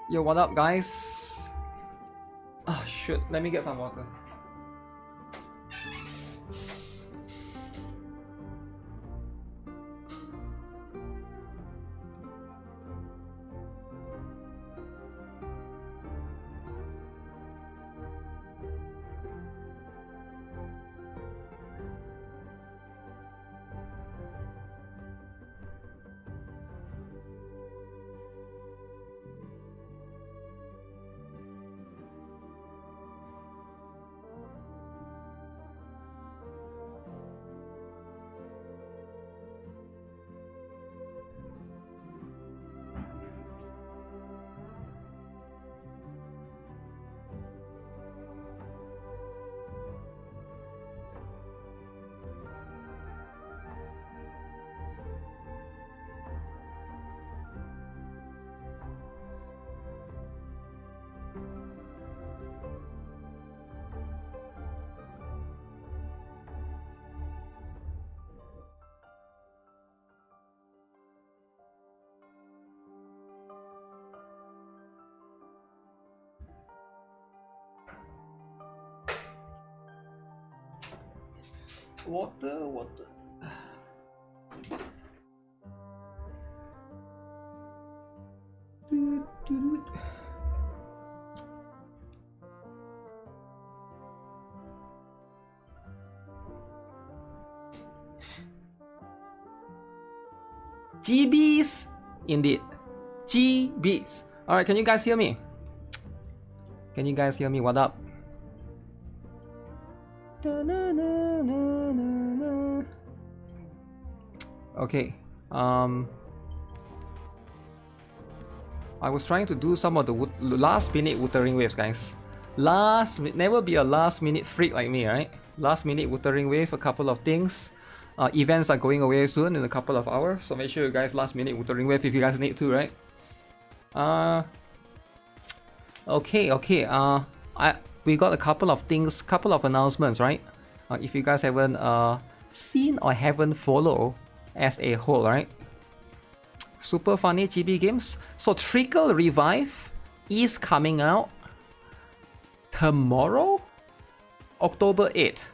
Yo, what up, guys? Oh, shit. Let me get some water. Water. GBs, indeed. GBs. Alright, can you guys hear me? Can you guys hear me? What up? Okay. I was trying to do some of the last minute Wuthering Waves, guys. Never be a last minute freak like me, right? Last minute Wuthering Wave, a couple of things. Events are going away soon in a couple of hours, so make sure you guys last minute Wuthering Wave if you guys need to, right? Okay. We got a couple of things, couple of announcements, right? If you guys haven't seen or haven't followed as a whole, right? Super funny GB games. So Trickle Revive is coming out tomorrow, October 8th.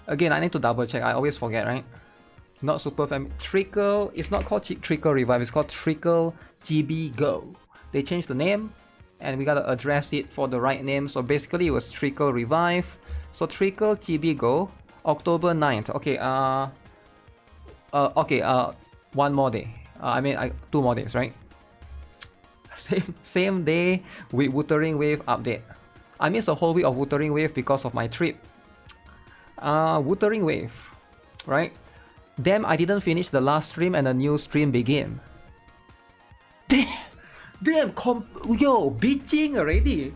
Again, I need to double check. I always forget, right? Not super familiar. Trickle, it's not called Trickle Revive, it's called Trickle GB Go. They changed the name and we gotta address it for the right name. So basically it was Trickle Revive. So Trickle GB Go, October 9th. Okay, one more day. 2 more days, right? Same day with Wuthering Wave update. I missed a whole week of Wuthering Wave because of my trip. Wuthering Wave, right? Damn, I didn't finish the last stream and a new stream begin. Damn, yo, bitching already.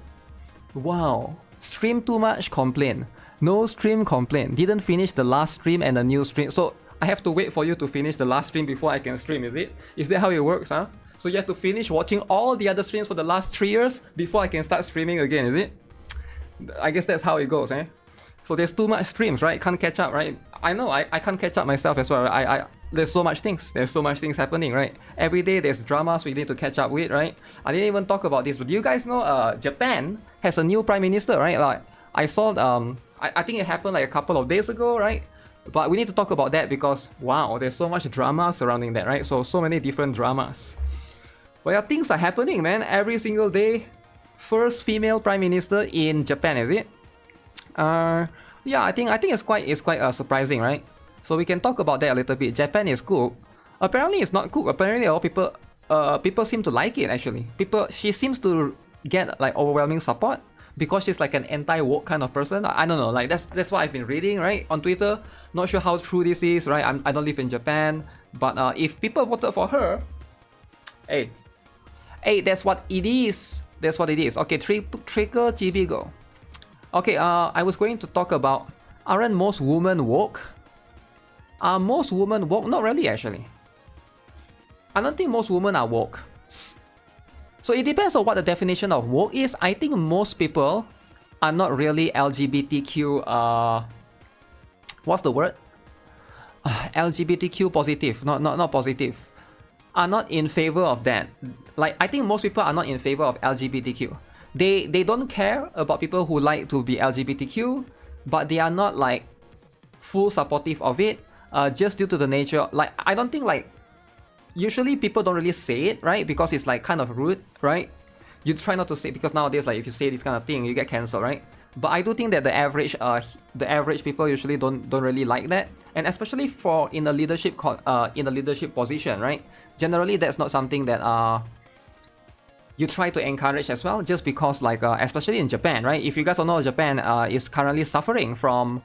Wow, stream too much, complain. No stream, complain. Didn't finish the last stream and a new stream. So I have to wait for you to finish the last stream before I can stream, is it? Is that how it works, huh? So you have to finish watching all the other streams for the last 3 years before I can start streaming again, is it? I guess that's how it goes, eh? So there's too much streams, right? Can't catch up, right? I know, I can't catch up myself as well. There's so much things. There's so much things happening, right? Every day there's dramas we need to catch up with, right? I didn't even talk about this, but do you guys know Japan has a new prime minister, right? Like I saw, I think it happened like a couple of days ago, right? But we need to talk about that because, wow, there's so much drama surrounding that, right? So many different dramas. But yeah, things are happening, man. Every single day. First female prime minister in Japan, is it? Yeah, I think it's quite surprising, right? So we can talk about that a little bit. Japan is cooked. Apparently it's not cooked. Apparently all people seem to like it, actually. She seems to get like overwhelming support because she's like an anti-woke kind of person. I don't know, like that's what I've been reading, right, on Twitter. Not sure how true this is, right? I don't live in Japan, but if people voted for her, hey, that's what it is. That's what it is. Okay, Trickle GB Go. Okay, I was going to talk about, aren't most women woke? Are most women woke? Not really, actually. I don't think most women are woke. So it depends on what the definition of woke is. I think most people are not really LGBTQ, what's the word? LGBTQ positive, not positive. Are not in favor of that. like I think most people are not in favor of LGBTQ. They don't care about people who like to be LGBTQ, but they are not like full supportive of it. Just due to the nature, like I don't think like usually people don't really say it, right? Because it's like kind of rude, right? You try not to say, because nowadays like if you say this kind of thing, you get cancelled, right? But I do think that the average people usually don't really like that, and especially for in a leadership position, right? Generally, that's not something that you try to encourage as well, just because like especially in Japan, right? If you guys don't know, Japan is currently suffering from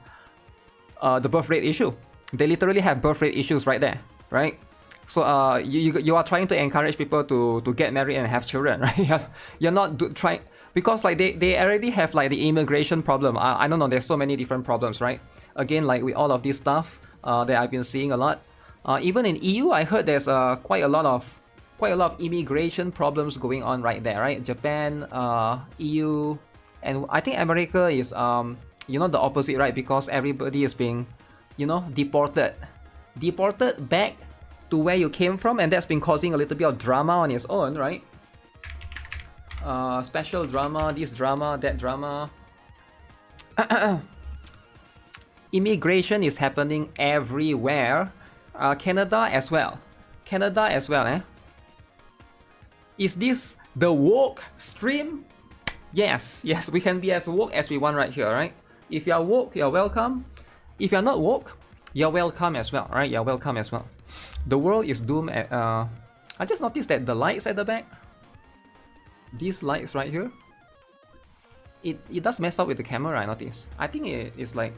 the birth rate issue. They literally have birth rate issues right there, right? So you are trying to encourage people to get married and have children, right? You're not trying, because like they already have like the immigration problem. I don't know, there's so many different problems, right? Again, like with all of this stuff that I've been seeing a lot. Even in EU, I heard there's quite a lot of immigration problems going on right there, right? Japan, EU, and I think America is you know, the opposite, right? Because everybody is being, you know, deported back to where you came from, and that's been causing a little bit of drama on its own, right? Special drama, this drama, that drama. Immigration is happening everywhere. Canada as well, eh? Is this the woke stream? Yes, we can be as woke as we want right here, right? If you are woke, you're welcome. If you're not woke, you're welcome as well, right? You're welcome as well. The world is doomed at, I just noticed that the lights at the back, these lights right here, it does mess up with the camera, I noticed. I think it's like,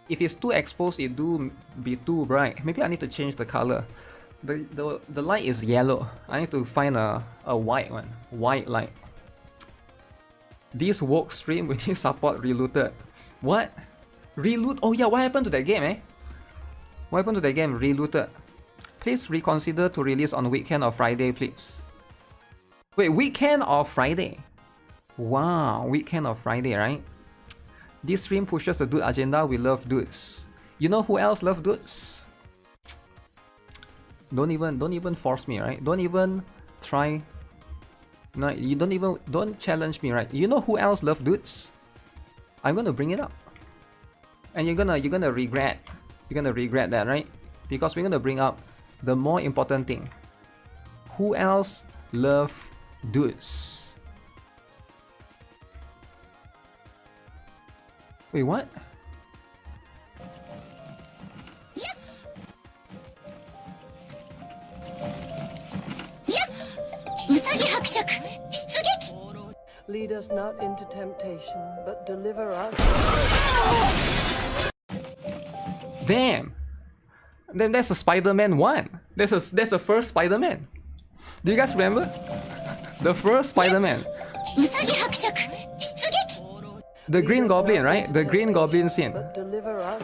if it's too exposed, it do be too bright. Maybe I need to change the color. The light is yellow. I need to find a white one. White light. This woke stream, we need support relooted. What? Reloot? Oh yeah, what happened to that game, eh? What happened to that game? Relooted. Please reconsider to release on weekend or Friday, please. Wait, weekend or Friday? Wow, weekend or Friday, right? This stream pushes the dude agenda. We love dudes. You know who else love dudes? Don't even force me, right? Don't even try. No, you don't challenge me, right? You know who else love dudes? I'm gonna bring it up, and you're gonna regret. You're gonna regret that, right? Because we're gonna bring up the more important thing. Who else love dudes? Wait, what? Lead us not into temptation, but deliver us. Damn! Then that's a Spider-Man 1. That's the first Spider-Man. Do you guys remember? The first Spider-Man. The Green Goblin, right? The Green Goblin scene. But deliver us.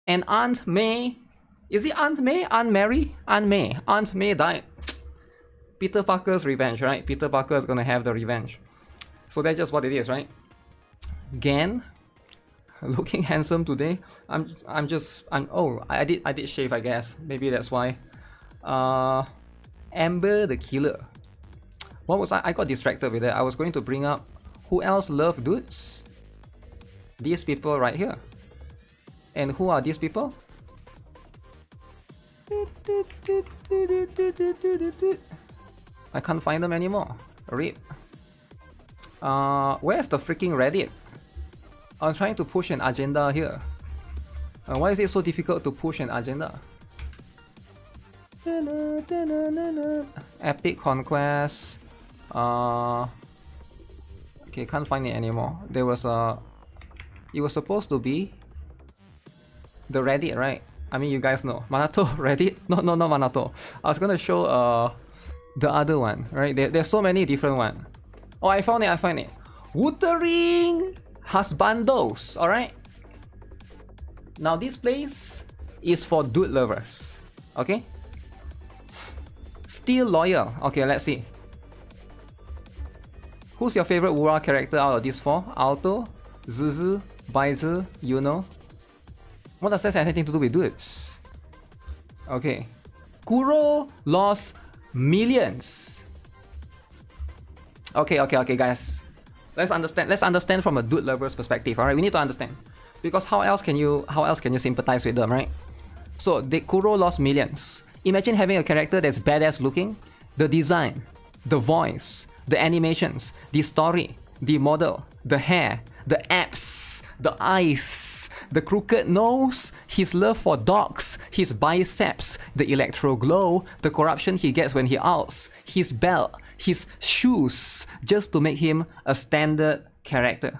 And Aunt May. Is it Aunt May? Aunt Mary? Aunt May. Aunt May died. Peter Parker's revenge, right? Peter Parker is gonna have the revenge. So that's just what it is, right? Gan, looking handsome today. Oh, I did shave, I guess. Maybe that's why. Amber the Killer. What was I got distracted with that. I was going to bring up who else love dudes? These people right here. And who are these people? I can't find them anymore. RIP. Where's the freaking Reddit? I'm trying to push an agenda here. Why is it so difficult to push an agenda? Epic Conquest. Okay, can't find it anymore. There was a... It was supposed to be the Reddit, right? I mean, you guys know. Manato Reddit? No, not Manato. I was gonna show the other one, right? There's so many different ones. Oh, I found it. Wuthering Husbandos, alright? Now this place is for dude lovers, okay? Still loyal. Okay, let's see. Who's your favorite WUWA character out of these four? Alto, Zuzu, Baizu, Yuno. What does that have anything to do with dudes? Okay. Kuro lost millions. Okay, guys. Let's understand from a dude lover's perspective. Alright, we need to understand. Because how else can you sympathize with them, right? So Kuro lost millions. Imagine having a character that's badass looking, the design, the voice, the animations, the story, the model, the hair, the abs, the eyes, the crooked nose, his love for dogs, his biceps, the electro glow, the corruption he gets when he outs, his belt, his shoes, just to make him a standard character.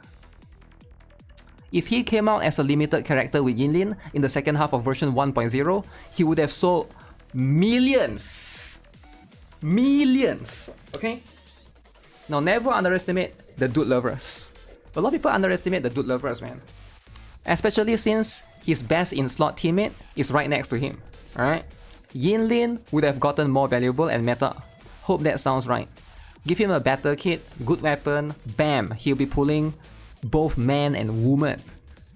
If he came out as a limited character with Yinlin in the second half of version 1.0, he would have sold millions. Millions, okay? Now, never underestimate the dude lovers. A lot of people underestimate the dude lovers, man. Especially since his best in slot teammate is right next to him, alright? Yinlin would have gotten more valuable and meta. Hope that sounds right. Give him a better kit, good weapon, bam, he'll be pulling both man and woman.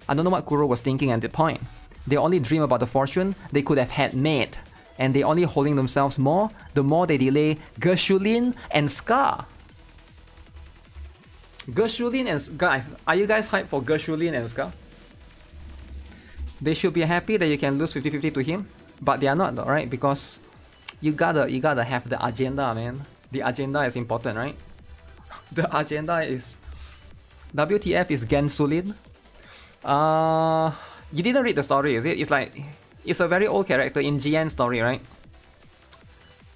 I don't know what Kuro was thinking at the point. They only dream about the fortune they could have had made, and they only holding themselves more the more they delay Gershulin and Scar. Gershulin and guys, are you guys hyped for Gershulin and Scar? They should be happy that you can lose 50-50 to him, but they are not though, right? Because you gotta have the agenda, man. The agenda is important, right? The agenda is WTF is Gensulin. You didn't read the story, is it? It's like it's a very old character in GN story, right?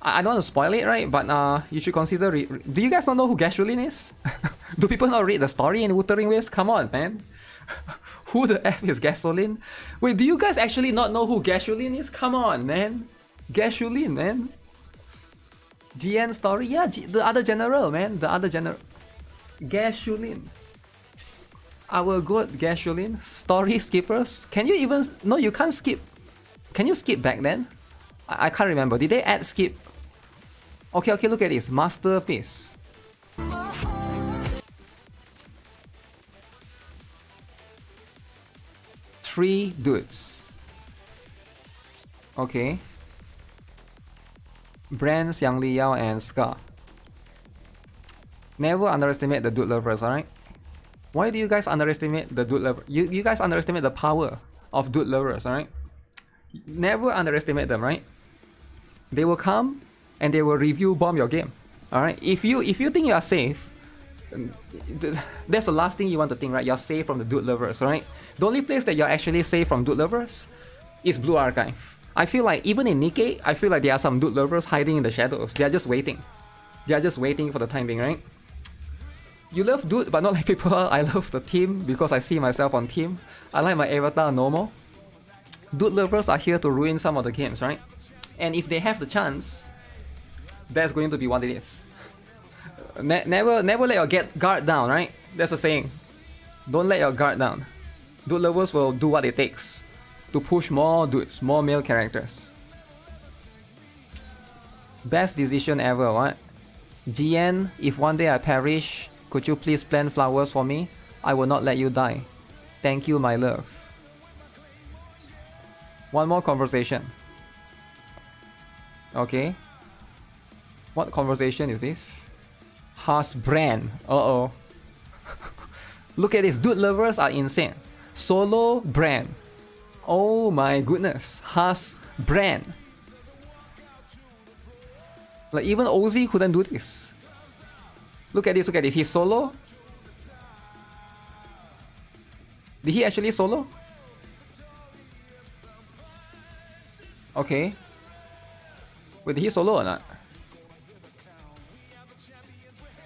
I don't want to spoil it, right? But you should consider. Do you guys not know who Gershulin is? Do people not read the story in Wuthering Waves? Come on, man. Who the F is Gasoline? Wait, do you guys actually not know who Gershulin is? Come on, man. Gershulin, man. GN story? Yeah, the other general, man. The other general. Gershulin. Our good Gershulin. Story skippers. Can you even... No, you can't skip. Can you skip back then? I can't remember. Did they add skip? Okay, look at this. Masterpiece. Three dudes. Okay. Brands, Yang Liao, and Scar. Never underestimate the dude lovers, alright? Why do you guys underestimate the dude lovers? You guys underestimate the power of dude lovers, alright? Never underestimate them, right? They will come and they will review bomb your game. Alright? If you think you are safe, that's the last thing you want to think, right? You're safe from the dude lovers, right? The only place that you're actually safe from dude lovers is Blue Archive. I feel like even in NIKKE, I feel like there are some dude lovers hiding in the shadows. They are just waiting. They are just waiting for the time being, right? You love dude, but not like people. I love the team because I see myself on team. I like my avatar normal. Dude lovers are here to ruin some of the games, right? And if they have the chance, that's going to be what it is. Never let your guard down, right? That's the saying. Don't let your guard down. Dude lovers will do what it takes to push more dudes, more male characters. Best decision ever, what? GN, if one day I perish, could you please plant flowers for me? I will not let you die. Thank you, my love. One more conversation. Okay. What conversation is this? Haas brand. Uh-oh. Look at this. Dude lovers are insane. Solo brand. Oh my goodness. Haas brand. Like even Ozzy couldn't do this. Look at this, look at this. He's solo. Did he actually solo? Okay. Wait, did he solo or not?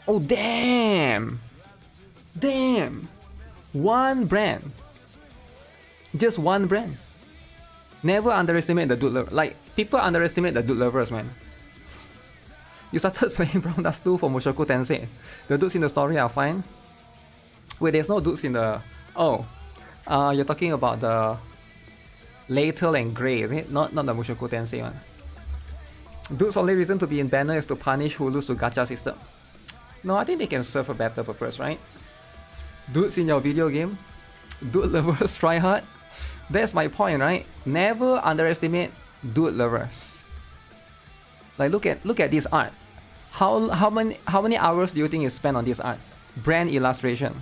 Oh, damn! Damn! One brand. Just one brand. Never underestimate the dude lover. Like, people underestimate the dude lovers, man. You started playing Brown Dust 2 for Mushoku Tensei. The dudes in the story are fine. Wait, there's no dudes in the... Oh. You're talking about the... Latel and Grey, is it? Not the Mushoku Tensei one. Dude's only reason to be in banner is to punish who lose to gacha system. No, I think they can serve a better purpose, right? Dudes in your video game, dude lovers try hard. That's my point, right? Never underestimate dude lovers. Like look at this art. How many hours do you think is spent on this art? Brand illustration.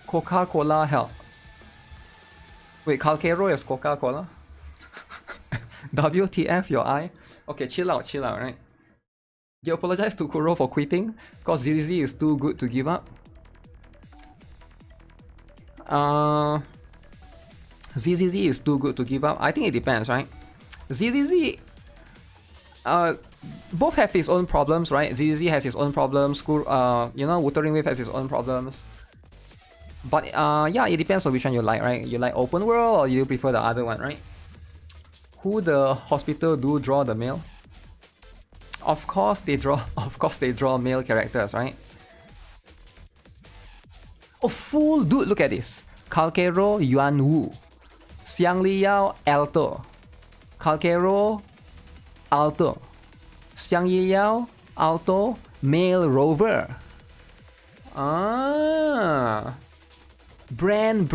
Coca-Cola help. Wait, Calcaro is Coca-Cola? WTF your eye? Okay, chill out, right? You apologize to Kuro for quitting because ZZZ is too good to give up. ZZZ is too good to give up. I think it depends, right? ZZZ, both have its own problems, right? ZZZ has its own problems. You know, Wuthering Waves has its own problems. But yeah, it depends on which one you like, right? You like open world or you prefer the other one, right? Who the hospital do draw the mail? Of course they draw. Of course they draw male characters, right? Oh, fool, dude! Look at this. Calcaro Yuan Wu, Xiang Liyao Alto, Calcaro Alto, Xiang Liyao Alto male rover. Ah, Brand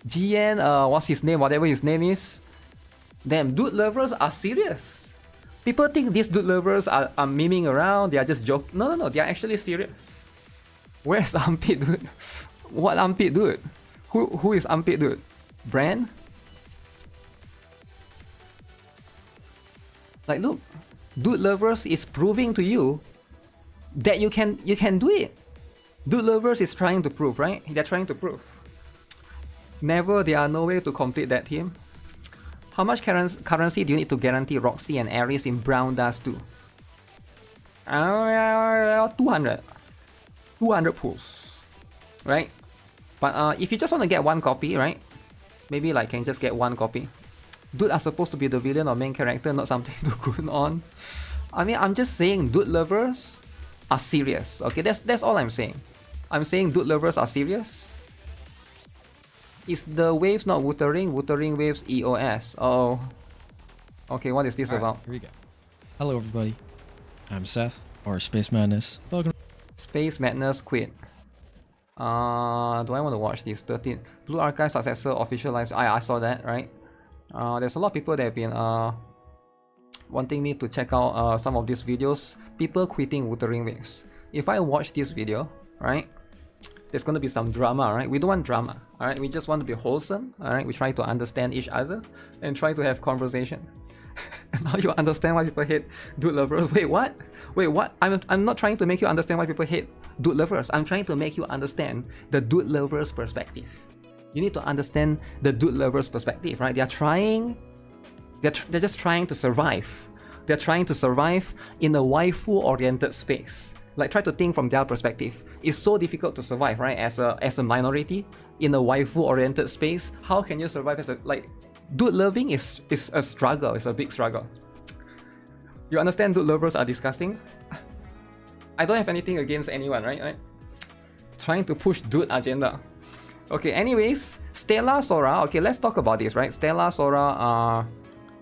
GN. What's his name? Whatever his name is. Damn, dude lovers are serious. People think these dude lovers are memeing around, they are just joking. No, they are actually serious. Where's Armpit Dude? What Armpit Dude? Who is Armpit Dude? Brand? Like look, dude lovers is proving to you that you can do it. Dude lovers is trying to prove, right? They're trying to prove. Never, there are no way to complete that team. How much currency do you need to guarantee Roxy and Ares in Brown Dust 2? 200. 200 pools. Right? But if you just want to get one copy, right? Maybe like can just get one copy. Dude are supposed to be the villain or main character, not something to go on. I mean, I'm just saying dude lovers are serious. Okay, that's all I'm saying. I'm saying dude lovers are serious. Is the waves not Wuthering? Wuthering Waves EOS. Oh. Okay, what is this about? Here we go. Hello everybody. I'm Seth, or Space Madness. Welcome. Space Madness quit. Do I want to watch this? 13. Blue Archive Successor official live. I saw that, right? There's a lot of people that have been wanting me to check out some of these videos. People quitting Wuthering Waves. If I watch this video, right? There's gonna be some drama, right? We don't want drama, alright? We just want to be wholesome, alright? We try to understand each other and try to have conversation. Now you understand why people hate dude lovers. Wait, what? Wait, what? I'm not trying to make you understand why people hate dude lovers. I'm trying to make you understand the dude lovers perspective. You need to understand the dude lovers perspective, right? They're just trying to survive. They're trying to survive in a waifu-oriented space. Like, try to think from their perspective. It's so difficult to survive, right? As a minority in a waifu-oriented space. How can you survive as a dude loving is a struggle. It's a big struggle. You understand? Dude lovers are disgusting. I don't have anything against anyone, right? Trying to push dude agenda. Okay. Anyways, Stella Sora. Okay, let's talk about this, right? Stella Sora.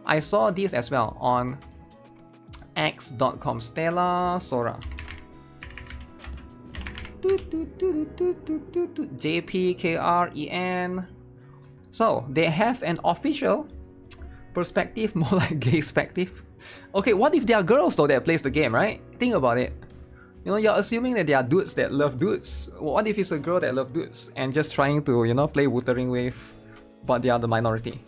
I saw this as well on x.com. Stella Sora. JPKREN. So they have an official perspective, more like gay perspective. Okay, what if they are girls though that plays the game, right? Think about it. You know, you're assuming that they are dudes that love dudes. What if it's a girl that loves dudes and just trying to, you know, play Wuthering Wave, but they are the minority?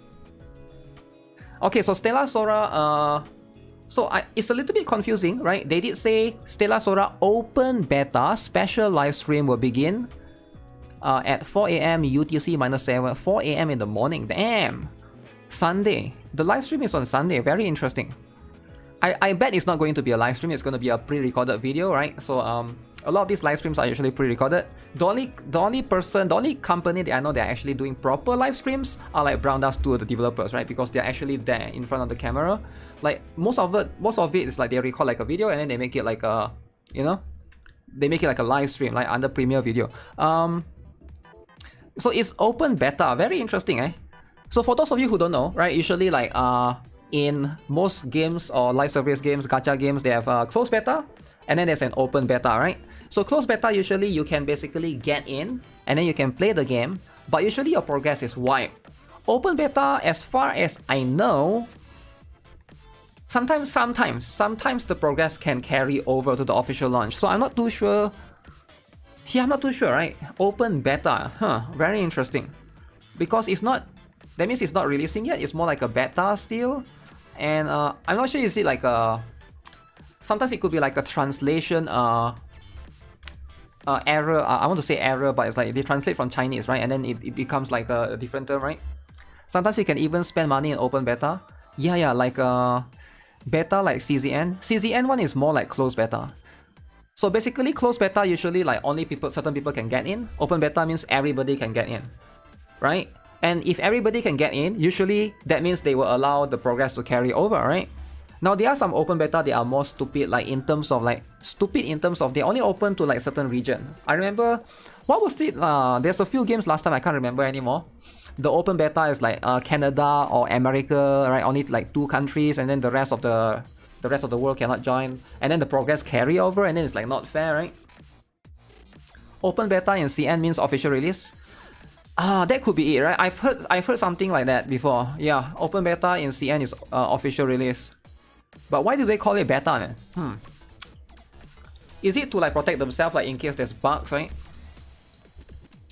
Okay, so Stella Sora, it's a little bit confusing, right? They did say Stella Sora open beta special live stream will begin at 4 AM UTC-7, 4 AM in the morning. Damn! Sunday. The live stream is on Sunday. Very interesting. I bet it's not going to be a live stream. It's going to be a pre-recorded video, right? So a lot of these live streams are usually pre-recorded. The only company that I know that are actually doing proper live streams are like Brown Dust 2, the developers, right? Because they're actually there in front of the camera. Like most of it is like they record like a video and then they make it like a, you know, they make it like a live stream, like under Premiere Video. So it's open beta. Very interesting, eh? So for those of you who don't know, right? Usually like in most games or live service games, gacha games, they have a closed beta and then there's an open beta, right? So closed beta, usually you can basically get in and then you can play the game, but usually your progress is wiped. Open beta, as far as I know, sometimes the progress can carry over to the official launch. So I'm not too sure. Yeah, I'm not too sure, right? Open beta, huh? Very interesting. Because it's not. That means it's not releasing yet. It's more like a beta still, and I'm not sure. Is it like a? Sometimes it could be like a translation error. I want to say error, but it's like they translate from Chinese, right? And then it becomes like a different term, right? Sometimes you can even spend money in open beta. Yeah, like beta like CZN. CZN one is more like closed beta. So basically, closed beta usually like only certain people can get in. Open beta means everybody can get in, right? And if everybody can get in, usually that means they will allow the progress to carry over, right? Now there are some open beta they are more stupid, like in terms of they only open to like certain region. I remember, what was it? There's a few games last time I can't remember anymore. The open beta is like Canada or America, right? Only like 2 countries, and then the rest of the world cannot join. And then the progress carry over, and then it's like not fair, right? Open beta in CN means official release. That could be it, right? I've heard something like that before. Yeah, open beta in CN is official release. But why do they call it beta, man? Is it to like protect themselves, like in case there's bugs, right?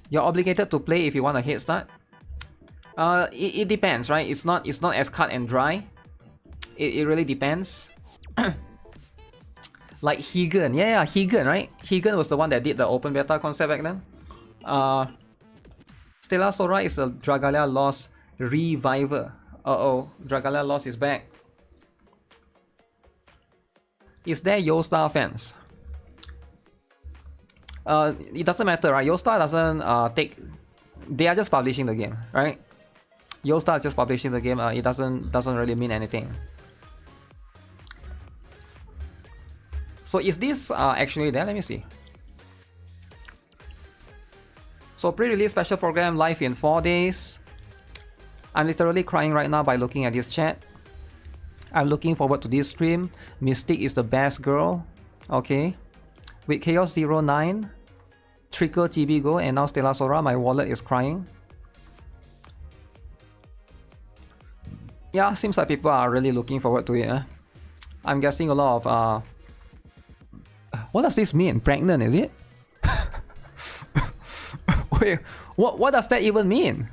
You're obligated to play if you want a head start. It depends, right? It's not as cut and dry. It really depends. Like Higan, yeah, Higan, right? Higan was the one that did the open beta concept back then. Stella Sora is a Dragalia Lost reviver. Dragalia Lost is back. Is there Yostar fans? It doesn't matter, right? Yostar doesn't take. They are just publishing the game, right? Yostar is just publishing the game. It doesn't really mean anything. So is this actually there? Let me see. So pre-release special program live in 4 days. I'm literally crying right now by looking at this chat. I'm looking forward to this stream. Mystic is the best girl. Okay. With Chaos 09, Trickle TB Go, and now Stella Sora, my wallet is crying. Yeah, seems like people are really looking forward to it. I'm guessing a lot of what does this mean? Pregnant, is it? Wait, what does that even mean?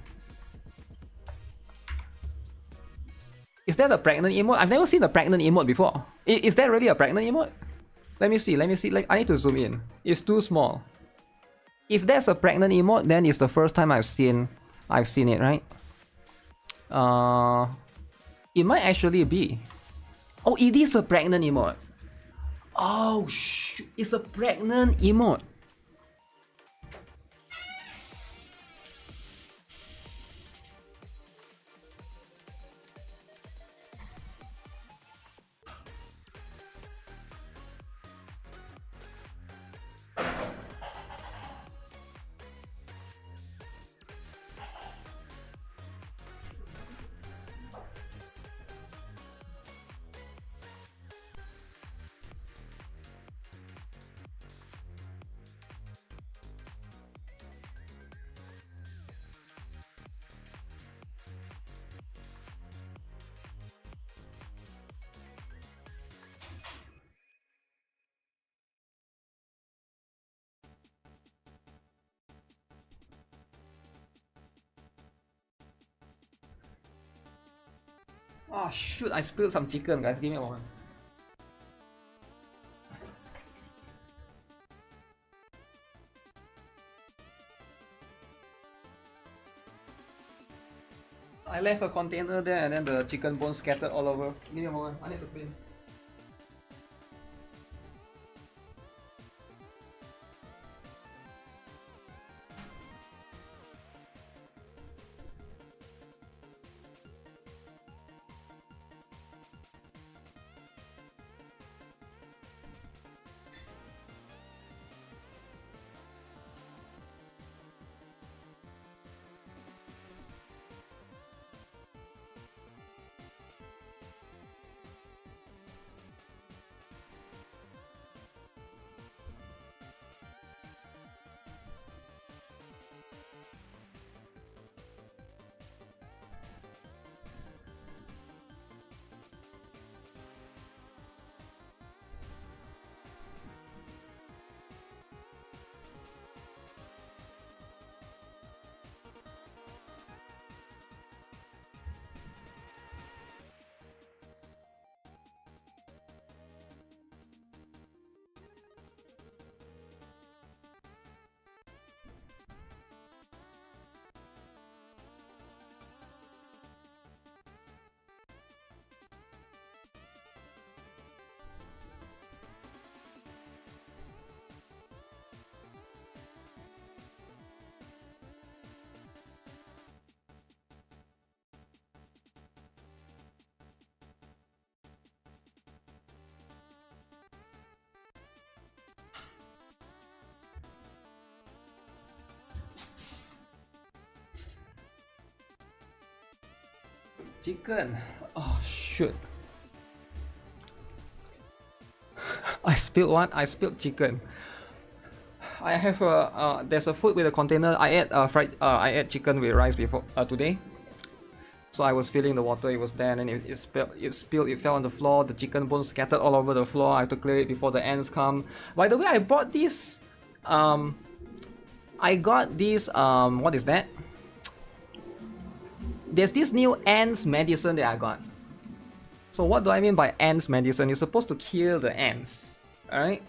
Is that a pregnant emote? I've never seen a pregnant emote before. Is that really a pregnant emote? Let me see. Like, I need to zoom in. It's too small. If that's a pregnant emote, then it's the first time I've seen it, right? It might actually be. Oh, it is a pregnant emote. Oh, it's a pregnant emote. Oh shoot, I spilled some chicken, guys. Give me a moment. I left a container there and then the chicken bones scattered all over. Give me a moment, I need to clean. Chicken. Oh shoot. I spilled what? I spilled chicken. I have a there's a food with a container. I ate chicken with rice before today. So I was filling the water, it was there, and then it spilled, it fell on the floor, the chicken bones scattered all over the floor. I had to clear it before the ants come. By the way, I bought this I got this what is that? There's this new ants medicine that I got. So what do I mean by ants medicine? It's supposed to kill the ants. Alright?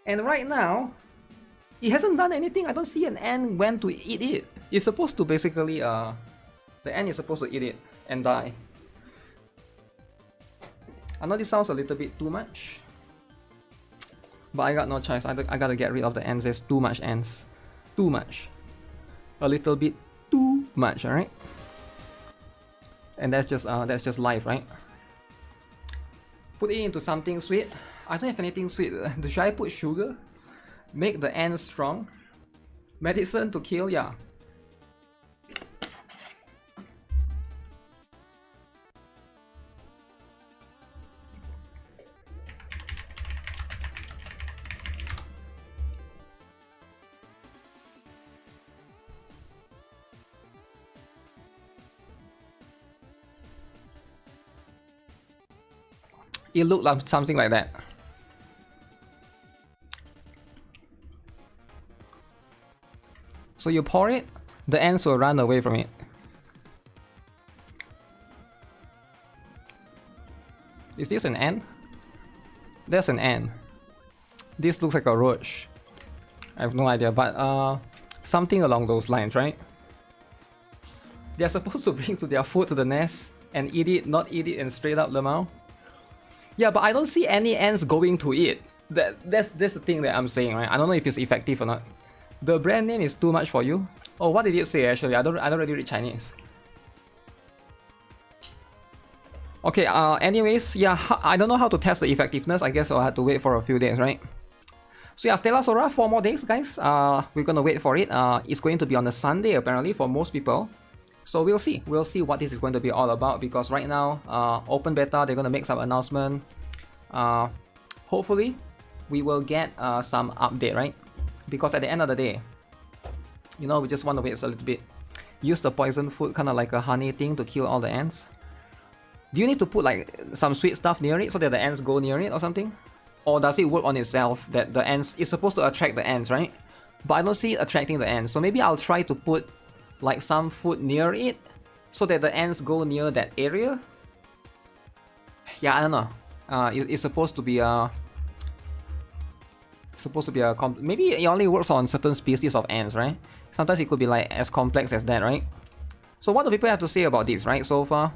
And right now, it hasn't done anything. I don't see an ant went to eat it. It's supposed to basically the ant is supposed to eat it and die. I know this sounds a little bit too much, but I got no choice. I gotta get rid of the ants. There's too much ants. Too much. A little bit too much, alright? And that's just life, right? Put it into something sweet. I don't have anything sweet. Should I put sugar? Make the ants strong? Medicine to kill, yeah. It looked like something like that. So you pour it, the ants will run away from it. Is this an ant? There's an ant. This looks like a roach. I have no idea, but something along those lines, right? They're supposed to bring to their food to the nest and eat it, not eat it and straight up the mouth. Yeah, but I don't see any ants going to it. That's the thing that I'm saying, right? I don't know if it's effective or not. The brand name is too much for you. Oh, what did it say actually? I don't really read Chinese. Okay, anyways, yeah, I don't know how to test the effectiveness. I guess I'll have to wait for a few days, right? So yeah, Stella Sora, 4 more days, guys. We're gonna wait for it. It's going to be on a Sunday apparently for most people. So we'll see. We'll see what this is going to be all about, because right now, open beta, they're gonna make some announcement. Hopefully, we will get some update, right? Because at the end of the day, you know, we just want to wait a little bit. Use the poison food, kind of like a honey thing, to kill all the ants. Do you need to put like some sweet stuff near it so that the ants go near it or something? Or does it work on itself that the ants is supposed to attract the ants, right? But I don't see it attracting the ants. So maybe I'll try to put like some food near it so that the ants go near that area. Yeah, I don't know. It's supposed to be a maybe it only works on certain species of ants, right? Sometimes it could be like as complex as that, right? So what do people have to say about this, right? So far,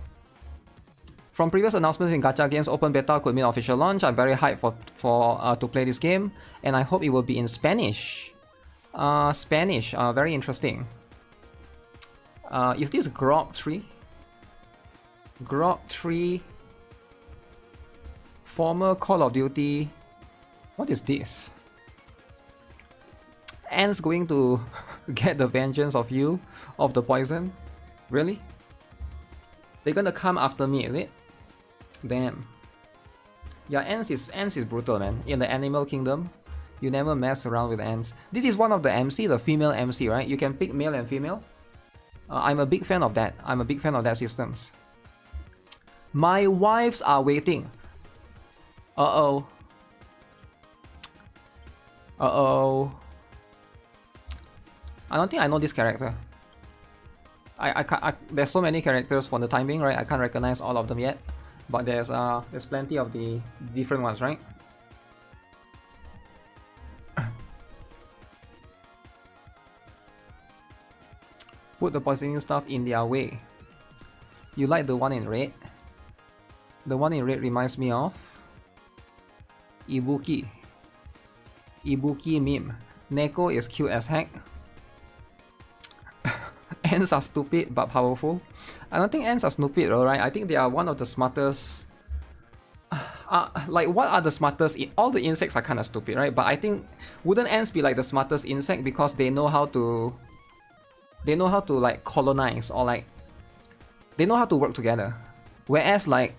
from previous announcements in Gacha games, open beta could mean official launch. I'm very hyped for to play this game, and I hope it will be in Spanish. Spanish, very interesting. Is this Grok 3? Grok 3, former Call of Duty. What is this? Ants going to get the vengeance of you, of the poison? Really? They're gonna come after me, is it? Damn. Yeah, ants is brutal, man. In the animal kingdom, you never mess around with ants. This is one of the MC, the female MC, right? You can pick male and female. I'm a big fan of that. I'm a big fan of that systems. My wives are waiting. Uh-oh. Uh-oh. I don't think I know this character. There's so many characters for the time being, right? I can't recognize all of them yet. But there's plenty of the different ones, right? Put the poisoning stuff in their way. You like the one in red? The one in red reminds me of Ibuki. Ibuki meme. NIKKE is cute as heck. Ants are stupid but powerful. I don't think ants are stupid, alright? I think they are one of the smartest. Like, what are the smartest? All the insects are kind of stupid, right? But I think, wouldn't ants be like the smartest insect because they know how to like colonize, or like They know how to work together. Whereas like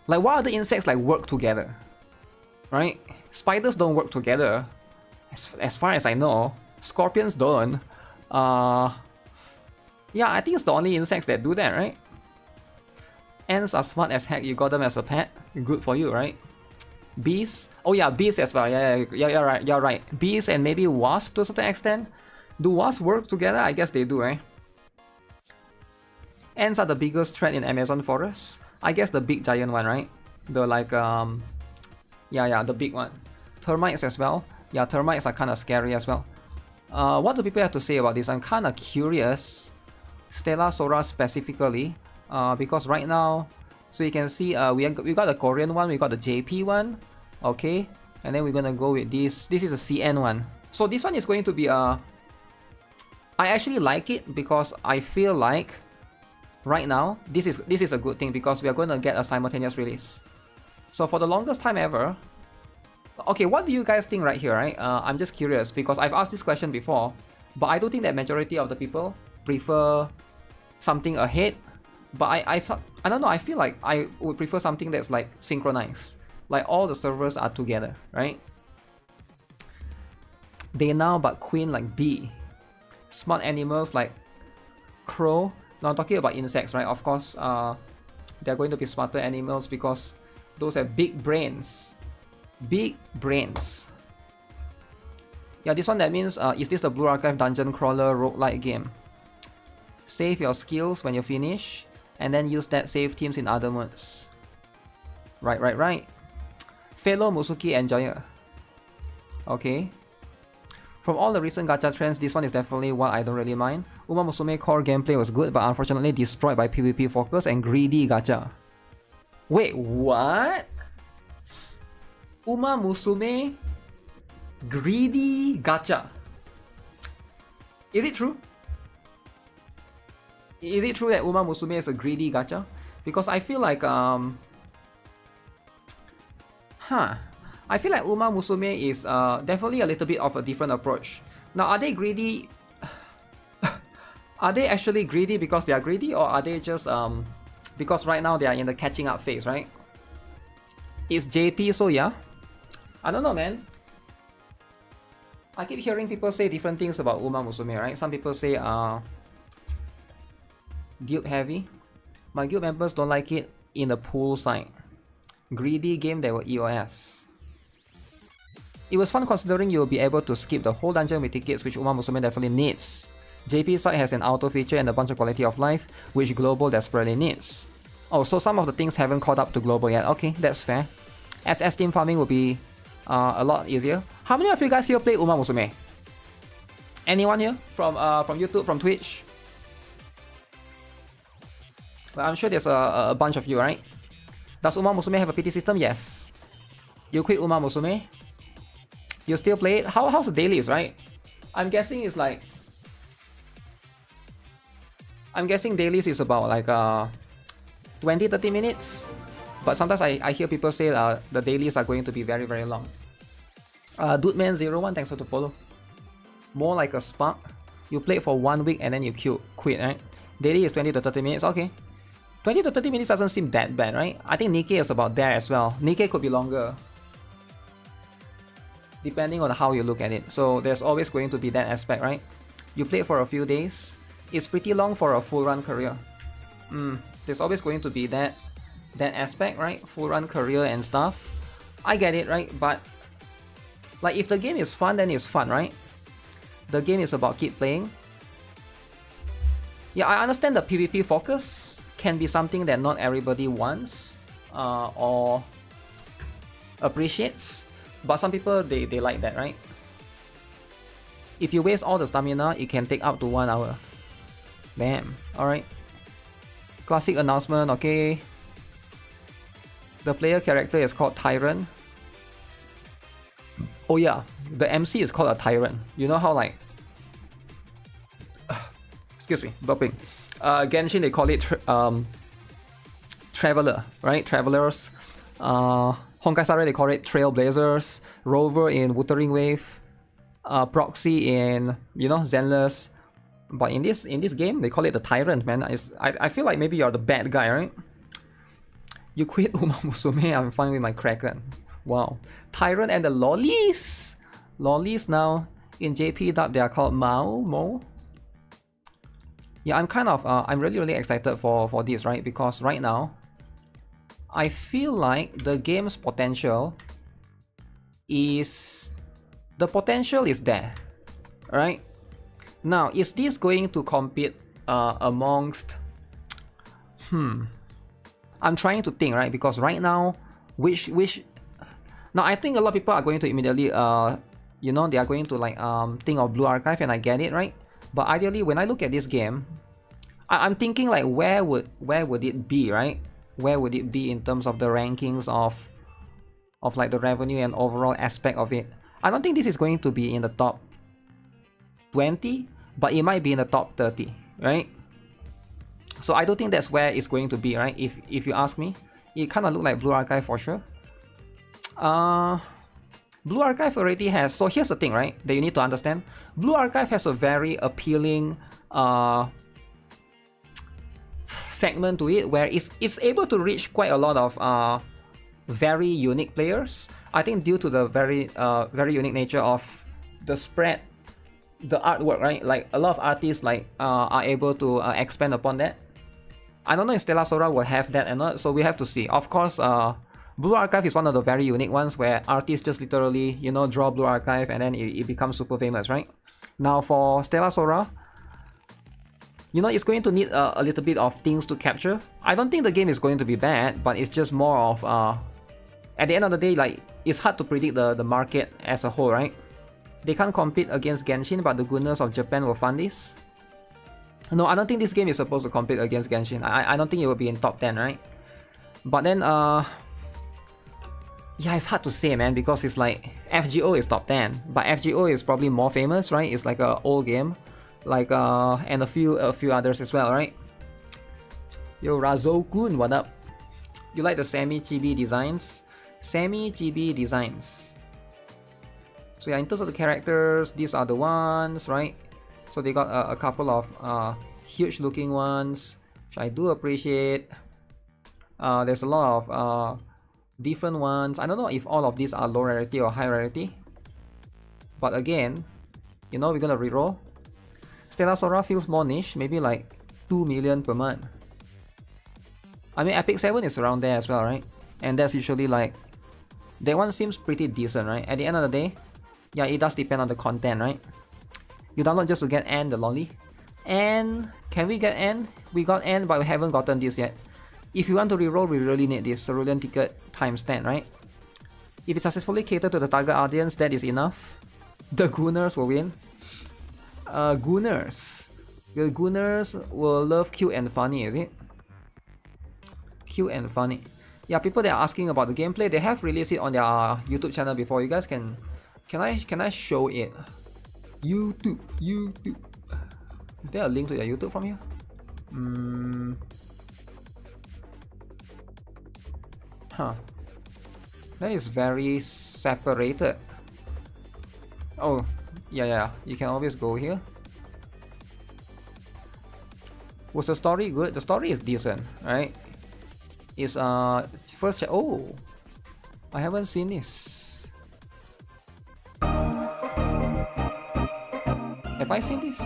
what other insects like work together? Right? Spiders don't work together. As far as I know. Scorpions don't. Yeah, I think it's the only insects that do that, right? Ants are smart as heck. You got them as a pet. Good for you, right? Bees. Oh yeah, bees as well. Yeah, you're right. You're right. Bees and maybe wasps to a certain extent. Do wasps work together? I guess they do, right? Ants are the biggest threat in Amazon forest. I guess the big giant one, right? The like yeah, the big one. Termites as well. Yeah, termites are kind of scary as well. What do people have to say about this? I'm kind of curious. Stella Sora specifically, because right now, so you can see we got the Korean one, we got the JP one, okay, and then we're gonna go with this. This is a CN one. So this one is going to be I actually like it because I feel like right now this is a good thing because we are going to get a simultaneous release. So for the longest time ever. Okay, what do you guys think right here, right? I'm just curious because I've asked this question before, but I do think that majority of the people prefer something ahead, but I don't know, I feel like I would prefer something that's like synchronized, like all the servers are together, right? They now but queen like bee. Smart animals like crow. Now I'm talking about insects, right? Of course, they're going to be smarter animals because those have big brains. Big brains. Yeah, this one that means, is this the Blue Archive dungeon crawler roguelike game? Save your skills when you finish, and then use that save teams in other modes. Right. Fellow Musuki enjoyer. Okay. From all the recent gacha trends, this one is definitely one I don't really mind. Uma Musume core gameplay was good, but unfortunately destroyed by PvP focus and greedy gacha. Wait, what? Uma Musume greedy gacha. Is it true? Is it true that Uma Musume is a greedy gacha? Because I feel like I feel like Uma Musume is definitely a little bit of a different approach. Now, are they greedy? Are they actually greedy because they are greedy, or are they just because right now they are in the catching up phase, right? It's JP, so yeah. I don't know, man. I keep hearing people say different things about Uma Musume, right? Some people say guild heavy. My guild members don't like it in the pool side. Greedy game that were EOS. It was fun considering you'll be able to skip the whole dungeon with tickets, which Uma Musume definitely needs. JP side has an auto feature and a bunch of quality of life, which global desperately needs. Oh, so some of the things haven't caught up to global yet. Okay, that's fair. SS team farming will be a lot easier. How many of you guys here play Uma Musume? Anyone here from YouTube, from Twitch? Well, I'm sure there's a bunch of you, right? Does Uma Musume have a PT system? Yes. You quit Uma Musume? You still play it? How's the dailies, right? I'm guessing it's like... I'm guessing dailies is about like 20-30 minutes. But sometimes I hear people say the dailies are going to be very, very long. Dudeman01, thanks for the follow. More like a spark. You play for 1 week and then you quit, right? Daily is 20-30 minutes, okay. 20-30 minutes doesn't seem that bad, right? I think NIKKE is about there as well. NIKKE could be longer, depending on how you look at it. So there's always going to be that aspect, right? You play for a few days. It's pretty long for a full run career. There's always going to be that aspect, right? Full run career and stuff. I get it, right? But like if the game is fun, then it's fun, right? The game is about keep playing. Yeah, I understand the PvP focus can be something that not everybody wants or appreciates, but some people they like that, right? If you waste all the stamina, it can take up to 1 hour. Bam. Alright. Classic announcement, okay. The player character is called Tyrant. Oh yeah, the MC is called a Tyrant. You know how like... excuse me, burping. Genshin, they call it Traveler, right? Travelers. Honkai Star, they call it Trailblazers. Rover in Wuthering Wave. Proxy in, you know, Zenless. But in this game, they call it the tyrant, man. I feel like maybe you're the bad guy, right? You quit Uma Musume, I'm fine with my Kraken. Wow. Tyrant and the lollies! Lollies now, in JP dub, they are called Mo. Yeah, I'm kind of, I'm really excited for this, right? Because right now, I feel like the game's potential is... The potential is there, right? Now, is this going to compete amongst... I'm trying to think, right? Because right now, which... Now, I think a lot of people are going to immediately, you know, they are going to like think of Blue Archive, and I get it, right? But ideally, when I look at this game, I'm thinking like, where would it be, right? Where would it be in terms of the rankings of like the revenue and overall aspect of it? I don't think this is going to be in the top 20, but it might be in the top 30, right? So I don't think that's where it's going to be, right? If you ask me, it kind of look like Blue Archive for sure. Blue Archive already has... So here's the thing, right? That you need to understand. Blue Archive has a very appealing segment to it, where it's able to reach quite a lot of very unique players. I think due to the very unique nature of the spread, the artwork, right? Like a lot of artists like are able to expand upon that. I don't know if Stella Sora will have that or not, so we have to see. Of course, Blue Archive is one of the very unique ones where artists just literally, you know, draw Blue Archive and then it becomes super famous, right? Now for Stella Sora, you know, it's going to need a little bit of things to capture. I don't think the game is going to be bad, but it's just more of, at the end of the day, like, it's hard to predict the market as a whole, right? They can't compete against Genshin, but the goodness of Japan will fund this. No, I don't think this game is supposed to compete against Genshin. I don't think it will be in top 10, right? But then, yeah, it's hard to say, man, because it's like FGO is top 10, but FGO is probably more famous, right? It's like an old game, like and a few others as well, right? Yo, Razo-kun, what up? You like the semi-chibi designs? Semi-chibi designs. So yeah, in terms of the characters, these are the ones, right? So they got a couple of huge-looking ones, which I do appreciate. There's a lot of different ones. I don't know if all of these are low rarity or high rarity, but again, you know, we're gonna reroll. Stella Sora feels more niche, maybe like 2 million per month. I mean, Epic 7 is around there as well, right? And that's usually like, that one seems pretty decent, right? At the end of the day, yeah, it does depend on the content, right? You download just to get N, the lolly. And can we get N? We got N, but we haven't gotten this yet. If you want to reroll, we really need this Cerulean ticket times 10, right? If it successfully caters to the target audience, that is enough. The Gooners will win. Gooners. The Gooners will love cute and funny, is it? Cute and funny. Yeah, people that are asking about the gameplay, they have released it on their YouTube channel before. You guys can I show it? YouTube. Is there a link to their YouTube from here? Huh. That is very separated. Oh, yeah. You can always go here. Was the story good? The story is decent, right? It's first. Oh, I haven't seen this. Have I seen this?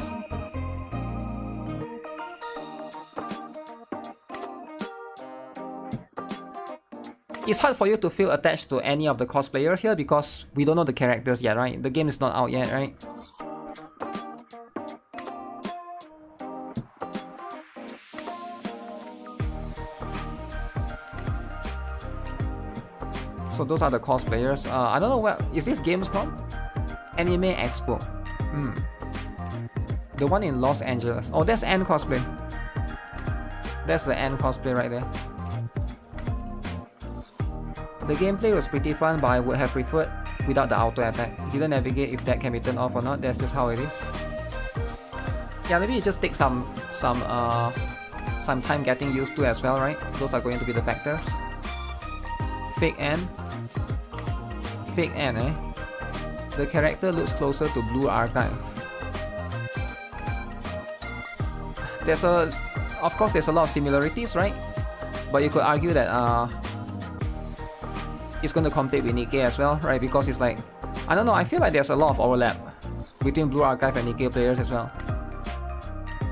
It's hard for you to feel attached to any of the cosplayers here because we don't know the characters yet, right? The game is not out yet, right? So those are the cosplayers. I don't know what is this game's called? Anime Expo. The one in Los Angeles. Oh, that's N cosplay. That's the N cosplay right there. The gameplay was pretty fun, but I would have preferred without the auto attack. Didn't navigate if that can be turned off or not. That's just how it is. Yeah, maybe it just takes some time getting used to as well, right? Those are going to be the factors. Fake N. Fake N, eh? The character looks closer to Blue Archive. Of course, there's a lot of similarities, right? But you could argue that it's going to compete with NIKKE as well, right? Because it's like, I don't know, I feel like there's a lot of overlap between Blue Archive and NIKKE players as well.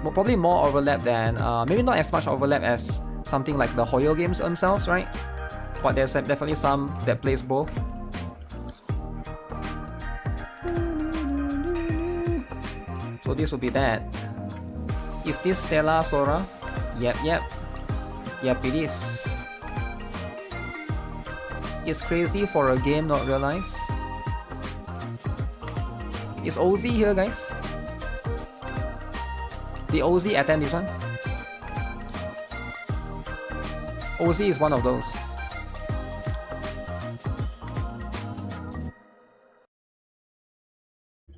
Probably more overlap than, maybe not as much overlap as something like the Hoyo games themselves, right? But there's definitely some that plays both. So this would be that. Is this Stella Sora? Yep. Yep, it is. It's crazy for a game, not realize. Is OZ here, guys? Did OZ attend this one? OZ is one of those.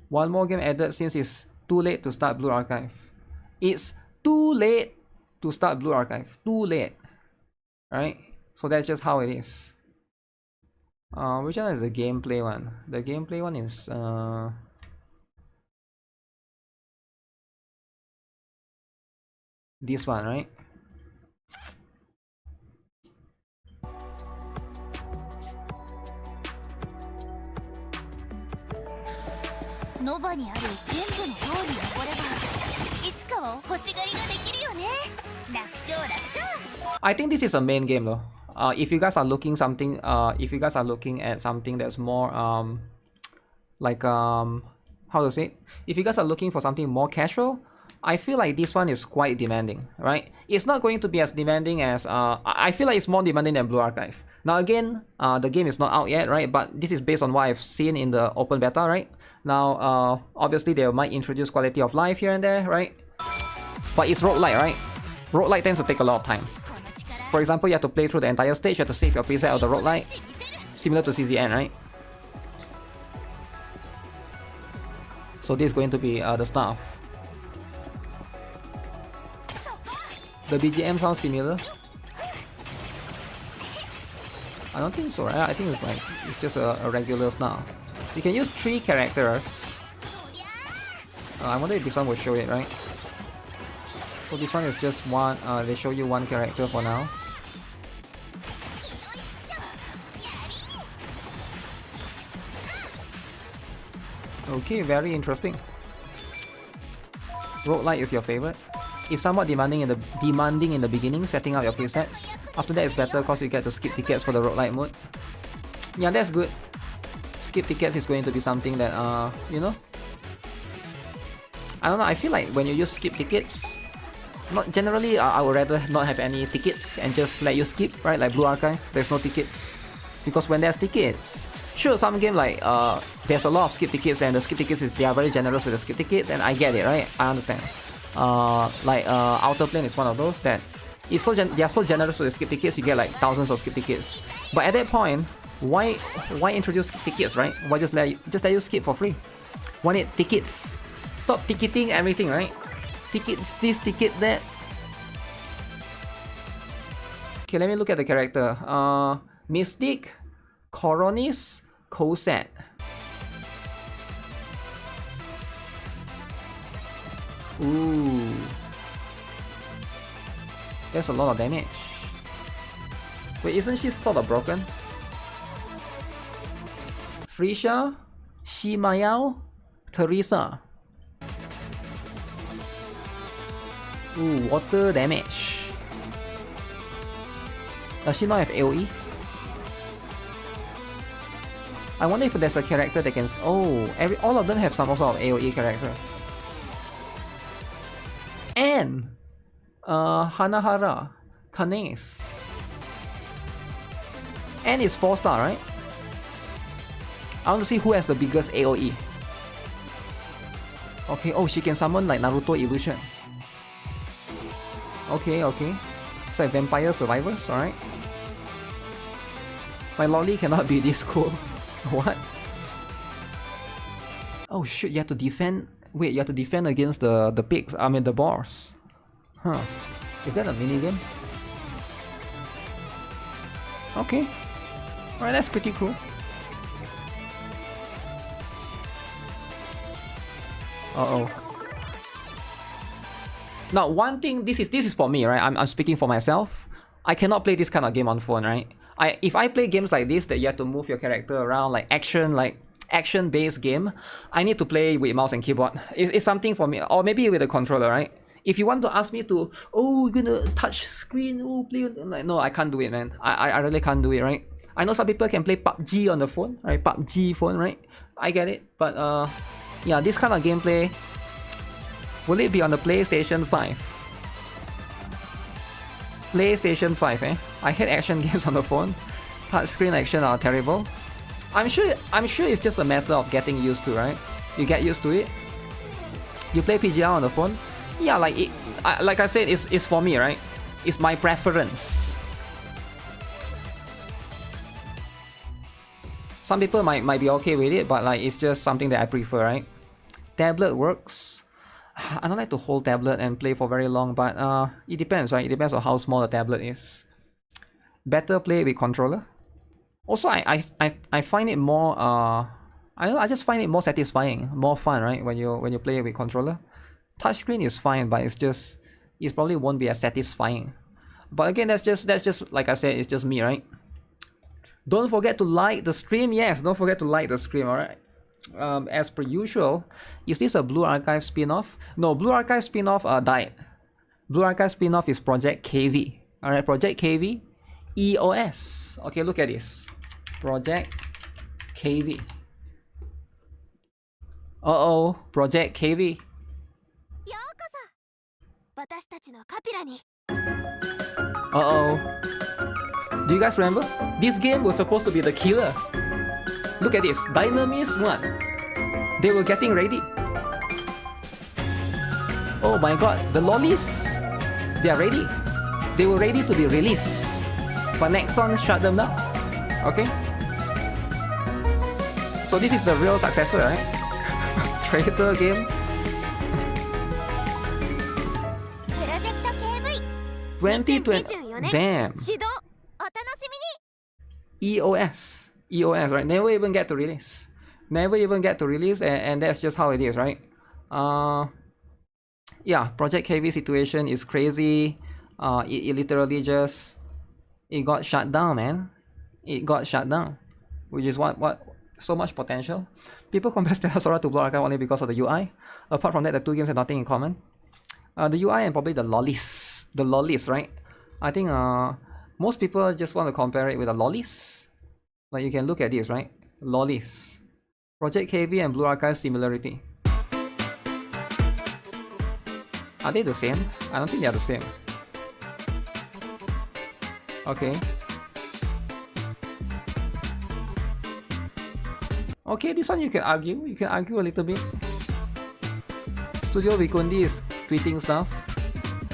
One more game added since it's too late to start Blue Archive. It's too late to start Blue Archive. Too late. Right? So that's just how it is. Which one is the gameplay one? The gameplay one is this one, right? I think this is a main game though. If you guys are looking at something that's more like how to say it? If you guys are looking for something more casual, I feel like this one is quite demanding, right? It's not going to be as demanding as I feel like it's more demanding than Blue Archive. Now again, the game is not out yet, right? But this is based on what I've seen in the open beta, right? Now, obviously they might introduce quality of life here and there, right? But it's roguelike, right? Roguelike tends to take a lot of time. For example, you have to play through the entire stage, you have to save your preset of the roguelike, similar to CZN, right? So this is going to be the stuff. The BGM sounds similar. I don't think so, right? I think it's just a regular stuff. You can use 3 characters. I wonder if this one will show it, right? So this one is just one, they show you one character for now. Okay, very interesting. Roguelike is your favorite. It's somewhat demanding in the beginning, setting up your presets. After that, it's better because you get to skip tickets for the roguelike mode. Yeah, that's good. Skip tickets is going to be something that you know. I don't know. I feel like when you use skip tickets, not generally, I would rather not have any tickets and just let you skip, right? Like Blue Archive, there's no tickets, because when there's tickets, sure, some game like there's a lot of skip tickets, and the skip tickets they are very generous with the skip tickets, and I get it, right? I understand. Outer Plane is one of those that it's they are so generous with the skip tickets, you get like thousands of skip tickets. But at that point, why introduce tickets, right? Why just let you skip for free? Why need tickets? Stop ticketing everything, right? Tickets this, ticket that. Okay, let me look at the character. Mystic, Coronis, Cosat. Ooh. That's a lot of damage. Wait, isn't she sort of broken? Frisha, Shimayao, Teresa. Ooh, water damage. Does she not have AoE? I wonder if there's a character that can... Oh, all of them have some sort of AoE character. And Hanahara, Kanes. And it's 4-star, right? I want to see who has the biggest AoE. Okay, oh, she can summon like Naruto Illusion. Okay. It's like Vampire Survivors, alright. My lolly cannot be this cool. What? Oh shit, you have to defend... Wait, you have to defend against the pigs, the boars. Huh. Is that a minigame? Okay. Alright, that's pretty cool. Uh-oh. Now, one thing, this is for me, right? I'm speaking for myself. I cannot play this kind of game on phone, right? If I play games like this that you have to move your character around, like action-based game, I need to play with mouse and keyboard. It's something for me, or maybe with a controller, right? If you want to ask me to, oh, you're gonna touch screen, oh, play, like, no, I can't do it, man. I really can't do it, right? I know some people can play PUBG on the phone, right? PUBG phone, right? I get it, but yeah, this kind of gameplay, will it be on the PlayStation 5? PlayStation 5, eh? I hate action games on the phone. Touchscreen action are terrible. I'm sure it's just a matter of getting used to, right? You get used to it. You play PGR on the phone. Yeah, like I said, it's for me, right? It's my preference. Some people might be okay with it, but like it's just something that I prefer, right? Tablet works. I don't like to hold tablet and play for very long, but it depends, right? It depends on how small the tablet is. Better play with controller. Also, I find it more I just find it more satisfying, more fun, right? When you play with controller. Touchscreen is fine, but it probably won't be as satisfying. But again, that's just like I said, it's just me, right? Don't forget to like the stream. Yes, don't forget to like the stream, alright? As per usual, is this a Blue Archive spin-off? No, Blue Archive spin-off died. Blue Archive spin-off is Project KV. Alright, Project KV, EOS. Okay, look at this. Project KV. Uh-oh, Project KV. Uh-oh. Do you guys remember? This game was supposed to be the killer. Look at this. Dynamis 1. They were getting ready. Oh my god. The lollies. They are ready. They were ready to be released. But Nexon shut them down. Okay? So this is the real successor, right? Traitor game. 2020. Damn. EOS, right? Never even get to release. Never even get to release, and that's just how it is, right? Yeah, Project KV situation is crazy. It literally just... It got shut down, man. It got shut down. Which is what so much potential. People compare Stella Sora to Blue Archive only because of the UI. Apart from that, the two games have nothing in common. The UI and probably the lollies. The lollies, right? I think most people just want to compare it with the lollies. Like you can look at this, right? Lollies. Project KV and Blue Archive similarity. Are they the same? I don't think they are the same. Okay. Okay, this one you can argue. You can argue a little bit. Studio Vikundi is tweeting stuff.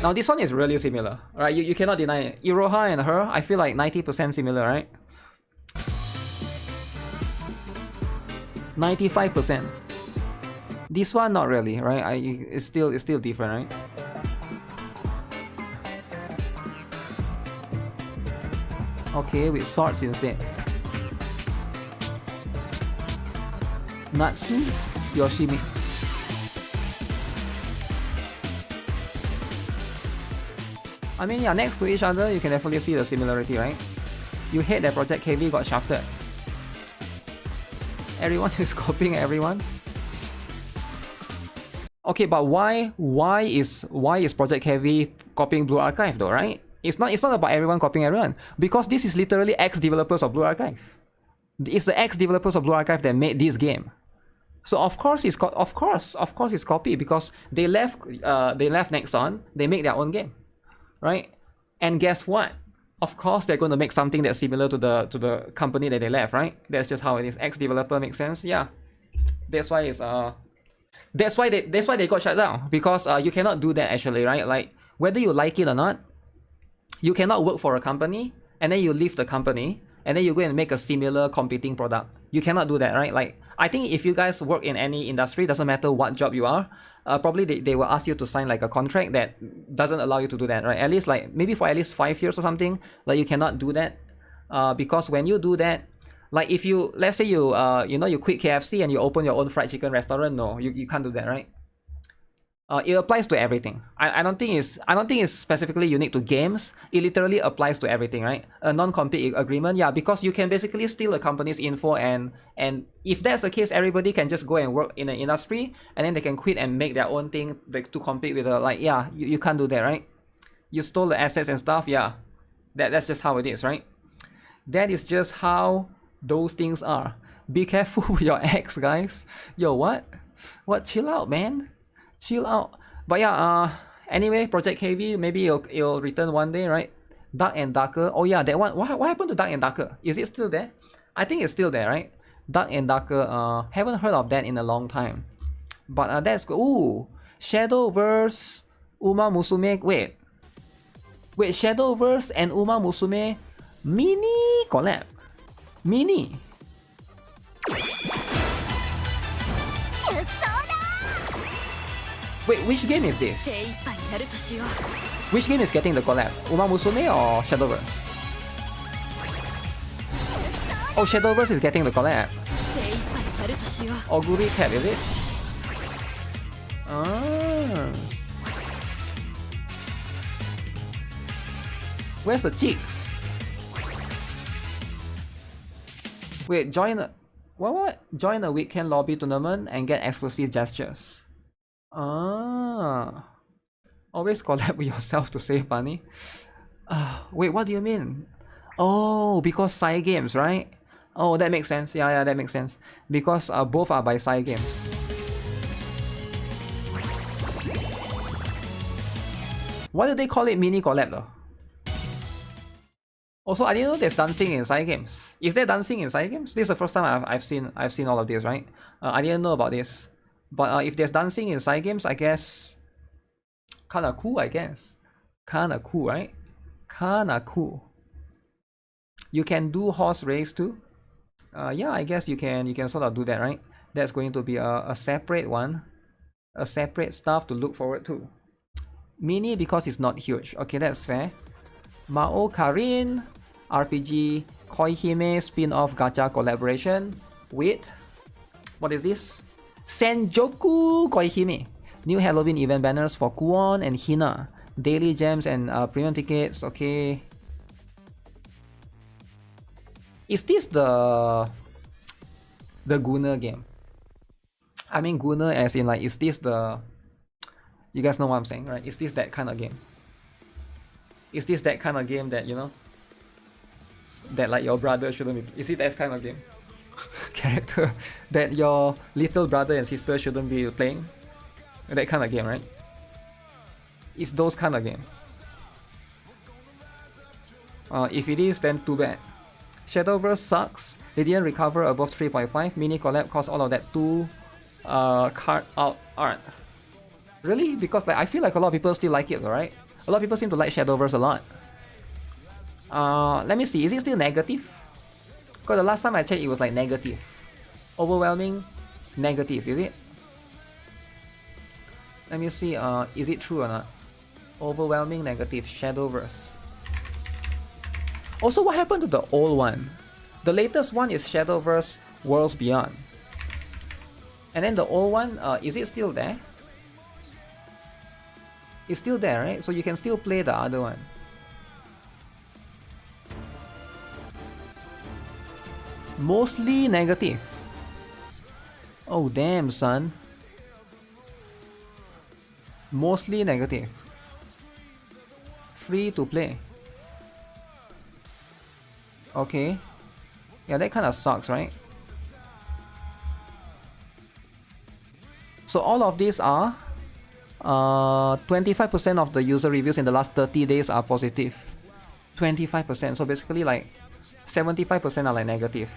Now this one is really similar, right? You cannot deny it. Iroha and her, I feel like 90% similar, right? 95%. This one not really, right? It's still different, right? Okay, with swords instead. Natsu, Yoshimi. I mean, yeah, next to each other, you can definitely see the similarity, right? You hate that Project KV got shafted. Everyone is copying everyone. Okay, but why is Project KV copying Blue Archive though, right? It's not about everyone copying everyone, because this is literally ex-developers of Blue Archive. It's the ex-developers of Blue Archive that made this game. So of course it's copied, because they left Nexon, they make their own game, right? And guess what? Of course they're going to make something that's similar to the company that they left, right? That's just how it is. Ex-developer makes sense. Yeah, that's why it's that's why they got shut down, because you cannot do that actually, right? Like whether you like it or not, you cannot work for a company and then you leave the company and then you go and make a similar competing product. You cannot do that, right? Like I think if you guys work in any industry, doesn't matter what job you are, probably they will ask you to sign like a contract that doesn't allow you to do that, right? At least like maybe for at least 5 years or something, like you cannot do that, because when you do that, like if you, let's say you you quit KFC and you open your own fried chicken restaurant, no, you can't do that, right? It applies to everything. I don't think it's specifically unique to games. It literally applies to everything, right? A non-compete agreement, yeah, because you can basically steal a company's info, and if that's the case, everybody can just go and work in an industry, and then they can quit and make their own thing, like, to compete with yeah, you can't do that, right? You stole the assets and stuff, yeah. That's just how it is, right? That is just how those things are. Be careful with your ex, guys. Yo, what? What? Chill out, man. Chill out. But yeah, anyway, Project Heavy, maybe it'll return one day, right? Dark and Darker. Oh yeah, that one. What happened to Dark and Darker? Is it still there? I think it's still there, right? Dark and Darker. Haven't heard of that in a long time. But that's good. Ooh, Shadowverse, Uma Musume. Wait, Shadowverse and Uma Musume mini collab. Mini. Wait, which game is this? Which game is getting the collab? Uma Musume or Shadowverse? Oh, Shadowverse is getting the collab. Oguri Cat, is it? Ah. Where's the chicks? Wait, join a... What? Join a weekend lobby tournament and get exclusive gestures. Ah, always collab with yourself to save money. Wait, what do you mean? Oh, because side games, right? Oh, that makes sense. Yeah, that makes sense. Because both are by side games. Why do they call it mini collab though? Also, I didn't know there's dancing in side games. Is there dancing in side games? This is the first time I've seen all of this, right? I didn't know about this. But if there's dancing in side games, I guess kinda cool, I guess. Kinda cool, right? Kinda cool. You can do horse race too. Yeah, I guess you can sort of do that, right? That's going to be a separate one. A separate stuff to look forward to. Mini because it's not huge. Okay, that's fair. Mao Karin RPG Koihime spin-off gacha collaboration with... What is this? Senjoku Koihime. New Halloween event banners for Kuon and Hina. Daily gems and premium tickets. Okay. Is this the Gunner game? I mean Gunner as in like, is this the... You guys know what I'm saying, right? Is this that kind of game? Is this that kind of game that, you know, that like your brother shouldn't be... Is it that kind of game? Character that your little brother and sister shouldn't be playing? That kind of game, right? It's those kind of game. If it is, then too bad. Shadowverse sucks. They didn't recover above 3.5. Mini collab cost all of that 2 card out art. Really? Because like I feel like a lot of people still like it, right? A lot of people seem to like Shadowverse a lot. Let me see. Is it still negative? Because the last time I checked, it was like negative. Overwhelming negative, is it? Let me see. Is it true or not? Overwhelming negative. Shadowverse. Also, what happened to the old one? The latest one is Shadowverse Worlds Beyond. And then the old one, is it still there? It's still there, right? So you can still play the other one. Mostly negative. Oh damn, son. Mostly negative. Free to play. Okay. Yeah, that kind of sucks, right? So all of these are 25% of the user reviews in the last 30 days are positive. 25%. So basically like 75% are like negative.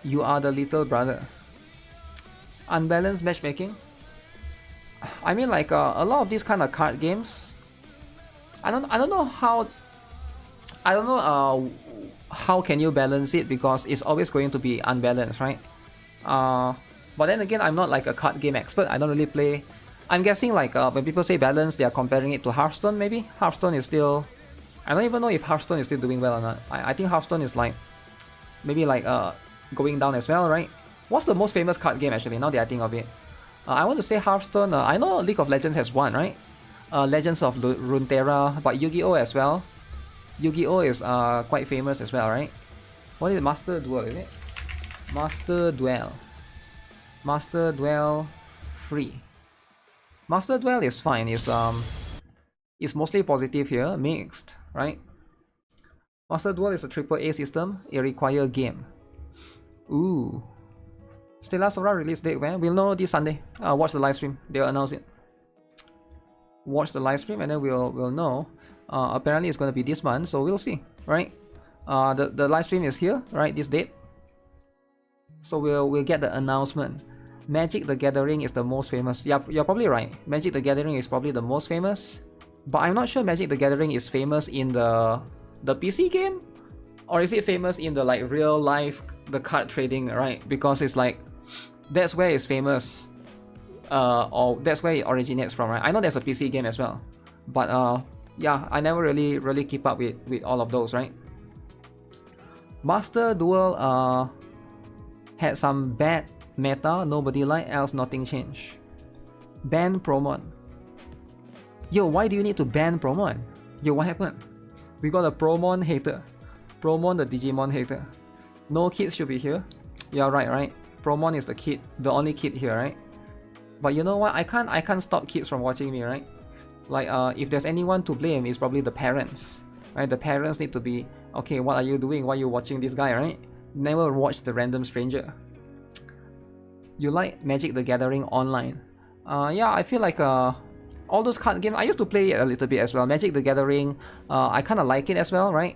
You are the little brother. Unbalanced matchmaking. I mean like a lot of these kind of card games. I don't know how. I don't know how can you balance it, because it's always going to be unbalanced, right? But then again, I'm not like a card game expert. I don't really play. I'm guessing like when people say balance, they are comparing it to Hearthstone. Maybe Hearthstone is still. I don't even know if Hearthstone is still doing well or not. I think Hearthstone is like maybe like going down as well, right? What's the most famous card game actually, now that I think of it? I want to say Hearthstone. I know League of Legends has one, right? Legends of Runeterra, but Yu-Gi-Oh as well. Yu-Gi-Oh is quite famous as well, right? What is it? Master Duel, is it? Master Duel. Master Duel free. Master Duel is fine. It's mostly positive here, mixed, right? Master Duel is a AAA system. It requires game. Ooh. Stella Sora release date when? We'll know this Sunday. Watch the live stream. They'll announce it. Watch the live stream and then we'll know. Apparently it's gonna be this month, so we'll see, right? The live stream is here, right? This date. So we'll get the announcement. Magic the Gathering is the most famous. Yeah, you're probably right. Magic the Gathering is probably the most famous. But I'm not sure Magic the Gathering is famous in the PC game, or is it famous in the like real life, the card trading, right? Because it's like that's where it's famous, or that's where it originates from, right? I know there's a PC game as well, but yeah, I never really keep up with all of those, right? Master Duel had some bad meta, nobody liked, else nothing changed. Ban Promon. Yo, why do you need to ban Promon? Yo, what happened? We got a Promon hater. Promon the Digimon hater. No kids should be here. Yeah, right. Promon is the kid, the only kid here, right? But you know what? I can't stop kids from watching me, right? Like if there's anyone to blame, it's probably the parents, right? The parents need to be, okay, what are you doing? Why are you watching this guy, right? Never watch the random stranger. You like Magic the Gathering online? Yeah, I feel like all those card games, I used to play it a little bit as well. Magic the Gathering, I kind of like it as well, right?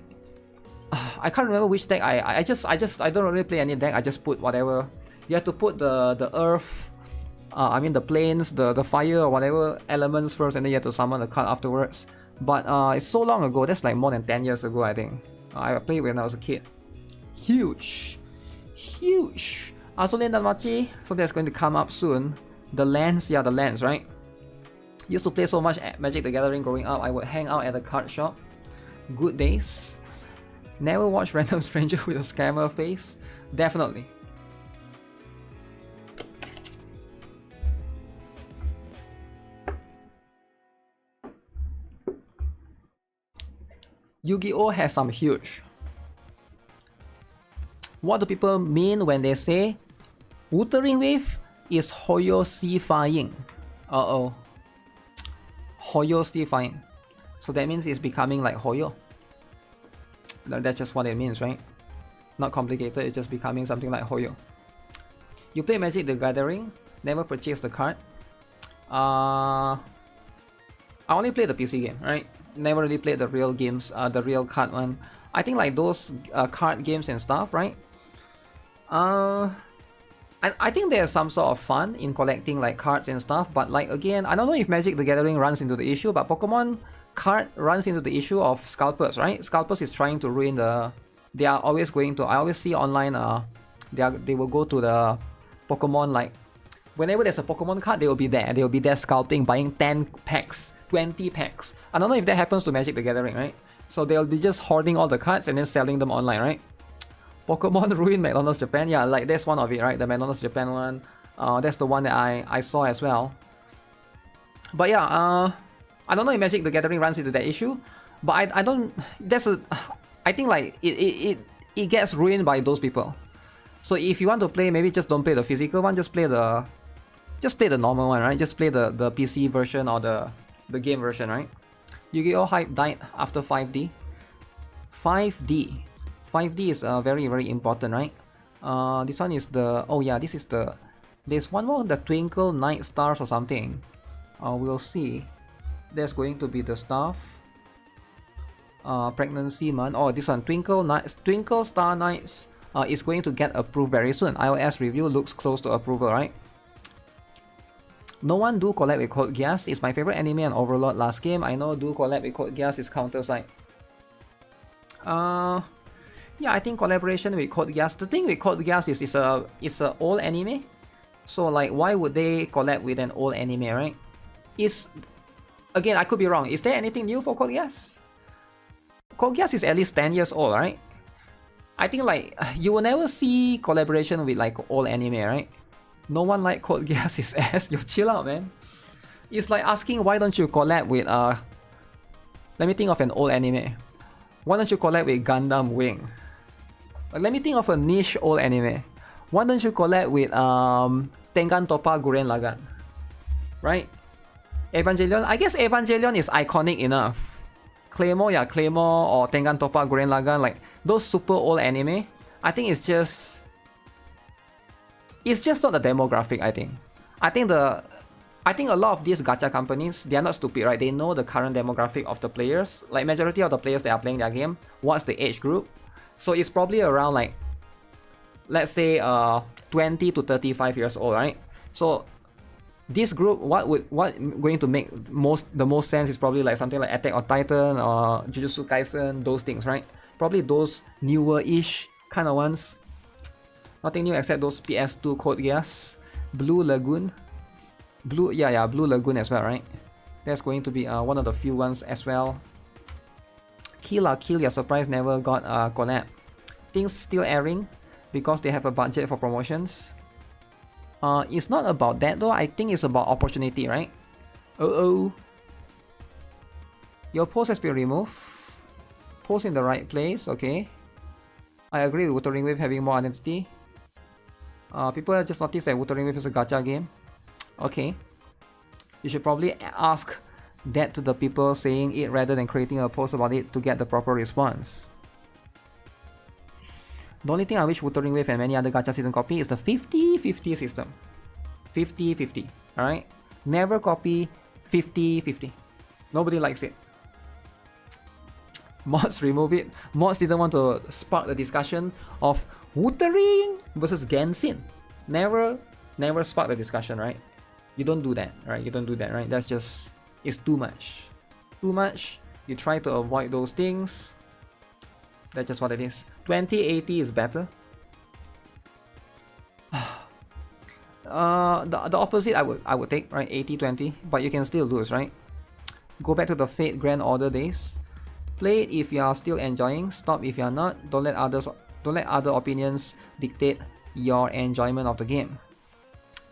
I can't remember which deck. I don't really play any deck. I just put whatever. You have to put the earth, I mean the planes, the fire or whatever elements first, and then you have to summon the card afterwards. But it's so long ago. That's like more than 10 years ago, I think. I played when I was a kid. Huge. Azulen Danmachi, so that's going to come up soon. The lands, yeah, the lands, right? Used to play so much Magic the Gathering growing up. I would hang out at the card shop. Good days. Never watch random stranger with a scammer face. Definitely. Yu-Gi-Oh has some huge. What do people mean when they say Wuthering Wave is Hoyo-sifying? Uh-oh. Hoyo-sifying. So that means it's becoming like Hoyo. That's just what it means, right? Not complicated, it's just becoming something like Hoyo. You play Magic the Gathering, never purchase the card. I only play the PC game, right? Never really played the real games, the real card one. I think like those card games and stuff, right? I think there's some sort of fun in collecting like cards and stuff, but like again, I don't know if Magic the Gathering runs into the issue, but Pokemon card runs into the issue of scalpers, right? Scalpers is trying to ruin the... They are always going to... I always see online, they will go to the Pokemon, like... Whenever there's a Pokemon card, they will be there. They will be there scalping, buying 10 packs, 20 packs. I don't know if that happens to Magic the Gathering, right? So they'll be just hoarding all the cards and then selling them online, right? Pokemon ruined McDonald's Japan. Yeah, like that's one of it, right? The McDonald's Japan one. That's the one that I saw as well. But yeah, I don't know if Magic the Gathering runs into that issue, but I don't. I think like it gets ruined by those people. So if you want to play, maybe just don't play the physical one. Just play the normal one, right? Just play the PC version or the game version, right? Yu-Gi-Oh hype died after 5D. 5D is very important, right? This one is the... Oh yeah, this is the... There's one more, the Twinkle Night Stars or something. We'll see. There's going to be the stuff. Pregnancy month. Oh, this one, Twinkle Star Nights is going to get approved very soon. iOS review looks close to approval, right? No one do collab with Code Geass. It's my favorite anime and Overlord last game. I know do collab with Code Geass is Counter-Strike. Yeah, I think collaboration with Code Geass. The thing with Code Geass is it's a old anime. So like, why would they collab with an old anime, right? Again, I could be wrong. Is there anything new for Code Geass? Code Geass is at least 10 years old, right? I think like you will never see collaboration with like old anime, right? No one like Code Geass is ass. You chill out, man. It's like asking why don't you collab with let me think of an old anime. Why don't you collab with Gundam Wing? Like, let me think of a niche old anime. Why don't you collab with Tengan Toppa Gurren Lagann? Right? Evangelion? I guess Evangelion is iconic enough. Claymore, yeah, Claymore or Tengan Toppa Gurren Lagann, like those super old anime. I think it's just not the demographic, I think. I think a lot of these gacha companies, they are not stupid, right? They know the current demographic of the players. Like majority of the players that are playing their game, what's the age group? So it's probably around like, let's say 20 to 35 years old, right? So this group, what going to make the most sense is probably like something like Attack on Titan or Jujutsu Kaisen, those things, right? Probably those newer-ish kind of ones. Nothing new except those PS2 Code Geass, Blue Lagoon, Blue Lagoon as well, right? That's going to be one of the few ones as well. Kill la Kill, your surprise never got a collab. Things still airing because they have a budget for promotions. It's not about that though. I think it's about opportunity, right? Your post has been removed. Post in the right place, okay. I agree with Wuthering Waves having more identity. People just noticed that Wuthering Waves is a gacha game. Okay. You should probably ask that to the people saying it rather than creating a post about it to get the proper response. The only thing I wish Wuthering Waves and many other gacha season copy is the 50-50 system. 50-50, alright? Never copy 50-50. Nobody likes it. Mods remove it. Mods didn't want to spark the discussion of Wuthering versus Genshin. Never spark the discussion, right? You don't do that, right? You don't do that, right? That's just, it's too much. Too much. You try to avoid those things. That's just what it is. 2080 is better. The opposite I would take, right? 80-20, but you can still lose, right? Go back to the Fate Grand Order days. Play it if you are still enjoying. Stop if you are not. Don't let other opinions dictate your enjoyment of the game.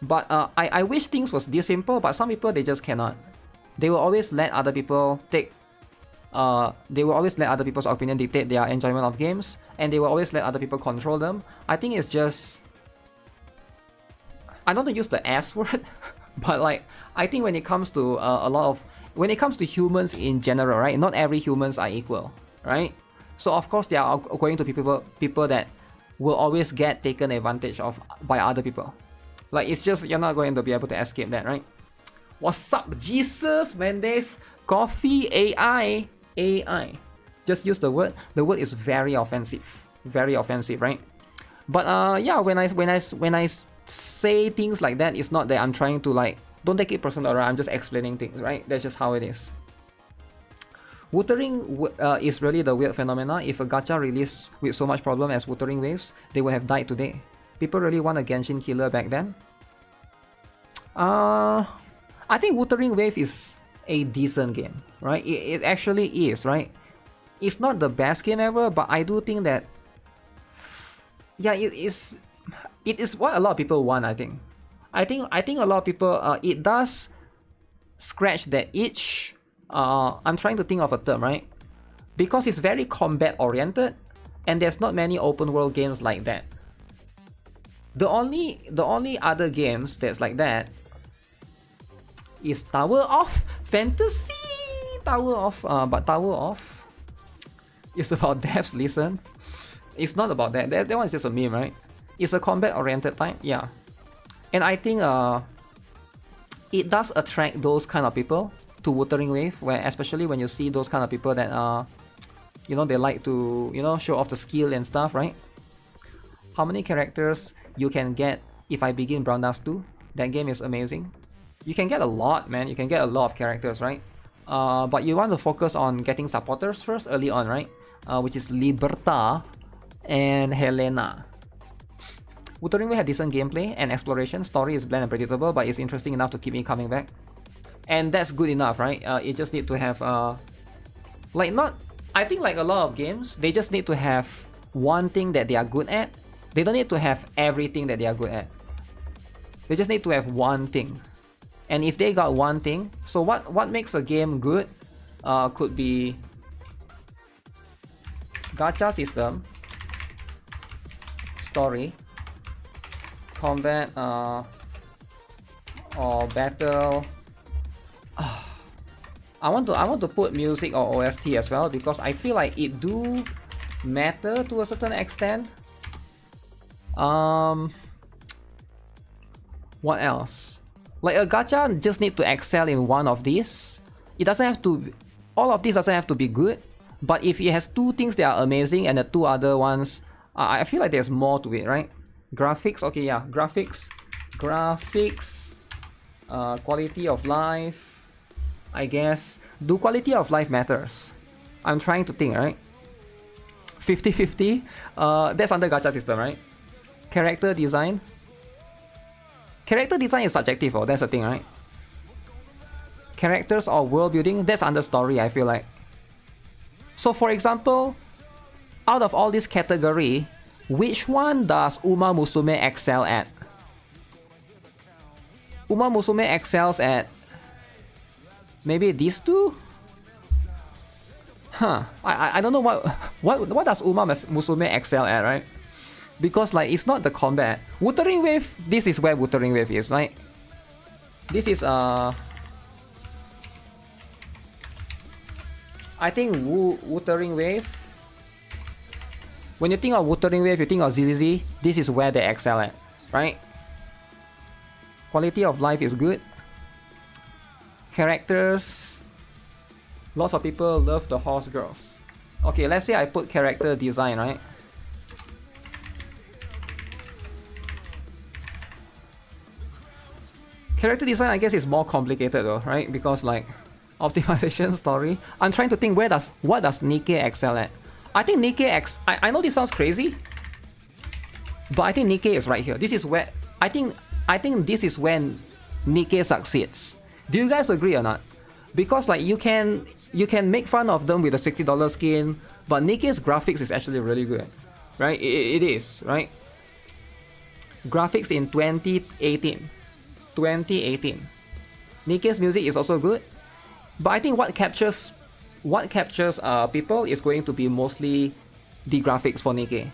But I wish things was this simple, but some people, they just cannot. They will always let other people take. They will always let other people's opinion dictate their enjoyment of games, and they will always let other people control them. I think it's just, I don't want to use the S word, but like, I think when it comes to when it comes to humans in general, right? Not every humans are equal, right? So of course there are going to be people that will always get taken advantage of by other people. Like, it's just, you're not going to be able to escape that, right? What's up, Jesus Mendes? Coffee AI. Just use the word. The word is very offensive, right? But yeah, when I say things like that, it's not that I'm trying to like, don't take it personal, right? I'm just explaining things, right? That's just how it is. Wuthering is really the weird phenomena. If a gacha released with so much problem as Wuthering Waves, they would have died today. People really want a Genshin killer back then. I think Wuthering Wave is a decent game, right? It actually is, right? It's not the best game ever, but I do think that, yeah, it is what a lot of people want. I think a lot of people, it does scratch that itch. I'm trying to think of a term, right? Because it's very combat oriented, and there's not many open world games like that. The only other games that's like that is Tower of Fantasy. But Tower of is about devs. Listen, it's not about that. That one's just a meme, right? It's a combat oriented type, yeah. And I think it does attract those kind of people to Wuthering Wave, where especially when you see those kind of people that you know, they like to, you know, show off the skill and stuff, right? How many characters you can get if I begin Brown Dust 2? That game is amazing. You can get a lot, man. You can get a lot of characters, right? But you want to focus on getting supporters first early on, right? Which is Liberta and Helena. Wuthering Waves had decent gameplay and exploration. Story is bland and predictable, but it's interesting enough to keep me coming back. And that's good enough, right? You just need to have like, not, I think like a lot of games, they just need to have one thing that they are good at. They don't need to have everything that they are good at. They just need to have one thing. And if they got one thing, so what makes a game good could be gacha system, story, combat, or battle. I want to put music or OST as well, because I feel like it do matter to a certain extent. What else? Like a gacha just need to excel in one of these. It doesn't have to, all of these doesn't have to be good, but if it has two things that are amazing and the two other ones, I feel like there's more to it, right? Graphics, okay, yeah, graphics, quality of life, I guess. Do quality of life matters? I'm trying to think, right? 50-50, that's under gacha system, right? Character design. Character design is subjective, oh, that's the thing, right? Characters or world building, that's under story, I feel like. So for example, out of all this category, which one does Uma Musume excel at? Uma Musume excels at maybe these two? Huh, I don't know what does Uma Musume excel at, right? Because like it's not the combat. Wuthering Wave, this is where Wuthering Wave is, right? This is I think Wuthering Wave. When you think of Wuthering Wave, you think of ZZZ. This is where they excel at, right? Quality of life is good. Characters. Lots of people love the horse girls. Okay, let's say I put character design, right? Character design, I guess, is more complicated though, right? Because like optimization, story. I'm trying to think what does NIKKE excel at? I think NIKKE I know this sounds crazy, but I think NIKKE is right here. This is where I think this is when NIKKE succeeds. Do you guys agree or not? Because like you can make fun of them with a $60 skin, but NIKKE's graphics is actually really good, right? It is, right? Graphics in 2018. NIKKE's music is also good, but I think what captures people is going to be mostly the graphics for NIKKE.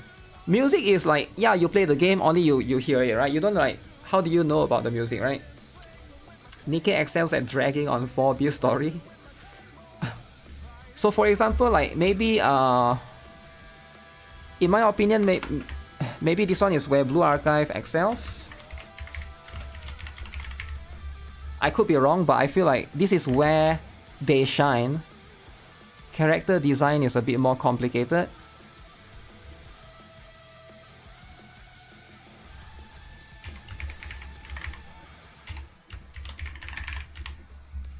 Music is like, yeah, you play the game, only you hear it, right? You don't like, how do you know about the music, right? NIKKE excels at dragging on 4B story. So for example, like maybe in my opinion, maybe this one is where Blue Archive excels. I could be wrong, but I feel like this is where they shine. Character design is a bit more complicated.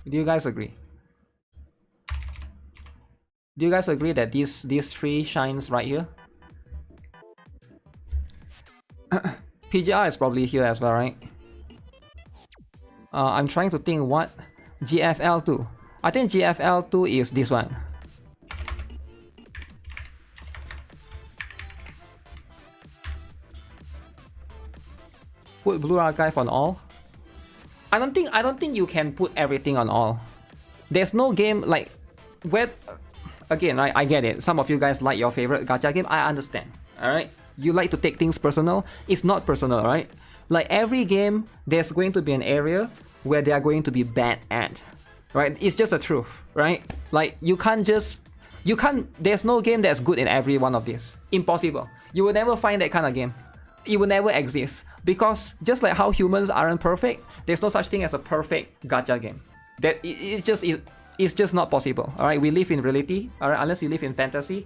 Do you guys agree? Do you guys agree that these three shines right here? PGR is probably here as well, right? I'm trying to think what GFL2. I think GFL2 is this one. Put Blue Archive on all. I don't think you can put everything on all. There's no game like where. Again, I get it. Some of you guys like your favorite gacha game. I understand. All right, you like to take things personal. It's not personal, right? Like every game, there's going to be an area where they are going to be bad at, right? It's just the truth, right? Like there's no game that's good in every one of these. Impossible. You will never find that kind of game. It will never exist, because just like how humans aren't perfect, there's no such thing as a perfect gacha game. That it's just not possible. All right, we live in reality. All right, unless you live in fantasy,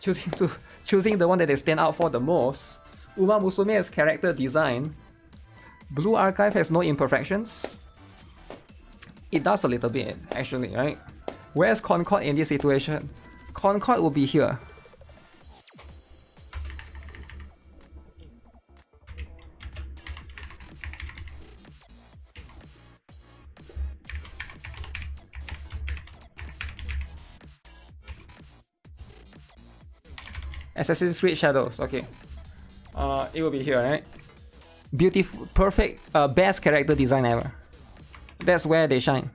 choosing the one that they stand out for the most. Uma Musume's character design. Blue Archive has no imperfections. It does a little bit, actually, right? Where's Concord in this situation? Concord will be here. Assassin's Creed Shadows. Okay. It will be here, right? Beautiful, perfect, best character design ever. That's where they shine.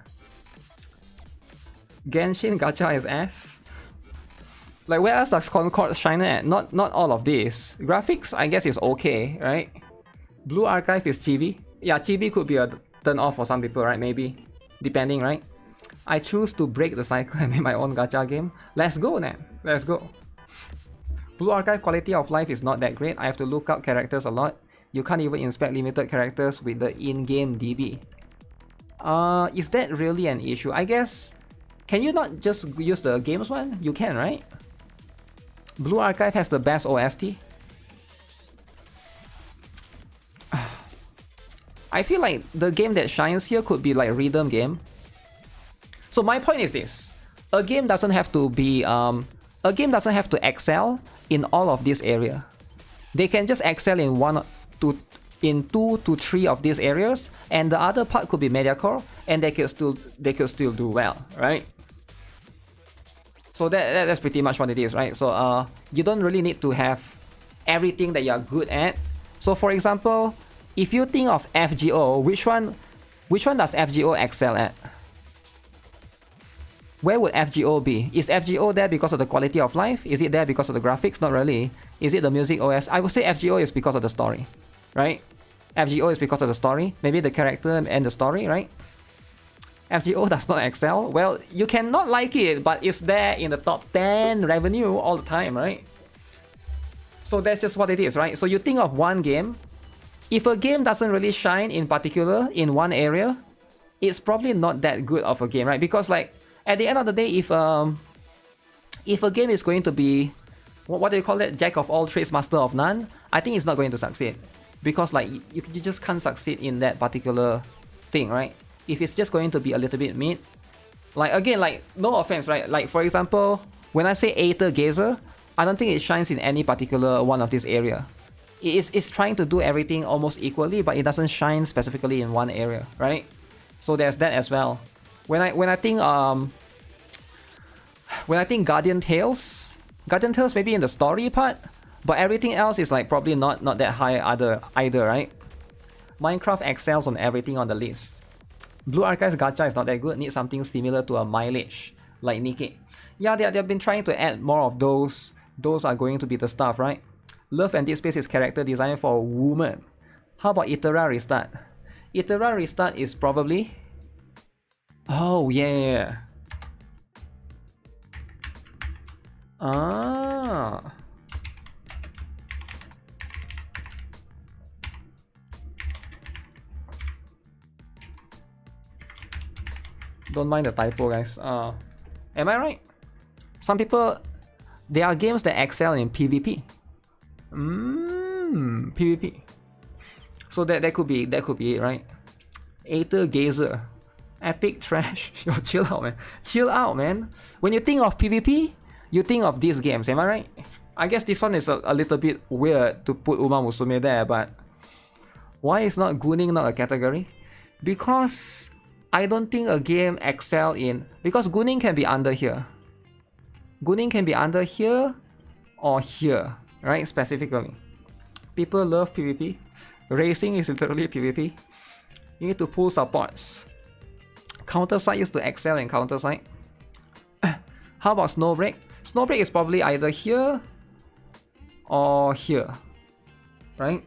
Genshin Gacha is ass. Like, where else does Concord shine at? Not all of this. Graphics, I guess, is okay, right? Blue Archive is chibi. Yeah, chibi could be a turn off for some people, right? Maybe. Depending, right? I choose to break the cycle and make my own gacha game. Let's go, man. Let's go. Blue Archive quality of life is not that great. I have to look up characters a lot. You can't even inspect limited characters with the in-game DB. Is that really an issue? I guess... Can you not just use the games one? You can, right? Blue Archive has the best OST. I feel like the game that shines here could be like rhythm game. So my point is this: a game doesn't have to be a game doesn't have to excel in all of this area. They can just excel in two to three of these areas, and the other part could be mediocre, and they could still do well, right? So that's pretty much what it is, right? So you don't really need to have everything that you're good at. So for example, if you think of FGO, which one does FGO excel at? Where would FGO be? Is FGO there because of the quality of life? Is it there because of the graphics? Not really. Is it the music OS? I would say FGO is because of the story, right? FGO is because of the story. Maybe the character and the story, right? FGO does not excel. Well, you cannot like it, but it's there in the top 10 revenue all the time, right? So that's just what it is, right? So you think of one game. If a game doesn't really shine in particular in one area, it's probably not that good of a game, right? Because like at the end of the day, if a game is going to be what do you call it? Jack of all trades, master of none, I think it's not going to succeed. Because like you just can't succeed in that particular thing, right? If it's just going to be a little bit mid, like again, like no offense, right? Like for example, when I say Aether Gazer, I don't think it shines in any particular one of this area. It's trying to do everything almost equally, but it doesn't shine specifically in one area, right? So there's that as well. When I think Guardian Tales maybe in the story part, but everything else is like probably not that high either, right? Minecraft excels on everything on the list. Blue Archive's gacha is not that good. Need something similar to a mileage like NIKKE. Yeah, they've been trying to add more of those. Those are going to be the stuff, right? Love and Dead Space is character design for women. How about Itera Restart? Itera Restart is probably... Oh, yeah. Ah. Don't mind the typo, guys. Am I right? Some people... There are games that excel in PvP. PvP. So that could be it, right? Aether Gazer. Epic trash. Yo, chill out, man. Chill out, man. When you think of PvP, you think of these games, am I right? I guess this one is a little bit weird to put Uma Musume there, but why is not Gooning not a category? Because I don't think a game excel in... Because Gooning can be under here. Gooning can be under here or here, right? Specifically. People love PvP. Racing is literally PvP. You need to pull supports. Counter-Strike used to excel in Counter-Strike. How about Snowbreak? Snowbreak is probably either here or here, right?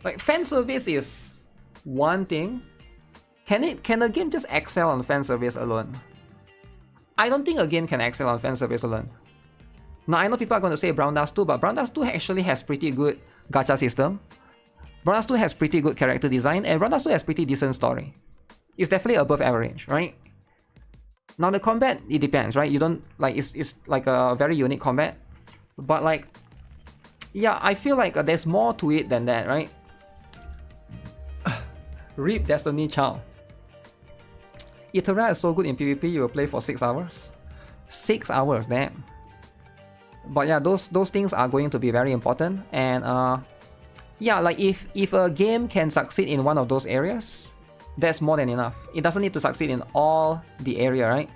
Like fan service is one thing. Can a game just excel on fan service alone? I don't think a game can excel on fan service alone. Now I know people are going to say Brown Dust 2, but Brown Dust 2 actually has pretty good gacha system. Brown Dust 2 has pretty good character design, and Brown Dust 2 has pretty decent story. It's definitely above average, right? Now the combat, it depends, right? You don't like it's like a very unique combat, but like, yeah, I feel like there's more to it than that, right? RIP Destiny Child. Itera is so good in PvP, you will play for 6 hours. 6 hours, damn. But yeah, those things are going to be very important, and yeah, like if a game can succeed in one of those areas, that's more than enough. It doesn't need to succeed in all the area, right?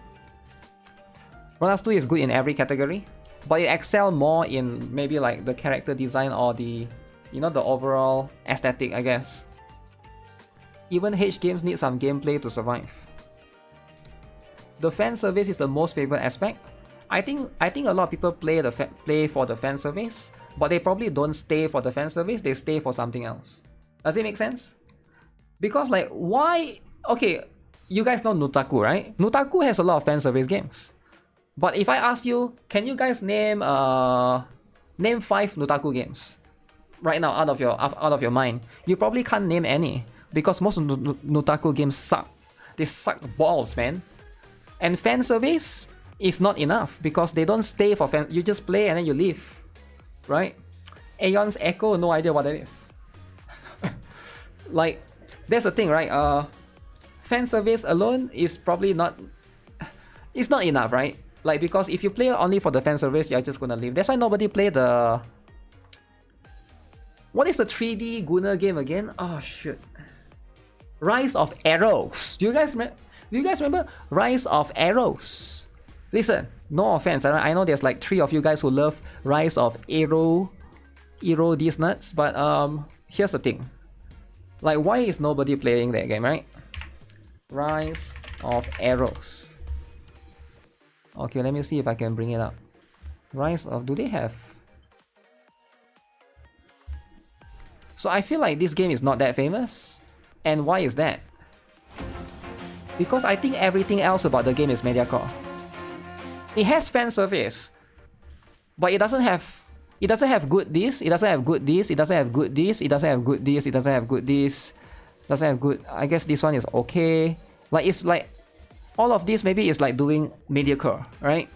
Brown Dust 2 is good in every category. but it excel more in maybe like the character design or the, you know, the overall aesthetic, I guess. Even H games need some gameplay to survive. The fan service is the most favorite aspect. I think a lot of people play for the fan service, but they probably don't stay for the fan service. They stay for something else. Does it make sense? Because like, why? Okay, you guys know Nutaku, right? Nutaku has a lot of fan service games. But if I ask you, can you guys name 5 Nutaku games right now out of your mind? You probably can't name any because most of Nutaku games suck. They suck balls, man. And fan service is not enough because they don't stay for fan. You just play and then you leave, right? Aeon's Echo, no idea what that is. Like, that's the thing, right? Fan service alone is probably not. It's not enough, right? Like, because if you play only for the fan service, you're just gonna leave. That's why nobody play the... What is the 3D Gunner game again? Oh, shit. Rise of Arrows. Do you guys remember Rise of Arrows? Listen, no offense. I know there's like 3 of you guys who love Rise of Arrow these nuts, but here's the thing. Like, why is nobody playing that game, right? Rise of Arrows. Okay, let me see if I can bring it up. Rise of... Do they have... So I feel like this game is not that famous. And why is that? Because I think everything else about the game is mediocre. It has fan service, but it doesn't have good this, it doesn't have good this, it doesn't have good this, it doesn't have good this, it doesn't have good this, doesn't have good... I guess this one is okay. Like, it's like... All of this maybe is like doing mediocre, right?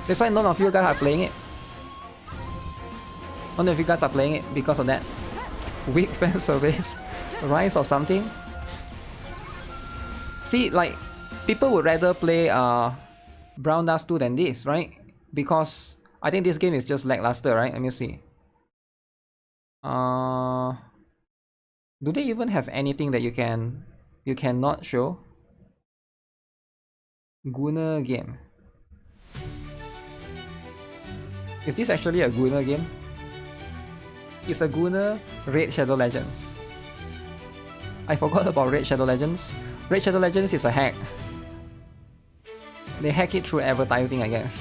That's why none of you guys are playing it. None of you guys are playing it because of that. Weak fan service. Rise of something. See, like, people would rather play Brown Dust 2 than this, right? Because I think this game is just lackluster, right? Let me see. Do they even have anything that you cannot show? Gunner game. Is this actually a Gunner game? It's a Gunner Raid Shadow Legends. I forgot about Raid Shadow Legends. Raid Shadow Legends is a hack. They hack it through advertising, I guess.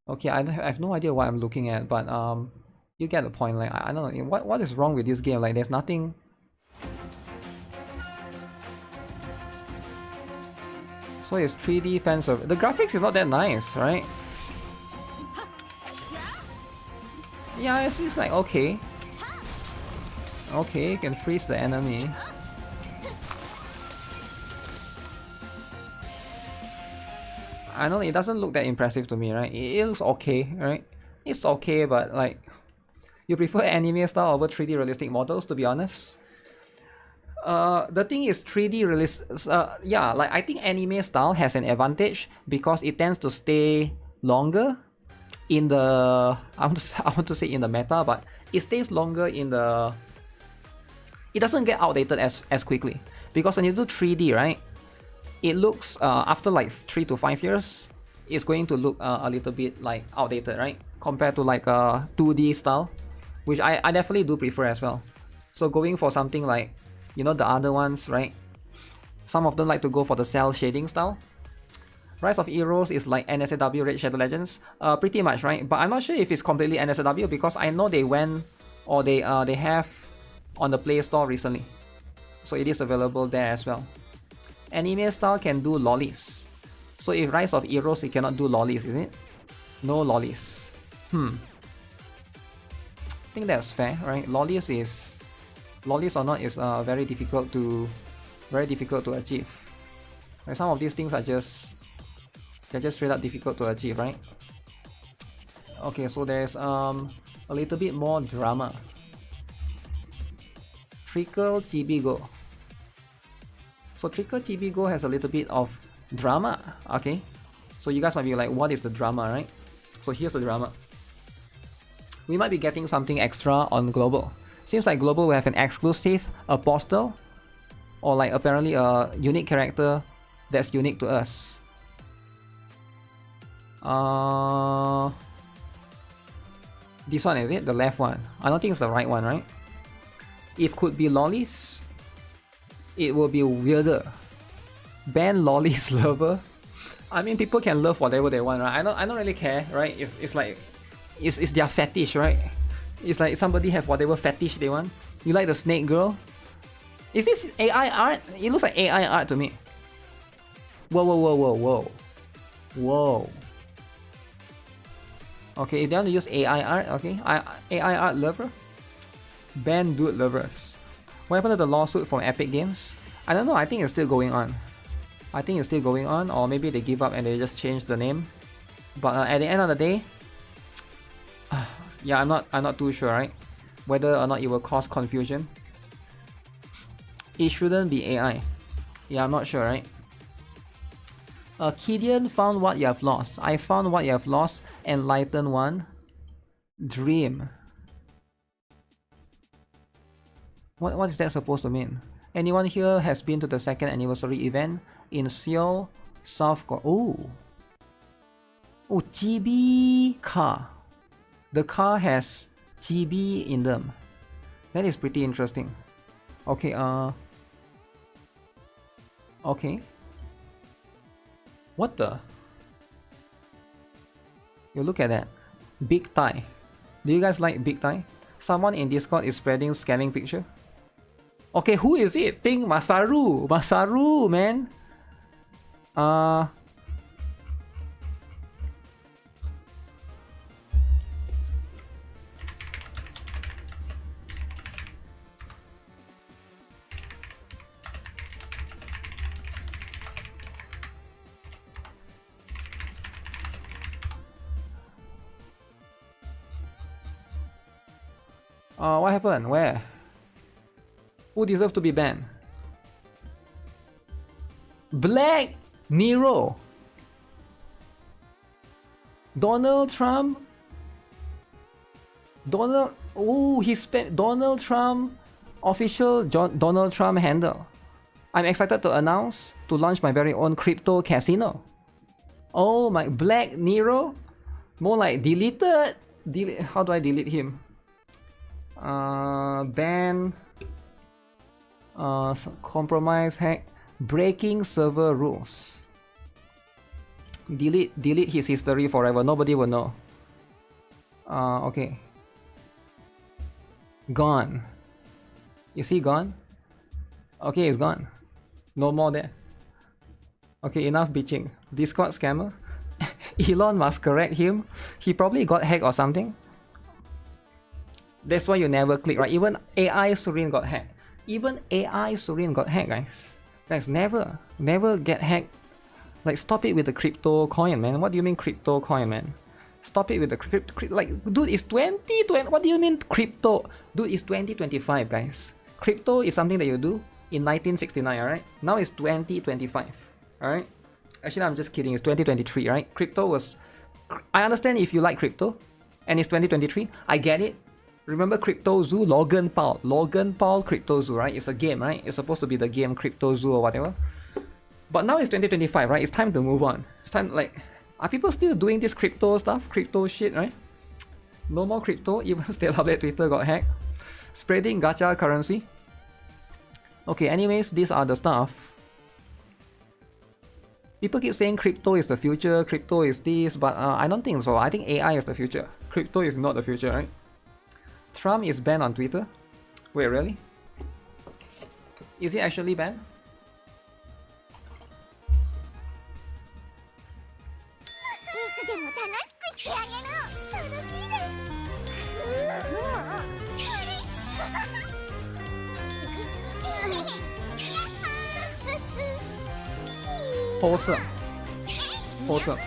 Okay, I have no idea what I'm looking at, but you get the point. Like, I don't know what is wrong with this game. Like, there's nothing. So it's 3D fan service. The graphics is not that nice, right? Yeah, it's like okay. Okay, you can freeze the enemy. I know it doesn't look that impressive to me, right? It looks okay, right? It's okay, but like, you prefer anime style over 3D realistic models, to be honest. The thing is 3D yeah, like I think anime style has an advantage because it tends to stay longer in the... I want to say in the meta, but it stays longer in the... It doesn't get outdated as quickly because when you do 3D, right? It looks, after like 3 to 5 years, it's going to look a little bit like outdated, right? Compared to like 2D style, which I definitely do prefer as well. So going for something like, you know, the other ones, right? Some of them like to go for the cell shading style. Rise of Heroes is like NSAW Raid Shadow Legends, pretty much, right? But I'm not sure if it's completely NSAW because I know they went, or they have on the Play Store recently. So it is available there as well. Anime style can do lollies. So if Rise of Heroes, it cannot do lollies, is it? No lollies. I think that's fair, right? Lollies or not is very difficult to achieve. Right? Some of these things are they're just straight up difficult to achieve, right? Okay, so there's a little bit more drama. Trickle Chibigo. So Trickle Chibigo has a little bit of drama, okay? So you guys might be like, what is the drama, right? So here's the drama. We might be getting something extra on global. Seems like Global will have an exclusive apostle, or like apparently a unique character that's unique to us. This one, is it? The left one. I don't think it's the right one, right? If could be lollies, it will be weirder. Ban lollies lover. I mean, people can love whatever they want, right? I don't really care, right? It's like it's their fetish, right? It's like somebody have whatever fetish they want. You like the snake girl? Is this AI art? It looks like AI art to me. Whoa, whoa, whoa, whoa, whoa. Whoa. Okay, if they want to use AI art, okay. AI art lover. Ban dude lovers. What happened to the lawsuit from Epic Games? I don't know, I think it's still going on. I think it's still going on, or maybe they give up and they just change the name. But at the end of the day, yeah, I'm not too sure, right? Whether or not it will cause confusion. It shouldn't be AI. Yeah, I'm not sure, right? Kidian found what you have lost. I found what you have lost. Enlightened one. Dream. What is that supposed to mean? Anyone here has been to the second anniversary event in Seoul, South Korea? Oh, GB car. The car has GB in them. That is pretty interesting. Okay, okay. What the? You look at that. Big Thai. Do you guys like Big Thai? Someone in Discord is spreading scamming picture. Okay, who is it? Ping Masaru. Masaru, man. What happened? Where? Who deserves to be banned? Black Nero. Donald Trump. He spent Donald Trump official Donald Trump handle. I'm excited to announce to launch my very own crypto casino. Oh my, Black Nero. More like deleted. How do I delete him? Ban. Compromise, hack, breaking server rules. Delete his history forever. Nobody will know. Okay. Gone. Is he gone? Okay, he's gone. No more there. Okay, enough bitching. Discord scammer. Elon Musk correct him. He probably got hacked or something. That's why you never click, right? Even AI Surin got hacked. Even AI Surin got hacked, guys. Guys, never get hacked. Like, stop it with the crypto coin, man. What do you mean crypto coin, man? Stop it with the crypto. Like, dude, it's 2020. What do you mean crypto? Dude, it's 2025, guys. Crypto is something that you do in 1969, alright? Now it's 2025, alright? Actually, I'm just kidding. It's 2023, right? Crypto was... I understand if you like crypto, and it's 2023. I get it. Remember Crypto Zoo? Logan Paul Crypto Zoo, right? It's a game, right? It's supposed to be the game Crypto Zoo or whatever. But now it's 2025, right? It's time to move on. It's time, like... Are people still doing this crypto stuff? Crypto shit, right? No more crypto. Even Stella Sora Twitter got hacked. Spreading gacha currency. Okay, anyways, these are the stuff. People keep saying crypto is the future, crypto is this, but I don't think so. I think AI is the future. Crypto is not the future, right? Trump is banned on Twitter. Wait, really? Is he actually banned? Awesome. Awesome.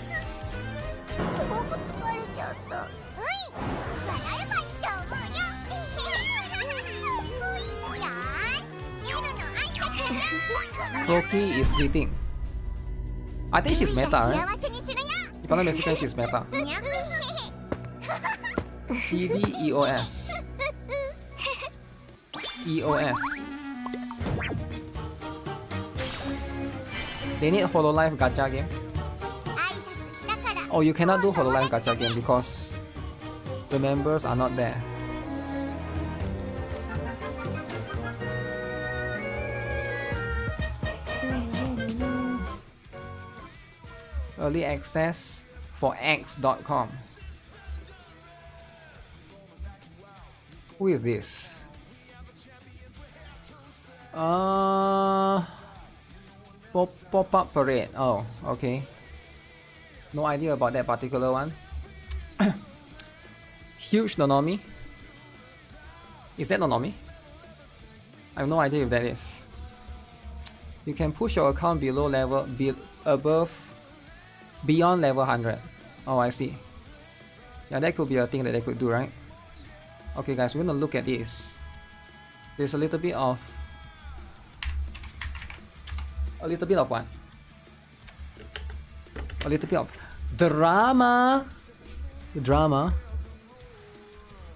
Loki is greeting. I think she's meta, right? If I'm not mistaken, she's meta. GBEOS. EOS. They need Hololive gacha game. Oh, you cannot do Hololive gacha game because the members are not there. Early access for X.com. Who is this? Pop-up parade. Oh, okay. No idea about that particular one. Huge Nonomi. Is that Nonomi? I have no idea if that is. You can push your account below level, beyond level 100. Oh, I see. Yeah, that could be a thing that they could do, right? Okay, guys, we're gonna look at this. There's a little bit of what? A little bit of drama.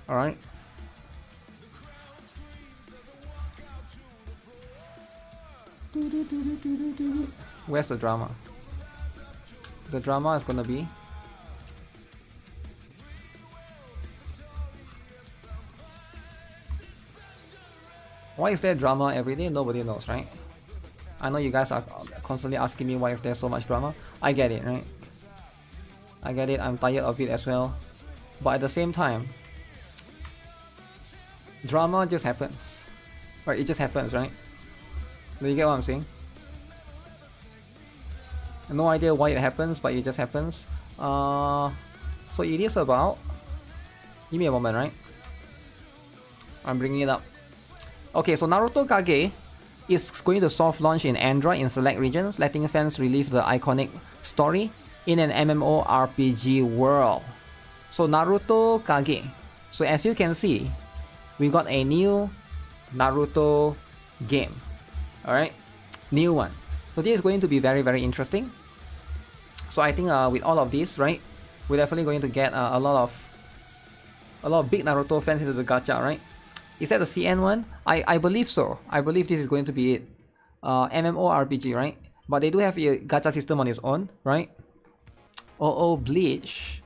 All right. Where's the drama? The drama is gonna be why is there drama every day? Nobody knows, right? I know you guys are constantly asking me why is there so much drama. I get it, right? I get it. I'm tired of it as well. But at the same time, drama just happens. Right? It just happens, right? Do you get what I'm saying? No idea why it happens, but it just happens. So it is about... Give me a moment, right? I'm bringing it up. Okay, so Naruto Kage is going to soft launch in Android in select regions, letting fans relive the iconic story in an MMORPG world. So Naruto Kage. So as you can see, we got a new Naruto game. Alright, new one. So this is going to be very, very interesting. So I think with all of this, right, we're definitely going to get a lot of big Naruto fans into the gacha, right? Is that the CN one? I believe so. I believe this is going to be it. MMORPG, right? But they do have a gacha system on its own, right? Oh, Bleach.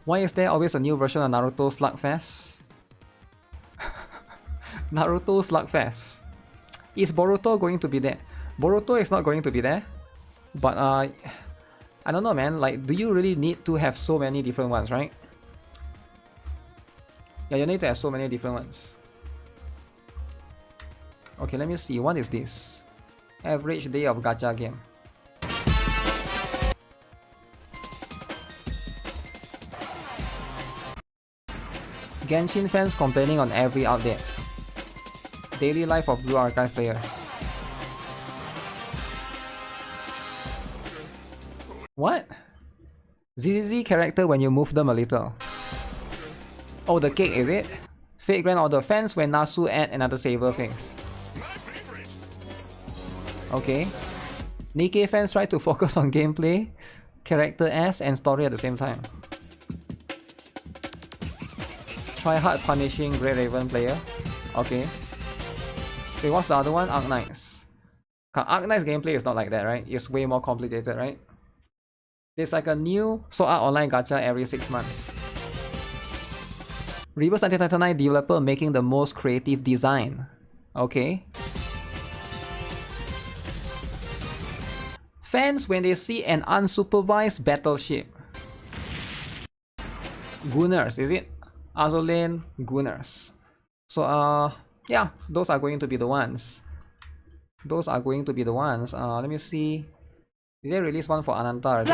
Why is there always a new version of Naruto Slugfest? Naruto Slugfest. Is Boruto going to be there? Boruto is not going to be there. But I don't know, man. Like, do you really need to have so many different ones, right? Yeah, you need to have so many different ones. Okay, let me see. What is this? Average day of gacha game. Genshin fans complaining on every update. Daily life of Blue Archive players. What? ZZZ character when you move them a little. Oh, the cake, is it? Fate Grand Order fans when Nasu add another saber things. Okay. NIKKE fans try to focus on gameplay, character S, and story at the same time. Try hard punishing Grey Raven player. Okay. Wait, what's the other one? Arknights. Arknights gameplay is not like that, right? It's way more complicated, right? There's like a new Sword Art Online gacha every 6 months. Rebirth 1999 developer making the most creative design. Okay. Fans when they see an unsupervised battleship. Gunners, is it? Azulane Gunners. So yeah, those are going to be the ones. Those are going to be the ones. Let me see. Did they release one for Ananta already?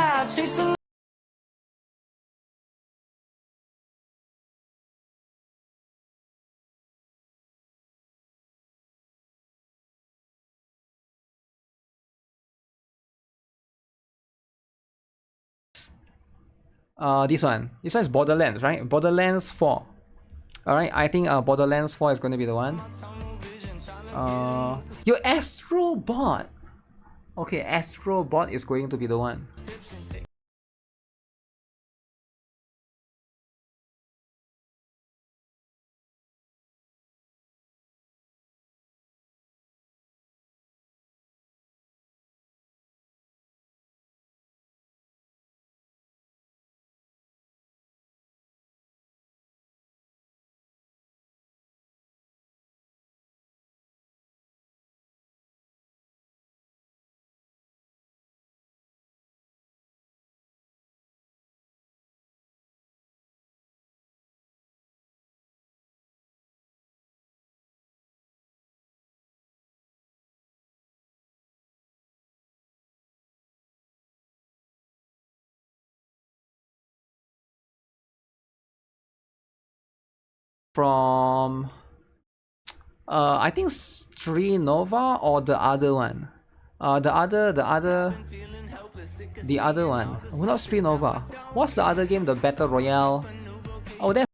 This one is Borderlands, right? Borderlands 4. Alright, I think Borderlands 4 is going to be the one. Your Astrobot. Okay, Astrobot is going to be the one. from I think Stream Nova or the other one. The other one. Well, not Stream Nova. What's the other game? The Battle Royale. Oh, that's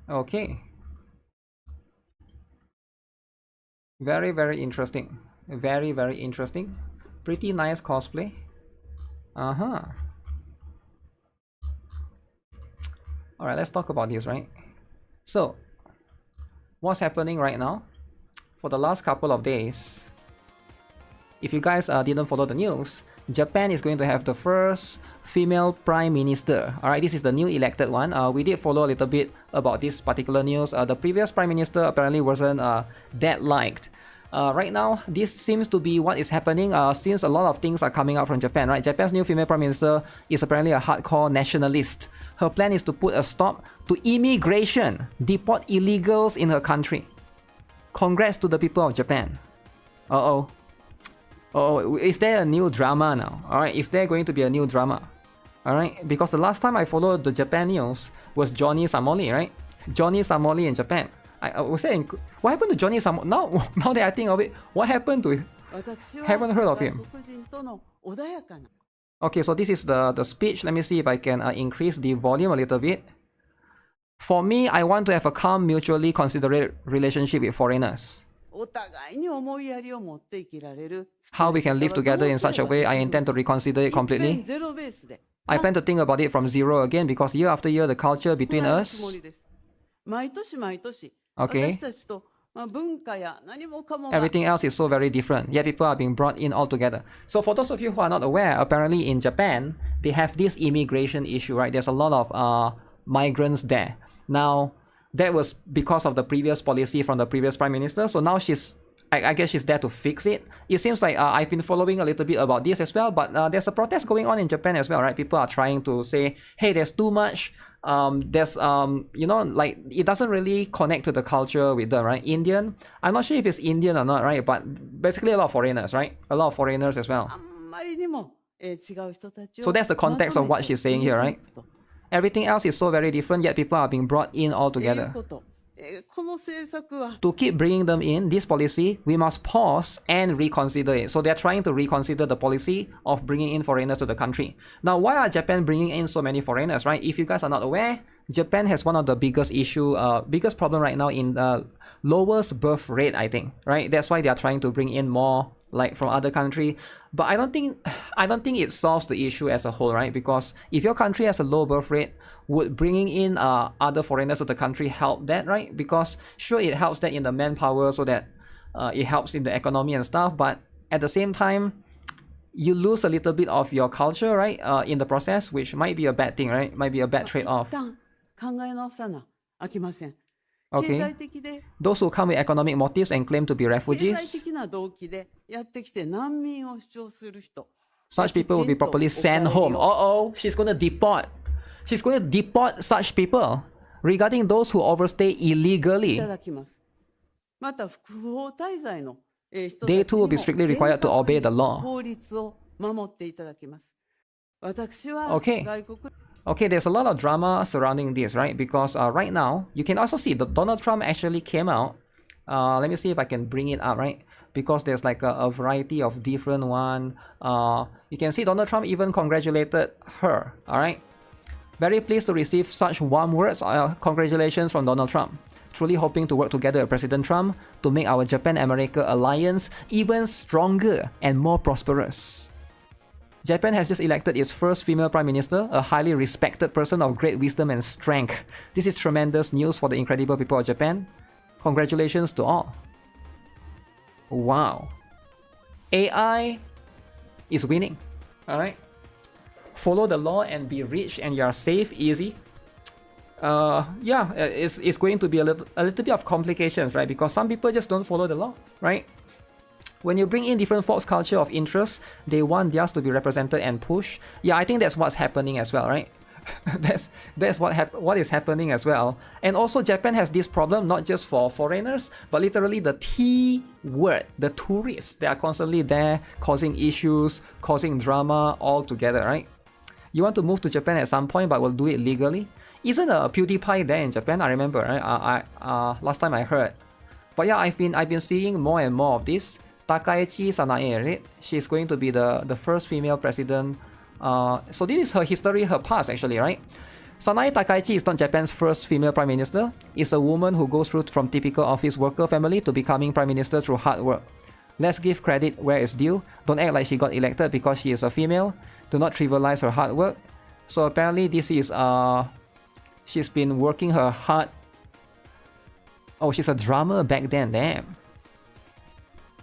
okay. Very, very interesting. Very, very interesting. Pretty nice cosplay. Uh-huh. Alright, let's talk about this, right? So, what's happening right now? For the last couple of days, if you guys didn't follow the news, Japan is going to have the first female prime minister. Alright, this is the new elected one. We did follow a little bit about this particular news. The previous prime minister apparently wasn't that liked. Right now, this seems to be what is happening since a lot of things are coming out from Japan, right? Japan's new female prime minister is apparently a hardcore nationalist. Her plan is to put a stop to immigration, deport illegals in her country. Congrats to the people of Japan. Uh-oh. Oh, is there a new drama now? Alright, is there going to be a new drama? Alright, because the last time I followed the Japan news was Johnny Samoli, right? Johnny Samoli in Japan. I was saying, what happened to Johnny Samoli? Now that I think of it, what happened to him? Haven't heard of him. Okay, so this is the speech. Let me see if I can increase the volume a little bit. For me, I want to have a calm, mutually considerate relationship with foreigners. How we can live together in such a way, I intend to reconsider it completely. I plan to think about it from zero again because year after year, the culture between us... Okay. Everything else is so very different, yet people are being brought in all together. So for those of you who are not aware, apparently in Japan, they have this immigration issue, right? There's a lot of migrants there. Now, that was because of the previous policy from the previous prime minister. So now I guess she's there to fix it. It seems like I've been following a little bit about this as well, but there's a protest going on in Japan as well, right? People are trying to say, hey, there's too much. There's you know, like it doesn't really connect to the culture with them, right? Indian, I'm not sure if it's Indian or not, right? But basically a lot of foreigners, right? A lot of foreigners as well. So that's the context of what she's saying here, right? Everything else is so very different, yet people are being brought in all together. To keep bringing them in, this policy, we must pause and reconsider it. So they're trying to reconsider the policy of bringing in foreigners to the country. Now, why are Japan bringing in so many foreigners, right? If you guys are not aware, Japan has one of the biggest biggest problem right now in the lowest birth rate, I think, right? That's why they are trying to bring in more like from other country. But I don't think it solves the issue as a whole, right? Because if your country has a low birth rate, would bringing in other foreigners to the country help that, right? Because sure, it helps that in the manpower so that it helps in the economy and stuff, but at the same time, you lose a little bit of your culture, right? In the process, which might be a bad thing, right? Might be a bad trade-off. Okay. Those who come with economic motives and claim to be refugees, such people will be properly sent home. Uh-oh, she's going to deport. She's going to deport such people. Regarding those who overstay illegally, they too will be strictly required to obey the law. Okay. Okay, there's a lot of drama surrounding this, right? Because right now, you can also see that Donald Trump actually came out. Let me see if I can bring it up, right? Because there's like a variety of different one. You can see Donald Trump even congratulated her, all right? Very pleased to receive such warm words. Congratulations from Donald Trump. truly hoping to work together with President Trump to make our Japan-America alliance even stronger and more prosperous. Japan has just elected its first female prime minister, a highly respected person of great wisdom and strength. This is tremendous news for the incredible people of Japan. Congratulations to all. Wow. AI is winning. Alright. Follow the law and be rich and you're safe, easy. Yeah, it's going to be a little bit of complications, right? Because some people just don't follow the law, right? When you bring in different folks' culture of interest, they want theirs to be represented and pushed. Yeah, I think that's what's happening as well, right? that's what is happening as well. And also Japan has this problem not just for foreigners, but literally the T word, the tourists. They are constantly there causing issues, causing drama all together, right? You want to move to Japan at some point, but will do it legally. Isn't a PewDiePie there in Japan? I remember, right? Last time I heard. But yeah, I've been seeing more and more of this. Takaichi Sanae, right? She's going to be the first female president. So this is her history, her past actually, right? Sanae Takaichi is not Japan's first female prime minister. It's a woman who goes through from typical office worker family to becoming prime minister through hard work. Let's give credit where it's due. Don't act like she got elected because she is a female. Do not trivialize her hard work. So apparently this is she's been working her hard. Oh, she's a drummer back then, damn.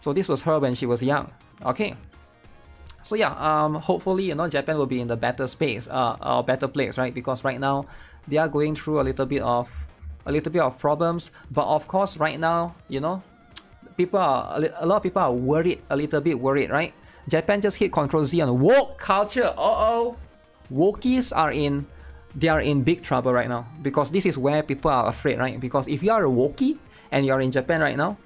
So this was her when she was young. Okay. So yeah, hopefully, Japan will be in the better space, or better place, right? Because right now they are going through a little bit of problems. But of course, right now, a lot of people are worried, a little bit worried, right? Japan just hit Control Z on woke culture. Wokies are in big trouble right now, because this is where people are afraid, right? Because if you are a wokie and you're in Japan right now,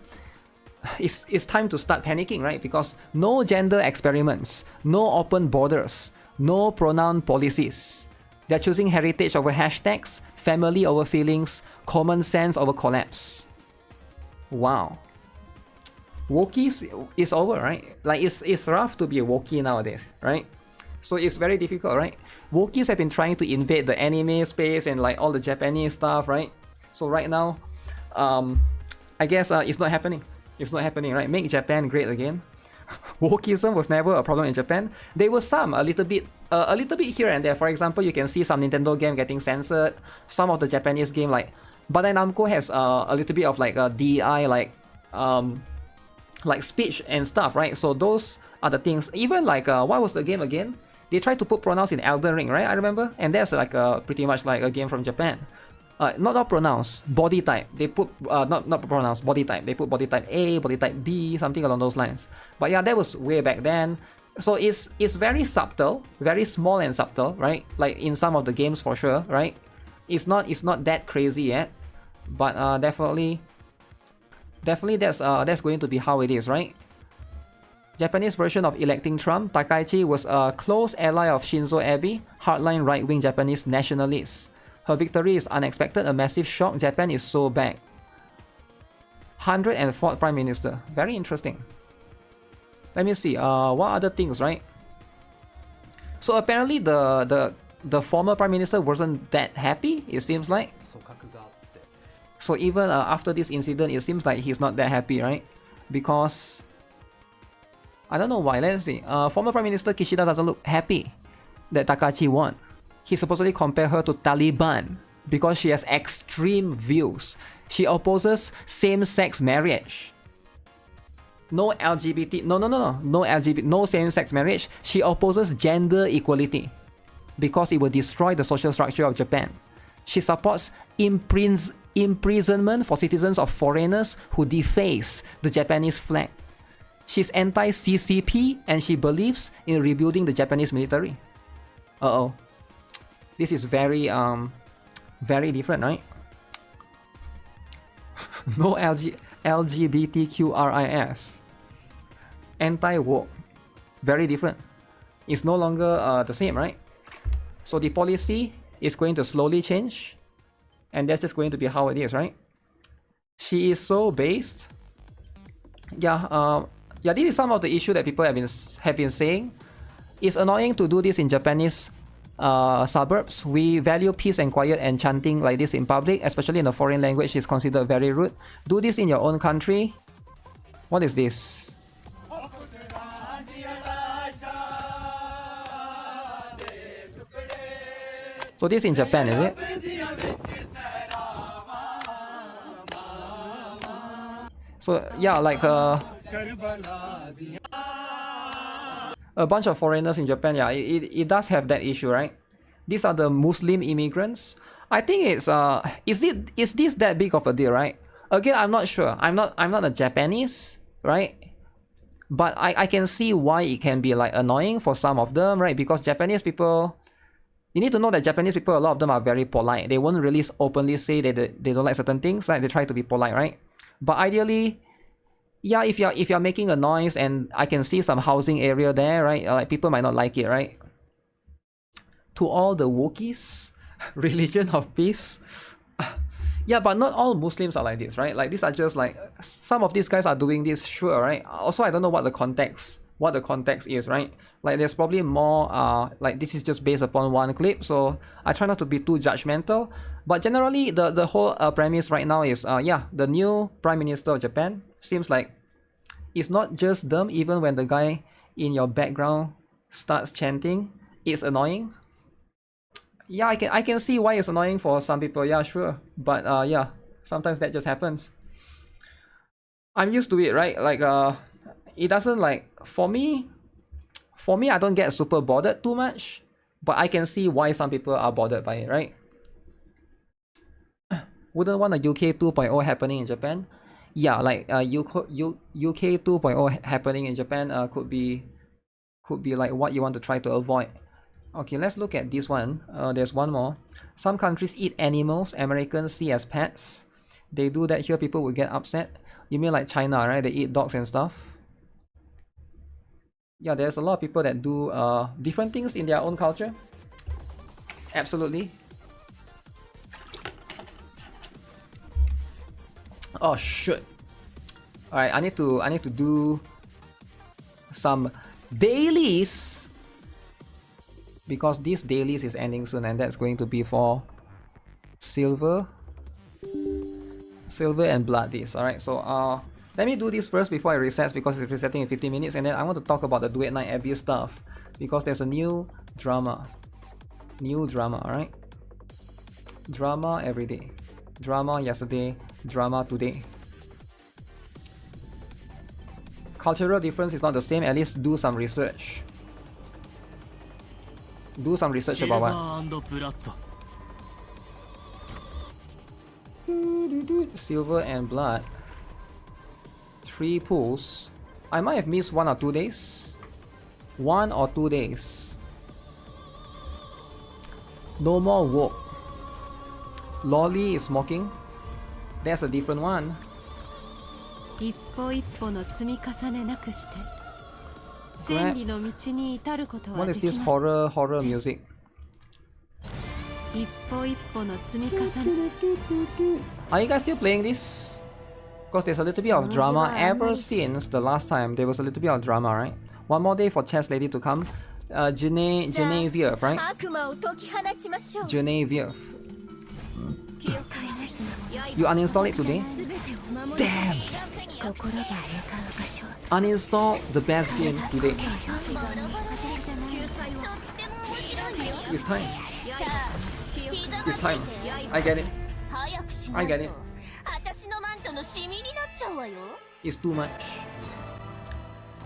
it's time to start panicking, right? Because no gender experiments, no open borders, no pronoun policies. They're choosing heritage over hashtags, family over feelings, common sense over collabs. Wow. Wokies is over, right? Like it's rough to be a wokie nowadays, right? So it's very difficult, right? Wokies have been trying to invade the anime space and like all the Japanese stuff, right? So right now, I guess it's not happening. It's not happening, right? Make Japan great again. Wokeism was never a problem in Japan. There was some, a little bit here and there. For example, you can see some Nintendo game getting censored. Some of the Japanese game, like Bandai Namco, has a little bit of like a DEI, like speech and stuff, right? So those are the things. Even like what was the game again? They tried to put pronouns in Elden Ring, right? I remember, and that's like pretty much like a game from Japan. Not pronouns, body type. They put not pronouns, body type. They put body type A, body type B, something along those lines. But yeah, that was way back then. So it's very subtle, very small and subtle, right? Like in some of the games for sure, right? It's not that crazy yet, but definitely that's going to be how it is, right? Japanese version of electing Trump, Takaichi was a close ally of Shinzo Abe, hardline right-wing Japanese nationalist. Her victory is unexpected, a massive shock. Japan is so back. 104th Prime Minister. Very interesting. Let me see. What other things, right? So apparently the former Prime Minister wasn't that happy, it seems like. So even after this incident, it seems like he's not that happy, right? Because I don't know why. Let's see. Former Prime Minister Kishida doesn't look happy that Takaichi won. He supposedly compared her to Taliban because she has extreme views. She opposes same-sex marriage. No LGBT, no LGBT, no same-sex marriage. She opposes gender equality because it will destroy the social structure of Japan. She supports imprisonment for citizens of foreigners who deface the Japanese flag. She's anti-CCP and she believes in rebuilding the Japanese military. Uh-oh. This is very different, right? No LGBTQRIS. Anti-woke. Very different. It's no longer the same, right? So the policy is going to slowly change. And that's just going to be how it is, right? She is so based. Yeah, this is some of the issue that people have been saying. It's annoying to do this in Japanese suburbs. We value peace and quiet, and chanting like this in public, especially in a foreign language, is considered very rude. Do this in your own country. What is this? So this in Japan, is it? So yeah, like a bunch of foreigners in Japan, yeah, it does have that issue, right? These are the Muslim immigrants. I think it's is this that big of a deal, right? Again, I'm not sure. I'm not a Japanese, right? But I can see why it can be like annoying for some of them, right? Because Japanese people, you need to know that Japanese people, a lot of them are very polite. They won't really openly say that they don't like certain things, right? They try to be polite, right? But ideally, yeah, if you're making a noise, and I can see some housing area there, right? Like people might not like it, right? To all the Wookiees, religion of peace. Yeah, but not all Muslims are like this, right? Like these are just like some of these guys are doing this, sure, right? Also, I don't know what the context is, right? Like there's probably more like this is just based upon one clip, so I try not to be too judgmental. But generally the whole premise right now is yeah, the new Prime Minister of Japan seems like it's not just them. Even when the guy in your background starts chanting, it's annoying. Yeah, I can see why it's annoying for some people, yeah, sure. But yeah, sometimes that just happens. I'm used to it, right? Like it doesn't, like, for me I don't get super bothered too much, but I can see why some people are bothered by it, right? Wouldn't want a UK 2.0 happening in Japan? Yeah, like UK 2.0 happening in Japan could be like what you want to try to avoid. Okay, let's look at this one. There's one more. Some countries eat animals Americans see as pets. They do that here, people will get upset. You mean like China, right? They eat dogs and stuff. Yeah, there's a lot of people that do different things in their own culture. Absolutely. Oh shit. Alright, I need to do some dailies, because this dailies is ending soon, and that's going to be for silver and blood this. Alright, so let me do this first before I reset, because it's resetting in 15 minutes, and then I want to talk about the Duet Night Abbey stuff, because there's a new drama, alright? Drama every day. Drama yesterday, drama today. Cultural difference is not the same, at least do some research. Do some research about what? Silver and blood. 3 pools. I might have missed 1 or 2 days. 1 or 2 days. No more woke. Lolly is mocking. That's a different one. What is this horror music? Are you guys still playing this? Because there's a little bit of drama ever since the last time. There was a little bit of drama, right? One more day for Chess Lady to come. Genevieve, right? Genevieve. You uninstall it today? Damn! Uninstall the best game today. It's time. It's time. I get it. I get it. It's too much.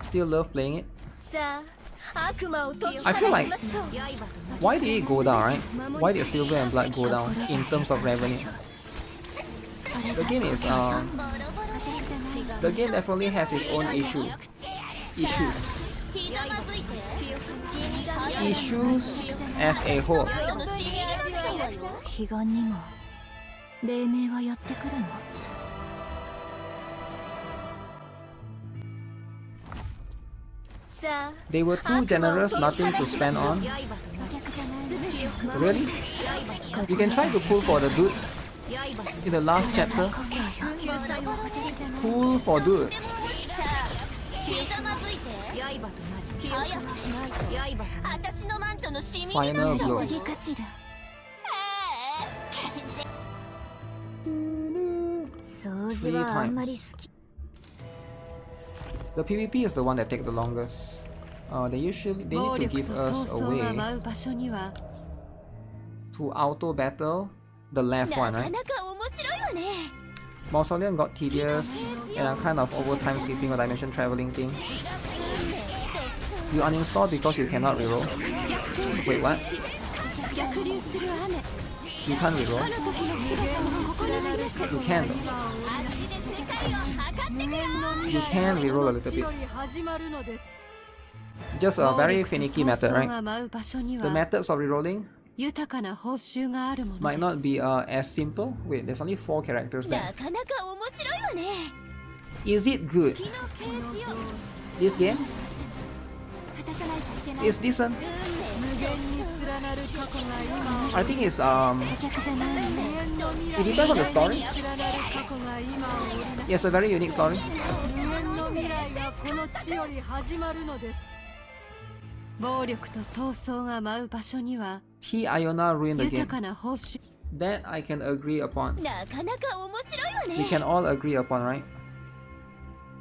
Still love playing it. I feel like, why did it go down, right? Why did Silver and Blood go down in terms of revenue? The game is the game definitely has its own issues as a whole. They were too generous, nothing to spend on. Really? You can try to pull for the dude in the last chapter. Pull for dude. Final blow. Three times. The PvP is the one that takes the longest. They need to give us a way to auto battle the left one, right? Mausoleum got tedious, and I'm kind of over time skipping a dimension traveling thing. You uninstall because you cannot reroll. Wait, what? You can't reroll? You can though. You can reroll a little bit. Just a very finicky method, right? The methods of rerolling might not be as simple. Wait, there's only 4 characters there. Is it good? This game? It's decent. I think it's it depends on the story. It's a very unique story. T Iona ruined the game. That I can agree upon. We can all agree upon, right?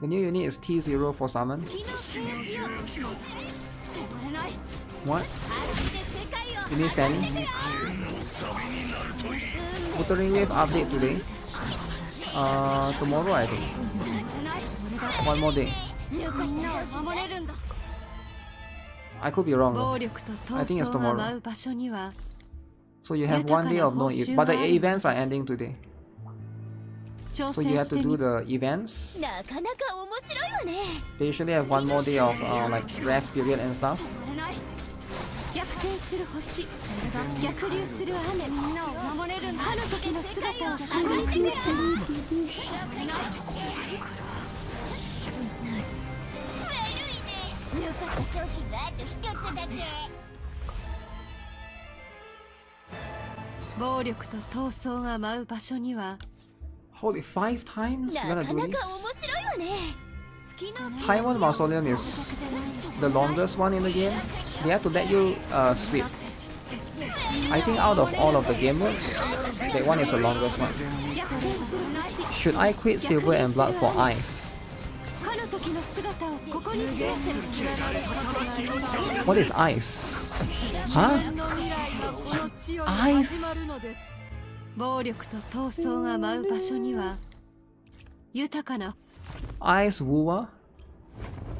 The new unit is T0 for summon. What? You need Fanny? Wuthering Wave update today. Tomorrow I think. One more day. I could be wrong though. I think it's tomorrow. So you have one day of no events, but the events are ending today. So you have to do the events. They usually have one more day of like rest period and stuff. Holy, 5 times? You're gonna do this? Taiwan Mausoleum is the longest one in the game. They have to let you sweep. I think out of all of the game modes, that one is the longest one. Should I quit Silver and Blood for Ice? What is Ice? Huh? Ice? Ice WUWA?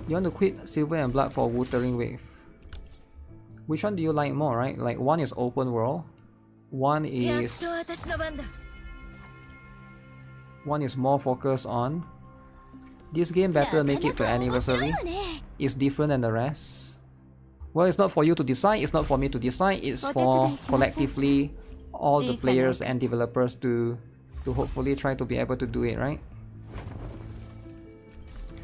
You want to quit Silver and Blood for Wuthering Wave. Which one do you like more, right? Like one is open world, one is more focused on this game better make it to anniversary. It's different than the rest. Well, it's not for you to decide, it's not for me to decide, it's for collectively all the players and developers to hopefully try to be able to do it, right?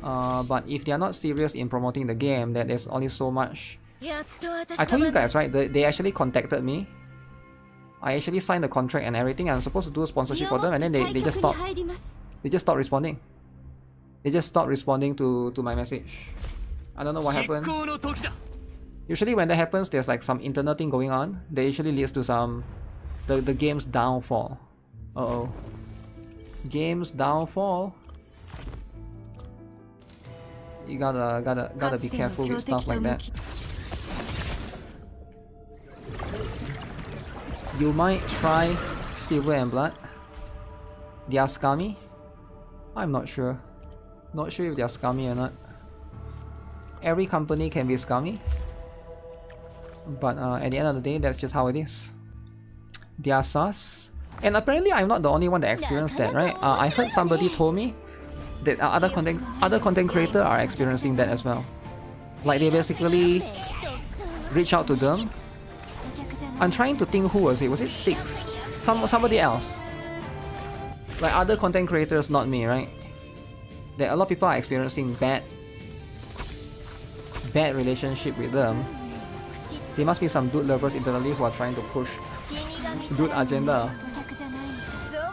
But if they are not serious in promoting the game, that there's only so much. I told you guys, right? They actually contacted me. I actually signed the contract and everything. I'm supposed to do a sponsorship for them, and then they just stopped. They just stopped responding. They just stopped responding to my message. I don't know what happened. Usually when that happens, there's like some internal thing going on. That usually leads to some the game's downfall. Uh-oh. Game's downfall. You gotta be careful with stuff like that. You might try Silver and Blood. They are scummy? I'm not sure. Not sure if they are scummy or not. Every company can be scummy. But at the end of the day, that's just how it is. They are sus. And apparently I'm not the only one that experienced that, right? I heard somebody told me that other content creators are experiencing that as well. Like they basically reach out to them. I'm trying to think who was it. Was it Styx? Somebody else. Like other content creators, not me, right? That a lot of people are experiencing bad relationship with them. There must be some dude lovers internally who are trying to push dude agenda.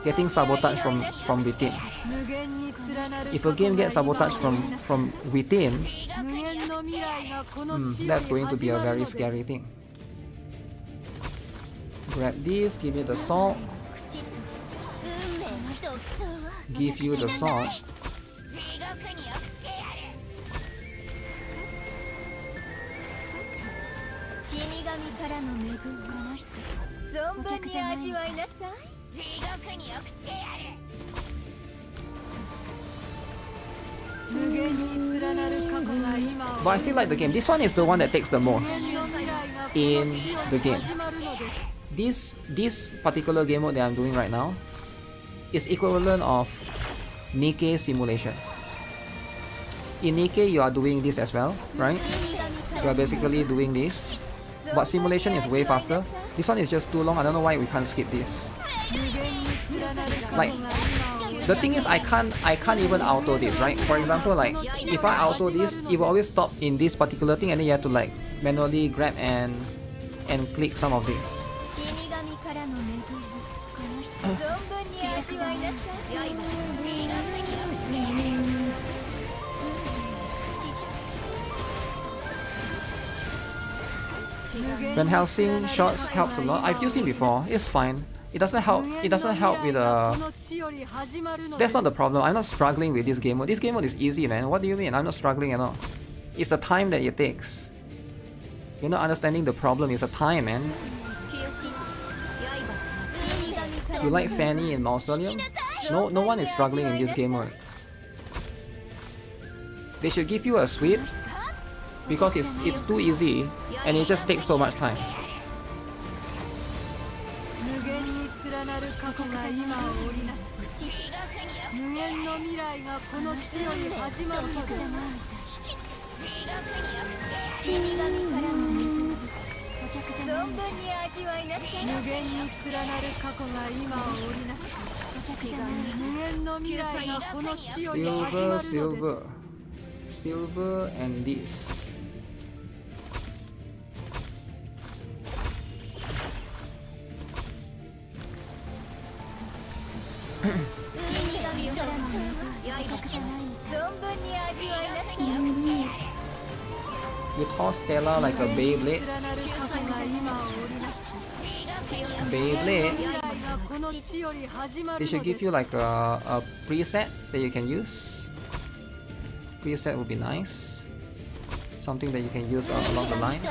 getting sabotaged from within. If a game gets sabotaged from within, that's going to be a very scary thing. Grab this, give me the salt. Give you the salt. But I feel like the game, this one is the one that takes the most in the game. This particular game mode that I'm doing right now is equivalent of NIKKE simulation. In NIKKE you are doing this as well, right? You are basically doing this, but simulation is way faster. This one is just too long. I don't know why we can't skip this. Like, the thing is I can't even auto this, right? For example, like if I auto this, it will always stop in this particular thing, and then you have to like manually grab and click some of this. Van Helsing shots helps a lot. I've used it before. It's fine. It doesn't help. It doesn't help with That's not the problem. I'm not struggling with this game mode. This game mode is easy, man. What do you mean? I'm not struggling at all. It's the time that it takes. You're not understanding the problem. It's the time, man. You like Fanny in Mausoleum? No one is struggling in this game mode. They should give you a sweep because it's too easy and it just takes so much time. Silver and this. You toss Stella like a Beyblade. They should give you like a preset that you can use. Preset would be nice. Something that you can use along the lines.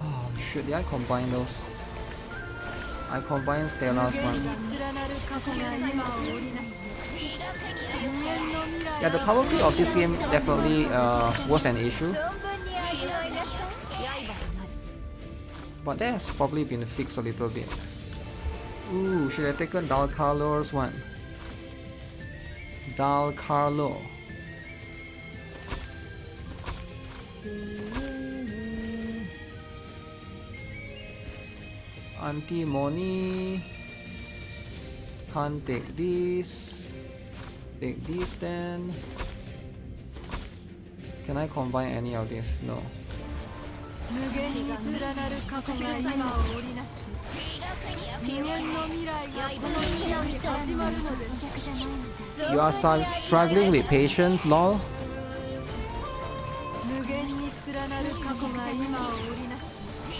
Oh shoot, did I combine those? I combined Stella's one. Yeah, the power creep of this game definitely was an issue. But that has probably been fixed a little bit. Ooh, should have taken Dal Carlo's one. Dal Carlo. Anti-money. Can't take this. Take this then. Can I combine any of this? No. You are struggling with patience, lol.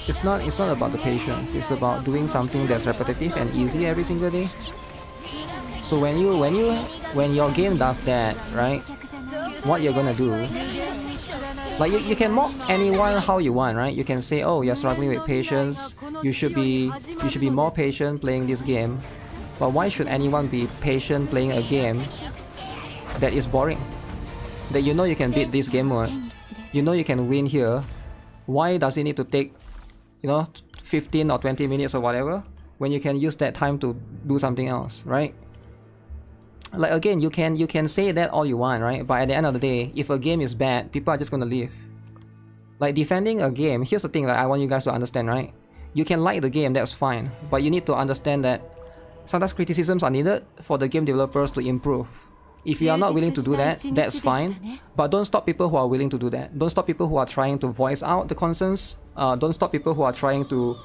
It's not about the patience. It's about doing something that's repetitive and easy every single day. So when your game does that, right? What you're gonna do? Like you can mock anyone how you want, right? You can say, oh, you're struggling with patience. You should be more patient playing this game. But why should anyone be patient playing a game that is boring? That you know you can beat this game mode. You know you can win here. Why does it need to take, 15 or 20 minutes or whatever when you can use that time to do something else, right? Like again, you can say that all you want, right? But at the end of the day, if a game is bad, people are just gonna leave. Like defending a game, here's the thing that I want you guys to understand, right? You can like the game, that's fine, but you need to understand that sometimes criticisms are needed for the game developers to improve. If you are not willing to do that, that's fine. But don't stop people who are willing to do that. Don't stop people who are trying to voice out the concerns. Don't stop people who are trying to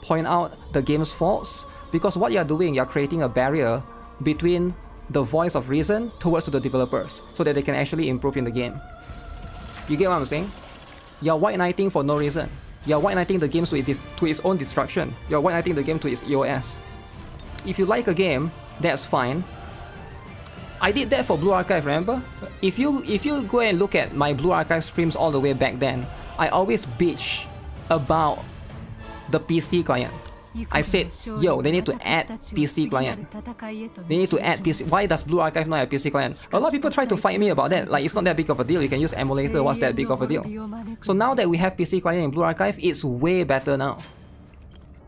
point out the game's faults. Because what you're doing, you're creating a barrier between the voice of reason towards the developers, so that they can actually improve in the game. You get what I'm saying? You're white knighting for no reason. You're white knighting the game to its own destruction. You're white knighting the game to its EOS. If you like a game, that's fine. I did that for Blue Archive, remember? If you go and look at my Blue Archive streams all the way back then, I always bitch about the PC client. I said, yo, they need to add PC client. They need to add PC. Why does Blue Archive not have PC client? A lot of people try to fight me about that. Like, it's not that big of a deal. You can use emulator. What's that big of a deal? So now that we have PC client in Blue Archive, it's way better now.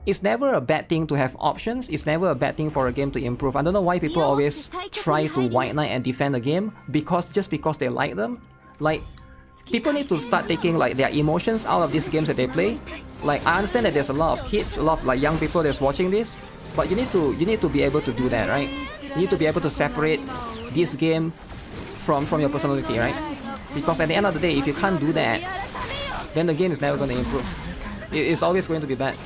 It's never a bad thing to have options. It's never a bad thing for a game to improve. I don't know why people always try to white knight and defend a game just because they like them. Like, people need to start taking like their emotions out of these games that they play. Like, I understand that there's a lot of kids, a lot of like young people that's watching this, but you need to be able to do that, right? You need to be able to separate this game from your personality, right? Because at the end of the day, if you can't do that, then the game is never going to improve. It's always going to be bad.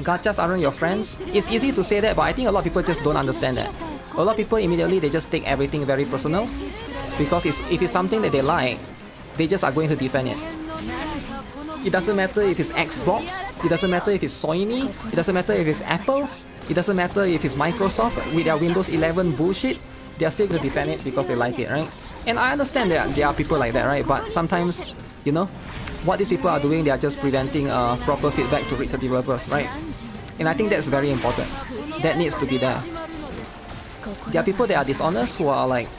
Gachas aren't your friends. It's easy to say that, but I think a lot of people just don't understand that. A lot of people immediately, they just take everything very personal, because if it's something that they like, they just are going to defend it. It doesn't matter if it's Xbox, it doesn't matter if it's Sony, it doesn't matter if it's Apple, it doesn't matter if it's Microsoft with their Windows 11 bullshit, they are still going to defend it because they like it, right? And I understand that there are people like that, right? But sometimes, you know, what these people are doing, they are just preventing proper feedback to reach the developers, right? And I think that's very important. That needs to be there. There are people that are dishonest who are like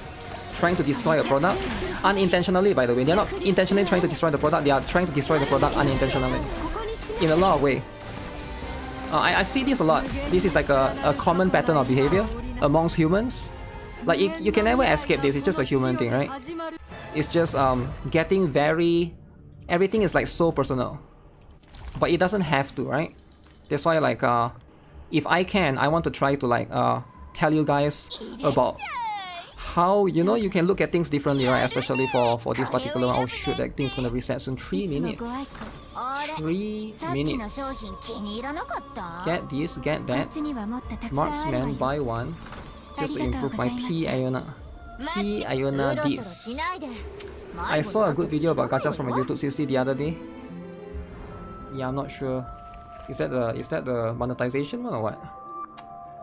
trying to destroy a product unintentionally, by the way. They're not intentionally trying to destroy the product, they are trying to destroy the product unintentionally. In a lot of ways. I see this a lot. This is like a common pattern of behavior amongst humans. Like, you can never escape this, it's just a human thing, right? It's just getting very... Everything is like so personal. But it doesn't have to, right? That's why like, if I can, I want to try to like tell you guys about how, you know, you can look at things differently, right? Especially for this particular one. Oh shoot, that thing's gonna reset soon. 3 minutes. 3 minutes. Get this, get that. Marksman, buy one. Just to improve my T Iona. T Iona this. I saw a good video about gachas from a YouTube CC the other day. Yeah, I'm not sure. Is that the monetization one or what?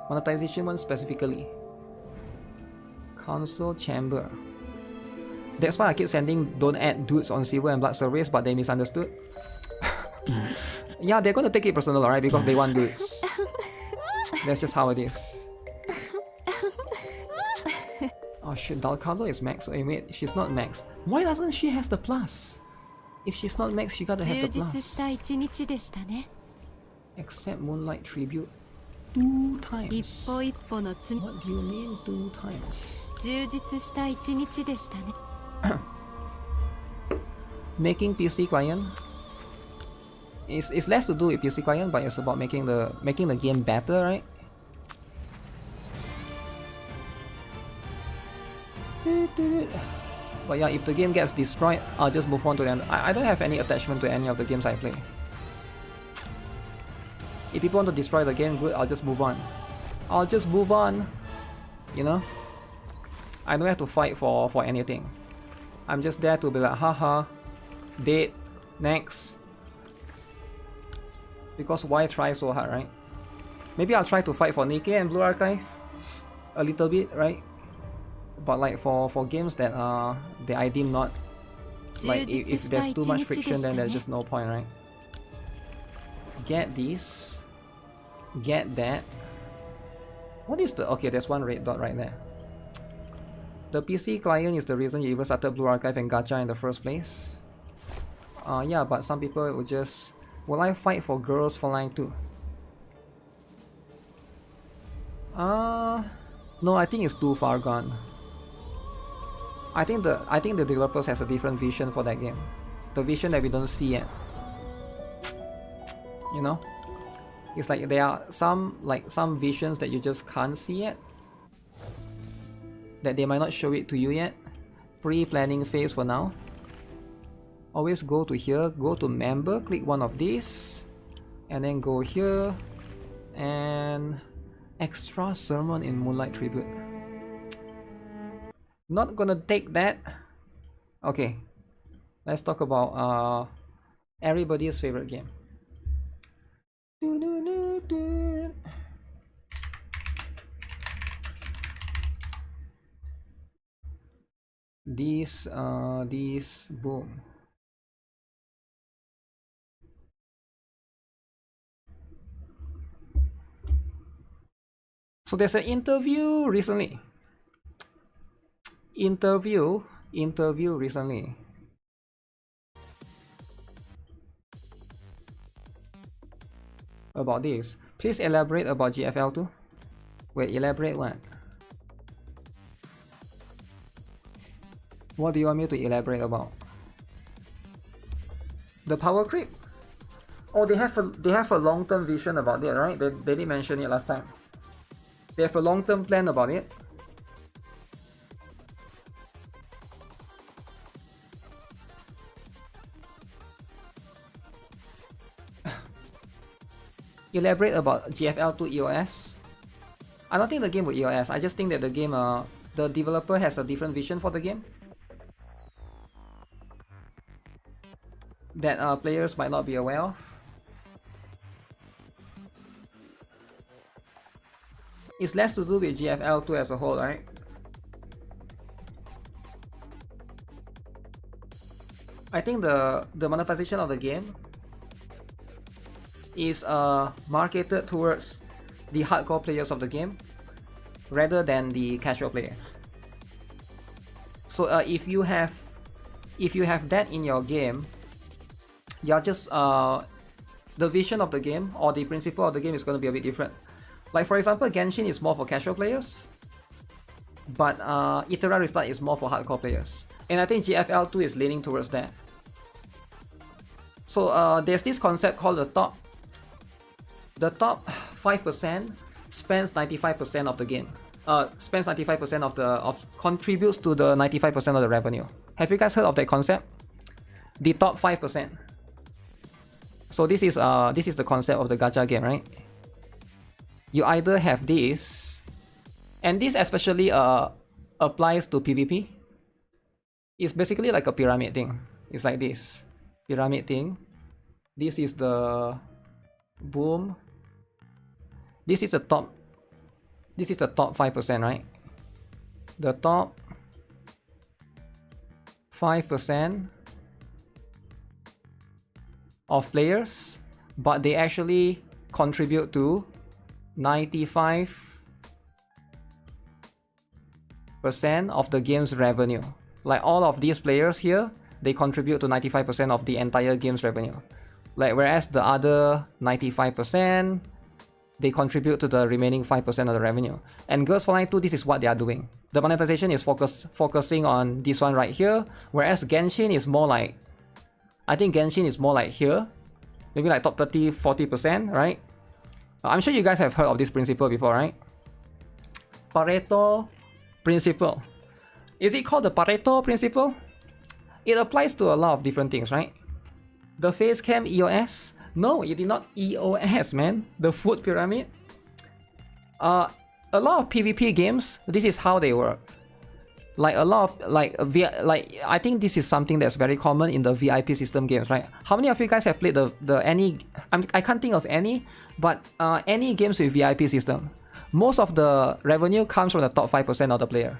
Monetization one specifically. Console chamber. That's why I keep sending don't add dudes on Silver and Blood surveys, but they misunderstood. Yeah, they're gonna take it personal, alright, because they want dudes. That's just how it is. Oh shit, Dalcalo is max. Oh, wait, she's not max. Why doesn't she have the plus? If she's not max, she gotta have the plus. Except Moonlight Tribute 2 times. What do you mean 2 times? Making PC client. It's less to do with PC client, but it's about making the game better, right? But yeah, if the game gets destroyed, I'll just move on to the end. I don't have any attachment to any of the games I play. If people want to destroy the game, good, I'll just move on. I'll just move on. You know? I don't have to fight for anything. I'm just there to be like, haha, dead, next. Because why try so hard, right? Maybe I'll try to fight for NIKKE and Blue Archive a little bit, right? But like for games that I deem not, like if there's too much friction, then there's just no point, right? Get this, get that. What is the... Okay, there's one red dot right there. The PC client is the reason you even started Blue Archive and Gacha in the first place. Yeah, but some people will just... Will I fight for girls for line too? No, I think it's too far gone. I think the developers has a different vision for that game. The vision that we don't see yet. You know? It's like there are some visions that you just can't see yet. that they might not show it to you yet. Pre-planning phase for now. Always go to here, go to member, click one of these, and then go here, and extra sermon in Moonlight Tribute. Not gonna take that. Okay, let's talk about everybody's favorite game. These boom. So there's an interview recently. Interview recently. About this. Please elaborate about GFL2. Wait, elaborate what? What do you want me to elaborate about? The power creep? Oh, they have a long-term vision about it, right? They did mention it last time. They have a long-term plan about it. Elaborate about GFL2 EOS. I don't think the game will EOS. I just think that the game, the developer has a different vision for the game that players might not be aware of. It's less to do with GFL2 as a whole, right? I think the monetization of the game is marketed towards the hardcore players of the game rather than the casual player. So if you have that in your game, you're just the vision of the game or the principle of the game is going to be a bit different. Like for example, Genshin is more for casual players, but Itera Restart is more for hardcore players, and I think GFL2 is leaning towards that. So there's this concept called the top 5% spends 95% of the game. Spends 95% contributes to the 95% of the revenue. Have you guys heard of that concept? The top 5%. So this is the concept of the gacha game, right? You either have this, and this especially applies to PvP. It's basically like a pyramid thing. It's like this pyramid thing. This is the boom. This is the top 5%, right? The top 5% of players, but they actually contribute to 95% of the game's revenue. Like all of these players here, they contribute to 95% of the entire game's revenue. Like whereas the other 95%, they contribute to the remaining 5% of the revenue. And Girls for Line 2, this is what they are doing. The monetization is focusing on this one right here, whereas Genshin is more like, I think Genshin is more like here, maybe like top 30-40%, right? I'm sure you guys have heard of this principle before, right? Pareto principle. Is it called the Pareto principle? It applies to a lot of different things, right? The face cam EOS? No, it did not EOS, man. The food pyramid. A lot of PvP games, this is how they work. Like a lot of I think this is something that's very common in the VIP system games, right? How many of you guys have played I can't think of any, but any games with VIP system? Most of the revenue comes from the top 5% of the player,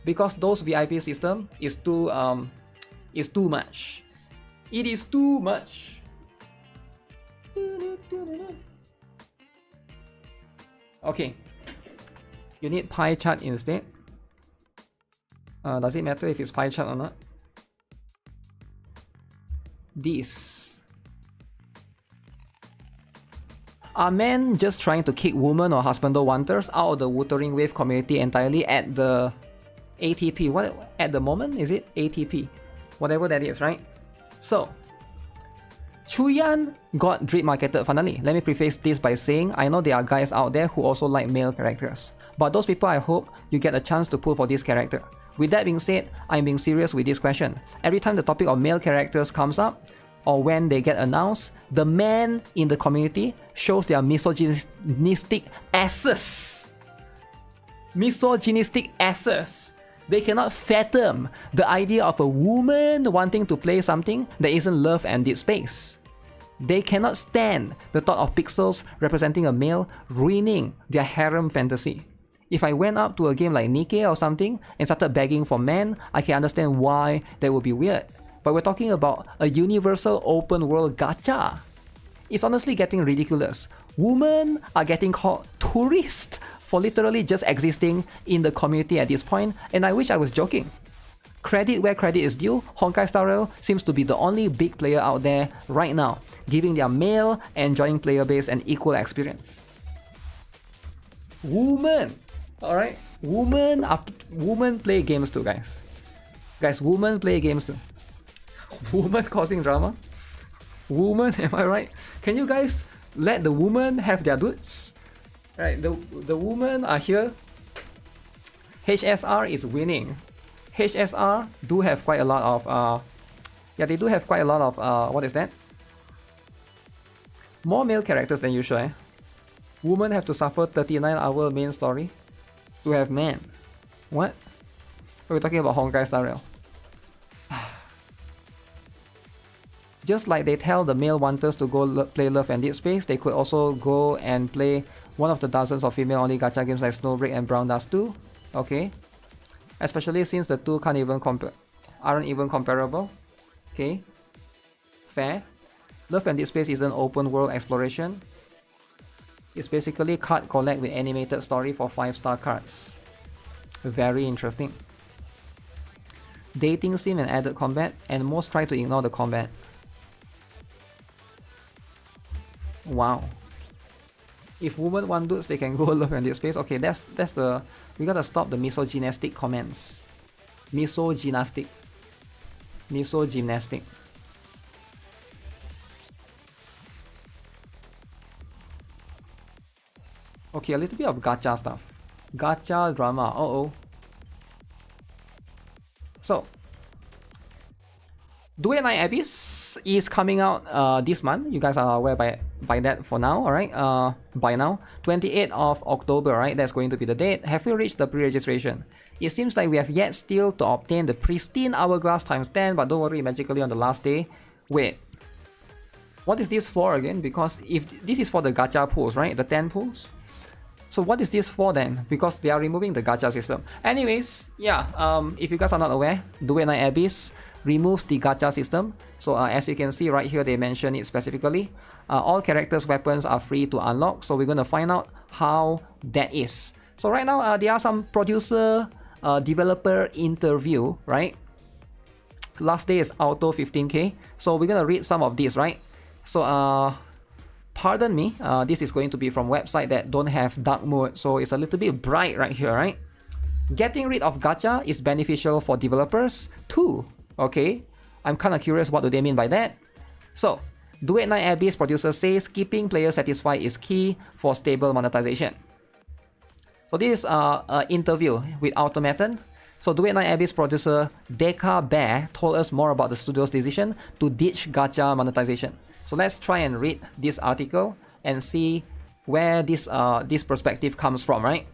because those VIP system is too much. It is too much. Okay, you need pie chart instead. Does it matter if it's pie chart or not? These are men just trying to kick women or husbando wanters out of the Wuthering Wave community entirely at the ATP. What at the moment is it ATP? Whatever that is, right? So Chuyan got drip marketed finally. Let me preface this by saying I know there are guys out there who also like male characters, but those people I hope you get a chance to pull for this character. With that being said, I'm being serious with this question. Every time the topic of male characters comes up, or when they get announced, the men in the community shows their misogynistic asses. Misogynistic asses. They cannot fathom the idea of a woman wanting to play something that isn't love and deep space. They cannot stand the thought of pixels representing a male ruining their harem fantasy. If I went up to a game like NIKKE or something and started begging for men, I can understand why that would be weird. But we're talking about a universal open world gacha. It's honestly getting ridiculous. Women are getting called tourists for literally just existing in the community at this point, and I wish I was joking. Credit where credit is due, Honkai Star Rail seems to be the only big player out there right now, giving their male enjoying player base an equal experience. Women! Alright? Women play games too, guys. Guys, women play games too. Women causing drama? Women, am I right? Can you guys let the women have their dudes? Right, the women are here. HSR is winning. HSR do have quite a lot of they do have quite a lot of what is that? More male characters than usual. Women have to suffer 39-hour main story to have men. What? We're talking about Honkai Star Rail. Just like they tell the male wanters to go play Love and Deep Space, they could also go and play one of the dozens of female-only gacha games like Snowbreak and Brown Dust 2. Okay. Especially since the two aren't even comparable. Okay. Fair. Love and Deep Space is an open world exploration. It's basically card collect with animated story for 5-star cards. Very interesting. Dating sim and added combat, and most try to ignore the combat. Wow. If women want dudes, they can go Love and Deep Space. Okay, that's the... We gotta stop the misogynistic comments. Misogynastic. Okay, a little bit of gacha stuff. Gacha drama. Uh-oh. So, WUWA Night Abyss is coming out this month. You guys are aware by that for now, alright? By now. 28th of October, right? That's going to be the date. Have you reached the pre-registration? It seems like we have yet still to obtain the pristine hourglass times 10, but don't worry, magically on the last day. Wait. What is this for again? Because if this is for the gacha pools, right? The 10 pools? So what is this for then? Because they are removing the gacha system. Anyways, yeah, if you guys are not aware, WUWA Night Abyss removes the gacha system. So as you can see right here, they mention it specifically. All characters' weapons are free to unlock. So we're going to find out how that is. So right now, there are some producer, developer interview, right? Last day is auto 15k. So we're going to read some of these, right? So pardon me, this is going to be from website that don't have dark mode, so it's a little bit bright right here, right? Getting rid of gacha is beneficial for developers too. Okay, I'm kind of curious what do they mean by that. So, WUWA Night Abyss producer says keeping players satisfied is key for stable monetization. So this is an interview with Automaton. So WUWA Night Abyss producer Deka Bear told us more about the studio's decision to ditch gacha monetization. So let's try and read this article and see where this perspective comes from, right?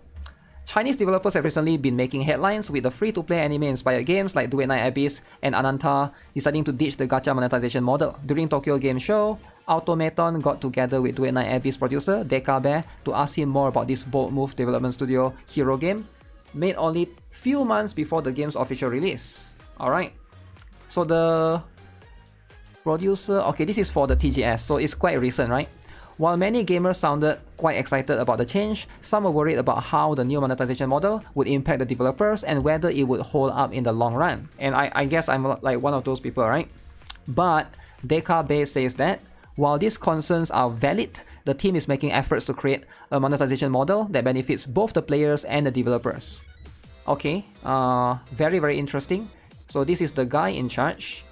Chinese developers have recently been making headlines with the free-to-play anime-inspired games like WUWA Night Abyss and Ananta deciding to ditch the gacha monetization model. During Tokyo Game Show, Automaton got together with WUWA Night Abyss producer Deka Bear to ask him more about this bold move development studio Hero game, made only few months before the game's official release. Alright, so the producer, okay, this is for the TGS, so it's quite recent, right? While many gamers sounded quite excited about the change, some were worried about how the new monetization model would impact the developers and whether it would hold up in the long run. And I guess I'm like one of those people, right? But Deka Bay says that while these concerns are valid, the team is making efforts to create a monetization model that benefits both the players and the developers. Okay, very, very interesting. So this is the guy in charge.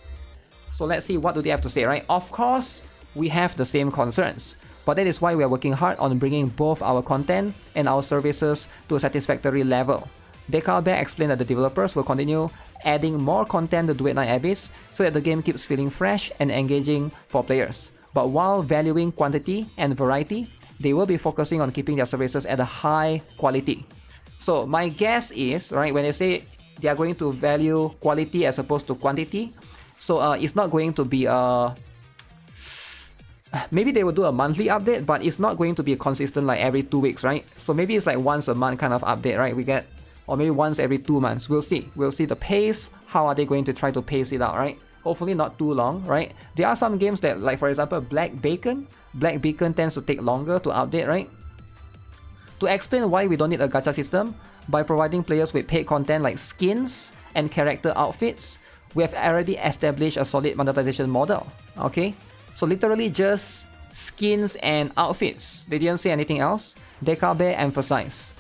So let's see what do they have to say, right? Of course, we have the same concerns. But that is why we are working hard on bringing both our content and our services to a satisfactory level. NIKKE explained that the developers will continue adding more content to Duet Night Abyss so that the game keeps feeling fresh and engaging for players. But while valuing quantity and variety, they will be focusing on keeping their services at a high quality. So my guess is, right, when they say they are going to value quality as opposed to quantity, so it's not going to be a... Maybe they will do a monthly update, but it's not going to be consistent like every 2 weeks, right? So maybe it's like once a month kind of update, right? We get, or maybe once every 2 months. We'll see. We'll see the pace. How are they going to try to pace it out, right? Hopefully not too long, right? There are some games that, like for example, Black Beacon tends to take longer to update, right? To explain why we don't need a gacha system, by providing players with paid content like skins and character outfits, we have already established a solid monetization model, okay? So literally just skins and outfits. They didn't say anything else. NIKKE emphasized.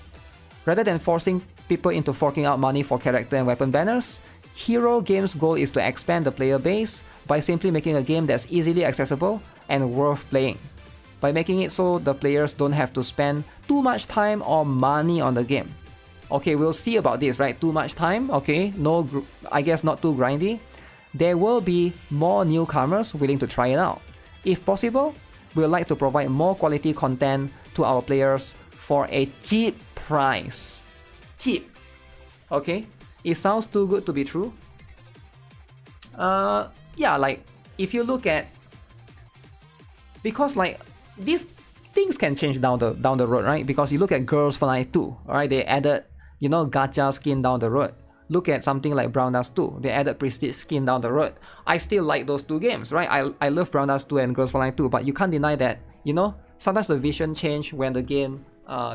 Rather than forcing people into forking out money for character and weapon banners, Hero Games' goal is to expand the player base by simply making a game that's easily accessible and worth playing. By making it so the players don't have to spend too much time or money on the game. Okay, we'll see about this, right? Too much time, okay, I guess not too grindy. There will be more newcomers willing to try it out. If possible, we would like to provide more quality content to our players for a cheap price. Cheap. Okay? It sounds too good to be true. Yeah, like, if you look at... Because, like, these things can change down the road, right? Because you look at Girls Fly 2, alright? They added, you know, gacha skin down the road. Look at something like Brown Dust 2. They added Prestige skin down the road. I still like those two games, right? I love Brown Dust 2 and Girls Fly 2, but you can't deny that, you know, sometimes the vision change when the game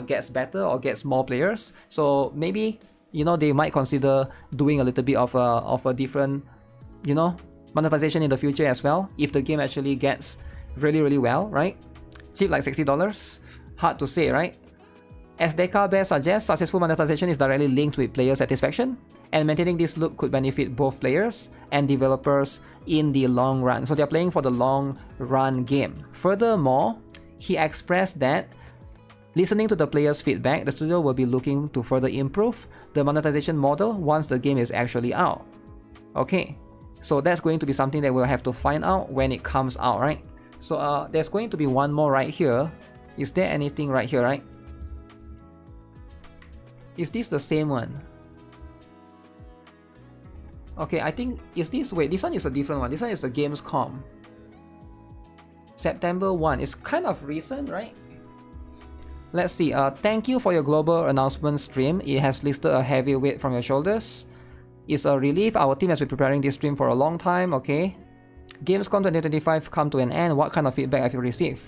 gets better or gets more players. So maybe, you know, they might consider doing a little bit of a different, you know, monetization in the future as well, if the game actually gets really, really well, right? Cheap like $60? Hard to say, right? As NIKKE suggests, successful monetization is directly linked with player satisfaction, and maintaining this loop could benefit both players and developers in the long run. So they're playing for the long run game. Furthermore, he expressed that listening to the players' feedback, the studio will be looking to further improve the monetization model once the game is actually out. Okay, so that's going to be something that we'll have to find out when it comes out, right? So there's going to be one more right here. Is there anything right here, right? Is this the same one? Okay, I think, is this, wait, this one is a different one. This one is the Gamescom. September 1, it's kind of recent, right? Let's see, thank you for your global announcement stream. It has lifted a heavy weight from your shoulders. It's a relief. Our team has been preparing this stream for a long time, okay? Gamescom 2025 come to an end. What kind of feedback have you received?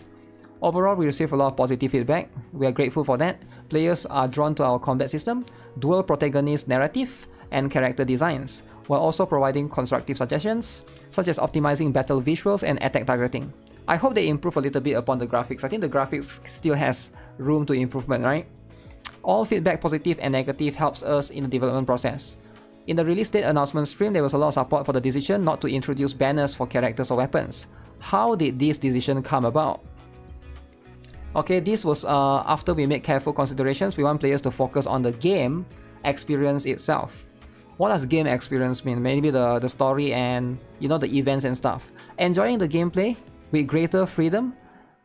Overall, we received a lot of positive feedback. We are grateful for that. Players are drawn to our combat system, dual protagonist narrative, and character designs, while also providing constructive suggestions, such as optimizing battle visuals and attack targeting. I hope they improve a little bit upon the graphics. I think the graphics still has room to improvement, right? All feedback, positive and negative, helps us in the development process. In the release date announcement stream, there was a lot of support for the decision not to introduce banners for characters or weapons. How did this decision come about? Okay, this was after we made careful considerations. We want players to focus on the game experience itself. What does game experience mean? Maybe the story and, you know, the events and stuff. Enjoying the gameplay with greater freedom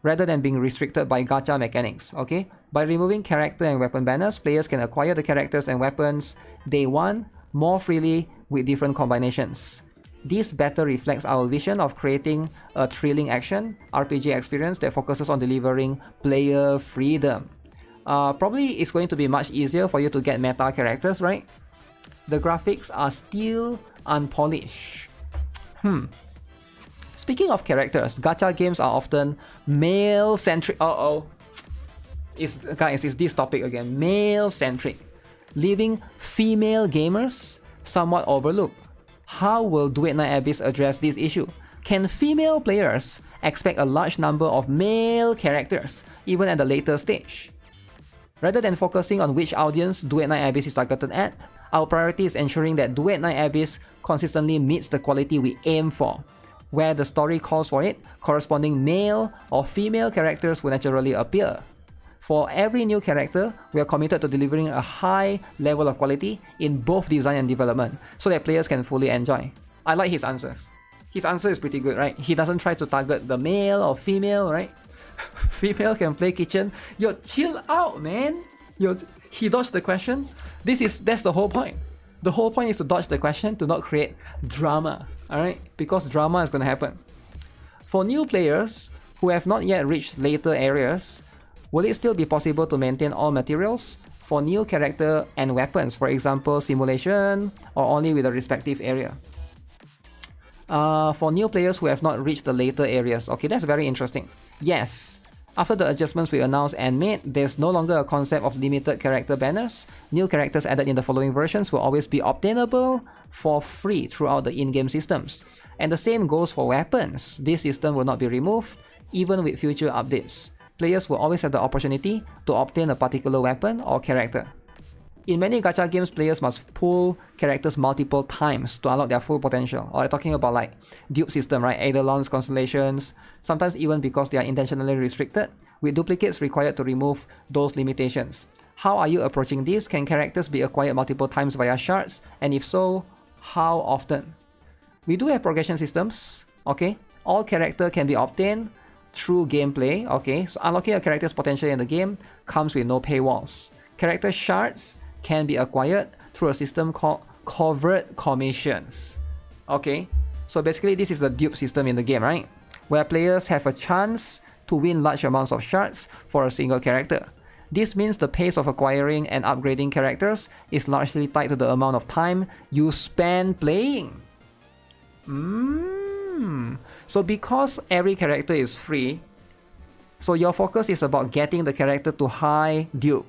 rather than being restricted by gacha mechanics, okay? By removing character and weapon banners, players can acquire the characters and weapons they want more freely with different combinations. This better reflects our vision of creating a thrilling action RPG experience that focuses on delivering player freedom. Probably it's going to be much easier for you to get meta characters, right? The graphics are still unpolished. Speaking of characters, gacha games are often male-centric. Guys, it's this topic again. Male-centric, leaving female gamers somewhat overlooked. How will Duet Night Abyss address this issue? Can female players expect a large number of male characters, even at the later stage? Rather than focusing on which audience Duet Night Abyss is targeted at, our priority is ensuring that Duet Night Abyss consistently meets the quality we aim for. Where the story calls for it, corresponding male or female characters will naturally appear. For every new character, we are committed to delivering a high level of quality in both design and development so that players can fully enjoy. I like his answers. His answer is pretty good, right? He doesn't try to target the male or female, right? Female can play kitchen. Yo, chill out, man. He dodged the question. That's the whole point. The whole point is to dodge the question, to not create drama, alright? Because drama is going to happen. For new players who have not yet reached later areas, will it still be possible to maintain all materials for new character and weapons, for example, simulation, or only with a respective area? For new players who have not reached the later areas, okay, that's very interesting. Yes. After the adjustments we announced and made, there's no longer a concept of limited character banners. New characters added in the following versions will always be obtainable for free throughout the in-game systems. And the same goes for weapons. This system will not be removed, even with future updates. Players will always have the opportunity to obtain a particular weapon or character. In many gacha games, players must pull characters multiple times to unlock their full potential. Or talking about like dupe system, right? Eidolons, constellations, sometimes even because they are intentionally restricted, with duplicates required to remove those limitations. How are you approaching this? Can characters be acquired multiple times via shards? And if so, how often? We do have progression systems, okay? All character can be obtained through gameplay, okay? So unlocking a character's potential in the game comes with no paywalls. Character shards can be acquired through a system called covert commissions. Okay, so basically this is the dupe system in the game, right? Where players have a chance to win large amounts of shards for a single character. This means the pace of acquiring and upgrading characters is largely tied to the amount of time you spend playing. So because every character is free, so your focus is about getting the character to high dupe.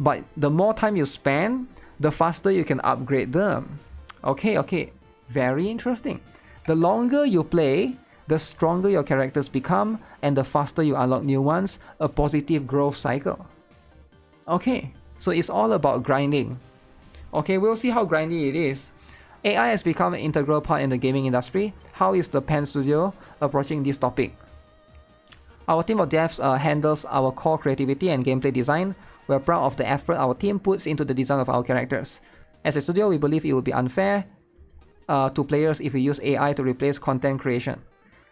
But the more time you spend, the faster you can upgrade them. Okay, very interesting. The longer you play, the stronger your characters become, and the faster you unlock new ones, a positive growth cycle. Okay, so it's all about grinding. Okay, we'll see how grindy it is. AI has become an integral part in the gaming industry. How is the Pen Studio approaching this topic? Our team of devs handles our core creativity and gameplay design. We're proud of the effort our team puts into the design of our characters. As a studio, we believe it would be unfair to players if we use AI to replace content creation.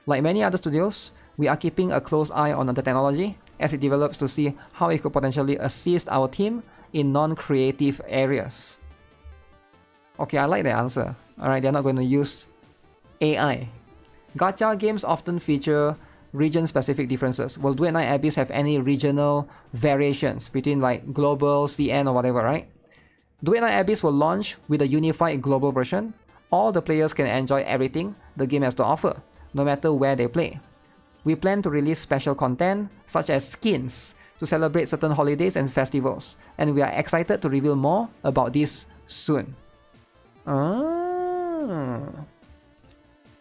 Like many other studios, we are keeping a close eye on the technology as it develops to see how it could potentially assist our team in non-creative areas. Okay, I like the answer. Alright, they're not going to use AI. Gacha games often feature region-specific differences. Will Duet Night Abyss have any regional variations between like global, CN or whatever, right? Duet Night Abyss will launch with a unified global version. All the players can enjoy everything the game has to offer, no matter where they play. We plan to release special content, such as skins, to celebrate certain holidays and festivals, and we are excited to reveal more about this soon.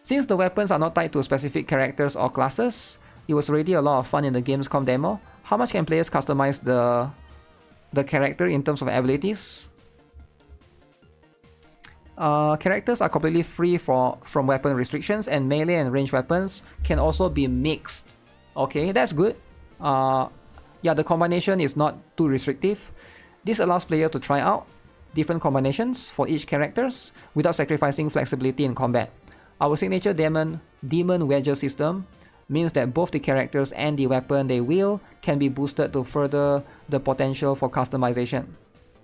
Since the weapons are not tied to specific characters or classes, it was already a lot of fun in the Gamescom demo. How much can players customize the character in terms of abilities? Characters are completely free from weapon restrictions, and melee and ranged weapons can also be mixed. Okay, that's good. Yeah, the combination is not too restrictive. This allows players to try out different combinations for each characters without sacrificing flexibility in combat. Our signature demon wedge system means that both the characters and the weapon they wield can be boosted to further the potential for customization.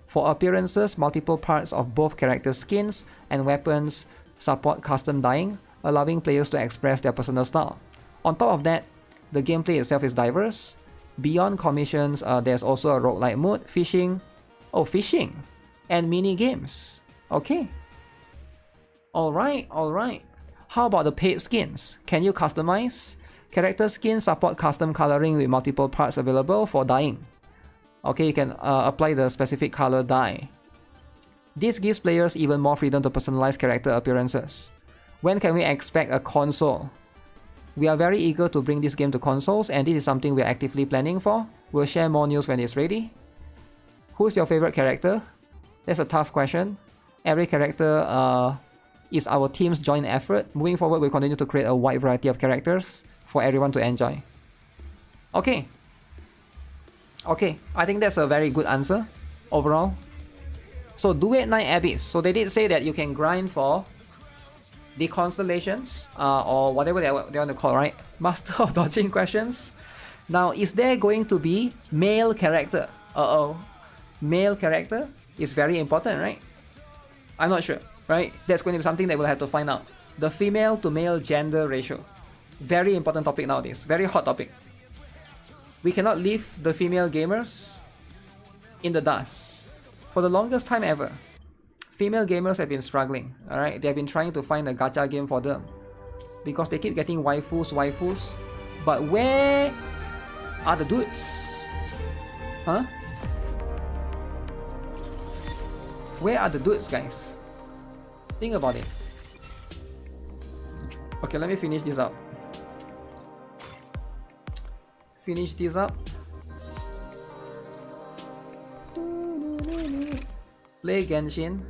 For appearances, multiple parts of both characters' skins and weapons support custom dyeing, allowing players to express their personal style. On top of that, the gameplay itself is diverse. Beyond commissions, there's also a roguelike mode, fishing, and mini games. Okay. Alright. How about the paid skins? Can you customize? Character skins support custom coloring with multiple parts available for dyeing. Okay, you can apply the specific color dye. This gives players even more freedom to personalize character appearances. When can we expect a console? We are very eager to bring this game to consoles, and this is something we are actively planning for. We'll share more news when it's ready. Who's your favorite character? That's a tough question. Every character is our team's joint effort. Moving forward, we'll continue to create a wide variety of characters for everyone to enjoy. Okay. Okay, I think that's a very good answer overall. So Duet 9 Abyss. So they did say that you can grind for the constellations or whatever they want to call, right? Master of dodging questions. Now, is there going to be male character? Male character is very important, right? I'm not sure, right? That's going to be something that we'll have to find out. The female to male gender ratio. Very important topic nowadays. Very hot topic. We cannot leave the female gamers in the dust. For the longest time ever, female gamers have been struggling, alright? They have been trying to find a gacha game for them because they keep getting waifus. But where are the dudes? Huh? Where are the dudes, guys? Think about it. Okay, let me finish this up. Play Genshin.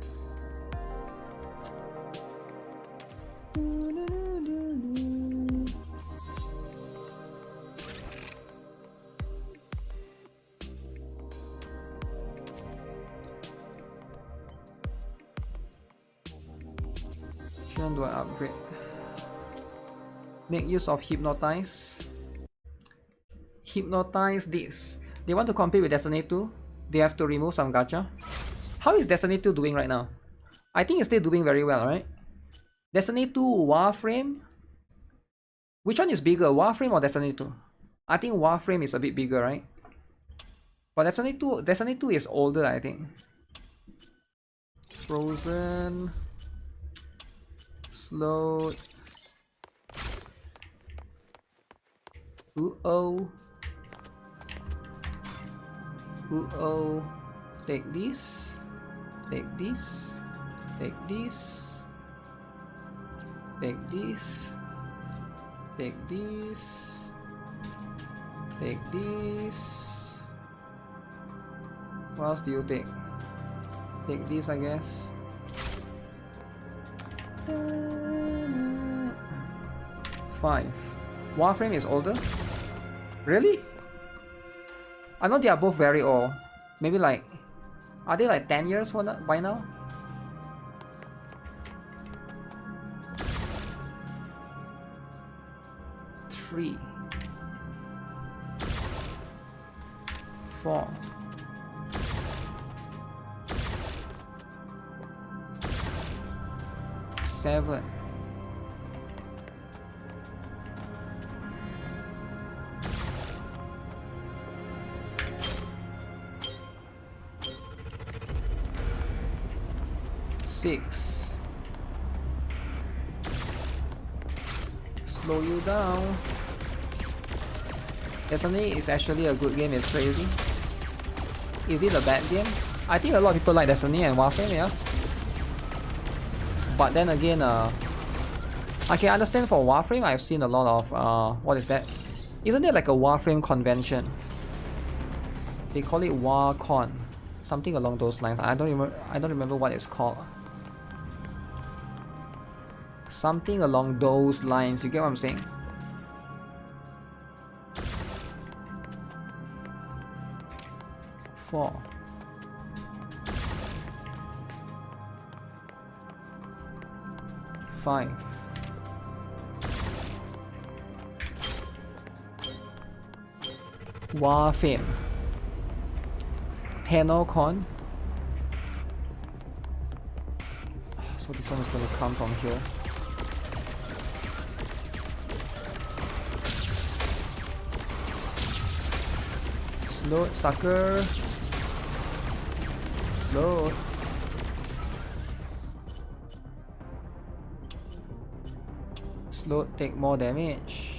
Which one do I upgrade? Make use of Hypnotize. Hypnotize this. They want to compete with Destiny 2. They have to remove some gacha. How is Destiny 2 doing right now? I think it's still doing very well, right? Destiny 2 Warframe. Which one is bigger, Warframe or Destiny 2? I think Warframe is a bit bigger, right? But Destiny 2 is older, I think. Frozen. Slow. Uh-oh. Take this. Take this. Take this. Take this. Take this. Take this. What else do you take? Take this, I guess. Five. Warframe is older? Really? I know they are both very old. Maybe like... Are they like 10 years by now? Three. 4. 7. 6. Slow you down. Destiny is actually a good game, it's crazy. Is it a bad game? I think a lot of people like Destiny and Warframe, yeah. But then again, I can understand for Warframe, I've seen a lot of, what is that? Isn't there like a Warframe convention? They call it WarCon. Something along those lines. I don't remember what it's called. Something along those lines, you get what I'm saying? Four. 5. Warframe. TennoCon. So this one is going to come from here. Slow, sucker. Slow. Slow, take more damage.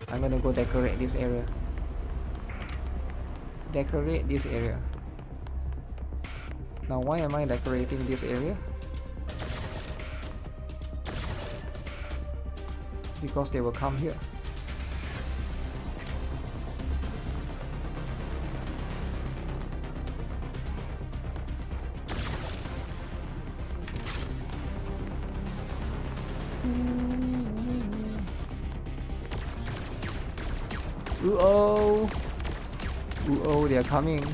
I'm gonna go decorate this area. Decorate this area. Now why am I decorating this area? Because they will come here. Ooh-oh! Ooh-oh, they are coming.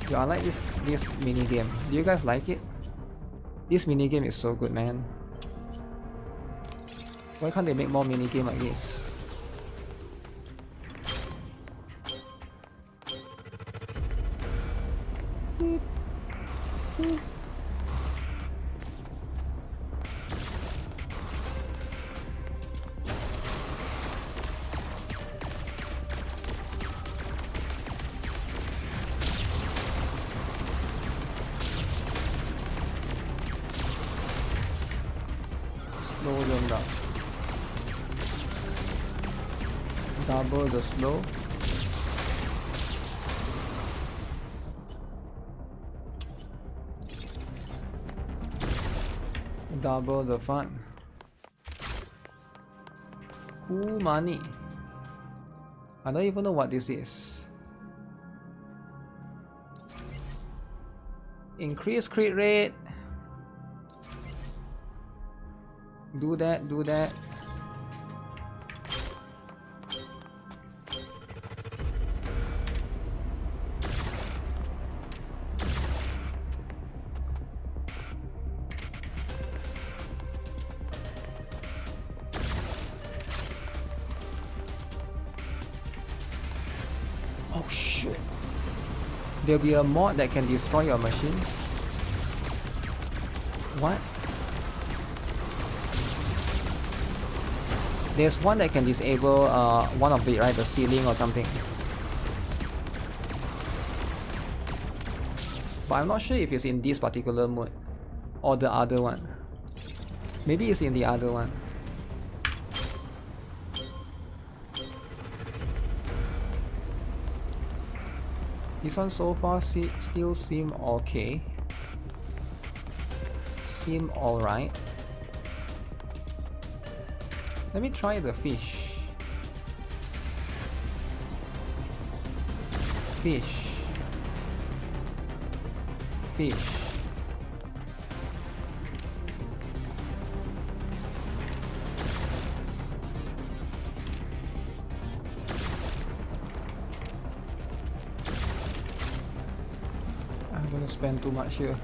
Yo, I like this mini game. Do you guys like it? This mini game is so good, man. Why can't they make more mini game like this? Slow them down. Double the slow. Double the fun. Cool money. I don't even know what this is. Increase crit rate. Do that, do that. Oh shit. There'll be a mod that can destroy your machines. What? There's one that can disable one of it, right? The ceiling or something. But I'm not sure if it's in this particular mode or the other one. Maybe it's in the other one. This one so far still seem okay. Seem alright. Let me try the fish. Fish. Fish. I'm gonna spend too much here.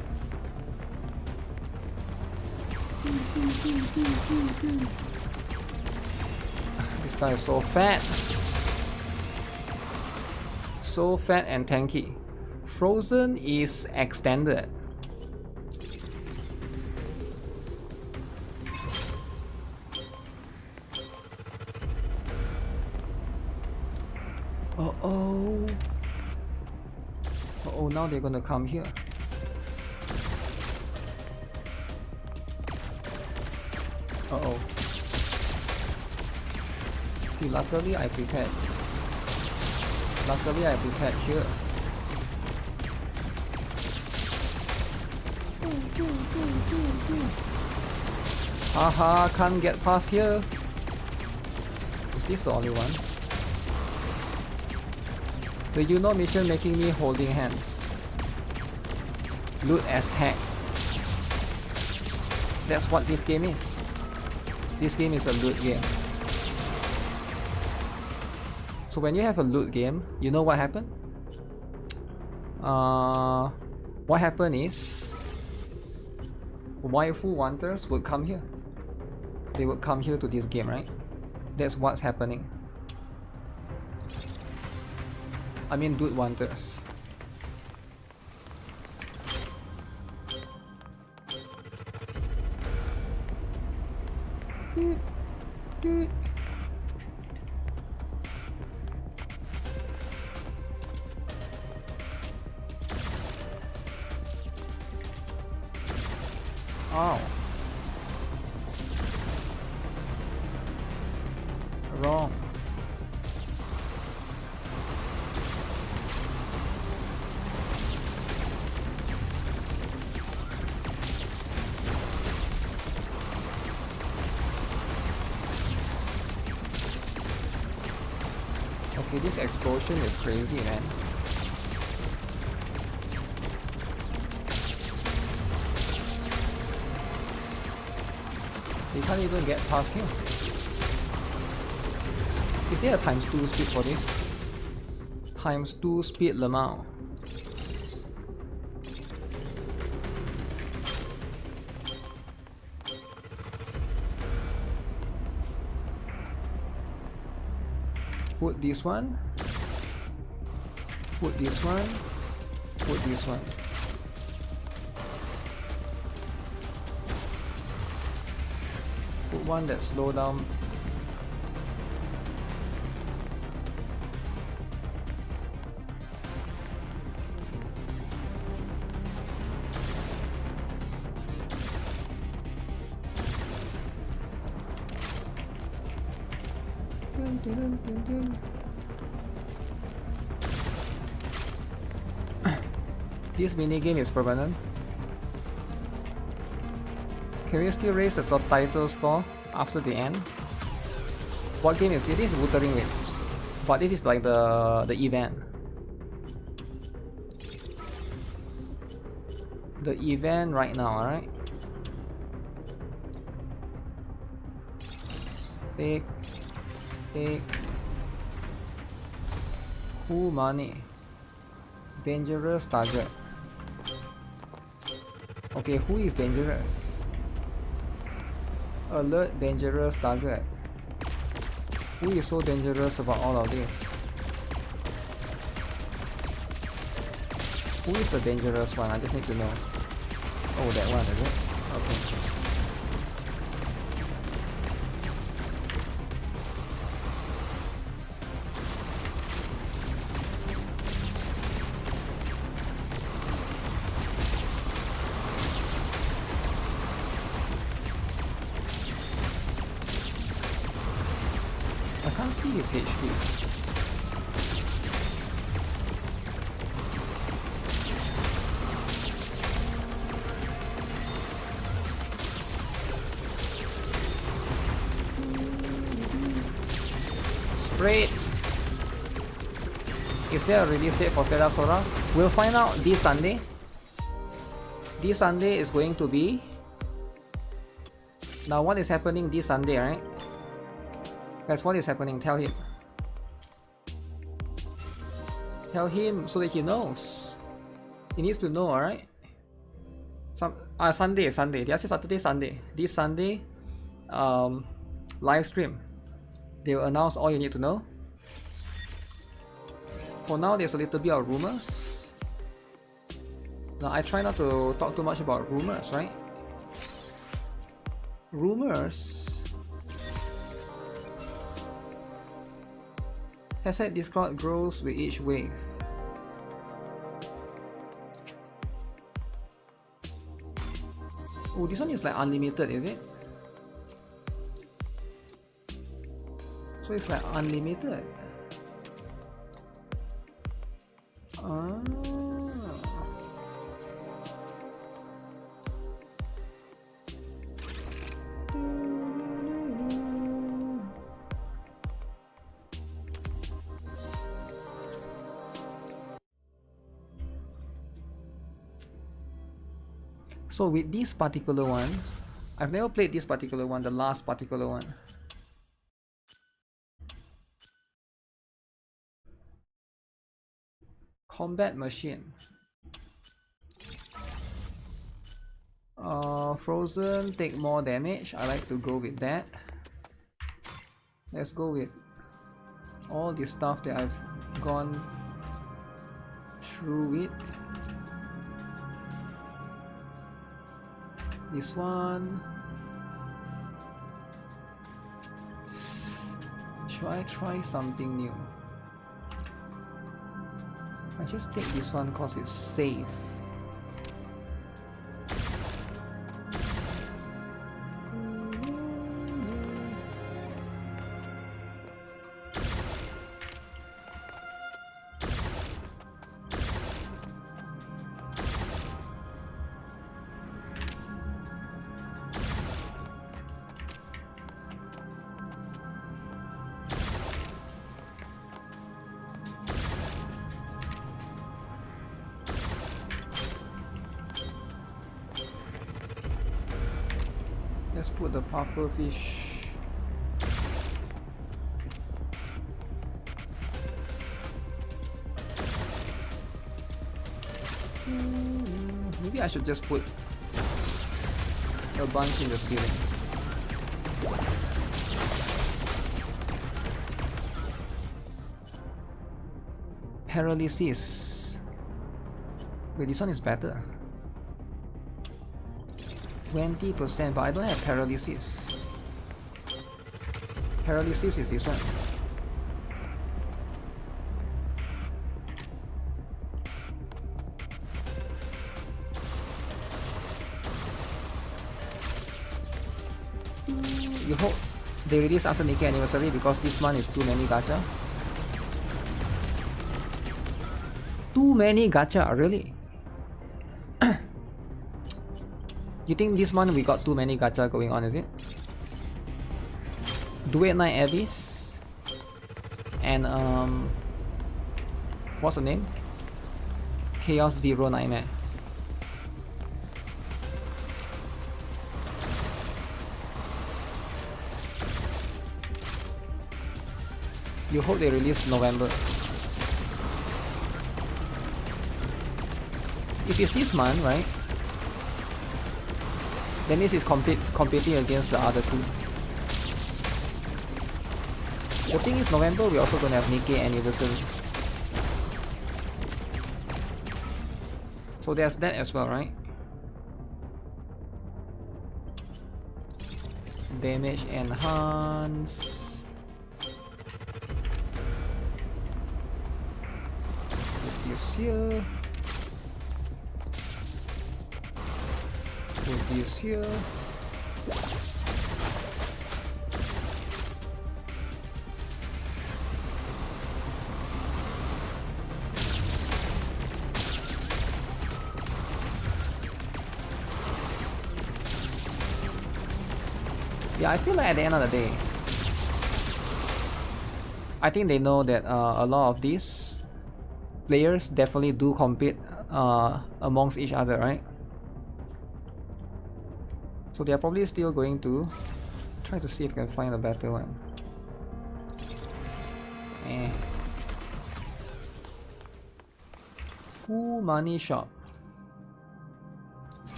This guy is so fat. So fat and tanky. Frozen is extended. Uh-oh. Uh-oh, now they're gonna come here. Uh-oh. See, luckily I prepared. Luckily I prepared here. Haha, can't get past here. Is this the only one? The mission making me holding hands. Loot as heck. That's what this game is. This game is a loot game. So when you have a loot game, you know what happened? What happened is waifu wanters would come here. They would come here to this game, right? That's what's happening. I mean loot wanters. Dude. Oh. Wrong. Okay, this explosion is crazy, man. You can't even get past him. Is there a times 2 speed for this? Times 2 speed lemao. Put this one. Put this one. Put this one. Put one that slow down. Dun, dun, dun, dun. This minigame is permanent. Can we still raise the top title score after the end? What game is this? This is Wuthering Waves, but this is like the event. The event right now, alright? Take. Cool money. Dangerous target. Okay, who is dangerous? Alert dangerous target. Who is so dangerous about all of this? Who is the dangerous one? I just need to know. Oh, that one, is it? Okay. I can't see his HP. Sprayed. Is there a release date for Stella Sora? We'll find out this Sunday. This Sunday is going to be... Now what is happening this Sunday, right? Guys, what is happening? Tell him. Tell him so that he knows. He needs to know, alright? Sunday. Did I say Saturday? Sunday. This Sunday, live stream. They will announce all you need to know. For now, there's a little bit of rumors. Now, I try not to talk too much about rumors, right? Rumors. Hashtag Discord grows with each wave. Oh, this one is like unlimited, is it? So it's like unlimited. So with this particular one, I've never played this particular one, the last particular one. Combat machine. Frozen, take more damage. I like to go with that. Let's go with all the stuff that I've gone through it. This one. Should I try something new? I just take this one because it's safe. Let's put the puffer fish. Maybe I should just put a bunch in the ceiling. Paralysis. Wait, this one is better. 20%, but I don't have paralysis. Paralysis is this one. You hope they release after NIKKE anniversary because this month is too many gacha. Too many gacha, really? You think this month we got too many gacha going on, is it? Duet Night Abyss and what's the name? Chaos Zero Nightmare. You hope they release November. If it's this month, right? That means it's competing against the other two. The thing is, November we also gonna have NIKKE anniversary. So there's that as well, right? Damage enhance. Put this here. Put this here. Yeah, I feel like at the end of the day, I think they know that a lot of these players definitely do compete amongst each other, right? So they're probably still going to try to see if I can find a better one. Ooh, money shop.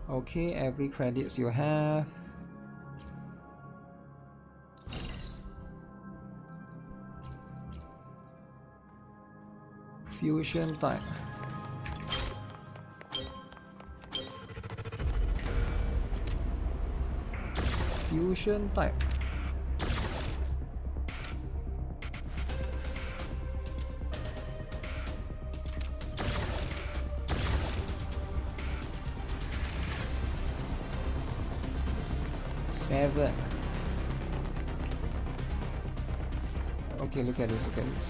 Okay, every credits you have. Fusion type. Fusion type. Seven. Okay, look at this, look at this.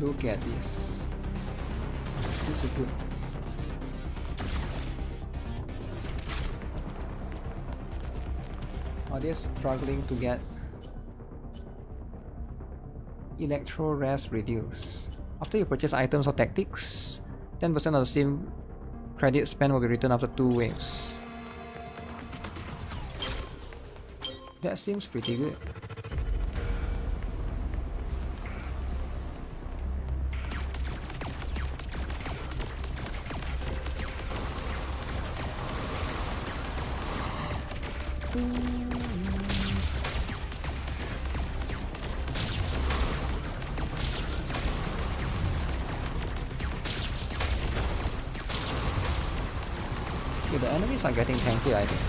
Look at this. This is good. Are they struggling to get electro rest reduce? After you purchase items or tactics, 10% of the same credit spent will be returned after 2 waves. That seems pretty good. Yeah, the enemies are getting tanky, I think.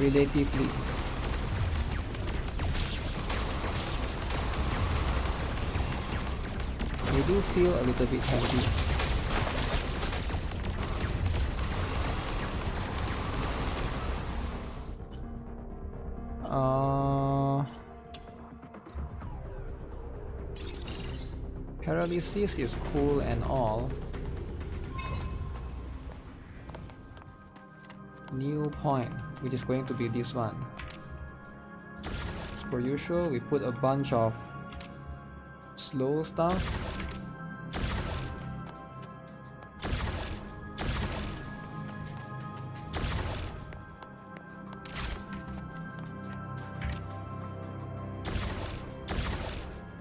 Relatively. They do feel a little bit tanky. Paralysis is cool and all. New point, which is going to be this one. As per usual, we put a bunch of slow stuff.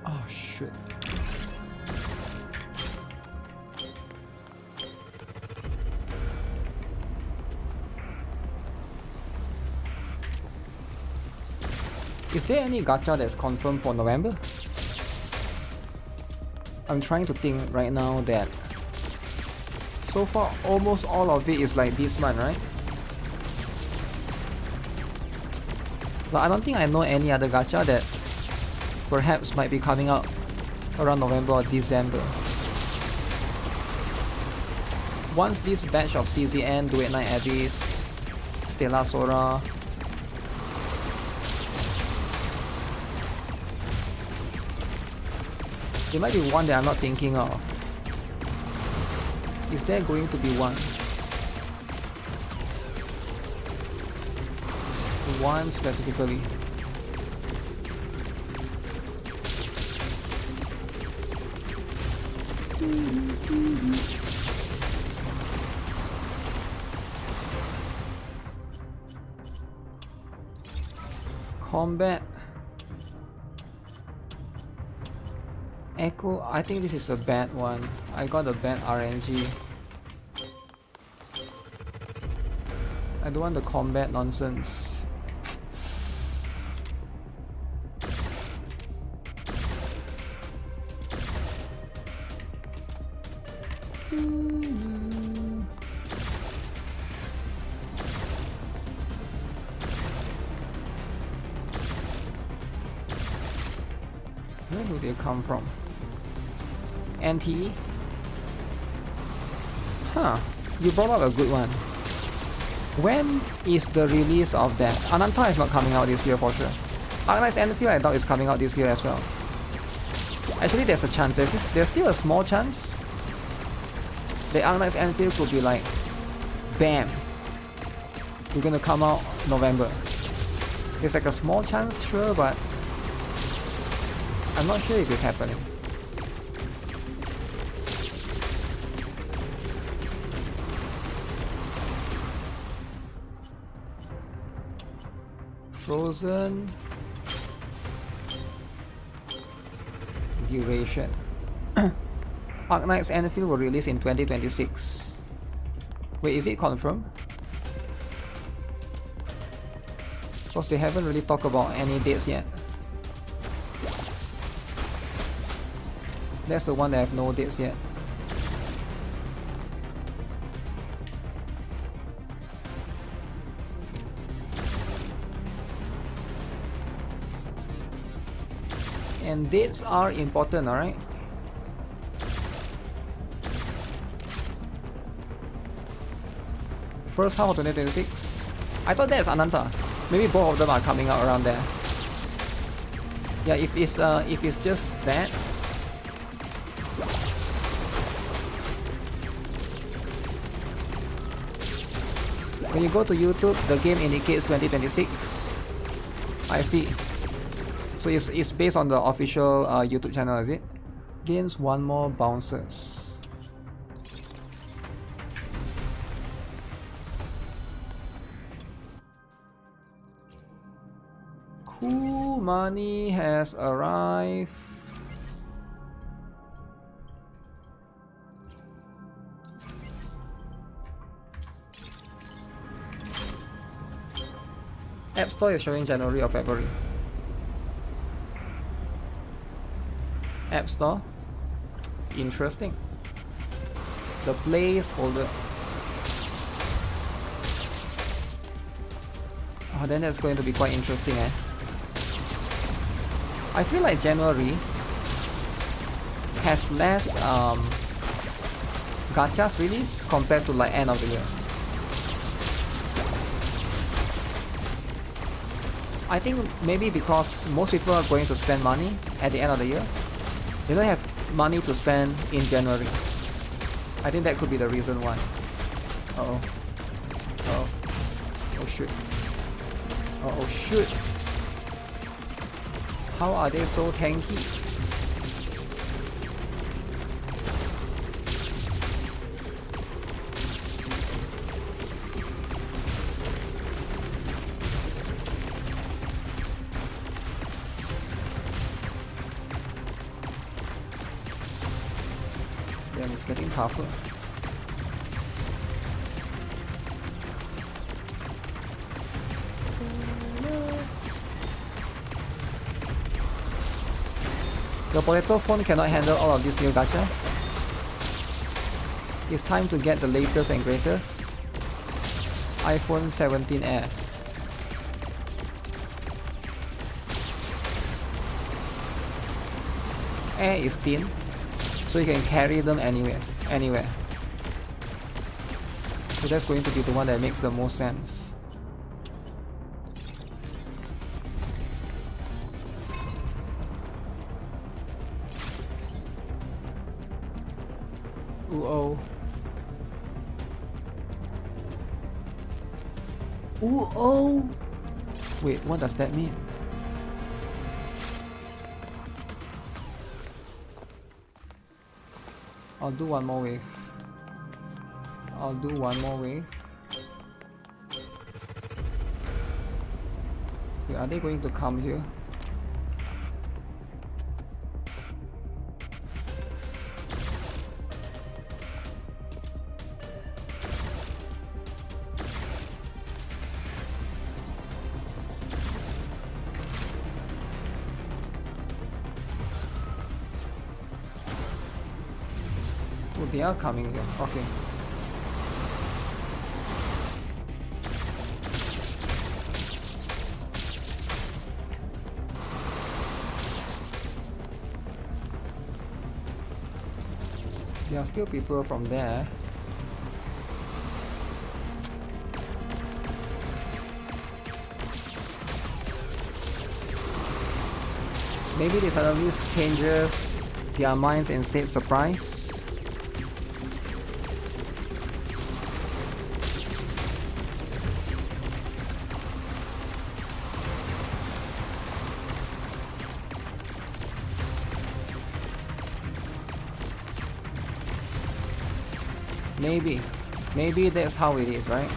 Oh shit. Is there any gacha that's confirmed for November? I'm trying to think right now that so far almost all of it is like this month, right? Like, I don't think I know any other gacha that perhaps might be coming out around November or December. Once this batch of CZN, Do It Night Abyss, Stella Sora, there might be one that I'm not thinking of. Is there going to be one? One specifically. Combat Echo, I think this is a bad one. I got a bad RNG. I don't want the combat nonsense. Where do they come from? NTE? Huh, you brought up a good one. When is the release of that? Ananta is not coming out this year for sure. Arknight's Enfield I doubt is coming out this year as well. Actually there's a chance, there's still a small chance the Arknight's Enfield could be like, bam, we're gonna come out November. There's like a small chance, sure, but I'm not sure if it's happening. Frozen duration. Arknight's Enfield will release in 2026. Wait, is it confirmed? Because they haven't really talked about any dates yet. That's the one that have no dates yet. And dates are important, alright? First half of 2026. I thought that's Ananta. Maybe both of them are coming out around there. Yeah, if it's just that. When you go to YouTube, the game indicates 2026. I see. So it's based on the official YouTube channel, is it? Gains one more bouncers. Cool money has arrived. App Store is showing January or February. App Store. Interesting. The placeholder. Oh, then that's going to be quite interesting, eh? I feel like January has less gachas release compared to like end of the year. I think maybe because most people are going to spend money at the end of the year. They don't have money to spend in January. I think that could be the reason why. Uh-oh. Uh-oh. Oh shoot. Oh shoot. How are they so tanky? Damn, it's getting tougher. Your potato phone cannot handle all of this new gacha. It's time to get the latest and greatest. iPhone 17 Air. Air is thin, so you can carry them anywhere. So that's going to be the one that makes the most sense. Ooh oh. Ooh oh. Wait, what does that mean? I'll do one more wave. I'll do one more wave. Wait, are they going to come here? Oh, they are coming here. Okay. There are still people from there. Maybe they suddenly changes their minds and said surprise. Maybe that's how it is, right?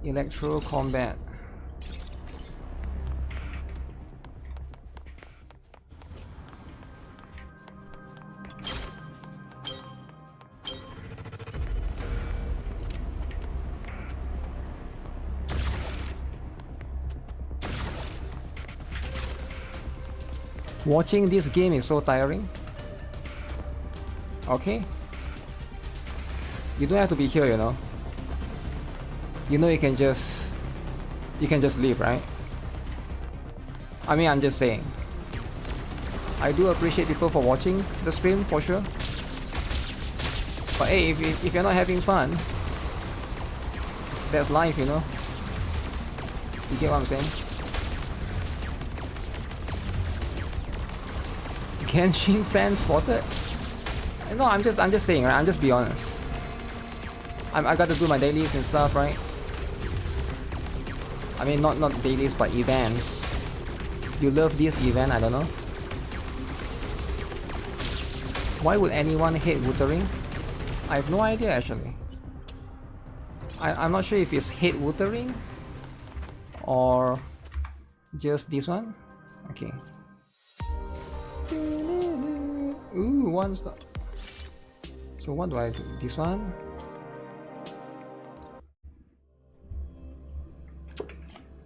Electro combat. Watching this game is so tiring. Okay, you don't have to be here, you know. You know, you can just leave, right? I mean, I'm just saying. I do appreciate people for watching the stream for sure. But hey, if you're not having fun, that's life, you know. You get what I'm saying? Genshin fans spotted. No, I'm just saying, right? I'm just be honest. I got to do my dailies and stuff, right? I mean, not dailies, but events. You love this event? I don't know. Why would anyone hate Wuthering? I have no idea actually. I'm not sure if it's hate Wuthering or just this one. Okay. Ooh, one star. So what do I do? This one?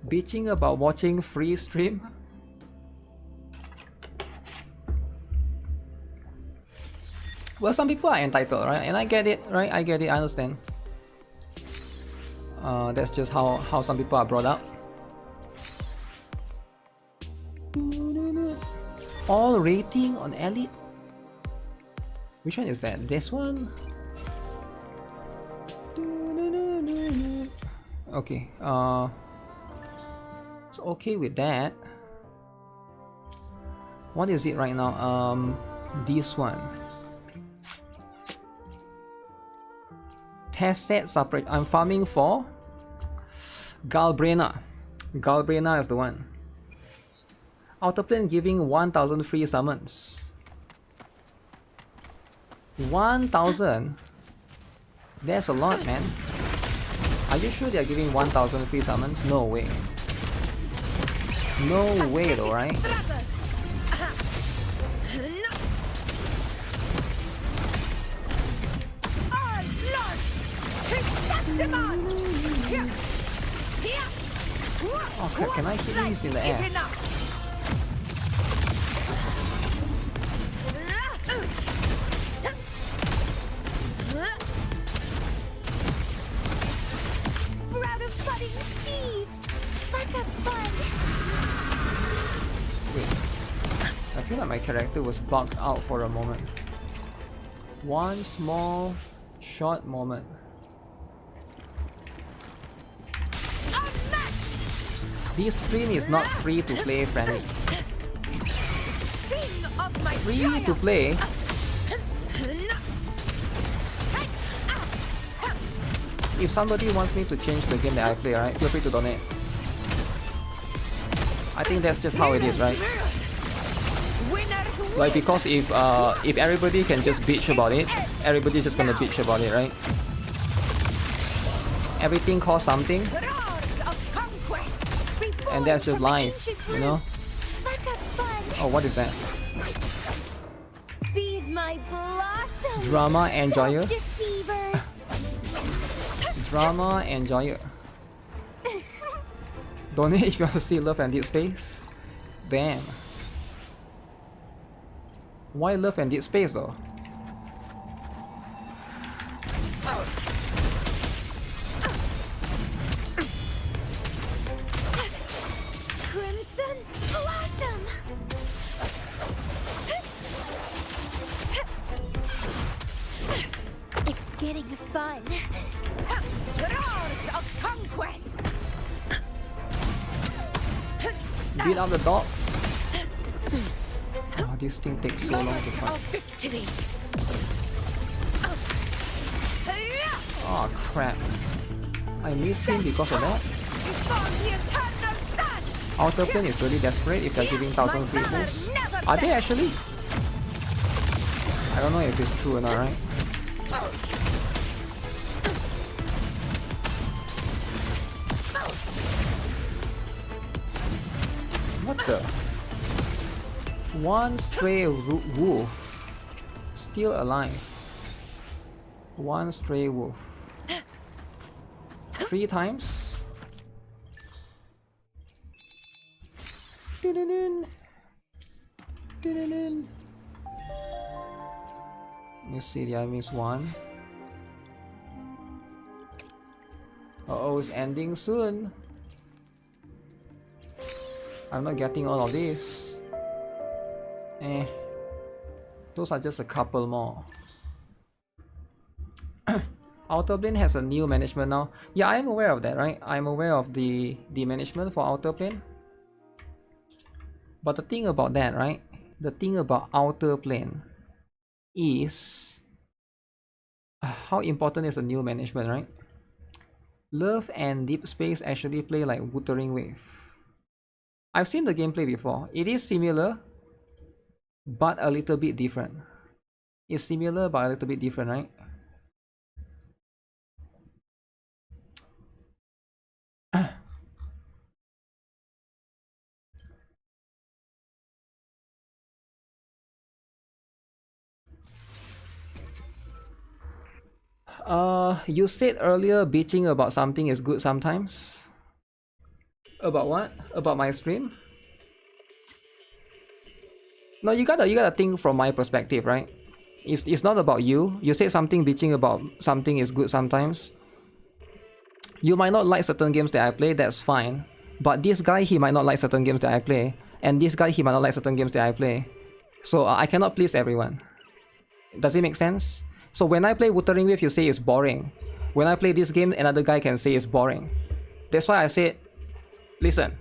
Bitching about watching free stream? Well, some people are entitled, right? And I get it, right? I get it, I understand. That's just how some people are brought up. All rating on Elite? Which one is that? This one? Okay, it's okay with that. What is it right now? This one. Test set separate. I'm farming for Galbrena. Galbrena is the one. Autoplane giving 1000 free summons. 1000? That's a lot, man. Are you sure they're giving 1000 free summons? No way. No way though, right? Oh crap, can I hit these in the air? Sprout of budding seeds. Let's have fun. Wait, I feel like my character was bugged out for a moment. One small, short moment. This stream is not free to play friendly. Free to play. If somebody wants me to change the game that I play, right, feel free to donate. I think that's just how it is, right? Like, because if everybody can just bitch about it, everybody's just gonna bitch about it, right? Everything costs something, and that's just life, you know? Oh, what is that? Feed my blossoms. Drama enjoyer? Deceivers. Drama enjoyer. Donate if you want to see Love and Deep Space. Damn. Why Love and Deep Space though? Crimson blossom. It's getting fun. Roars of conquest. Beat up the dogs. Oh, this thing takes so long to fight. Victory. Oh crap. I missed him because of that. Outer Plane is really desperate if they're giving 1000 free moves. Are they actually? I don't know if it's true or not, right? What the? One stray wolf. Still alive. One stray wolf. 3 times? Dun-dun-dun. Dun-dun-dun. Let me see, I missed one. Uh-oh, it's ending soon. I'm not getting all of this. Those are just a couple more. Outer Plane has a new management now. Yeah, I'm aware of that, right? I'm aware of the management for Outer Plane. But the thing about that, right? The thing about Outer Plane is how important is the new management, right? Love and Deep Space actually play like Wuthering Waves. I've seen the gameplay before. It is similar, but a little bit different. It's similar, but a little bit different, right? You said earlier bitching about something is good sometimes. About what? About my stream? No, you gotta think from my perspective, right? It's not about you. You said something bitching about something is good sometimes. You might not like certain games that I play, that's fine. But this guy, he might not like certain games that I play. And this guy, he might not like certain games that I play. So I cannot please everyone. Does it make sense? So when I play Wuthering Waves, you say it's boring. When I play this game, another guy can say it's boring. That's why I said, listen,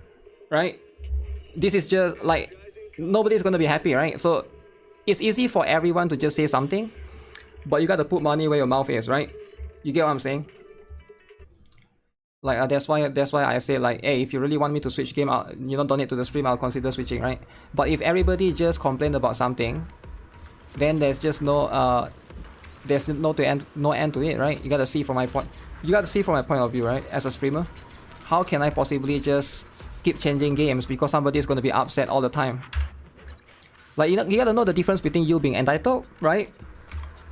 right? This is just like, nobody's gonna be happy, right? So it's easy for everyone to just say something, but you gotta put money where your mouth is, right? You get what I'm saying? Like that's why I say like, hey, if you really want me to switch game, donate to the stream, I'll consider switching, right? But if everybody just complain about something, then there's just no end to it, right? You gotta see from my point of view, right? As a streamer, how can I possibly just keep changing games because somebody's gonna be upset all the time? Like, you gotta know the difference between you being entitled, right,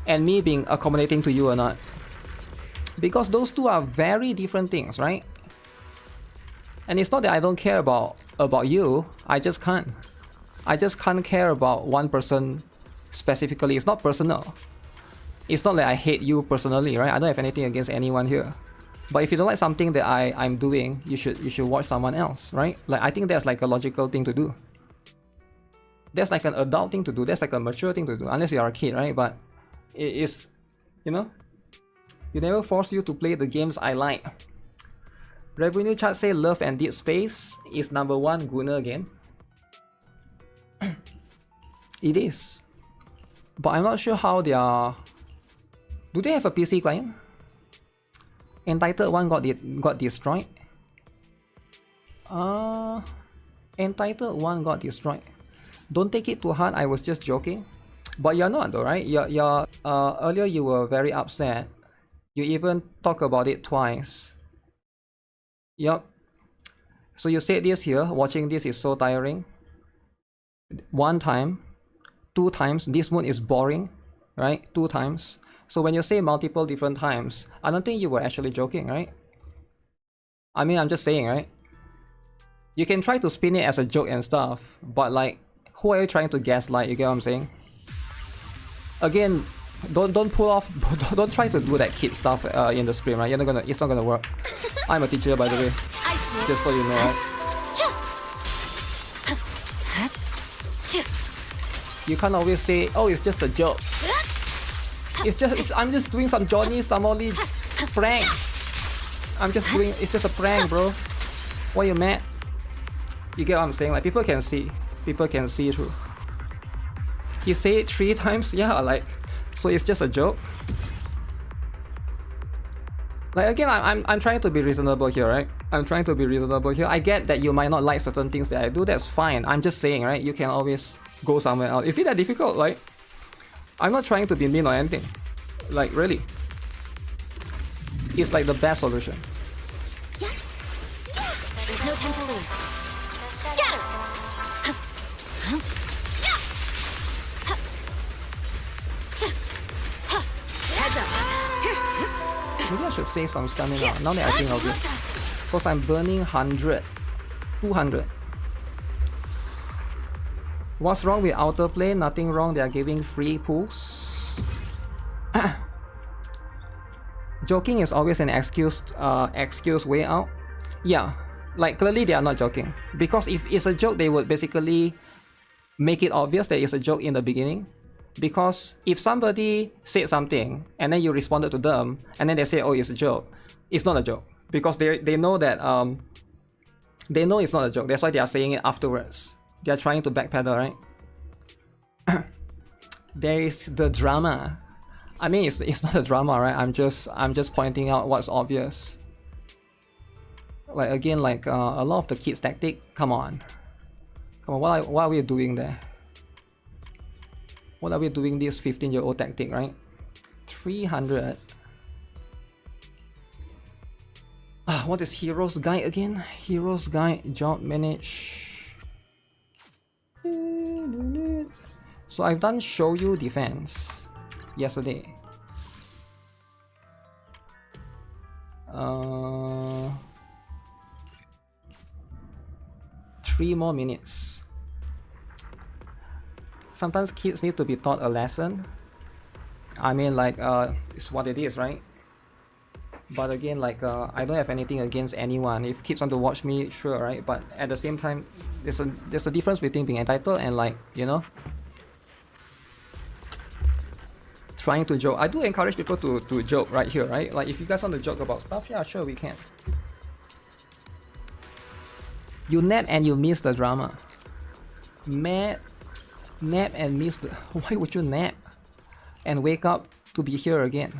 and me being accommodating to you or not. Because those two are very different things, right? And it's not that I don't care about you. I just can't. I just can't care about one person specifically. It's not personal. It's not like I hate you personally, right? I don't have anything against anyone here. But if you don't like something that I'm doing, you should watch someone else, right? Like, I think that's like a logical thing to do. That's like an adult thing to do. That's like a mature thing to do, unless you are a kid, right? But it is, you know, you never force you to play the games I like. Revenue chart say Love and Deep Space is #1 Gunner again. It is. But I'm not sure how they are. Do they have a PC client? Entitled 1 got destroyed. Entitled 1 got destroyed. Don't take it too hard, I was just joking. But you're not though, right? You're earlier you were very upset. You even talked about it twice. Yup. So you said this here, watching this is so tiring. 1 time, 2 times, this mood is boring, right? 2 times. So when you say multiple different times, I don't think you were actually joking, right? I mean, I'm just saying, right? You can try to spin it as a joke and stuff, but like, who are you trying to gaslight? You get what I'm saying? Again, don't pull off, don't try to do that kid stuff in the stream, right? It's not gonna work. I'm a teacher, by the way. Just so you know, right? You can't always say, oh, it's just a joke. I'm just doing some Johnny Samoli prank. It's just a prank, bro. Why you mad? You get what I'm saying? Like, people can see through. He said it 3 times, yeah, like, so it's just a joke. Like, again, I'm trying to be reasonable here, right? I'm trying to be reasonable here. I get that you might not like certain things that I do, that's fine. I'm just saying, right? You can always go somewhere else. Is it that difficult? Like, I'm not trying to be mean or anything. Like, really. It's like the best solution. There's no time to lose. Scatter! Heads up! Maybe I should save some stamina now that I think of it. Because I'm burning 100. 200. What's wrong with outer play? Nothing wrong, they are giving free pulls. Joking is always an excuse way out. Yeah, like clearly they are not joking. Because if it's a joke, they would basically make it obvious that it's a joke in the beginning. Because if somebody said something and then you responded to them and then they say, oh, it's a joke, it's not a joke. Because they know that they know it's not a joke. That's why they are saying it afterwards. They are trying to backpedal, right? There is the drama. I mean, it's not a drama, right? I'm just pointing out what's obvious. Like, again, like a lot of the kids' tactic. Come on, what are we doing there? What are we doing this 15-year-old tactic, right? 300. What is Hero's Guide again? Hero's Guide, job manage. So I've done show you defense yesterday. 3 more minutes. Sometimes kids need to be taught a lesson. I mean, like, it's what it is, right? But again, like, I don't have anything against anyone. If kids want to watch me, sure, right? But at the same time, there's a difference between being entitled and, like, you know, trying to joke. I do encourage people to joke right here, right? Like, if you guys want to joke about stuff, yeah, sure, we can. You nap and you miss the drama. Nap and miss the... Why would you nap and wake up to be here again?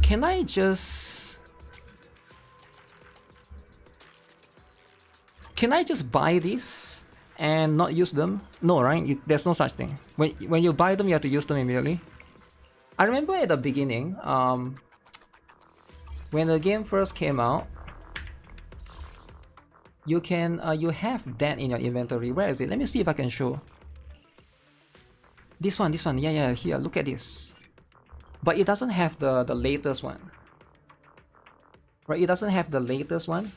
Can I just buy this and not use them? No, right? There's no such thing. When you buy them, you have to use them immediately. I remember at the beginning, when the game first came out, you have that in your inventory. Where is it? Let me see if I can show. This one. Yeah, here. Look at this. But it doesn't have the latest one. Right, it doesn't have the latest one.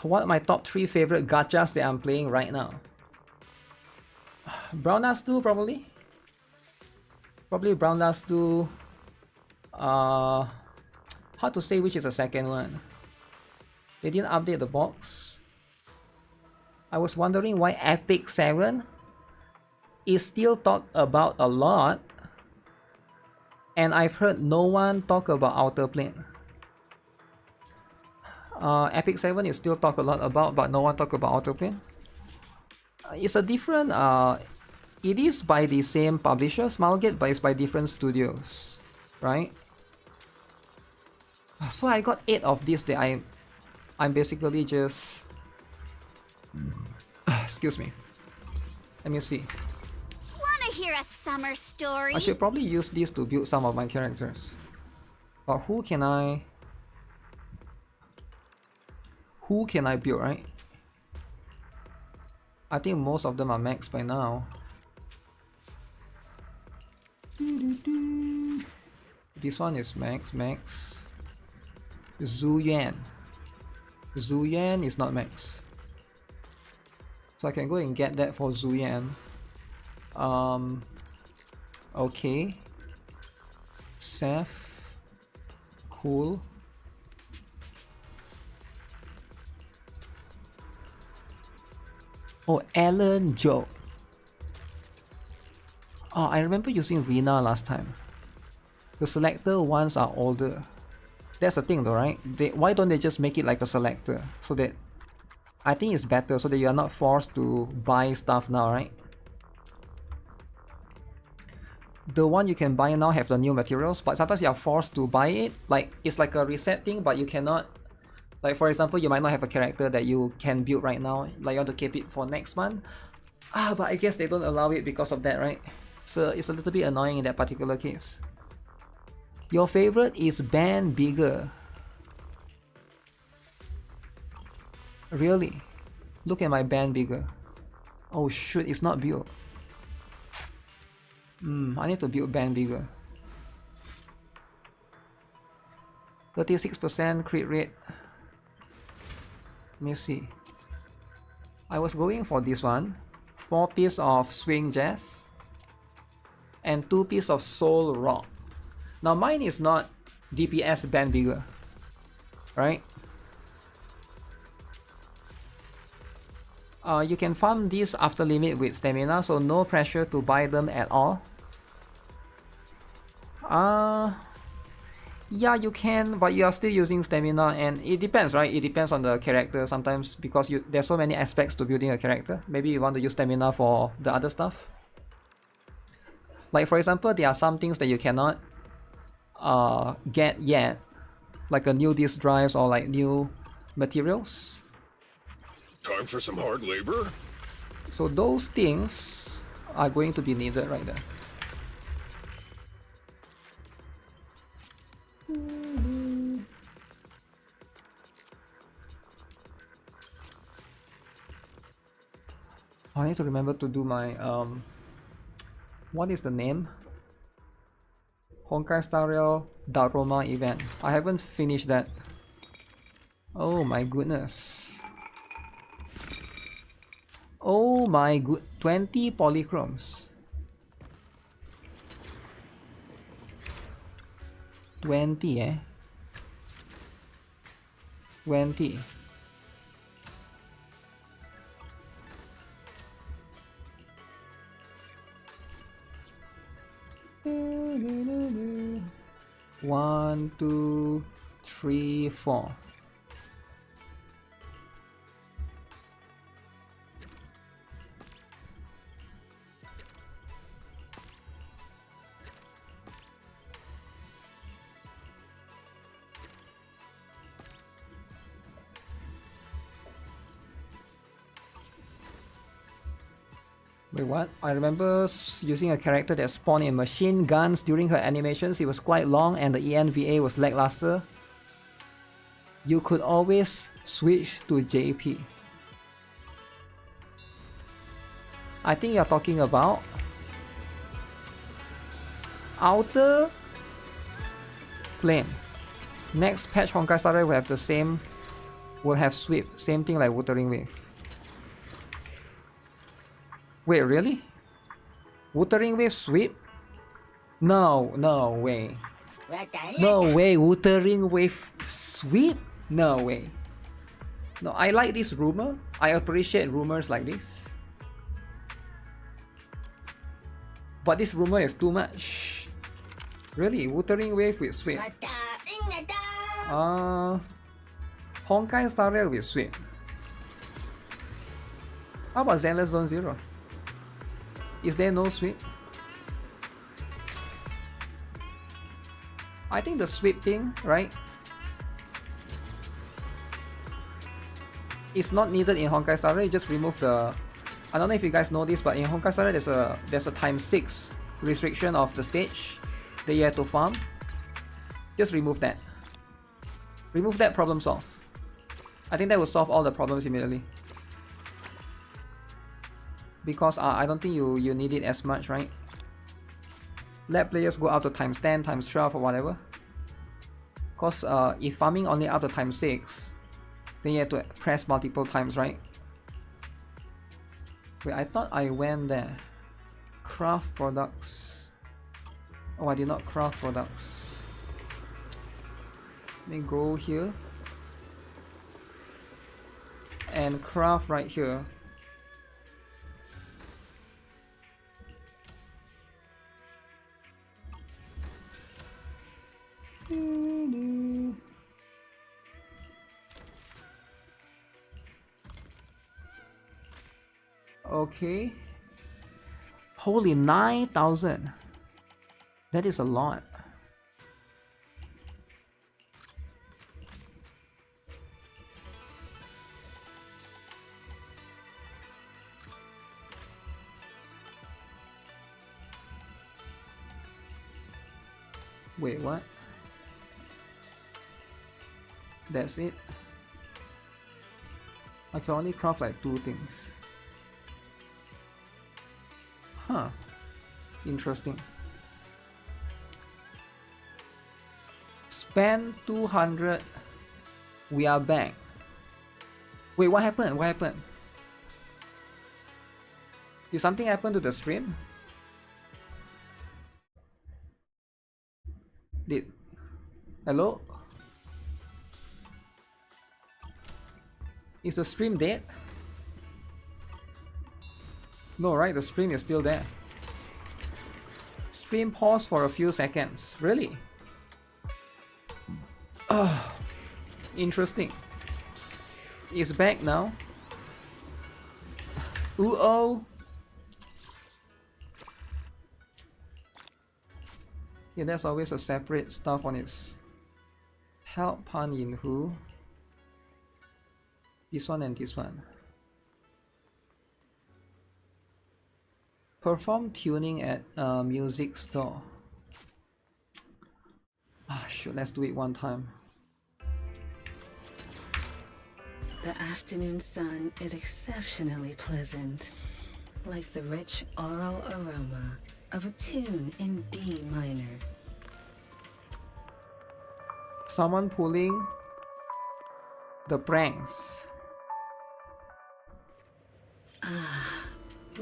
What are my top 3 favorite gachas that I'm playing right now? Brown Dust 2 probably. Probably Brown Dust 2. Hard to say which is the second one. They didn't update the box. I was wondering why Epic 7 is still talked about a lot, and I've heard no one talk about Outer Plane. Epic 7 is still talked a lot about, but no one talk about Outer Plane. It's a different, it is by the same publisher, Smilegate, but it's by different studios, right? So I got 8 of these that I'm basically just... Excuse me. Let me see. Wanna hear a summer story? I should probably use this to build some of my characters. But who can I build, right? I think most of them are max by now. This one is max. Zuyan is not max. So I can go and get that for Zuyan. Okay. Seth. Cool. Oh, Alan Joe. Oh, I remember using Rina last time. The selector ones are older. That's the thing though, right? Why don't they just make it like a selector? So that... I think it's better so that you are not forced to buy stuff now, right? The one you can buy now have the new materials, but sometimes you are forced to buy it. Like, it's like a reset thing, but you cannot... Like, for example, you might not have a character that you can build right now. Like, you want to keep it for next month. But I guess they don't allow it because of that, right? So it's a little bit annoying in that particular case. Your favorite is Band Bigger. Really? Look at my Band Bigger. Oh shoot, it's not built. I need to build Band Bigger. 36% crit rate. Let me see. I was going for this one. 4 pieces of Swing Jazz and 2 pieces of Soul Rock. Now mine is not DPS Band Bigger, right? You can farm these after limit with stamina, so no pressure to buy them at all. Yeah, you can, but you are still using stamina, and it depends, right? It depends on the character sometimes, because there's so many aspects to building a character. Maybe you want to use stamina for the other stuff. Like for example, there are some things that you cannot get yet, like a new disk drives or like new materials. Time for some hard labor? So those things are going to be needed right there. I need to remember to do my what is the name? Honkai Star Rail Daroma event. I haven't finished that. Oh my goodness. Oh my good, 20 polychromes. 20 eh? 20. One, two, three, four. Wait, what? I remember using a character that spawned in machine guns during her animations. It was quite long and the ENVA was lackluster. You could always switch to JP. I think you're talking about Outer Plane. Next patch Honkai Star Rail will have the same, will have sweep, same thing like Wuthering Wave. Wait, really? Wuthering Wave sweep? No, no way. No way, Wuthering Wave sweep? No way. No, I like this rumor. I appreciate rumors like this. But this rumor is too much. Really, Wuthering Wave with sweep. Honkai Star Rail with sweep. How about Zenless Zone 0? Is there no sweep? I think the sweep thing, right? It's not needed in Honkai Star Rail. You just remove the. I don't know if you guys know this, but in Honkai Star Rail there's a ×6 restriction of the stage that you have to farm. Just remove that. Remove that, problem solved. I think that will solve all the problems immediately. Because I don't think you need it as much, right? Let players go up to ×10, ×12 or whatever. Because if farming only up to ×6, then you have to press multiple times, right? Wait, I thought I went there. Craft products. Oh, I did not craft products. Let me go here. And craft right here. Okay. Holy 9,000. That is a lot. Wait, what? That's it? I can only craft like 2 things. Huh. Interesting. Spend 200. We are back. Wait, what happened? What happened? Did something happen to the stream? Did... Hello? Is the stream dead? No, right? The stream is still there. Stream paused for a few seconds. Really? Interesting. It's back now. Ooh-oh. Yeah, there's always a separate stuff on its. Help Pan Yin Hu. This one and this one. Perform tuning at music store. Shoot, let's do it one time. The afternoon sun is exceptionally pleasant, like the rich oral aroma of a tune in D minor. Someone pulling the pranks.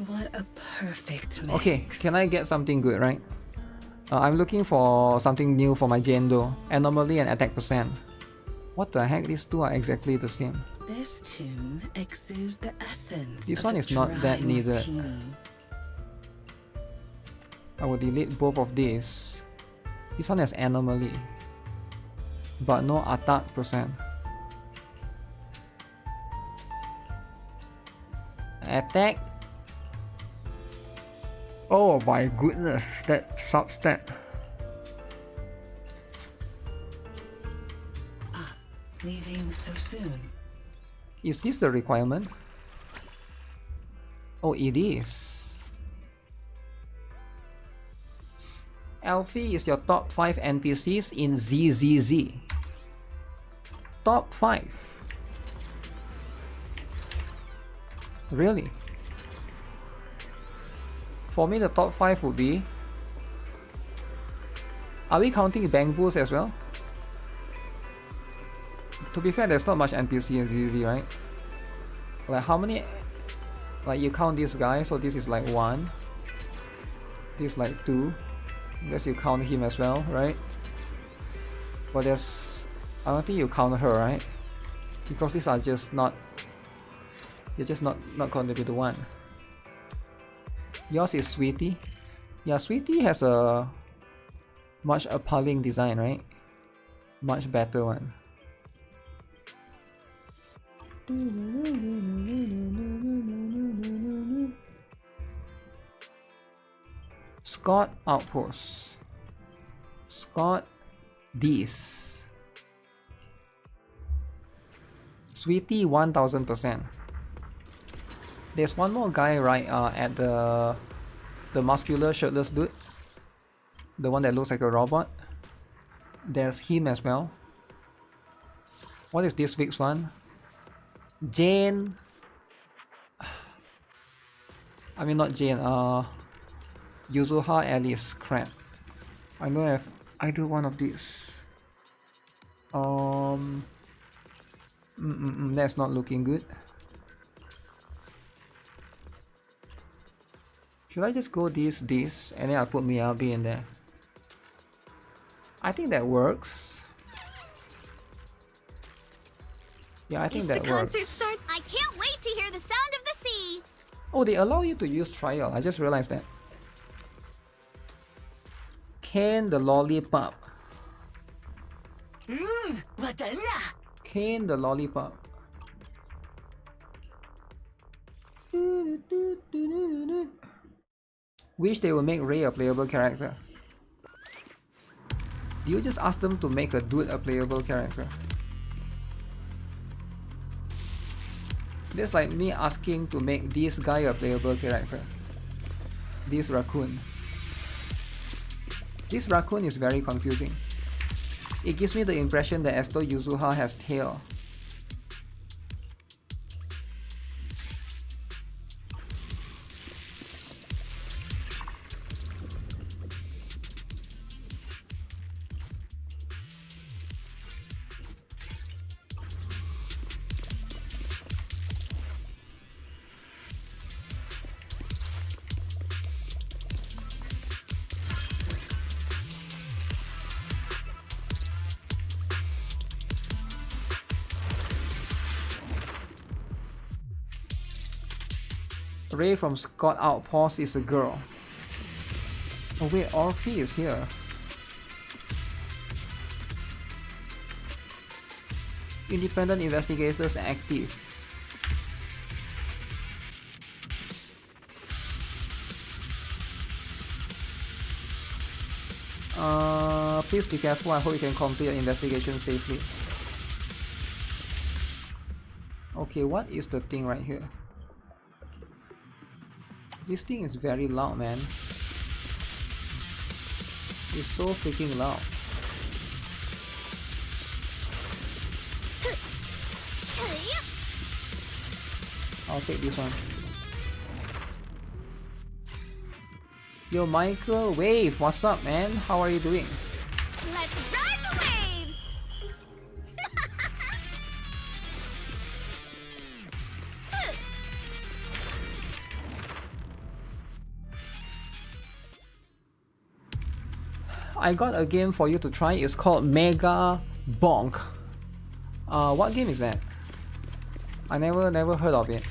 What a perfect mix. Okay, can I get something good, right? I'm looking for something new for my Jendo. Anomaly and attack percent. What the heck? These two are exactly the same. This tune exudes the essence. This of one a is not dry that needed. martini. I will delete both of these. This one has anomaly, but no attack percent. Attack. Oh my goodness, that substat. Leaving so soon. Is this the requirement? Oh, it is. Alfie is your top 5 NPCs in ZZZ. Top 5. Really? For me, the top 5 would be... Are we counting Bang Boost as well? To be fair, there's not much NPC in ZZ, right? Like how many? Like you count this guy, so this is like 1. This like 2. I guess you count him as well, right? But there's, I don't think you count her, right? Because these are just not, they're just not contribute to 1. Yours is Sweetie. Yeah, Sweetie has a much appealing design, right? Much better one. Scott Outpost. Scott Dees. Sweetie 1000%. There's one more guy right at the muscular shirtless dude. The one that looks like a robot. There's him as well. What is this week's one? Jane. I mean not Jane, Yuzuha Alice. Crap. I know if I do one of these. That's not looking good. Should I just go this, and then I put Miyabi in there? I think that works. Yeah, I think that works. I can't wait to hear the sound of the sea. Oh, they allow you to use trial. I just realized that. Ken the Lollipop. Ken the Lollipop. Wish they would make Ray a playable character. You just ask them to make a dude a playable character. That's like me asking to make this guy a playable character. This raccoon. This raccoon is very confusing. It gives me the impression that as though Yuzuha has tail. Ray from Scott Outpost is a girl. Oh wait, Orphe is here. Independent investigators active. Please be careful. I hope you can complete your investigation safely. Okay, what is the thing right here? This thing is very loud, man. It's so freaking loud. I'll take this one. Yo, Michael Wave, what's up, man? How are you doing? Let's ride the waves. I got a game for you to try. It's called Mega Bonk. What game is that? I never heard of it.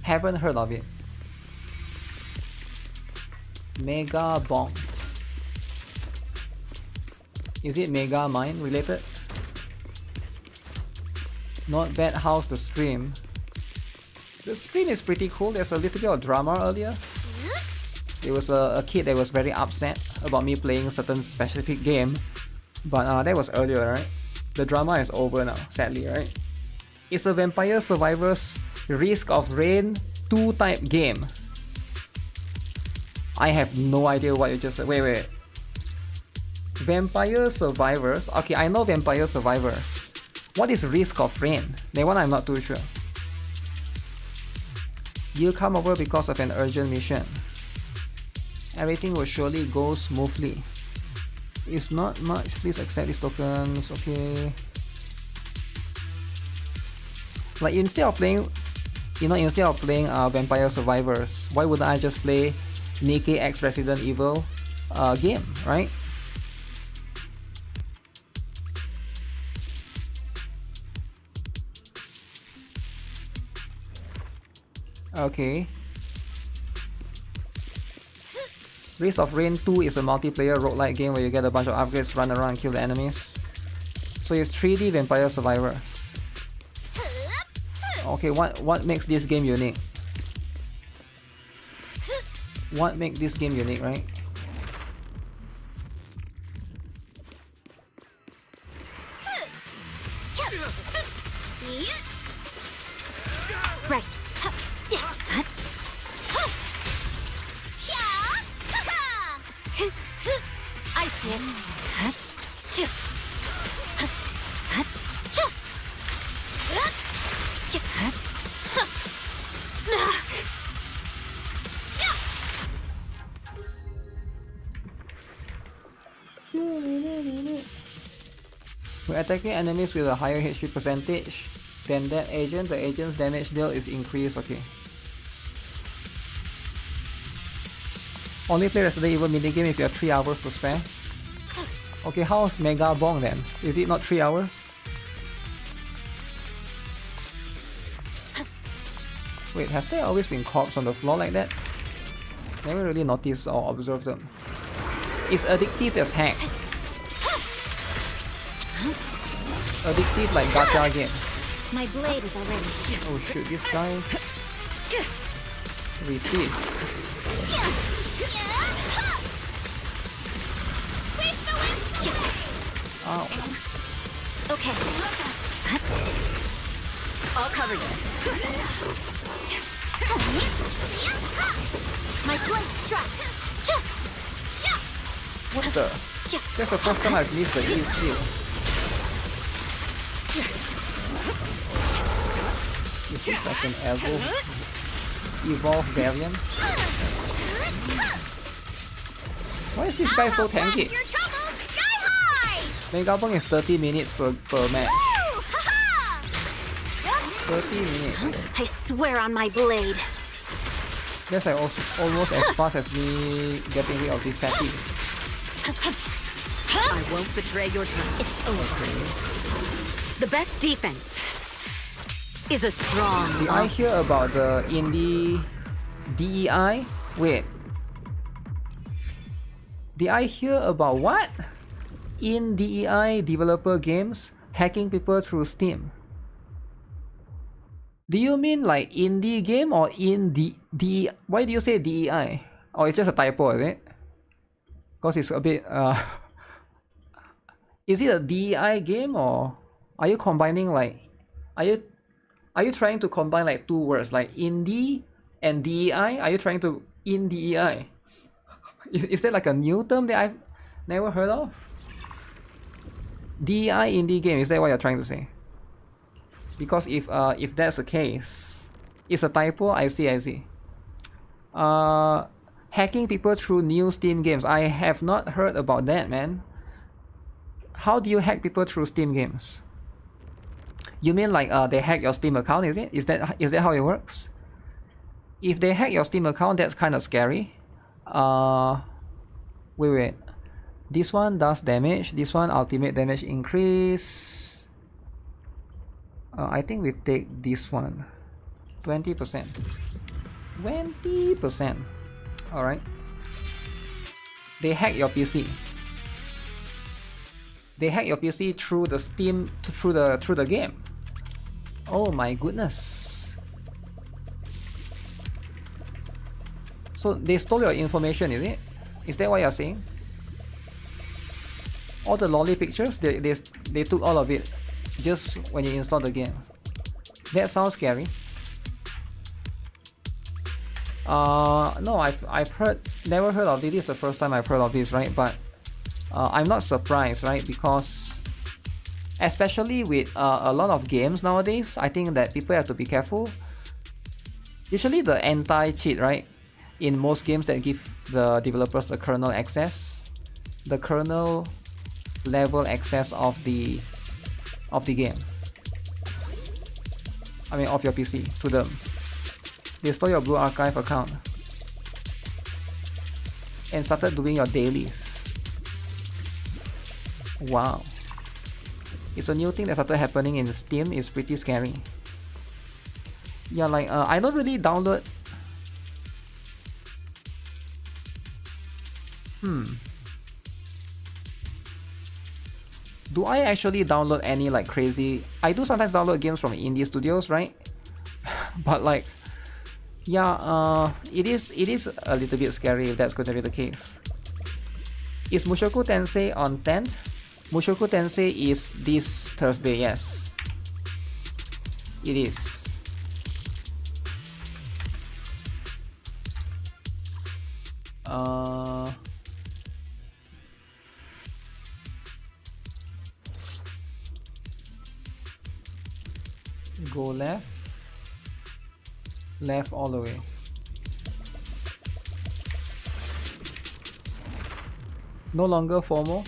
Haven't heard of it. Mega Bonk. Is it Mega Mind related? Not bad. How's the stream? The stream is pretty cool. There's a little bit of drama earlier. There was a kid that was very upset about me playing a certain specific game. But that was earlier, right? The drama is over now, sadly, right? It's a Vampire Survivors Risk of Rain 2 type game. I have no idea what you just said. Wait. Vampire Survivors? Okay, I know Vampire Survivors. What is Risk of Rain? That one I'm not too sure. You come over because of an urgent mission. Everything will surely go smoothly. It's not much. Please accept these tokens. Okay. Like instead of playing, Vampire Survivors, why wouldn't I just play NIKKE X Resident Evil game, right? Okay. Risk of Rain 2 is a multiplayer roguelike game where you get a bunch of upgrades, run around and kill the enemies. So it's 3D Vampire Survivors. Okay, what makes this game unique? What makes this game unique, right? Right. I see it. When attacking enemies with a higher HP percentage than that agent, the agent's damage dealt is increased. Okay. Only play Resident Evil minigame if you have 3 hours to spare. Okay, how's Mega Bong then? Is it not 3 hours? Wait, has there always been corpses on the floor like that? Never really noticed or observed them. It's addictive as heck. Addictive like gacha game. My blade is already. Oh shoot, this guy resists. Ow. Okay. I'll cover you. My blade strikes. What the? That's the first time I've missed the E skill. Is this like an evolved variant? Why is this guy so tanky? Mega Bong is 30 minutes per match. 30 minutes. I swear on my blade. That's like almost as fast as me getting rid of the fatigue. I won't betray your trust. It's over. The best defense is a strong. Did I hear about the indie DEI? Wait. Did I hear about what? In DEI developer games hacking people through Steam. Do you mean like indie game or in DEI? Why do you say DEI? Or it's just a typo, is it? Because it's a bit is it a DEI game or are you combining like are you trying to combine like two words like indie and DEI? Are you trying to in DEI? Is that like a new term that I've never heard of? DEI indie game, is that what you're trying to say? Because if that's the case, it's a typo. I see. Hacking people through new Steam games. I have not heard about that, man. How do you hack people through Steam games? You mean like they hack your Steam account, is it? Is that how it works? If they hack your Steam account, that's kind of scary. Wait. This one does damage. This one ultimate damage increase. I think we take this one. 20%. 20%. Alright. They hack your PC. They hack your PC through the Steam through the game. Oh my goodness. So they stole your information, is it? Is that what you're saying? All the lolly pictures, they took all of it just when you install the game. That sounds scary. No, I've never heard of this. This is the first time I've heard of this, right? But I'm not surprised, right? Because especially with a lot of games nowadays, I think that people have to be careful. Usually the anti-cheat, right? In most games that give the developers the kernel access, the kernel level access of the game. I mean off your PC to them. They stole your Blue Archive account and started doing your dailies. Wow. It's a new thing that started happening in Steam. It's pretty scary. Yeah, like I don't really download. Do I actually download any like crazy? I do sometimes download games from indie studios, right? But like, yeah, it is a little bit scary if that's going to be the case. Is Mushoku Tensei on 10th? Mushoku Tensei is this Thursday, yes. It is. Go left. Left all the way. No longer FOMO.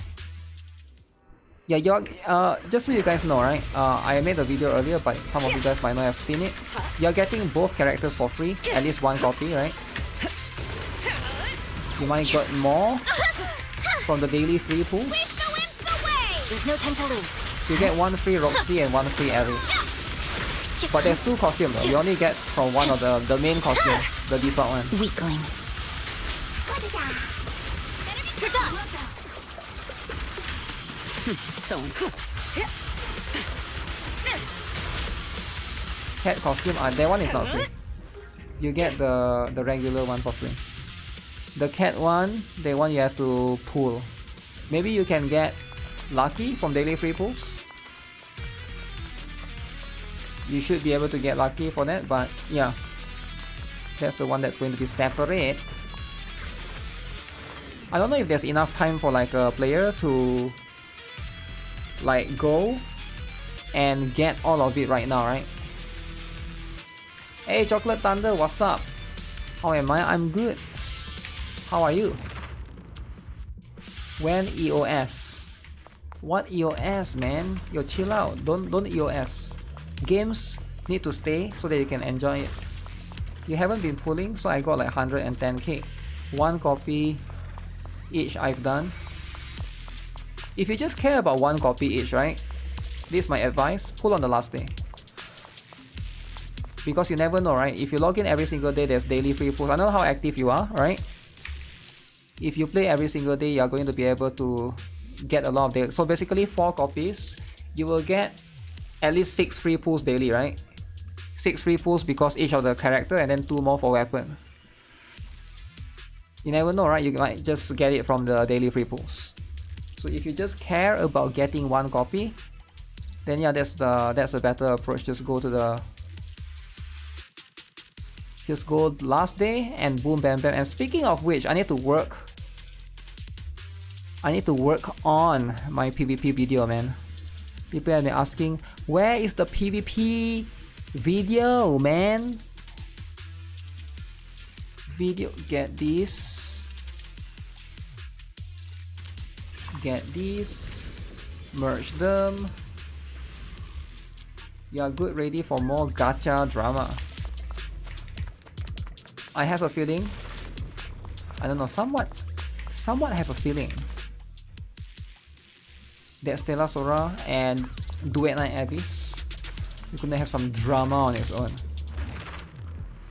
Yeah, you're, just so you guys know, right? I made a video earlier, but some of you guys might not have seen it. You're getting both characters for free, at least one copy, right? You might get more from the daily free pools. There's no time to lose. You get one free Roxy and one free Aries. But there's two costumes though. You only get from one of the main costume, the default one. Weakling. So Cat costume, that one is not free. You get the regular one for free. The cat one, the one you have to pull. Maybe you can get lucky from daily free pulls. You should be able to get lucky for that, but yeah, that's the one that's going to be separate. I don't know if there's enough time for like a player to like go and get all of it right now, right? Hey Chocolate Thunder, what's up? How am I? I'm good. How are you? When EOS? What EOS, man? Yo, chill out. Don't EOS. Games need to stay so that you can enjoy it. You haven't been pulling, so I got like 110k. One copy each I've done. If you just care about one copy each, right? This is my advice, pull on the last day. Because you never know, right? If you log in every single day, there's daily free pulls. I don't know how active you are, right? If you play every single day, you're going to be able to get a lot of daily. So basically 4 copies, you will get at least 6 free pulls daily, right? 6 free pulls because each of the character and then 2 more for weapon. You never know, right? You might just get it from the daily free pulls. So if you just care about getting one copy, then yeah, that's a better approach. Just go last day and boom bam bam. And speaking of which, I need to work on my PvP video, man. People have been asking, where is the PvP video, man? Video, get these, merge them. You are good, ready for more gacha drama. I have a feeling, I don't know, somewhat have a feeling that Stella Sora and Duet Night Abyss, you're gonna have some drama on its own.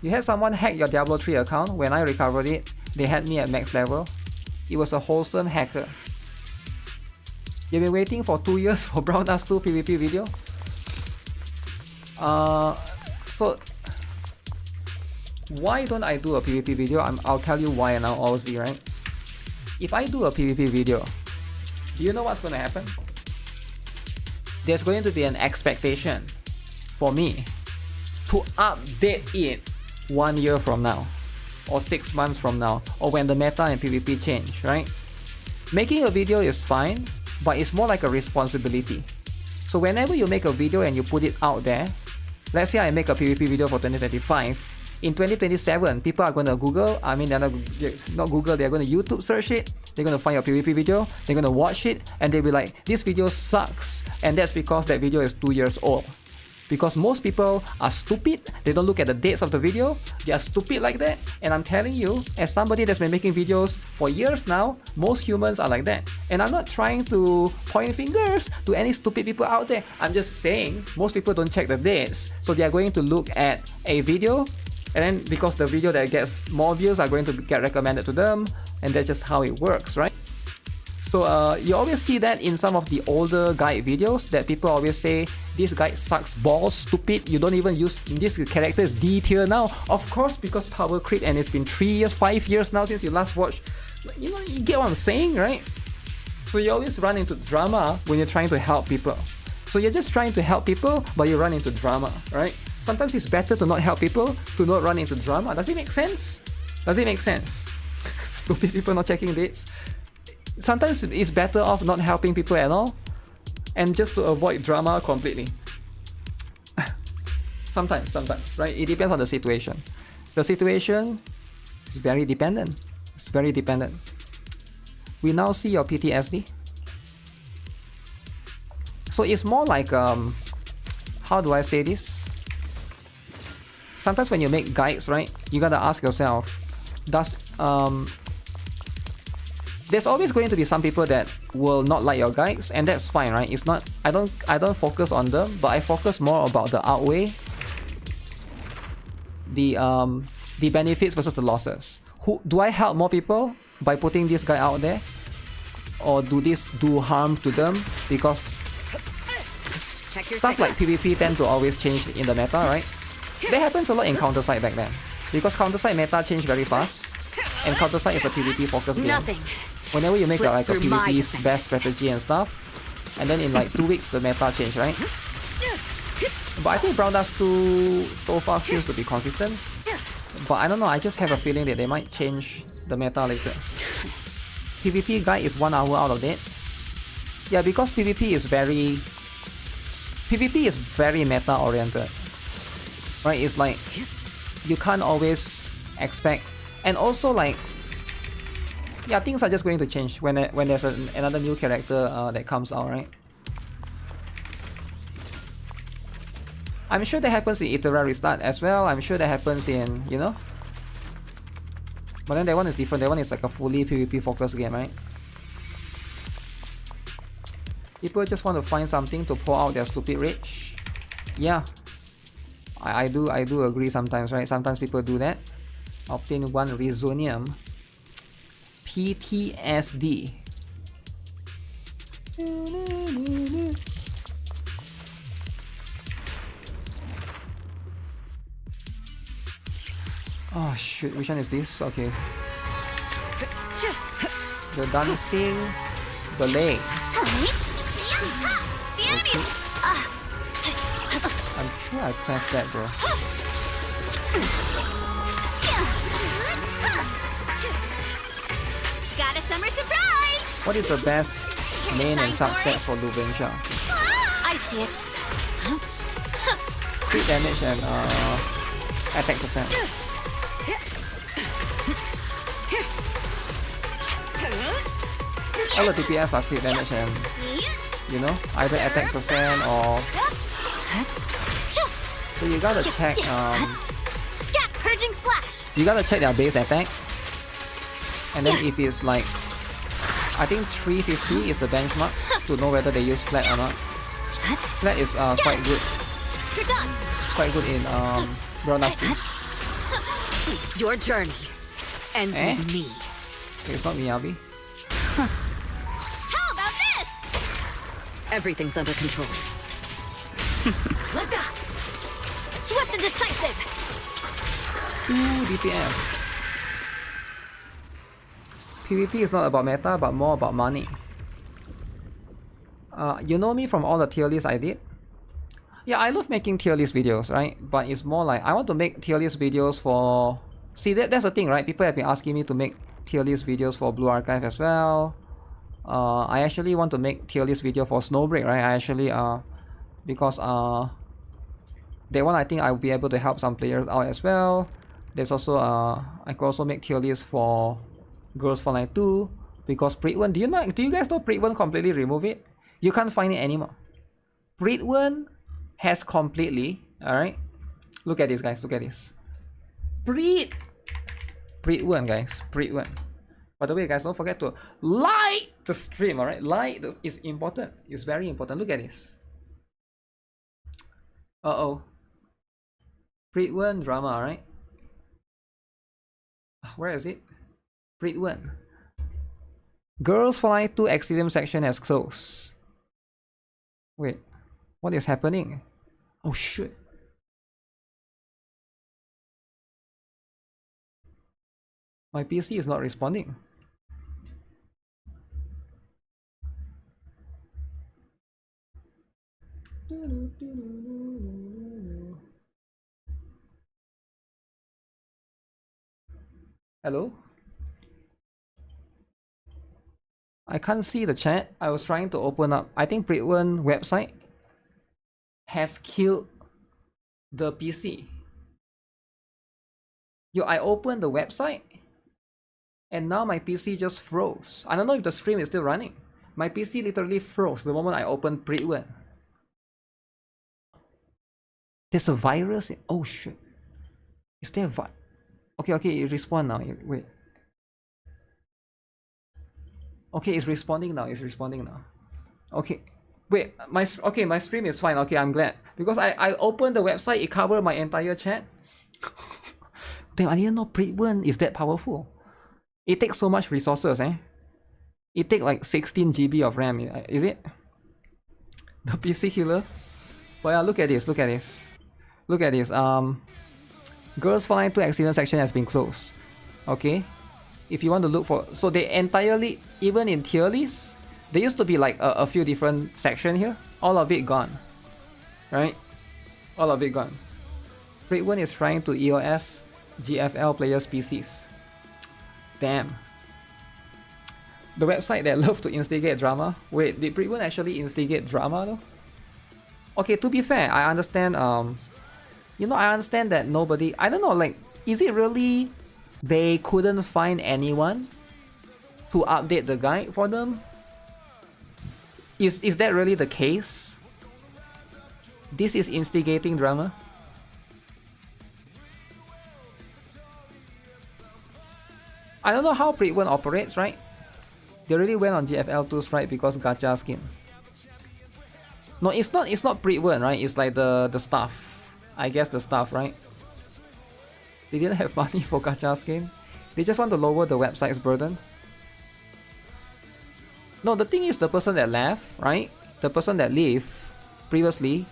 You had someone hack your Diablo 3 account. When I recovered it, they had me at max level. It was a wholesome hacker. You've been waiting for 2 years for Brown Dust 2 PvP video? So why don't I do a PvP video? I'll tell you why now, Aussie, right? If I do a PvP video, do you know what's going to happen? There's going to be an expectation for me to update it 1 year from now, or 6 months from now, or when the meta and PvP change, right? Making a video is fine, but it's more like a responsibility. So whenever you make a video and you put it out there, let's say I make a PvP video for 2025, in 2027, people are going to Google, I mean, they're not Google, they're going to YouTube search it, they're going to find your PvP video, they're going to watch it, and they'll be like, this video sucks, and that's because that video is 2 years old. Because most people are stupid, they don't look at the dates of the video, they are stupid like that. And I'm telling you, as somebody that's been making videos for years now, most humans are like that. And I'm not trying to point fingers to any stupid people out there. I'm just saying, most people don't check the dates. So they are going to look at a video, and then because the video that gets more views are going to get recommended to them, and that's just how it works, right? So you always see that in some of the older guide videos that people always say, this guide sucks balls, stupid, you don't even use, this character is D tier now. Of course, because power creep, and it's been 3 years, 5 years now since you last watched. You know, you get what I'm saying, right? So you always run into drama when you're trying to help people. So you're just trying to help people, but you run into drama, right? Sometimes it's better to not help people, to not run into drama. Does it make sense? Does it make sense? Stupid people not checking dates. Sometimes it's better off not helping people at all, and just to avoid drama completely. Sometimes, right? It depends on the situation. The situation is very dependent. It's very dependent. We now see your PTSD. So it's more like, how do I say this? Sometimes when you make guides, right, you gotta ask yourself, there's always going to be some people that will not like your guides, and that's fine, right? It's not, I don't focus on them, but I focus more about the outweigh, the benefits versus the losses. Do I help more people by putting this guy out there, or do this do harm to them? Because stuff like PvP tend to always change in the meta, right? That happens a lot in Counter-Strike back then, because Counter-Strike meta changed very fast, and Counter-Strike is a PvP focused game. Nothing. Whenever you make like a PvP's best strategy and stuff, and then in like 2 weeks the meta change, right? But I think Brown Dust 2 so far seems to be consistent. But I don't know, I just have a feeling that they might change the meta later. PvP guide is 1 hour out of date. Yeah, because PvP is very meta oriented. Right? It's like you can't always expect, and also like, yeah, things are just going to change when there's another new character that comes out, right? I'm sure that happens in Iterar Restart as well. I'm sure that happens in, you know. But then that one is different. That one is like a fully PvP focused game, right? People just want to find something to pour out their stupid rage. Yeah, I do agree sometimes, right? Sometimes people do that. Obtain 1 Resonium. PTSD. Oh shoot, which one is this? Okay. The dancing ballet. Okay. I'm sure I pressed that, bro. Got a summer surprise! What is the best main and sub stats for Luventia? I see it. Crit damage and attack percent. All the DPS are crit damage and, you know, either attack percent or... So you gotta check, Scat purging slash! you gotta check their base attack. And then if it's like, I think 350 is the benchmark to know whether they use flat or not. Flat is quite good. You're done! Quite good in Brown Dust 2. Your journey ends with me. Okay, it's not Miyabi. How about this? Everything's under control. Swift and decisive! 2 DPS. PvP is not about meta, but more about money. You know me from all the tier lists I did? Yeah, I love making tier list videos, right? But it's more like, I want to make tier list videos for... See, that's the thing, right? People have been asking me to make tier list videos for Blue Archive as well. I actually want to make tier list video for Snowbreak, right? I actually, because that one I think I'll be able to help some players out as well. There's also, I could also make tier list for Girls Frontline 2, because Pritwen, do you guys know Pritwen completely remove it? You can't find it anymore. Pritwen has completely, alright? Look at this, guys, look at this. Breed 1, guys, breed 1. By the way, guys, don't forget to like the stream, alright? Like is important, it's very important. Look at this. Uh-oh. Breed 1 drama, alright? Where is it? Breed 1. Girls Fly 2 Exilium section has closed. Wait, what is happening? Oh shit. My PC is not responding. Hello? I can't see the chat. I was trying to open up. I think Breedone website has killed the PC. Yo, I opened the website and now my PC just froze. I don't know if the stream is still running. My PC literally froze the moment I opened Breedone. There's a virus. Oh shit. Is there a virus? Okay, it respawned now. Wait. Okay, it's responding now. Okay. Wait, my stream is fine. Okay, I'm glad. Because I opened the website, it covered my entire chat. Damn, I didn't know Breedone is that powerful. It takes so much resources, eh? It takes like 16 GB of RAM, is it? The PC killer? But yeah, look at this. Girls Flying 2 Accident section has been closed. Okay? If you want to look for... So they entirely... Even in tier list, there used to be like a few different sections here. All of it gone. Right? All of it gone. Breedone is trying to EOS GFL players' PCs. Damn. The website that loves to instigate drama. Wait, did Breedone actually instigate drama though? Okay, to be fair, I understand... You know, I understand that nobody... I don't know, like... Is it really... They couldn't find anyone to update the guide for them? Is that really the case? This is instigating drama? I don't know how Breedone operates, right? They really went on GFL2's right because Gacha skin. No, it's not Breedone, right? It's like the staff. I guess the staff, right? They didn't have money for Gacha skin. They just want to lower the website's burden. No, the thing is the person that left, right? The person that left previously,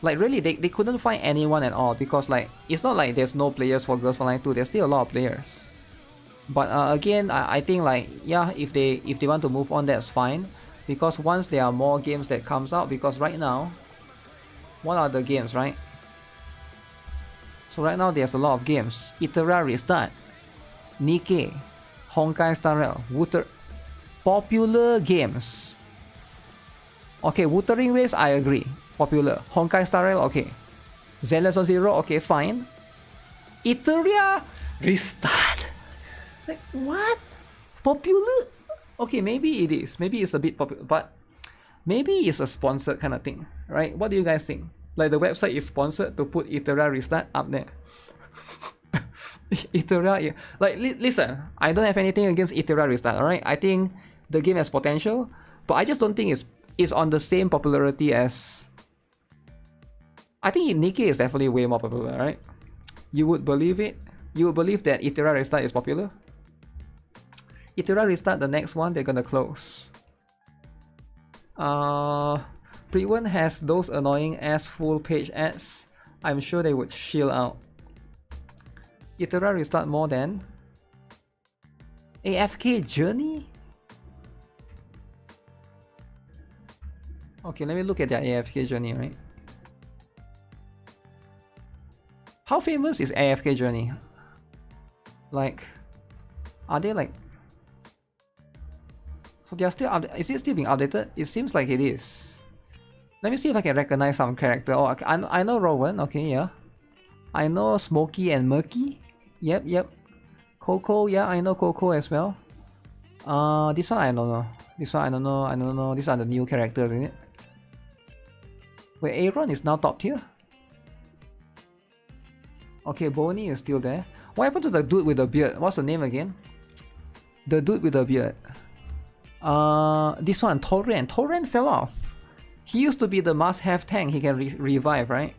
like really they couldn't find anyone at all because like it's not like there's no players for Girls Flying 2, there's still a lot of players. But again, I think like yeah, if they want to move on, that's fine. Because once there are more games that comes out, because right now, what are the games, right? So right now there's a lot of games. Iteria Restart, NIKKE, Honkai Star Rail, popular games. Okay, Wuthering Waves, I agree. Popular. Honkai Star Rail, okay. Zenless on Zero, okay, fine. Iteria Restart. Like, what? Popular? Okay, maybe it is. Maybe it's a bit popular, but maybe it's a sponsored kind of thing, right? What do you guys think? Like the website is sponsored to put Iteria Restart up there. Iteria, like listen, I don't have anything against Iteria Restart, alright? I think the game has potential, but I just don't think it's on the same popularity as... I think NIKKE is definitely way more popular, right? You would believe it? You would believe that Iteria Restart is popular? Iteria Restart, the next one, they're gonna close. Breedone has those annoying ass full page ads. I'm sure they would chill out. Iteria Restart more than AFK Journey? Okay, let me look at their AFK Journey, right? How famous is AFK Journey? Like, are they like... So they are still is it still being updated? It seems like it is. Let me see if I can recognize some character. Oh, I know Rowan. Okay, yeah. I know Smokey and Murky. Yep. Coco, yeah, I know Coco as well. This one I don't know. These are the new characters, isn't it? Wait, Aaron is now top tier? Okay, Bonnie is still there. What happened to the dude with the beard? What's the name again? The dude with the beard. This one, Torrent. Torrent fell off. He used to be the must-have tank. He can revive, right?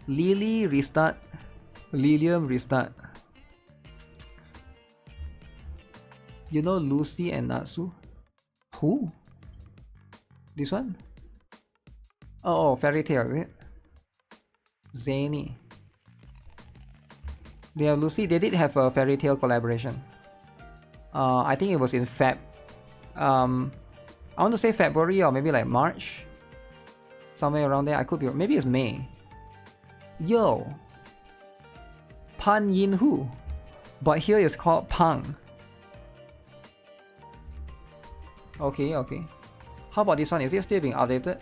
Lily restart. Lilium restart. You know Lucy and Natsu? Who? This one? Oh, Fairy Tail, is it? Zany. They have Lucy. They did have a Fairy Tail collaboration. I think it was in Feb. I want to say February or maybe like March. Somewhere around there. I could be. Maybe it's May. Yo. Pan Yin Hu. But here it's called Pang. Okay, okay. How about this one? Is it still being updated?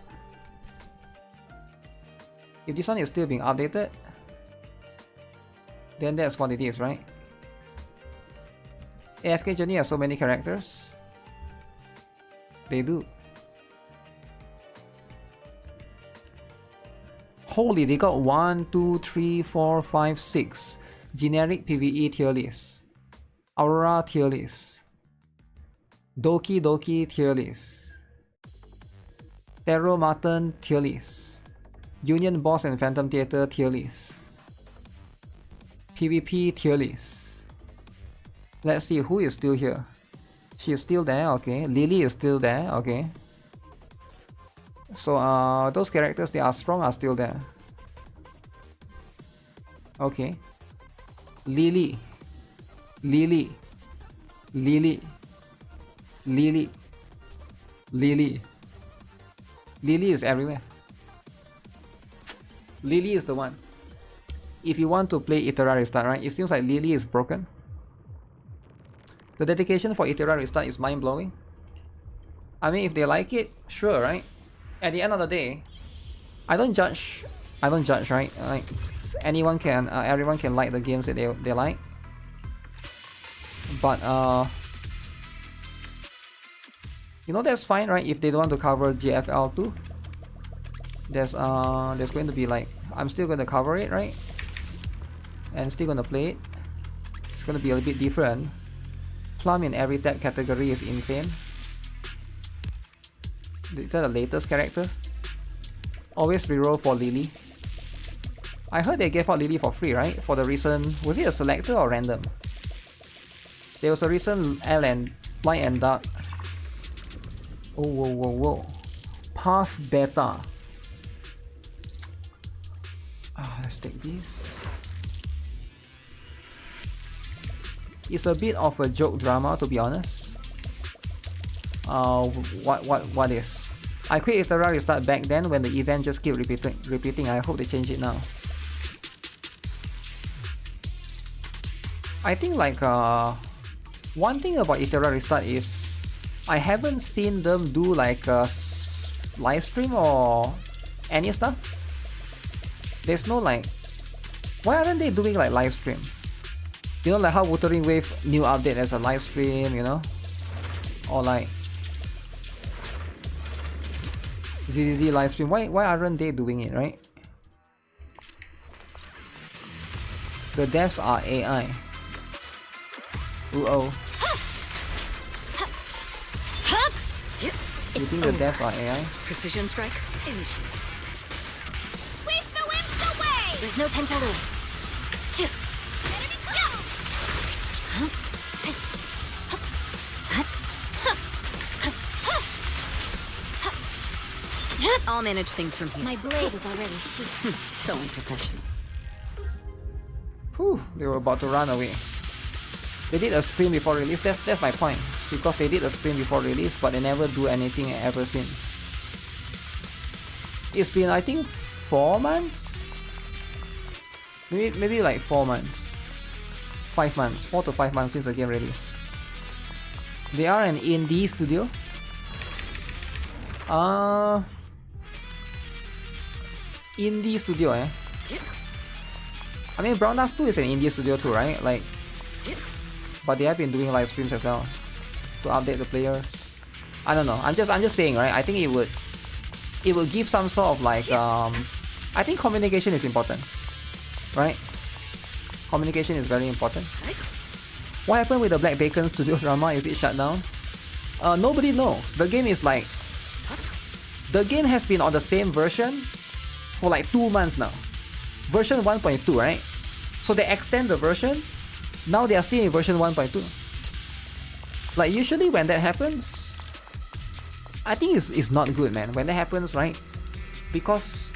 If this one is still being updated, then that's what it is, right? AFK Journey has so many characters. They do. Holy, they got 1, 2, 3, 4, 5, 6 generic PvE tier list. Aurora tier list. Doki Doki tier list. Terror Mutton tier list. Union Boss and Phantom Theater tier list. PvP tier list. Let's see who is still here. She is still there, okay. Lily is still there, okay. So those characters that are strong are still there. Okay. Lily. Lily. Lily. Lily. Lily. Lily is everywhere. Lily is the one. If you want to play Itera Restart, right? It seems like Lily is broken. The dedication for Itera Restart is mind-blowing. I mean, if they like it, sure, right? At the end of the day, I don't judge, right? Like, anyone can, everyone can like the games that they like. But, you know, that's fine, right? If they don't want to cover GFL2, there's going to be like, I'm still going to cover it, right? And still going to play it. It's going to be a bit different. Plum in every tab category is insane. Is that the latest character? Always reroll for Lily. I heard they gave out Lily for free, right? For the recent, was it a selector or random? There was a recent Light and Dark. Oh, whoa, whoa, whoa. Path Beta. Let's take this. It's a bit of a joke drama, to be honest. What is? I quit Itera Restart back then when the event just keep repeating. I hope they change it now. I think like one thing about Itera Restart is I haven't seen them do like a live stream or any stuff. There's no like, why aren't they doing like live stream? You know, like how Wuthering Waves new update as a live stream, you know, or like ZZZ live stream. Why aren't they doing it, right? The devs are AI. Oh. You think the devs are AI? Precision strike. Initiate. Sweep the wimps away! There's no time to lose. Enemy go! I'll manage things from here. My blade is already sheathed. So unprofessional. Whew, they were about to run away. They did a stream before release, that's my point. Because they did a stream before release, but they never do anything ever since. It's been, I think, 4 months? Maybe like 4 months. 5 months, 4 to 5 months since the game release. They are an indie studio. Indie studio, eh? I mean, Brown Dust 2 is an indie studio too, right? Like, but they have been doing live streams as well to update the players. I don't know. I'm just saying, right? I think it would give some sort of like I think communication is important, right? Communication is very important. What happened with the Black Bacon Studio drama? Is it shut down? Nobody knows. The game is like, the game has been on the same version for like 2 months now. Version 1.2, right? So they extend the version. Now they are still in version 1.2. Like usually when that happens, I think it's not good, man. When that happens, right? Because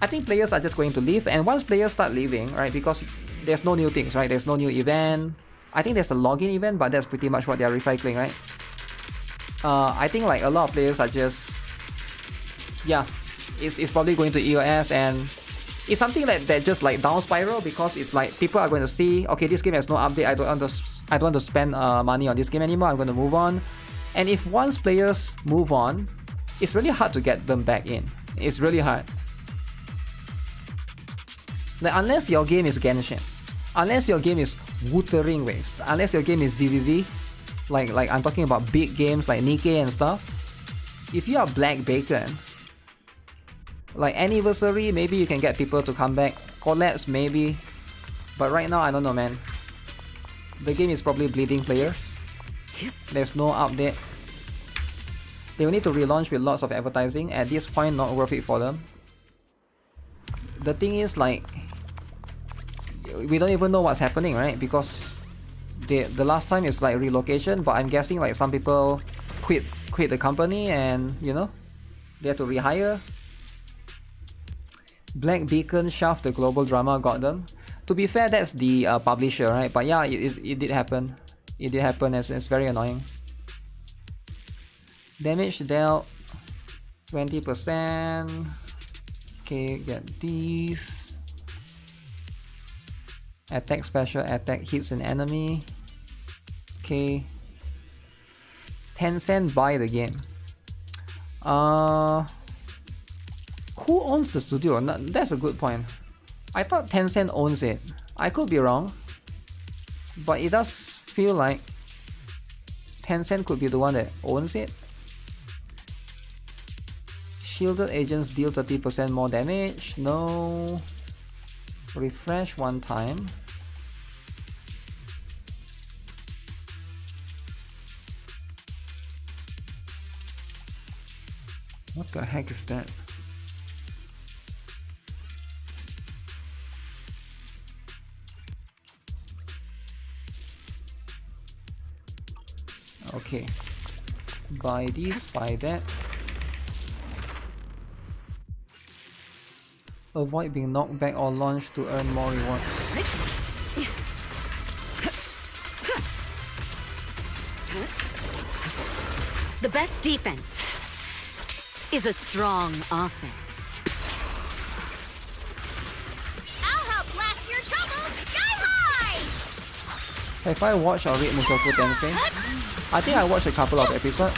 I think players are just going to leave, and once players start leaving, right? Because there's no new things, right? There's no new event. I think there's a login event, but that's pretty much what they are recycling, right? I think like a lot of players are just, yeah, it's probably going to EOS, and it's something that just like down spiral, because it's like people are going to see, okay, this game has no update. I don't want to spend money on this game anymore. I'm going to move on. And if once players move on, it's really hard to get them back in. It's really hard. Like unless your game is Genshin, unless your game is Wuthering Waves, unless your game is ZZZ, like I'm talking about big games like NIKKE and stuff. If you are Black Bacon, like Anniversary, maybe you can get people to come back. Collabs, maybe. But right now, I don't know, man. The game is probably bleeding players. There's no update. They will need to relaunch with lots of advertising. At this point, not worth it for them. The thing is, like, we don't even know what's happening, right? Because the last time is like relocation, but I'm guessing like some people quit the company, and you know, they have to rehire. Black Beacon shoved the global drama, got them. To be fair, that's the publisher, right? But yeah, it did happen. It did happen, and it's very annoying. Damage dealt 20%. Okay, get these. Attack special, attack hits an enemy. Okay. Tencent buy the game. Who owns the studio? No, that's a good point. I thought Tencent owns it. I could be wrong, but it does feel like Tencent could be the one that owns it. Shielded agents deal 30% more damage. No. Refresh one time. What the heck is that? Okay. Buy this, buy that. Avoid being knocked back or launched to earn more rewards. The best defense is a strong offense. I'll help blast your troubles sky high! Have I watched or read Mushoku Tensei? I think I watched a couple of episodes,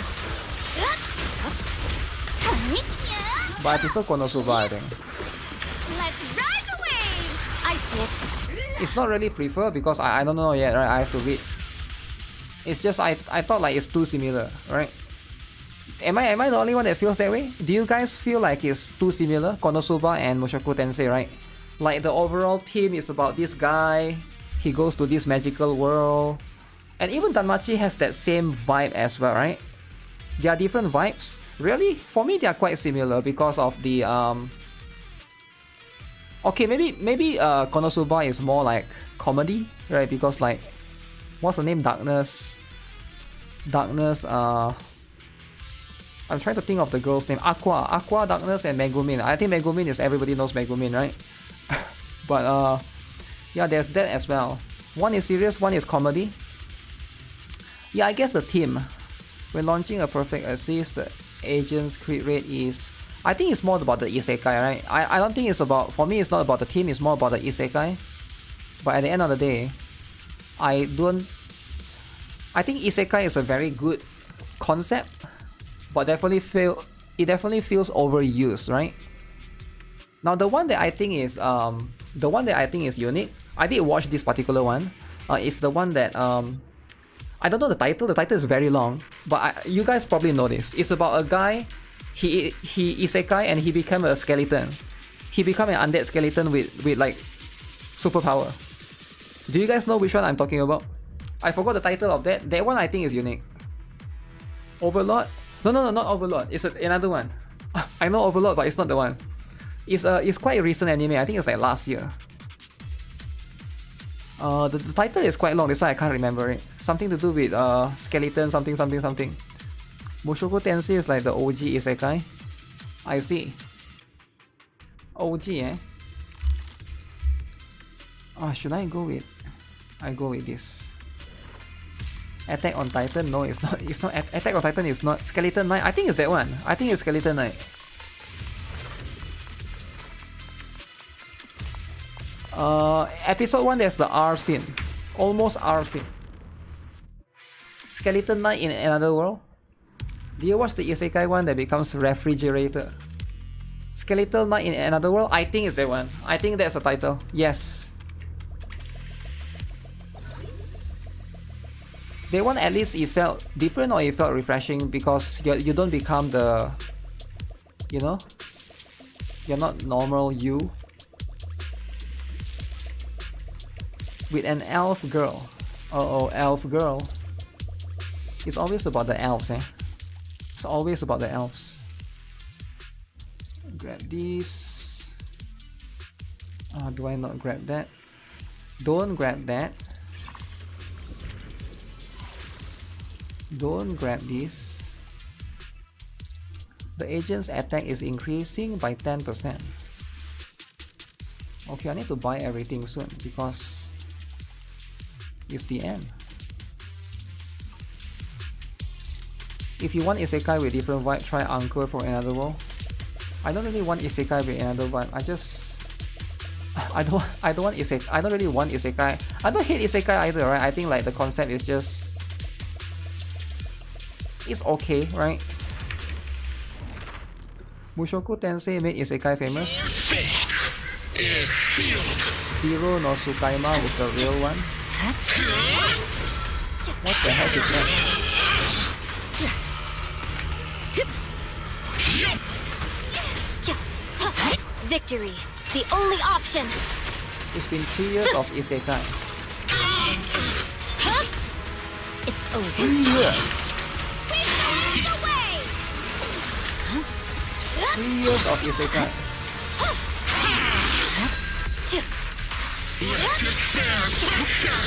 but I prefer Konosuba, I think. Let's ride the wave! I see it. It's not really prefer because I don't know yet, right? I have to read. It's just I thought like it's too similar, right? Am I the only one that feels that way? Do you guys feel like it's too similar, Konosuba and Mushoku Tensei, right? Like the overall theme is about this guy, he goes to this magical world, and even Danmachi has that same vibe as well, right? They are different vibes. Really? For me, they are quite similar because of the okay, maybe Konosuba is more like comedy, right? Because like, what's the name? Darkness. I'm trying to think of the girl's name. Aqua, Darkness, and Megumin. I think Megumin is, everybody knows Megumin, right? But yeah, there's that as well. One is serious, one is comedy. Yeah, I guess the theme. When launching a perfect assist, the agent's crit rate is... I think it's more about the isekai, right? I don't think it's about... For me, it's not about the theme, it's more about the isekai. But at the end of the day, I think isekai is a very good concept, but it definitely feels overused, right? Now the one that I think is unique, I did watch this particular one. It's the one that I I don't know the title. The title is very long, but you guys probably know this. It's about a guy. He isekai and he became a skeleton. He became an undead skeleton with like superpower. Do you guys know which one I'm talking about? I forgot the title of that. That one I think is unique. Overlord? No, not Overlord. It's another one. I know Overlord, but it's not the one. It's quite a recent anime. I think it's like last year. The title is quite long, that's why I can't remember it. Something to do with skeleton, something. Mushoku Tensei is like the OG isekai. I see. OG, eh? Should I go with... I go with this. Attack on Titan? No, it's not. It's not. Attack on Titan is not. Skeleton Knight? I think it's that one. I think it's Skeleton Knight. Episode 1 there's the R scene. Almost R scene. Skeleton Knight in Another World? Do you watch the isekai one that becomes refrigerator? Skeleton Knight in Another World? I think it's that one. I think that's the title. Yes. That one at least it felt different or it felt refreshing because you don't become the... You know? You're not normal you. With an elf girl. Oh, elf girl. It's always about the elves, eh? It's always about the elves. Grab this. Do I not grab that? Don't grab that. Don't grab this. The agent's attack is increasing by 10%. Okay, I need to buy everything soon because it's the end. If you want isekai with different vibe, try Uncle for Another World. I don't really want isekai with another vibe. I don't want isekai. I don't really want isekai. I don't hate isekai either, right? I think like the concept is just... It's okay, right? Mushoku Tensei made isekai famous. Fate is sealed. Zero no Tsukaima was the real one. What the heck is that? Victory, the only option. It's been 3 years of isekai. It's over. 3 years! 3 years of isekai. Let despair fester.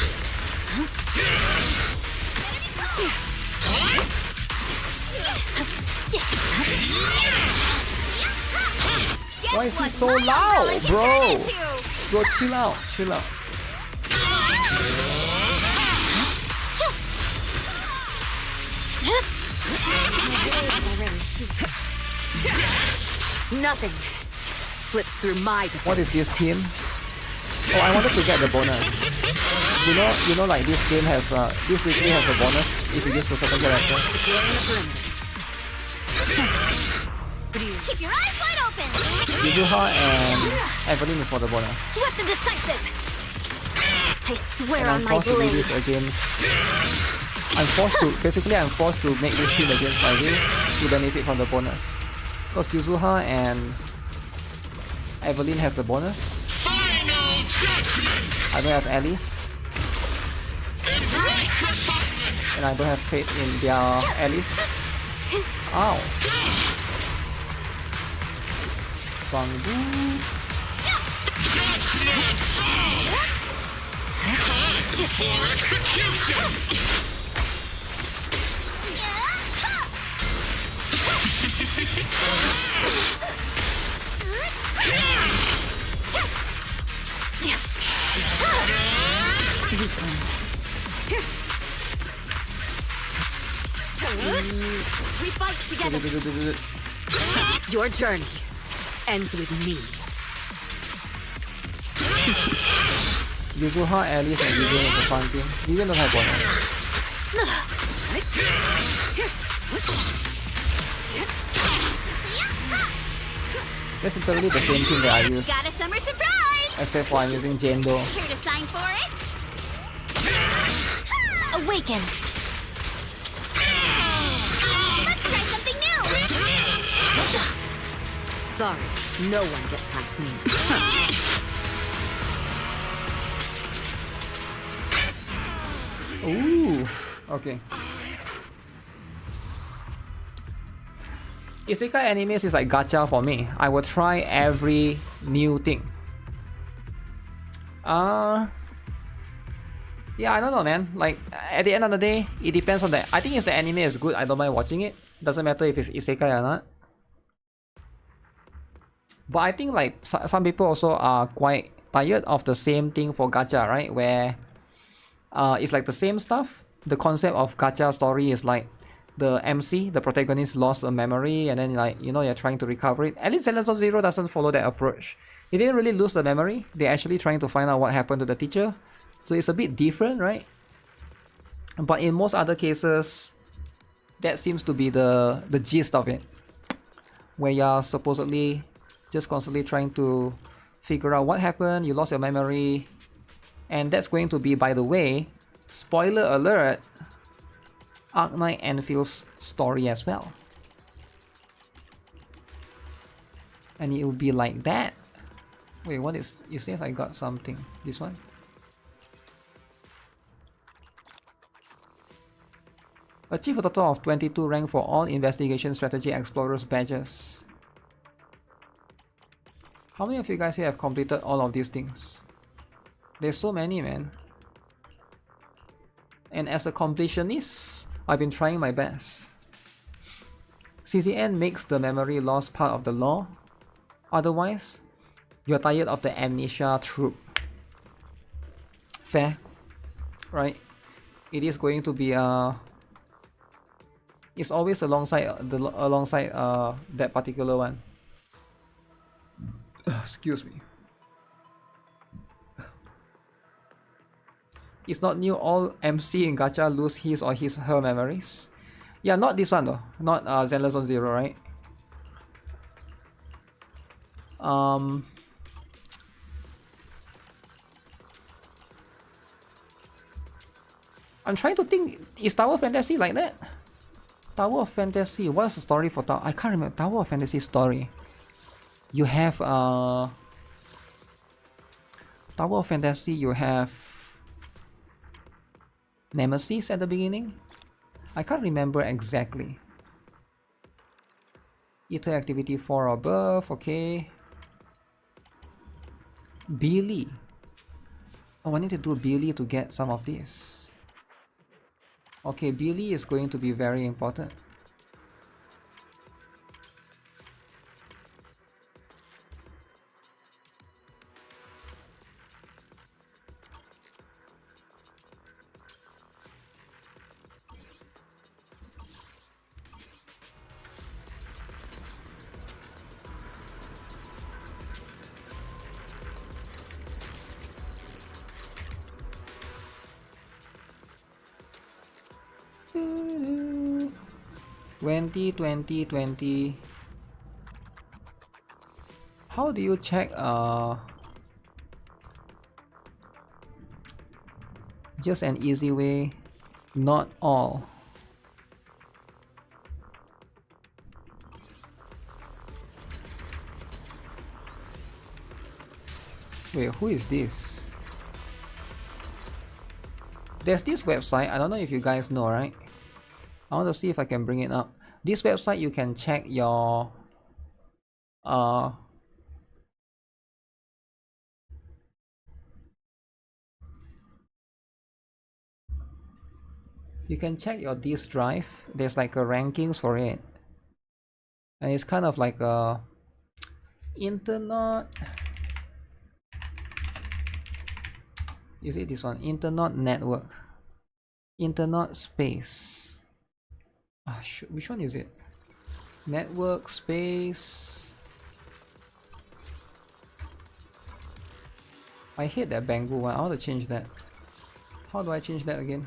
Why is he so loud, bro? Bro, chill out, chill out. Nothing slips through my defense. What is this team? Oh, I wanted to get the bonus. You know, like this game has this weekly has a bonus if you use a certain character. Keep your eyes wide open. Yuzuha and Evelyn is for the bonus. Swift and decisive. I swear And on I'm my forced to do blade. this against... I'm forced to make this team against my will to benefit from the bonus. Because Yuzuha and Evelyn has the bonus. Final judgment. I don't have Alice. Embrace refinement. And I don't have faith in their Alice. Ow. Bangbu. Judgment falls. Time for execution. We fight together. Your journey ends with me. Yuzuha, Alice, and Vivian is a fun team. Vivian don't have bonus. That's literally the same thing that I use, Got a summer surprise. except for I'm using Jendo. Here to sign for it. Awaken. Sorry, no one gets past me. Ooh, okay. Isekai animes is like gacha for me. I will try every new thing. Yeah, I don't know, man. Like, at the end of the day, it depends on the... I think if the anime is good, I don't mind watching it. Doesn't matter if it's isekai or not. But I think like some people also are quite tired of the same thing for gacha, right? Where it's like the same stuff. The concept of gacha story is like the MC, the protagonist, lost a memory, and then like, you know, you're trying to recover it. At least Zenless Zero doesn't follow that approach. He didn't really lose the memory. They're actually trying to find out what happened to the teacher. So it's a bit different, right? But in most other cases, that seems to be the gist of it. Where you're supposedly just constantly trying to figure out what happened, you lost your memory. And that's going to be, by the way, spoiler alert, Arknight Enfield's story as well. And it will be like that. Wait, what is... It says I got something. This one? Achieve a total of 22 rank for all Investigation Strategy Explorers badges. How many of you guys here have completed all of these things? There's so many, man. And as a completionist, I've been trying my best. CCN makes the memory loss part of the law. Otherwise, you're tired of the amnesia trope. Fair, right? It is going to be it's always alongside that particular one. Excuse me. It's not new all MC in gacha lose his or her memories. Yeah, not this one though. Not Zenless Zero, right? I'm trying to think, is Tower of Fantasy like that? Tower of Fantasy, what's the story for Tower? I can't remember Tower of Fantasy story. You have Tower of Fantasy, you have Nemesis at the beginning. I can't remember exactly. Ether activity 4 or above, okay. Billy. Oh, I need to do Billy to get some of this. Okay, Billy is going to be very important. Twenty. How do you check just an easy way? Not all. Wait, who is this? There's this website, I don't know if you guys know, right? I want to see if I can bring it up. This website, you can check your you can check your disk drive. There's like a rankings for it, and it's kind of like a internet. Is it this one? Internet network, internet space. Which one is it? Network space. I hate that Bangoo one. I want to change that. How do I change that again?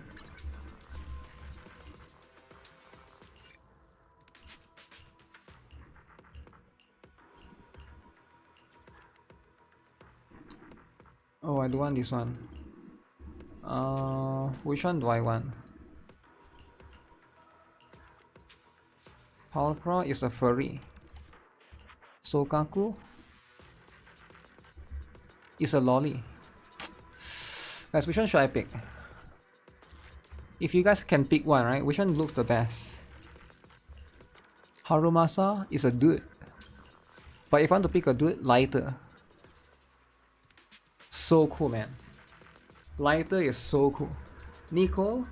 Oh, I do want this one. Which one do I want? Palcraw is a furry. Sokaku is a lolly. Guys, which one should I pick? If you guys can pick one, right? Which one looks the best? Harumasa is a dude. But if I want to pick a dude, lighter. So cool, man. Lighter is so cool. Nico?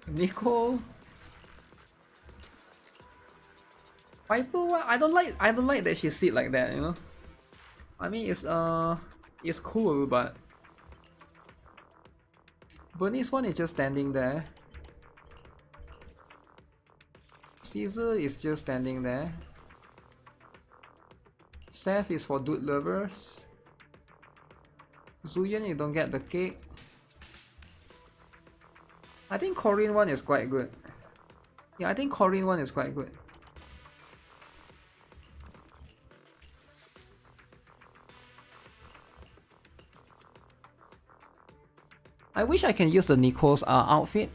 Nico? Piper? I don't like that she sit like that, you know? I mean it's cool, but Bernice one is just standing there. Caesar is just standing there. Seth is for dude lovers. Zuyan, you don't get the cake. I think Corinne one is quite good. Yeah, I think Corinne one is quite good. I wish I can use the Nicole's outfit.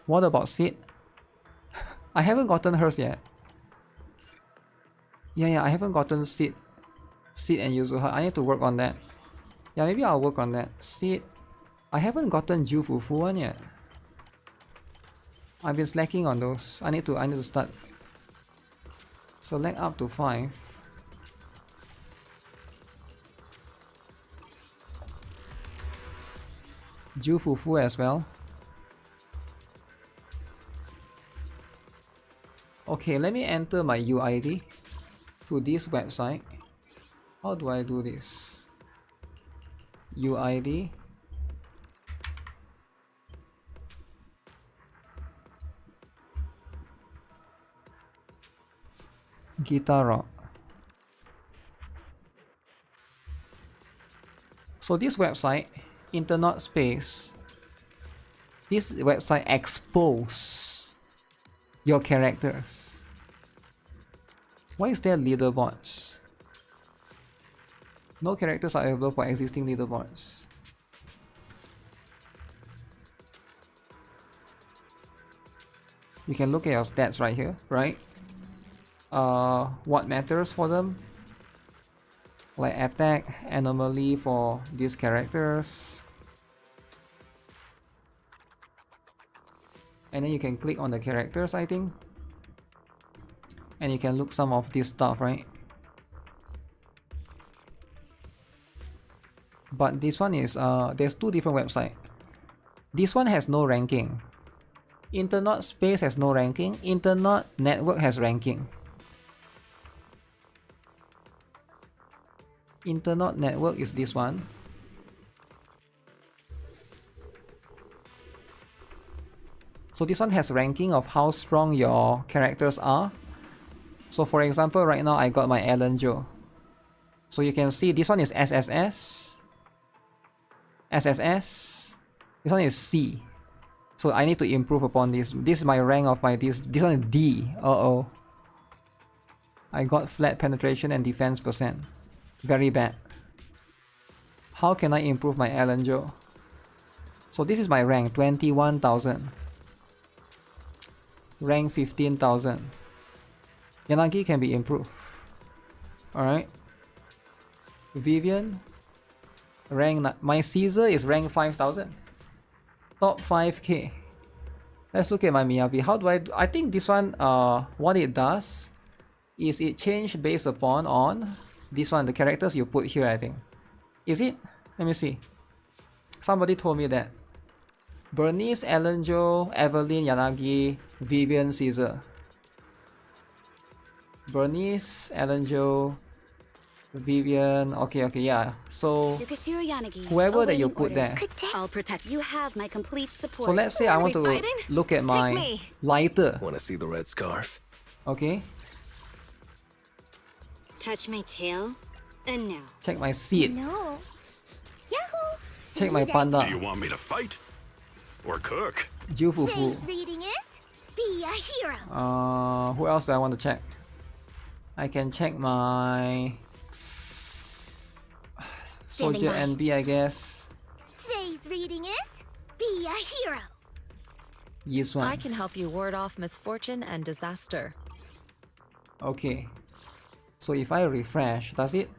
What about Sid? I haven't gotten hers yet. Yeah, I haven't gotten Sid and Yuzuha. I need to work on that. Yeah, maybe I'll work on that. Sid. I haven't gotten Jufufu one yet. I've been slacking on those. I need to start. Select up to 5. Jufufu as well. Okay, let me enter my UID to this website. How do I do this? UID. GuitarRock. So this website, internet space, this website expose your characters. Why is there leaderboards? No characters are available for existing leaderboards. You can look at your stats right here, right? What matters for them? Like attack, anomaly for these characters. And then you can click on the characters, I think. And you can look some of this stuff, right? But this one is, there's 2 different websites. This one has no ranking. Internet space has no ranking. Internet network has ranking. Internet network is this one. So this one has ranking of how strong your characters are. So for example, right now I got my Alan Joe. So you can see this one is SSS. SSS. This one is C. So I need to improve upon this. This is my rank of my this one is D. Uh-oh. I got flat penetration and defense percent. Very bad. How can I improve my Alan Joe? So this is my rank, 21,000. Rank 15,000. Yanagi can be improved. Alright. Vivian. Rank, my Caesar is rank 5,000. Top 5k. Let's look at my Miyabi. How do I think this one, what it does is it change based upon on this one, the characters you put here, I think. Is it? Let me see. Somebody told me that. Bernice, Ellen Jo, Evelyn, Yanagi, Vivian, Caesar. Bernice, Ellen Jo, Vivian. Okay, yeah. So whoever that you put there. I'll protect you. Have my complete support. So let's say I want to look at my lighter. Want to see the red scarf? Okay. Touch my tail, and now. Check my seed. No. Yahoo! Check my panda. Do you want me to fight? Or cook? Jufufu. Today's reading is Be a Hero. Who else do I want to check? I can check my Soldier NB, I guess. Today's reading is Be a Hero. This one. I can help you ward off misfortune and disaster. Okay. So if I refresh, does it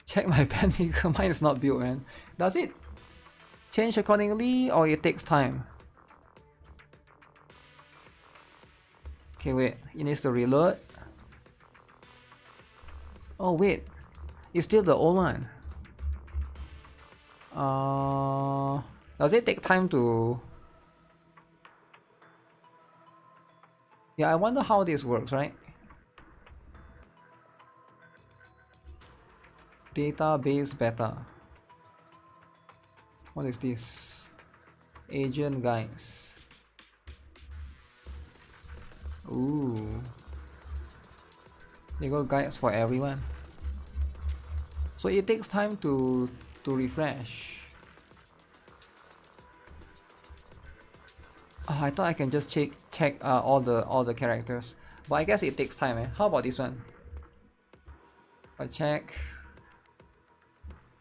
check my pen maker? Mine is not built, man. Does it change accordingly or it takes time? Okay, wait. It needs to reload. Oh wait, it's still the old one. Does it take time to? Yeah, I wonder how this works, right? Database beta. What is this? Agent guides. Ooh. They got guides for everyone. So it takes time to refresh. I thought I can just check all the characters, but I guess it takes time. Eh? How about this one? I check.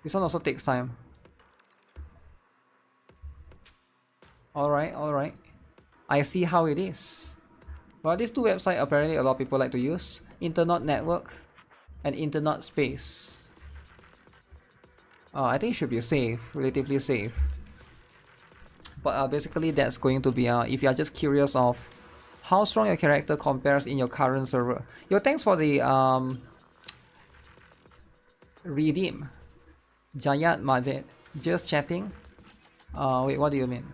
This one also takes time. Alright, alright. I see how it is. Well, these two websites apparently a lot of people like to use. Internet Network and Internet Space. I think it should be safe, relatively safe. But basically that's going to be, if you are just curious of how strong your character compares in your current server. Yo, thanks for the redeem. Jayat Majed. Just chatting. Wait, what do you mean?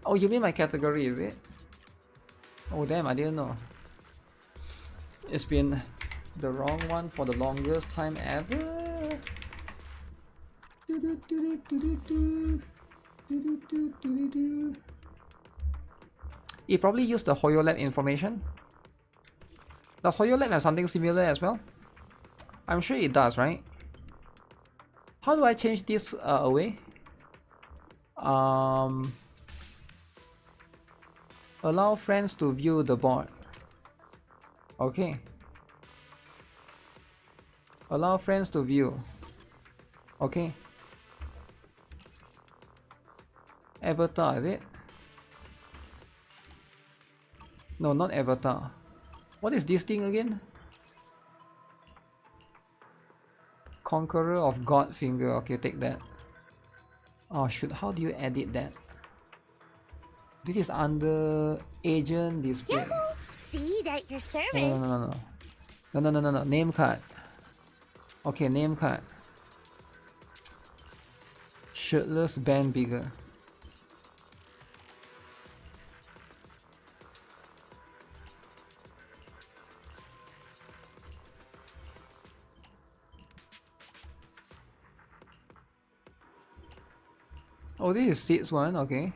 Oh, you mean my category, is it? Oh damn, I didn't know. It's been the wrong one for the longest time ever. It probably used the HoYoLab information. Does HoYoLab have something similar as well? I'm sure it does, right? How do I change this away? Allow friends to view the board. Okay. Allow friends to view. Okay. Avatar, is it? No, not avatar. What is this thing again? Conqueror of God finger. Okay, take that. Oh shoot, how do you edit that? This is under agent display. Yahoo! See that your service. No. Name card. Okay, name card. Shirtless band bigger. Oh, this is Sid's one, okay.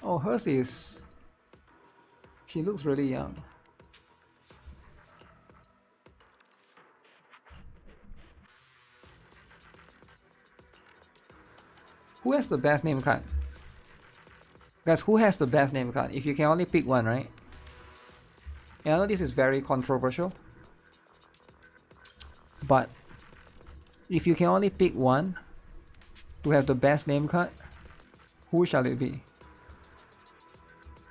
Oh, hers is... She looks really young. Who has the best name card? Guys, who has the best name card? If you can only pick one, right? And I know this is very controversial. But if you can only pick one to have the best name card, who shall it be?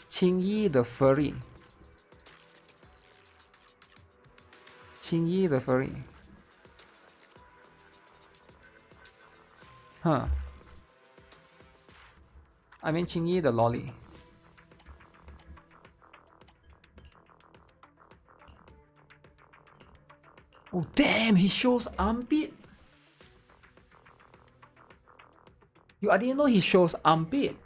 Qingyi the Furry. Qingyi the Furry. Huh. I mean Qingyi the Lolly. Oh damn, he shows armpit. I didn't know he shows armpit.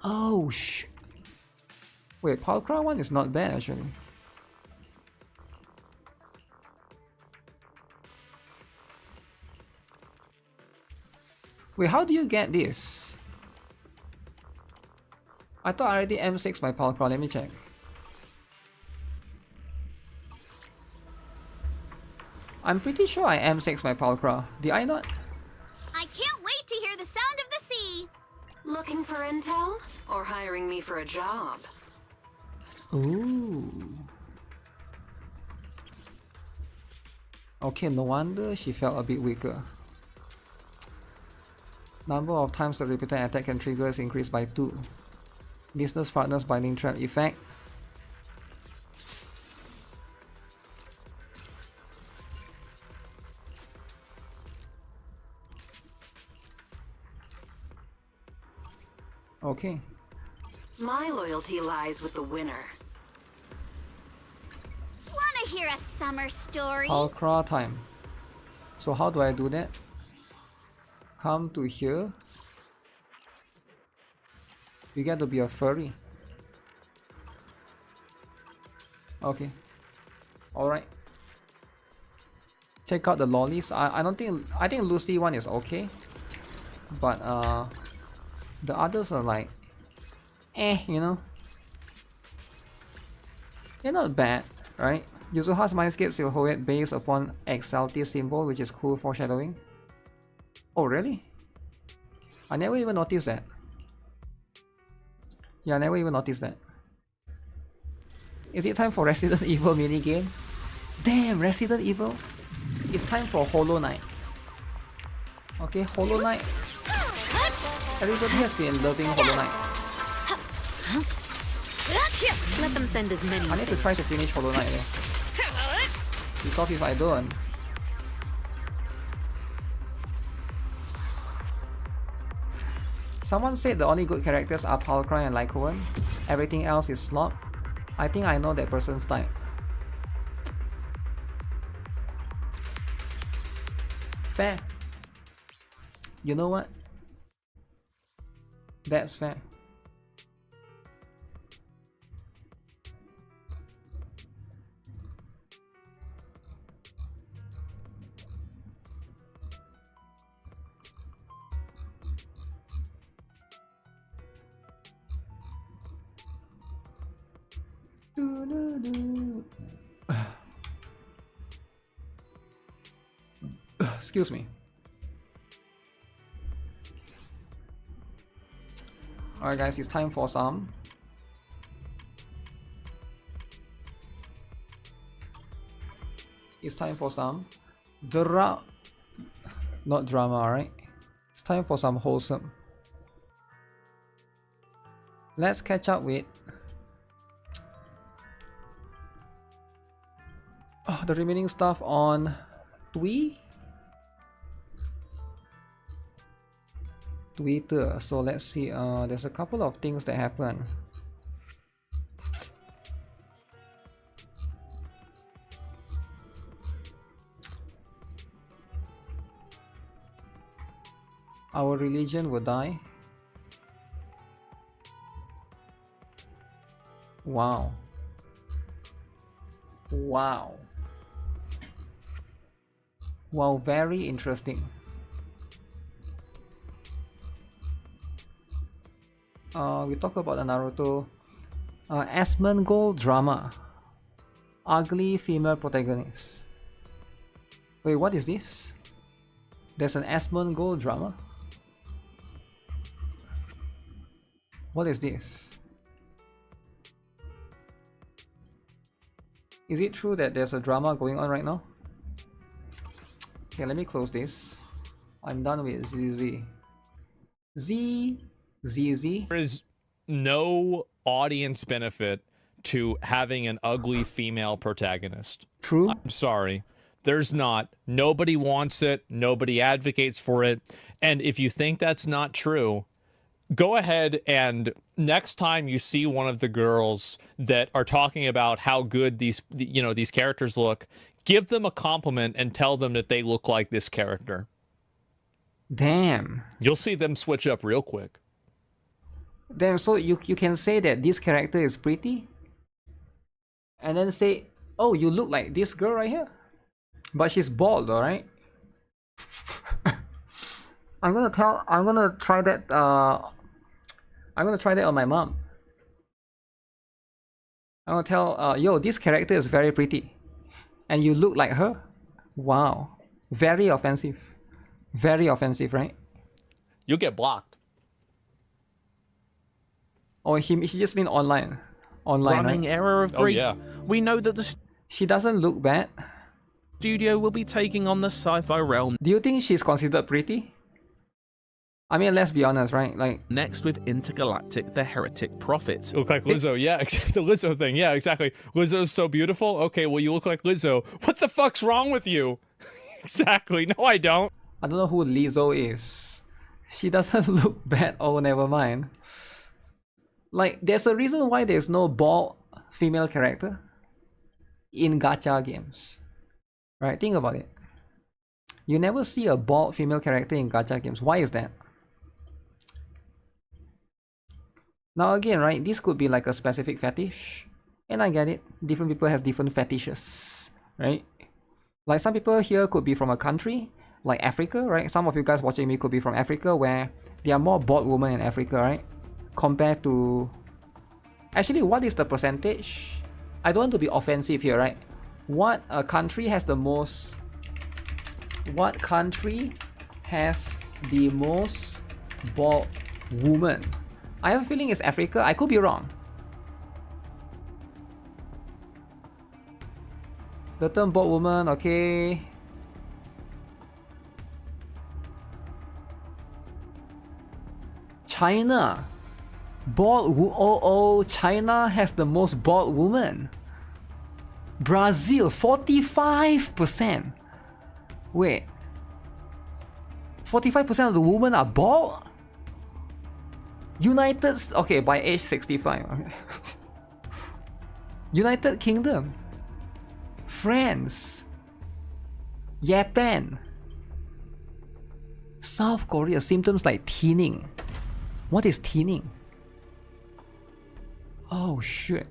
Oh sh. Wait, Palkra one is not bad actually. Wait, how do you get this? I thought I already M6 my Palkra, let me check. I'm pretty sure I M6 my Palkra. Did I not? I can't wait to hear the sound of the sea. Looking for intel? Or hiring me for a job? Ooh. Okay, no wonder she felt a bit weaker. Number of times the repeated attack can trigger is increased by 2. Business partners binding trap effect. Okay. My loyalty lies with the winner. Wanna hear a summer story? Halcra time. So how do I do that? Come to here. You get to be a furry. Okay. Alright. Check out the lollies. I think Lucy one is okay. But the others are like you know. They're not bad, right? Yuzuha's mindscape silhouette based upon Exalti symbol, which is cool foreshadowing. Oh really? I never even noticed that. Yeah, I never even noticed that. Is it time for Resident Evil minigame? Damn, Resident Evil! It's time for Hollow Knight. Okay, Hollow Knight. Everybody has been loving Hollow Knight. Let them send as many. I need to try to finish Hollow Knight there. Because if I don't... Someone said the only good characters are Palcry and Lycoan. Everything else is slop. I think I know that person's type. Fair. You know what? That's fair. Excuse me. Alright guys, it's time for some not drama, alright? It's time for some wholesome. Let's catch up with the remaining stuff on Twitter. So let's see, there's a couple of things that happen. Our religion will die. Wow. Wow. Wow, very interesting. We talk about the Naruto Asmongold drama. Ugly female protagonist. Wait, what is this? There's an Asmongold drama? What is this? Is it true that there's a drama going on right now? Okay, let me close this. I'm done with ZZ. ZZ. There is no audience benefit to having an ugly female protagonist. True. I'm sorry. There's not. Nobody wants it. Nobody advocates for it. And if you think that's not true, go ahead and next time you see one of the girls that are talking about how good these characters look, give them a compliment and tell them that they look like this character. Damn. You'll see them switch up real quick. Damn, so you can say that this character is pretty? And then say, oh, you look like this girl right here? But she's bald, alright? I'm gonna try that on my mom. I'm gonna tell, yo, this character is very pretty. And you look like her? Wow. Very offensive. Very offensive, right? You'll get blocked. Oh, he just mean online. Online, Running right? error of grief. Oh, yeah. We know that the She doesn't look bad. studio will be taking on the sci-fi realm Do you think she's considered pretty? I mean, let's be honest, right? Like, next with Intergalactic the Heretic Prophet. You look like Lizzo, yeah, the Lizzo thing, yeah, exactly. Lizzo's so beautiful. Okay, well, you look like Lizzo. What the fuck's wrong with you? Exactly. No, I don't. I don't know who Lizzo is. She doesn't look bad. Oh, never mind. Like, there's a reason why there's no bald female character in gacha games. Right? Think about it. You never see a bald female character in gacha games. Why is that? Now again, right, this could be like a specific fetish. And I get it. Different people has different fetishes, right? Like some people here could be from a country, like Africa, right? Some of you guys watching me could be from Africa, where there are more bald women in Africa, right? Compared to... Actually, what is the percentage? I don't want to be offensive here, right? What country has the most... What country has the most bald women? I have a feeling it's Africa. I could be wrong. The term bald woman, okay. China. Oh, China has the most bald woman. Brazil, 45%. Wait. 45% of the women are bald? Okay, by age 65. Okay. United Kingdom, France, Japan, South Korea. Symptoms like thinning. What is thinning? Oh shit.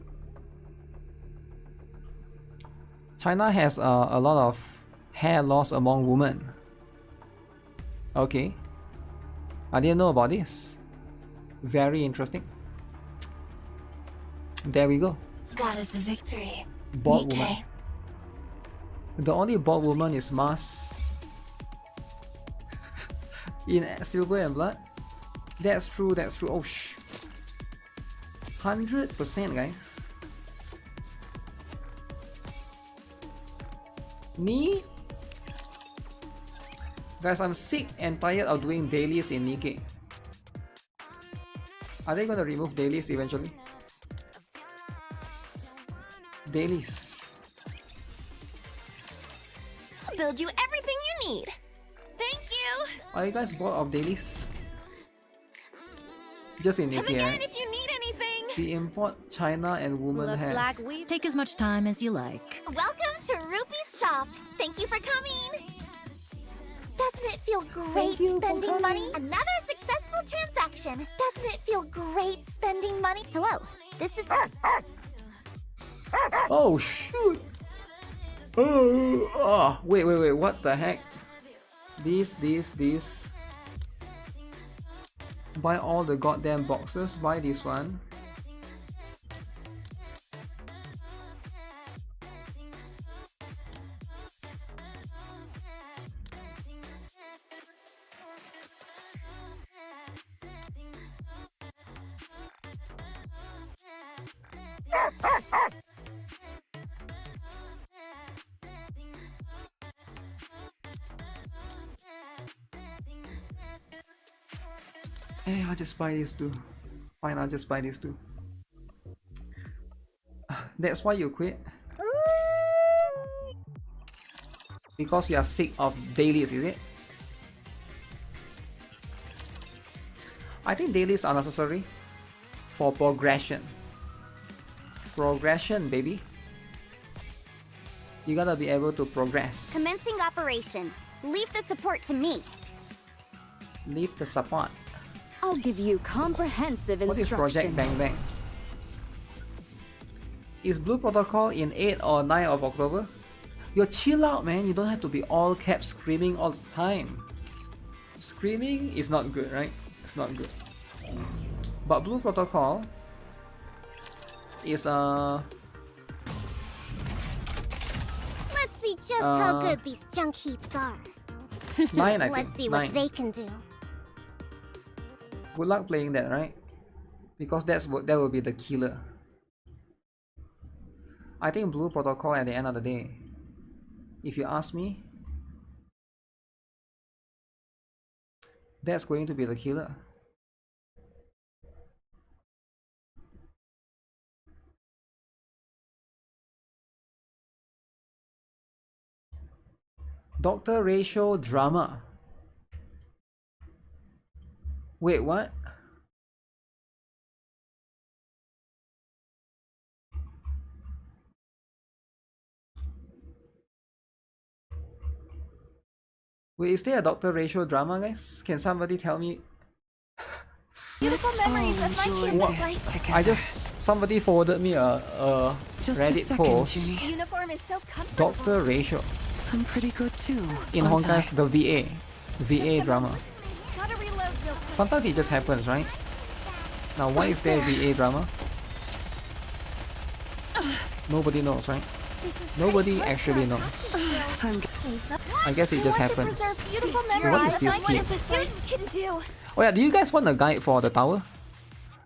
China has a lot of hair loss among women. Okay. I didn't know about this. Very interesting. There we go. Goddess of victory. Bald NIKKE. woman. The only bald woman is Mars in Silver and Blood. That's true, that's true. Oh shh. 100%, guys. Me? Guys, I'm sick and tired of doing dailies in NIKKE. Are they gonna remove dailies eventually? Dailies. I'll build you everything you need. Thank you. Are you guys bored of dailies? Just in Come NIKKE, again right? if you need anything. We import China and women Looks hair. like we take as much time as you like. Welcome to Rupee's shop. Thank you for coming. Doesn't it feel great spending money? Another successful transaction. Doesn't it feel great spending money? Hello, this is... Oh shoot! Oh, wait, what the heck? This. Buy all the goddamn boxes, buy this one. Hey, I'll just buy these two. Fine, I'll just buy these two. That's why you quit? Because you are sick of dailies, is it? I think dailies are necessary for progression. Progression, baby. You gotta be able to progress. Commencing operation. Leave the support to me. Leave the support. I'll give you comprehensive What is Project Bang Bang? Is Blue Protocol in 8 or 9 of October? Yo, chill out, man. You don't have to be all caps screaming all the time. Screaming is not good, right? It's not good. But Blue Protocol is Let's see just how good these junk heaps are. 9, I think. Let's see 9. what they can do. Good luck playing that, right? Because that will be the killer. I think Blue Protocol at the end of the day. if you ask me. That's going to be the killer. Doctor ratio drama. Wait, what? Wait, is there a doctor ratio drama, guys? Can somebody tell me? Beautiful memories of my campus life. I just somebody forwarded me a Reddit post. Uniform is so comfortable. Doctor ratio I'm pretty good too. in Honkai, the VA drama. Gotta reload real quick. Sometimes it just happens, right? Now, why is there VA drama? Nobody knows, right? Nobody actually knows. I guess it just happens. Beautiful What memories is this like what key? a student can do. Oh yeah, do you guys want a guide for the tower?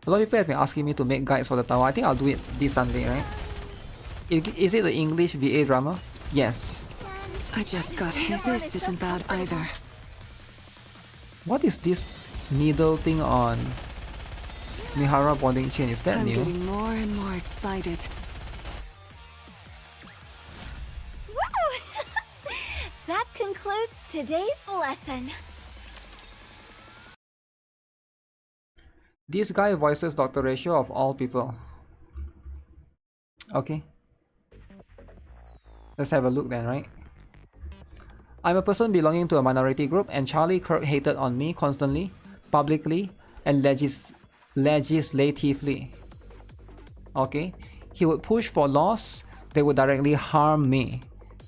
A lot of people have been asking me to make guides for the tower. I think I'll do it this Sunday, right? Is it the English VA drama? Yes. I just got hit. This isn't bad either. What is this needle thing on Mihara bonding chain? Is that I'm new? getting more and more excited. Woo! That concludes today's lesson. This guy voices Dr. Ratio of all people. Okay. Let's have a look then, right? I'm a person belonging to a minority group, and Charlie Kirk hated on me constantly, publicly, and legislatively. Okay? He would push for laws that would directly harm me.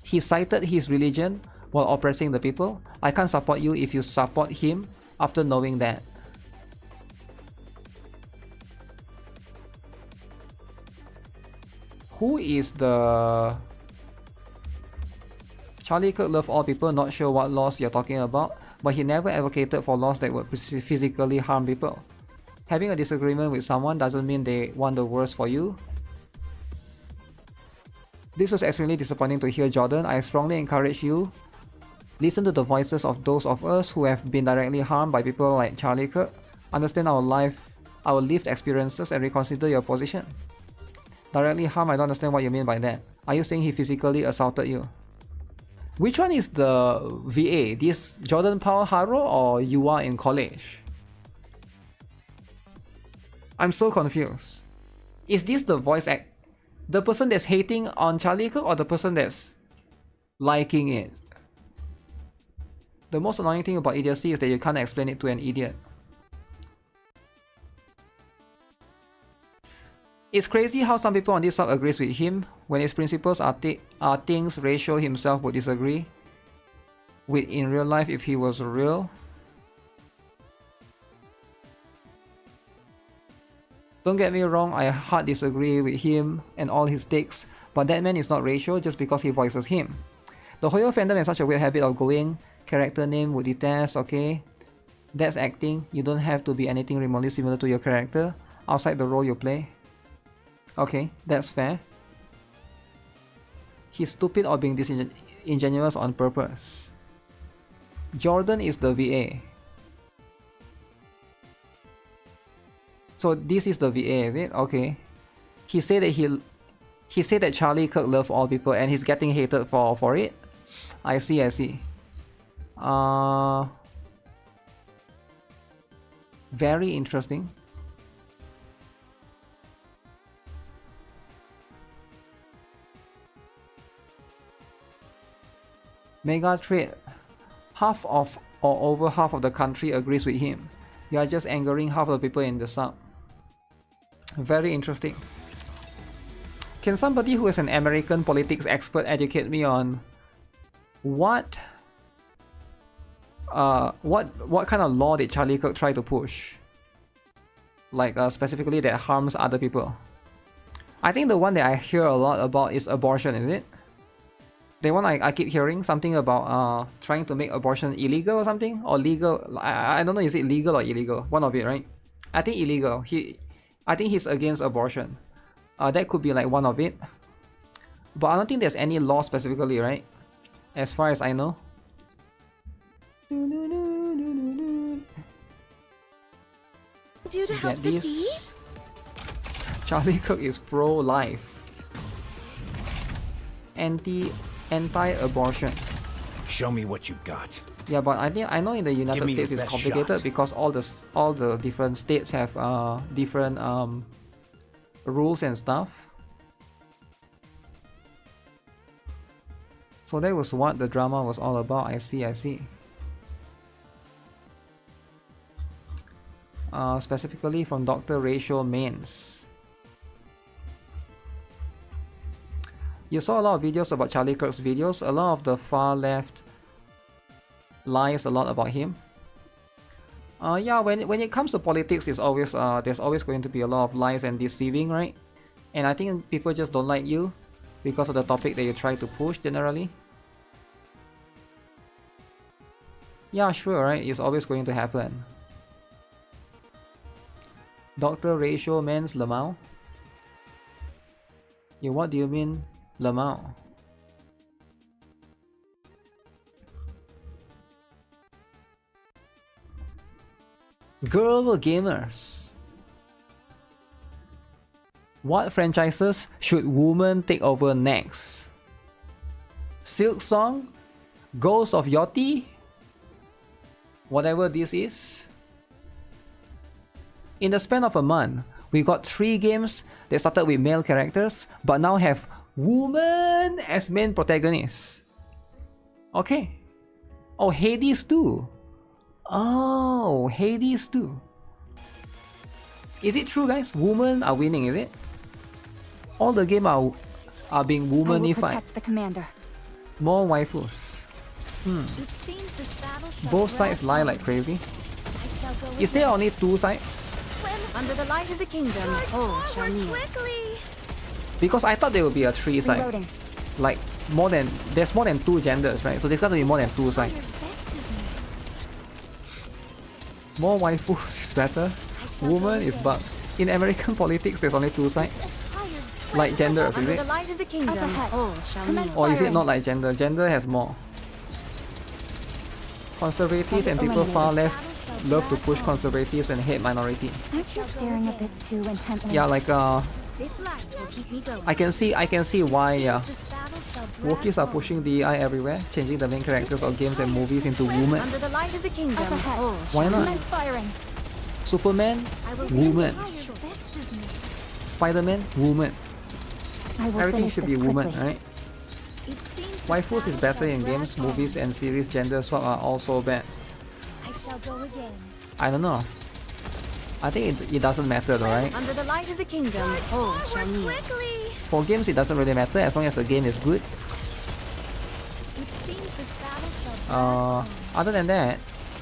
He cited his religion while oppressing the people. I can't support you if you support him after knowing that. Who is the... Charlie Kirk loved all people, not sure what laws you're talking about, but he never advocated for laws that would physically harm people. Having a disagreement with someone doesn't mean they want the worst for you. This was extremely disappointing to hear, Jordan. I strongly encourage you, listen to the voices of those of us who have been directly harmed by people like Charlie Kirk. Understand our lived experiences and reconsider your position. Directly harm, I don't understand what you mean by that. Are you saying he physically assaulted you? Which one is the VA? This Jordan Paul Haro or WUWA in college? I'm so confused. Is this the voice act? The person that's hating on Charlie Kirk or the person that's liking it? The most annoying thing about idiocy is that you can't explain it to an idiot. It's crazy how some people on this sub agrees with him when his principles are things Ratio himself would disagree with in real life if he was real. Don't get me wrong, I hard disagree with him and all his takes, but that man is not Ratio just because he voices him. The Hoyo fandom has such a weird habit of going character name would detest, okay? That's acting. You don't have to be anything remotely similar to your character outside the role you play. Okay, that's fair. He's stupid or being disingenuous on purpose. Jordan is the VA. So this is the VA, is it? Okay. He said that Charlie Kirk loved all people and he's getting hated for it. I see. Very interesting. Mega trade. Half of or over half of the country agrees with him. You are just angering half of the people in the sub. Very interesting. Can somebody who is an American politics expert educate me on what kind of law did Charlie Kirk try to push? Like specifically that harms other people. I think the one that I hear a lot about is abortion, is it? The one I keep hearing something about trying to make abortion illegal or something, or legal. I don't know, is it legal or illegal? One of it, right? I think illegal. I think he's against abortion. That could be like one of it. But I don't think there's any law specifically, right? as far as I know. Due to help Get the this. thieves? Charlie Kirk is pro-life. Anti-abortion. Show me what you got. Yeah, but I know in the United me your States it's best complicated shot. because all the different states have different rules and stuff. So that was what the drama was all about. I see. Specifically from Dr. Rachel Maines. You saw a lot of videos about Charlie Kirk's videos. A lot of the far left lies a lot about him. Yeah, when it comes to politics, it's always there's always going to be a lot of lies and deceiving, right? And I think people just don't like you because of the topic that you try to push generally. Yeah, sure, right? It's always going to happen. Dr. Rachel Mans Lamau? Yeah, what do you mean, Lamau? Girl gamers. What franchises should women take over next? Silk Song? Ghost of Yachty? Whatever this is. In the span of a month, we got 3 games that started with male characters but now have women as main protagonists. Okay. Oh, Hades too. Oh, Hades too. Is it true, guys? Women are winning, is it? All the games are being womanified. The commander. More waifus. It seems this battle shall Both sides lie like crazy. Is there only 2 sides? Under the light of the kingdom, all shall kneel. Because I thought there would be a 3 side. Reloading. Like there's more than 2 genders, right? So there's got to be more than 2 sides. More waifus is better. Woman is bug. In American politics, there's only 2 sides. Like genders, is Under it? the light of the kingdom, all shall kneel. Or is it not like gender? Gender has more. Conservative and people far left love to push conservatives and hate minority. Aren't you staring a bit too intently? Yeah, like This light will keep me going. I can see why This battle shall drag Wookiees are on. pushing DEI everywhere, changing the main characters of games and movies into women. Under the light of the kingdom, all Why shall not? commence firing. Superman, I will woman. finish your baptism. Spider-Man, woman. I will Everything finish should be this woman, quickly. right? It seems this Waifus is battle better shall in drag games, on. movies, and series. Gender swap are also bad. I shall go again. I don't know. I think it doesn't matter though, right? Under the light of the kingdom, all shall kneel. For games, it doesn't really matter as long as the game is good. It seems this battle shall drag on. Other than that,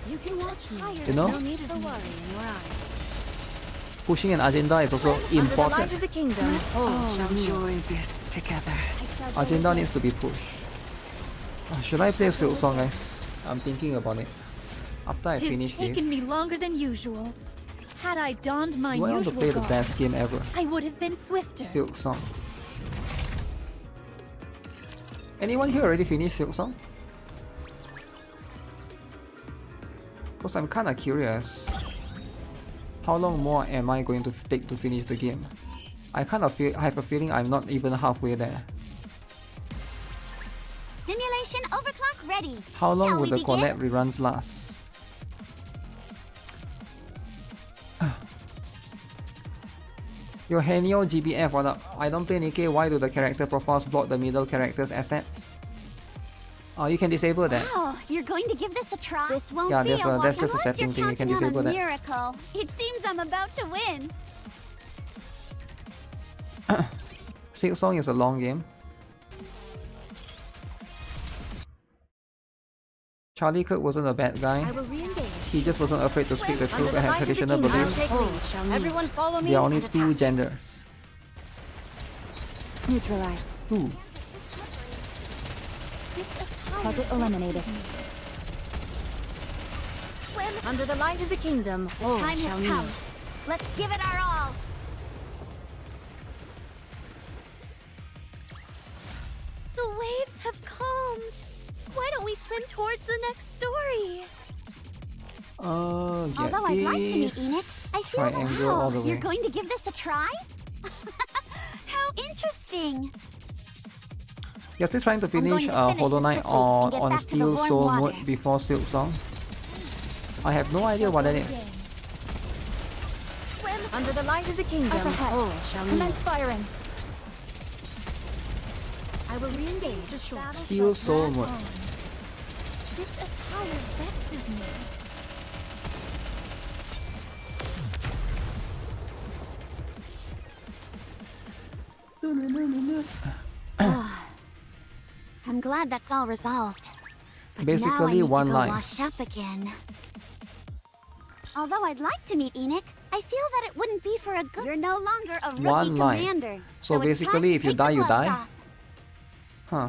You can watch me. you know, No need to worry in your eyes. pushing an agenda is also Under the light important. of the kingdom, all shall kneel. this together. Agenda needs to be pushed. Should I play Silk Song, guys? I'm thinking about it. After I finish this, me longer than usual. Had I donned my do I want to play the best game ever? I would have been swifter. Silk Song. Anyone here already finished Silk Song? Because I'm kinda curious. How long more am I going to take to finish the game? I have a feeling I'm not even halfway there. Simulation overclock ready. How long Shall will we the begin? collab reruns last? Yo, Henyo GBF, what up? I don't play NIKKE, why do the character profiles block the middle character's assets? Oh, you can disable that. Wow, you're going to give this a try? This won't Yeah, be that's a that's just a unless setting you're thing, you can counting on disable a that. miracle. It seems I'm about to win. Silk Song is a long game. Charlie Kirk wasn't a bad guy. I will re-engage. He just wasn't afraid to speak the truth Under and the have light of the traditional kingdom, beliefs. I'll take lead. Everyone follow me. There are only and 2 attack. genders. Neutralized. 2. Target eliminated. Swim. Under the light of the kingdom, all time has shall come. kneel. Let's give it our all. The waves have calmed. Why don't we swim towards the next story? Get Although I'd like to meet Enoch, I feel triangle all the way. You're going to give this a try? How interesting! You're still trying to going finish to finish Hollow this Knight quickly and get on back to the Steel warm Soul water. mode before Silk Song? I have no idea what that is. Swim Under the light of the kingdom, all shall commence kneel. firing. I will re-engage the shore. Steel Soul mode. This attire vexes me. I'm glad that's all resolved. But now I Basically, need to one go line. wash up again. Although I'd like to meet Enoch, I feel that it wouldn't be for a good. You're no longer a rookie One line. commander. So it's time basically, to if you take the die, you gloves die? off. Huh.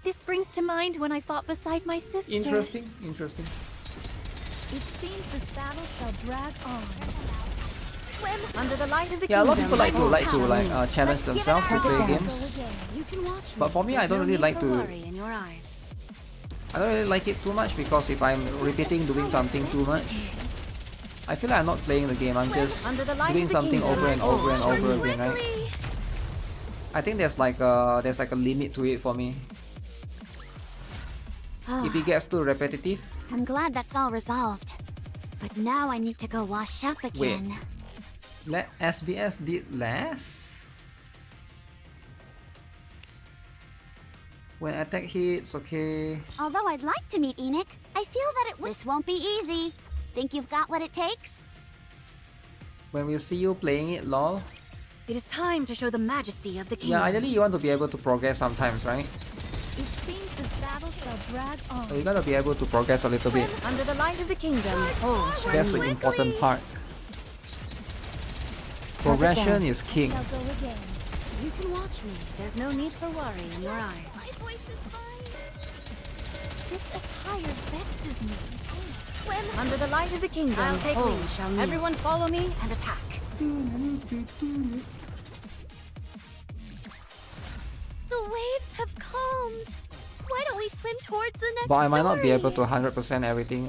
This brings to mind when I fought beside my sister. Interesting, interesting. It seems this battle shall drag on. Swim under the light of the Yeah, a lot of kingdom. people like to challenge Let's give it themselves to our play all. games. You can watch me. But for me, I don't really like to. in your eyes. I don't really like it too much because if I'm repeating doing something too much, I feel like I'm not playing the game. I'm just Under the light doing of the something kingdom. over and over and over again, right? I think there's like a limit to it for me. If it gets too repetitive, I'm glad that's all resolved. But now I need to go wash up again. let SBS did less. When attack hits, okay. Although I'd like to meet Enoch, I feel that this won't be easy. Think you've got what it takes? When we see you playing it, lol. It is time to show the majesty of the kingdom. Yeah, ideally you want to be able to progress sometimes, right? It seems this battle shall drag on. So you gotta be able to progress a little bit. Under the light of the kingdom, all shall That's the kneel. important part. Progression is king. Shall go again. You can watch me. There's no need for worry in your eyes. My voice is fine. This attire vexes me. Swim Under the light of the kingdom, I'll take all lead. shall kneel. Everyone follow me and attack. The waves have calmed. Why don't we swim towards the next But I might not be able story? to 100% everything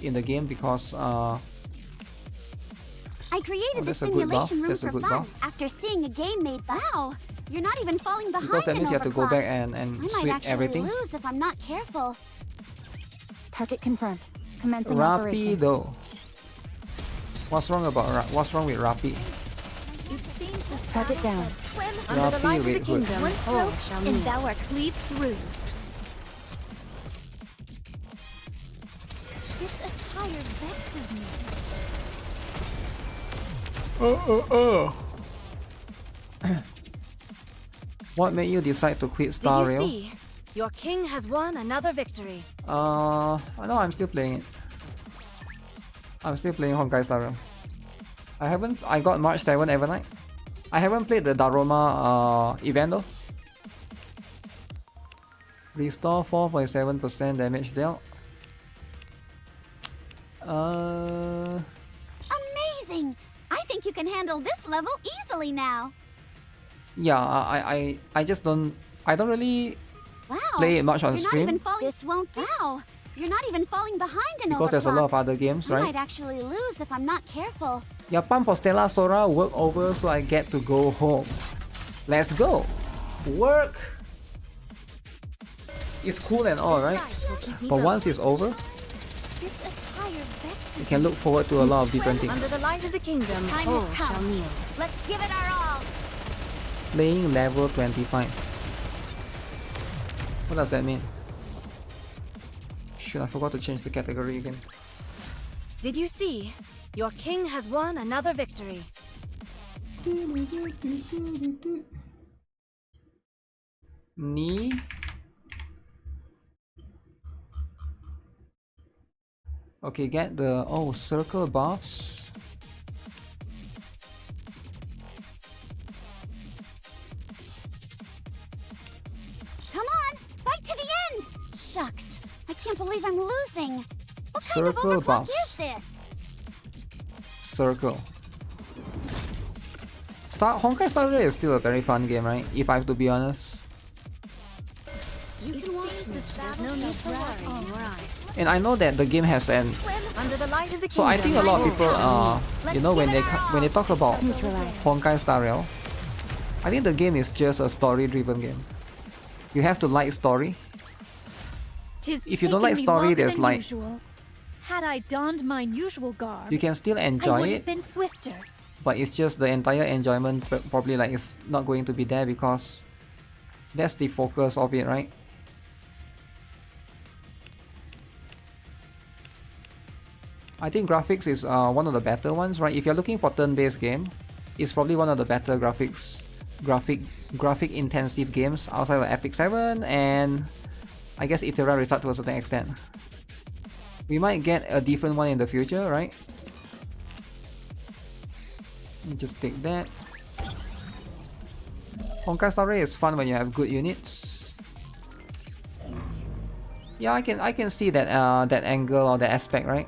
in the game because I created the that's a good buff, simulation room that's a for good fun buff. after seeing a game made. Wow, you're not even falling behind. because that in means you have to go overclock. back and I might sweep actually everything. lose if I'm not careful. Target confirmed. Commencing operation. Rapido. What's wrong with Rapi? It seems this target down. Swim Under the Rapi light of the Red Hood. kingdom, one all stroke, shall and kneel. thou art cleaved through. This attire vexes me. What made you decide to quit Star Did you Rail? see? Your king has won another victory. No, I'm still playing it. I'm still playing Honkai Star Rail. I got March 7 Evernight. I haven't played the Daroma event though. Restore 4.7% damage dealt. Amazing! I think you can handle this level easily now. Yeah, I just don't really Wow. play it much on You're not stream even falling. This won't. Wow. You're not even falling behind in because there's a lot of overclock. other games, I right? might actually lose if I'm not careful. Yeah, pump for Stella Sora, work over so I get to go home. Let's go! Work! It's cool and all, right? But once it's over, This attire vexes you can look forward to a lot of different things. Under the light of the kingdom, Time all has come. shall kneel. Let's give it our all. Playing level 25. What does that mean? Shit, I forgot to change the category again. Did you see? Your king has won another victory. Knee. Okay, get the circle buffs. Come on, fight to the end. Shucks, I can't believe I'm losing. What kind Circle of overclock buffs. is this? Circle. Honkai Star Rail is still a very fun game, right? If I have to be honest. You can watch this battle And I know that the game has an. Under the light of the So I think a lot of people, you know, when they talk about Neutralize. Honkai Star Rail, I think the game is just a story-driven game. You have to like story. If you don't like story, there's like usual. Had I donned mine usual garb, you can still I enjoy would it, have been swifter. but it's just the entire enjoyment probably like it's not going to be there because that's the focus of it, right? I think graphics is one of the better ones, right? If you're looking for turn-based game, it's probably one of the better graphic intensive games outside of Epic 7 and I guess Itera Restart to a certain extent. We might get a different one in the future, right? Let me just take that. Honkai Star Rail is fun when you have good units. Yeah, I can see that that angle or that aspect, right?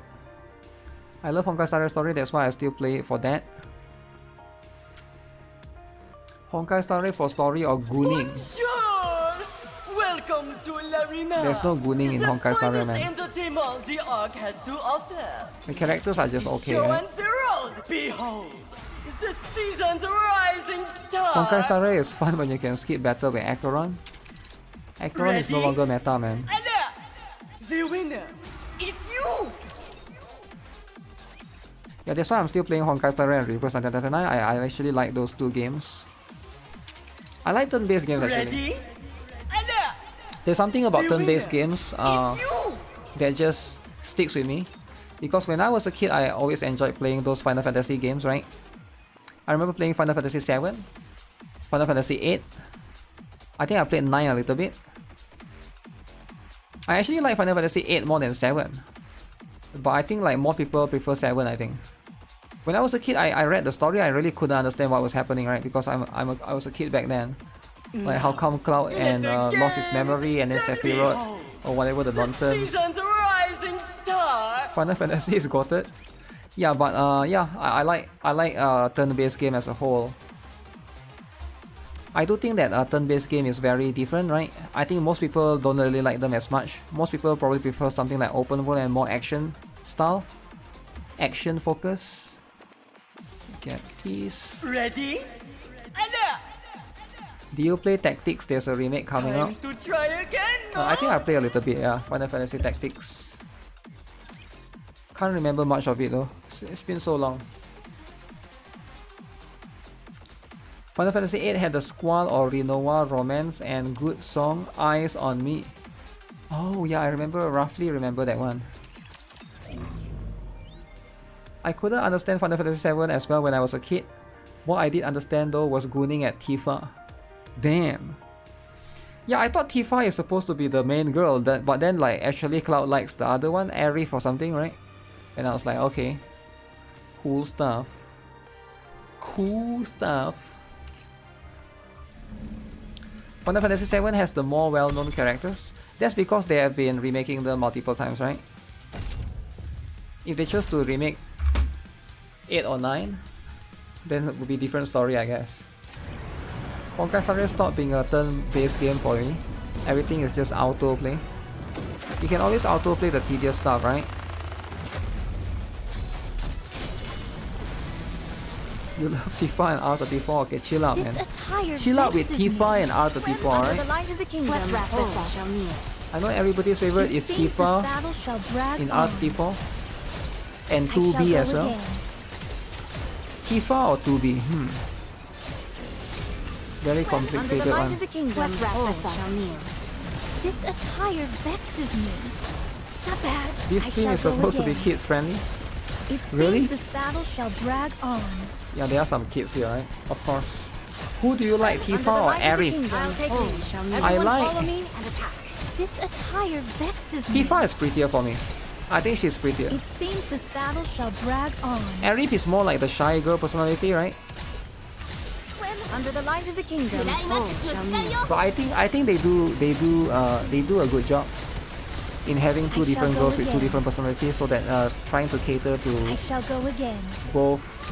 I love Honkai Star Rail story, that's why I still play it for that. Honkai Star Rail for story or gooning. Welcome to Larina. There's no gooning in Honkai Star Rail, man. Entertainment the Ark has to offer. The characters are just okay, Show right? and the road. Behold, the season's rising star. Honkai Star Rail is fun when you can skip battle with Acheron. Acheron is no longer meta, man. The winner is you. Yeah, that's why I'm still playing Honkai Star Rail and Reverse 1999. I actually like those two games. I like turn-based games actually. There's something about turn-based games that just sticks with me. Because when I was a kid, I always enjoyed playing those Final Fantasy games, right? I remember playing Final Fantasy 7, Final Fantasy 8. I think I played 9 a little bit. I actually like Final Fantasy 8 more than 7. But I think like more people prefer 7, I think. When I was a kid, I read the story, I really couldn't understand what was happening, right? Because I was a kid back then. Like how come Cloud and lost his memory and then Sephiroth or whatever the nonsense. Final Fantasy is goated. Yeah, but yeah, I like turn-based game as a whole. I do think that a turn-based game is very different, right? I think most people don't really like them as much. Most people probably prefer something like open world and more action style. Action focus. Get these. Ready? Do you play Tactics? There's a remake coming out. To try again, no? I think I play a little bit, yeah. Final Fantasy Tactics. Can't remember much of it though. It's been so long. Final Fantasy 8 had the Squall or Rinoa romance and good song Eyes on Me. Oh yeah, I roughly remember that one. I couldn't understand Final Fantasy 7 as well when I was a kid. What I did understand though was gooning at Tifa. Damn. Yeah, I thought Tifa is supposed to be the main girl, but then like actually Cloud likes the other one, Aerith or something, right? And I was like, okay. Cool stuff. Cool stuff. Final Fantasy 7 has the more well-known characters. That's because they have been remaking them multiple times, right? If they chose to remake 8 or 9, then it would be a different story, I guess. Honkai Star Rail stopped being a turn-based game for me. Everything is just auto-play. You can always auto-play the tedious stuff, right? You love Tifa and R34, okay, chill out, man. Chill out with Tifa and R34, alright? I know everybody's favorite is Tifa in R34 and 2B as well. Tifa or 2B? Very complicated one. This attire vexes me. Not bad. This team is supposed to be kids friendly. Really? This battle shall drag on. Yeah, there are some kids here, right? Of course. Who do you like, Tifa or Aerith? I like... This attire vexes me. Tifa is prettier for me. I think she's prettier. It seems this battle shall drag on. Aerith is more like the shy girl personality, right? Under the light of the kingdom. But I think they do a good job in having two different girls with two different personalities, so that trying to cater to both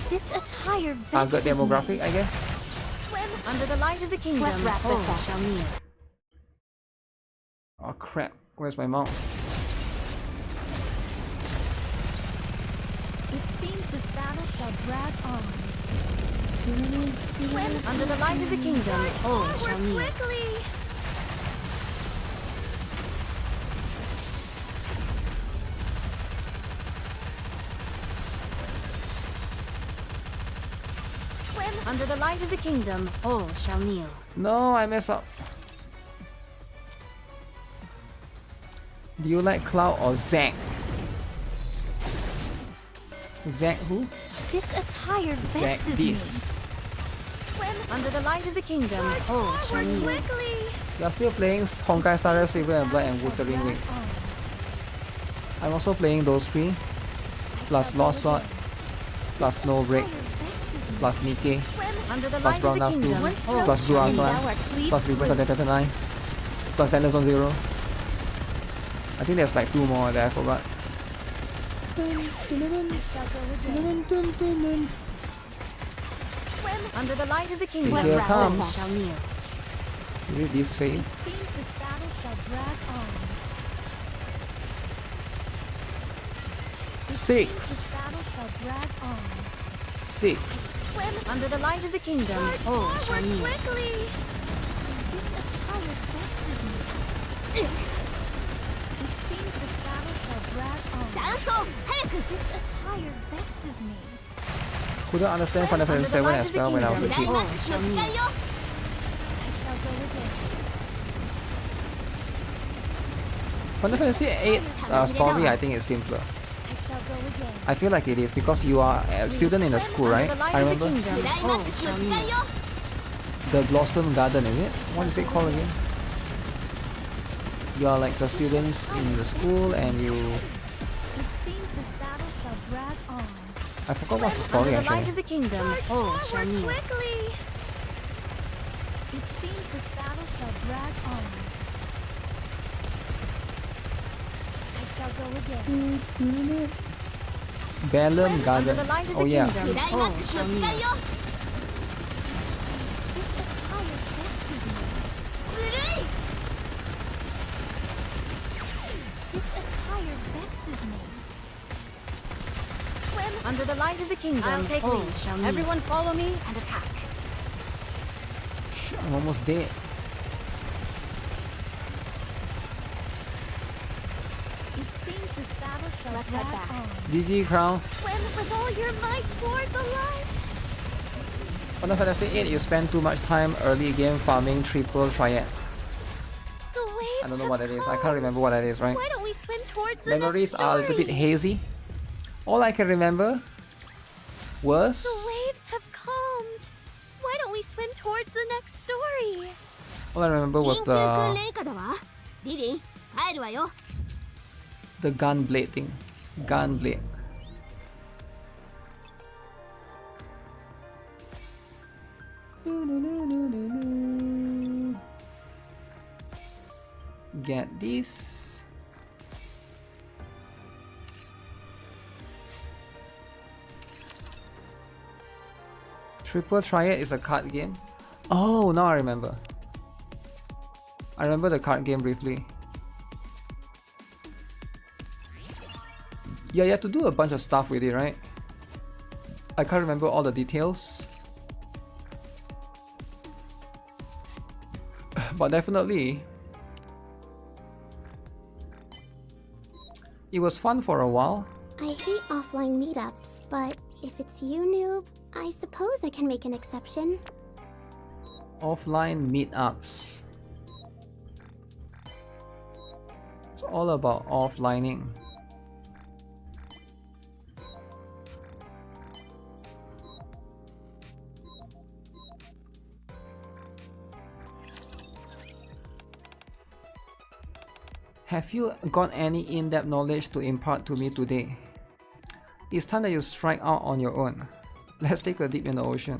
target demographic, I guess. Under the light of the kingdom. Oh crap. Where's my mouse? It seems this battle shall drag on. Swim under the light of the kingdom. All shall kneel. Quickly! Swim under the light of the kingdom. All shall kneel. No, I messed up. Do you like Cloud or Zack? Zack who? This attire Zack vexes me. this. Swim under the light of the kingdom. All shall kneel. Quickly! You are still playing Honkai Star Silver and Black and Wuthering Waves. I'm also playing those three. Plus Lost Sword. Plus Snowbreak. Plus NIKKE. Plus Brown Dust 2. Plus Blue Alpha. Plus Reverse of Death 9. Plus Zenless on 0. I think there's like 2 more that I forgot. Swim under the light of the kingdom. Here comes. All shall kneel. Is it this phase? Seems this battle shall drag on. 6. This battle shall drag on. 6. Swim under the light of the kingdom. All shall kneel. Quickly! This attire vexes me. It seems this battle shall drag on. This attire vexes me. Couldn't understand Final Fantasy 7 as well when I was a kid. All shall kneel. I shall go again. Final Fantasy 8's story I think is simpler. I shall go again. I feel like it is because you are a student in a school, right? I remember. All shall kneel. The Blossom Garden, is it? What is it called again? You are like the students in the school and you... It seems this battle shall drag on. I forgot what's the story Under the light of actually. the kingdom, all shall kneel. Quickly! It seems this battle shall drag on. I shall go again. Bellum Under Garden. the light of Oh the yeah. kingdom, all shall kneel. This attire vexes me. This attire vexes me. Swim under the light of the kingdom. I'll take all shall kneel. Everyone follow me and attack. Shit, I'm almost dead. It seems this battle shall drag on. GG Crown. Swim with all your might toward the light! Final Fantasy 8 you spend too much time early game farming triple triad. The waves I don't know what that is. I can't remember what that is, right? Why don't we swim towards the Memories next are a little bit story? hazy. All I can remember was... The waves have calmed. Why don't we swim towards the next story? All I remember was the gunblade thing. Gunblade. Get this. Triple Triad is a card game. Oh, now I remember. I remember the card game briefly. Yeah, you have to do a bunch of stuff with it, right? I can't remember all the details. But definitely, it was fun for a while. I hate offline meetups, but if it's you, noob, I suppose I can make an exception. Offline meetups. It's all about offlining. Have you got any in-depth knowledge to impart to me today? It's time that you strike out on your own. Let's take a dip in the ocean.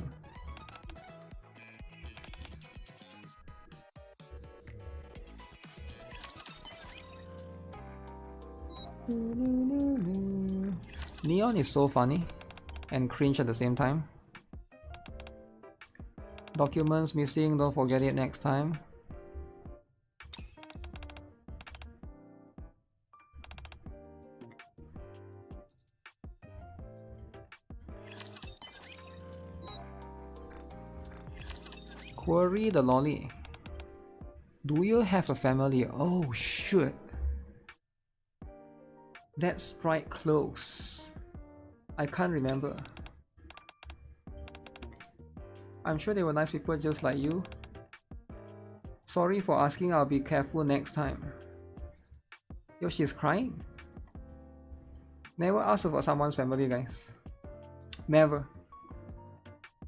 Neon is so funny and cringe at the same time. Documents missing, don't forget it next time. Query the lolly. Do you have a family? Oh shoot. That strike close. I can't remember. I'm sure they were nice people just like you. Sorry for asking, I'll be careful next time. Yo, she's crying. Never ask about someone's family, guys. Never.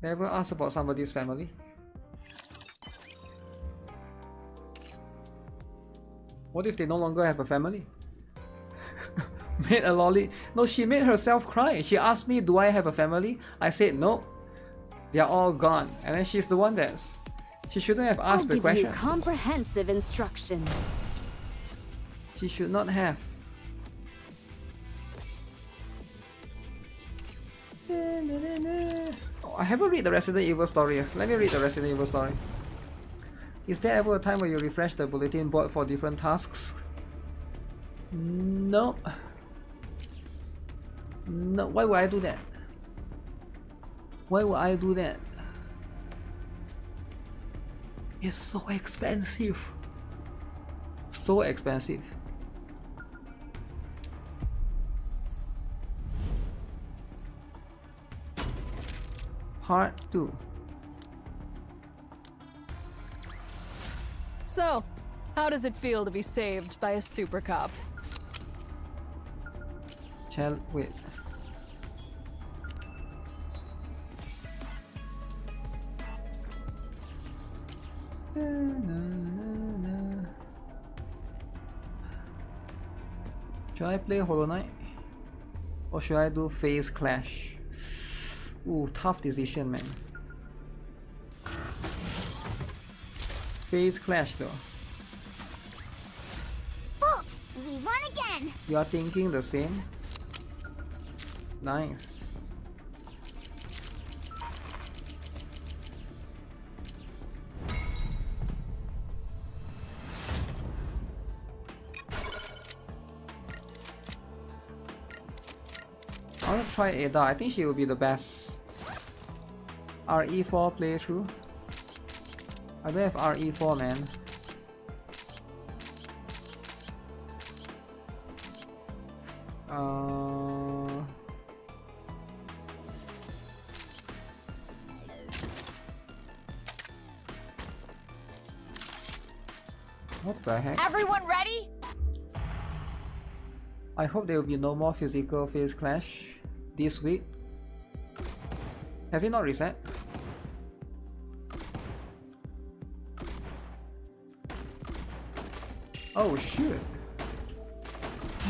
Never ask about somebody's family. What if they no longer have a family? Made a lolly. No, she made herself cry. She asked me, do I have a family? I said no. They are all gone. And then she's the one that's... She shouldn't have asked the question. I'll give you comprehensive instructions. She should not have. Oh, I haven't read the Resident Evil story. Let me read the Resident Evil story. Is there ever a time where you refresh the bulletin board for different tasks? No. No, why would I do that? Why would I do that? It's so expensive. So expensive. Part 2. So, how does it feel to be saved by a super cop? Wait. Should I play Hollow Knight? Or should I do Phase Clash? Ooh, tough decision, man. Phase Clash though. Bolt, we won again. You are thinking the same? Nice. I want to try Ada. I think she will be the best. RE4 playthrough. I don't have RE4, man. What the heck? Everyone ready? I hope there will be no more physical phase clash this week. Has it not reset? Oh shoot.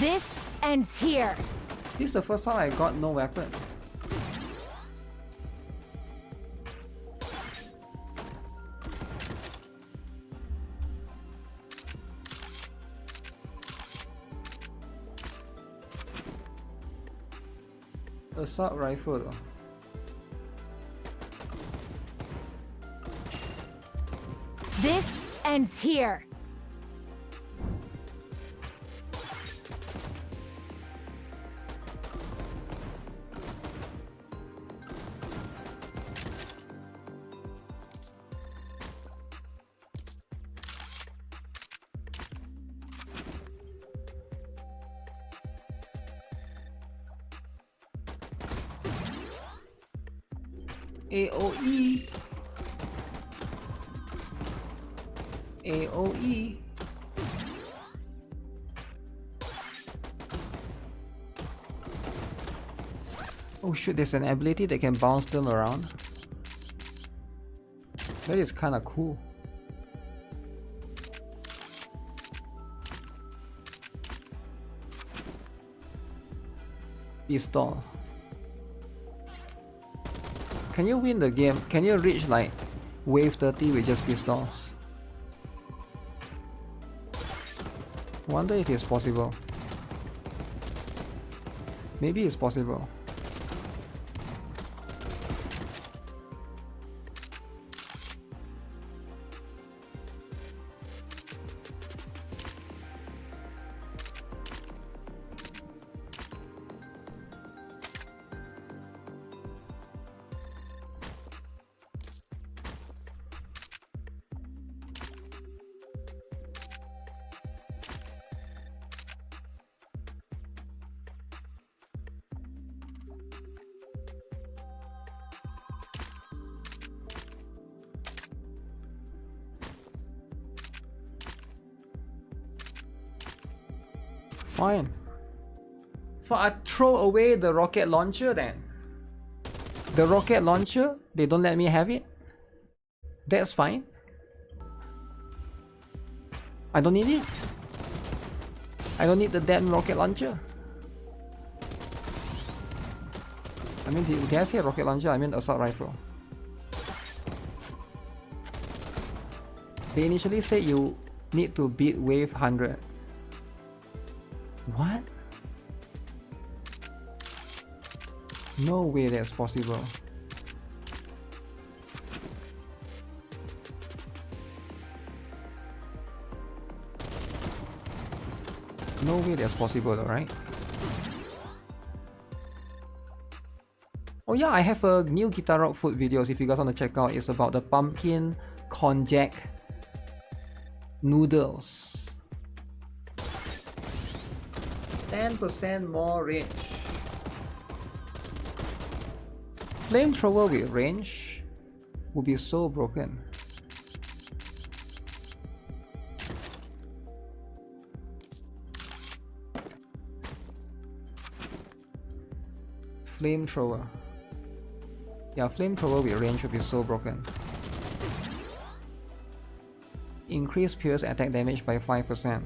This ends here. This is the first time I got no weapon. Assault rifle. This ends here. AOE. AOE. Oh shoot, there's an ability that can bounce them around. That is kinda cool. Pistol. Can you win the game? Can you reach like wave 30 with just pistols? Wonder if it's possible. Maybe it's possible. Fine. I throw away the rocket launcher then. The rocket launcher, they don't let me have it. That's fine. I don't need it. I don't need the damn rocket launcher. I mean, did I say rocket launcher? I mean assault rifle. They initially said you need to beat wave 100. What? No way that's possible. No way that's possible though, right? Oh yeah, I have a new GuitarRock food videos if you guys want to check out. It's about the pumpkin konjac noodles. 10% more range. Flamethrower with range would be so broken. Flamethrower. Yeah, flamethrower with range would be so broken. Increase pierce attack damage by 5%.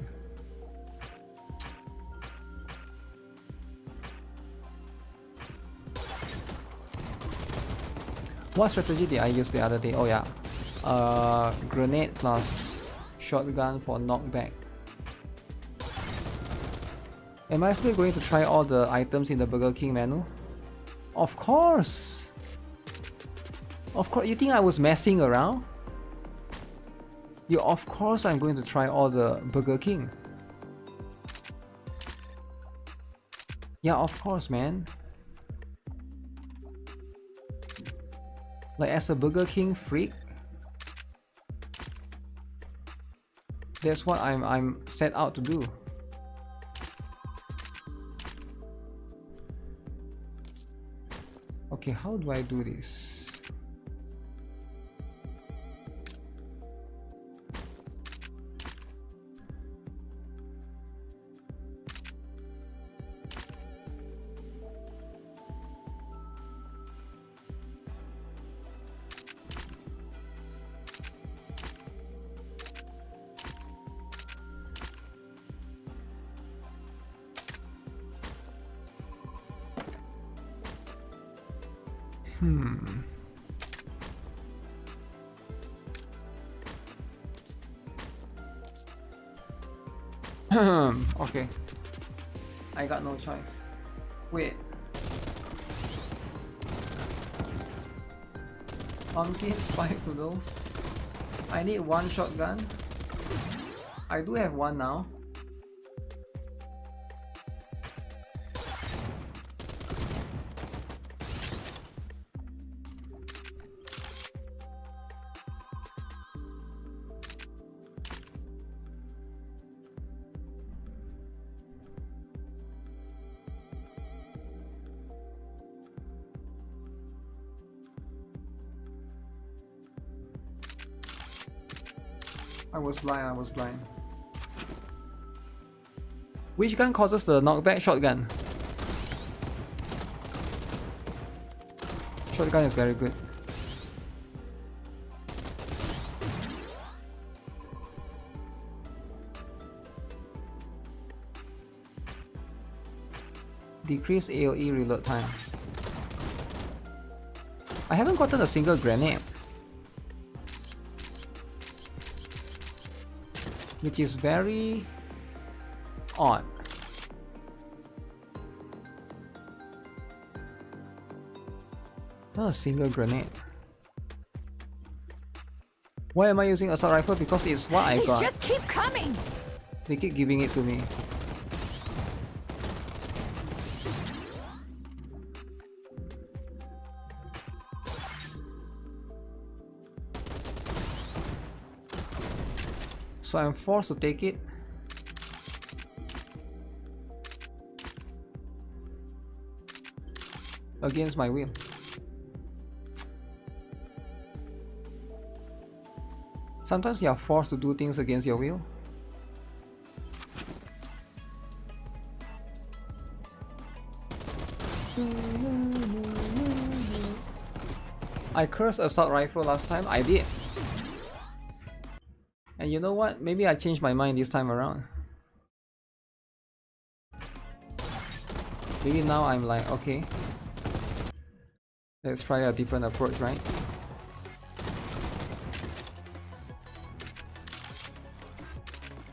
What strategy did I use the other day? Oh yeah, grenade plus shotgun for knockback. Am I still going to try all the items in the Burger King menu? Of course! Of course, you think I was messing around? Yeah, of course I'm going to try all the Burger King. Yeah, of course, man. Like, as a Burger King freak, that's what I'm set out to do. Okay, how do I do this? Okay. I got no choice. Wait. Pumpkin spice noodles. I need one shotgun. I do have one now. I was blind. Which gun causes the knockback? Shotgun. Shotgun is very good. Decrease AoE reload time. I haven't gotten a single grenade, which is very odd. Not a single grenade. Why am I using assault rifle? Because it's what I got. Just keep coming. They keep giving it to me. So I'm forced to take it. Against my will. Sometimes you are forced to do things against your will. I cursed assault rifle last time. I did. And you know what? Maybe I changed my mind this time around. Maybe now I'm like, okay, let's try a different approach, right?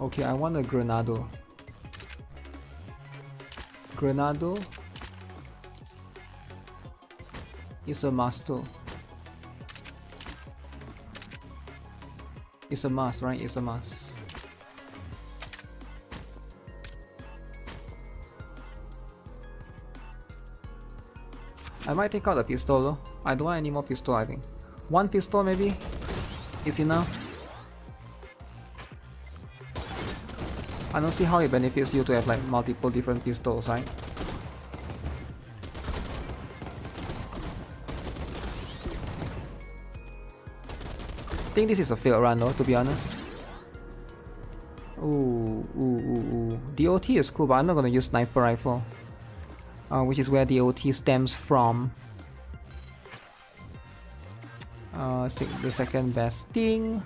Okay, I want a Granado. Granado is a must too. It's a must, right? It's a must. I might take out the pistol though. I don't want any more pistol, I think. One pistol maybe is enough. I don't see how it benefits you to have like multiple different pistols, right? I think this is a failed run though, to be honest. Ooh. DOT is cool, but I'm not gonna use sniper rifle. Which is where DOT stems from. Let's take the second best thing.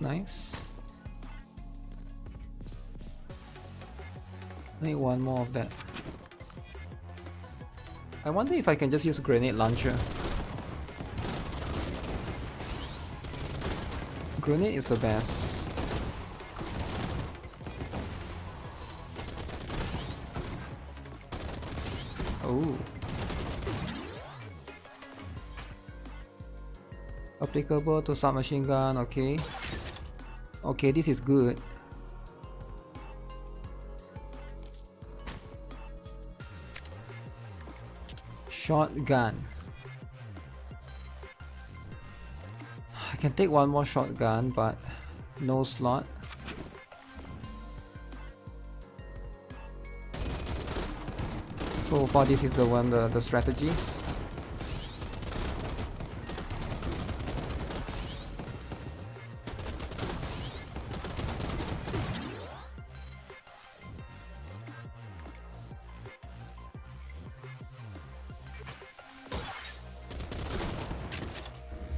Nice. I need one more of that. I wonder if I can just use a grenade launcher. Grenade is the best. Oh. Applicable to submachine gun, okay. Okay, this is good. Shotgun. I can take one more shotgun, but no slot. So far this is the one, the strategy.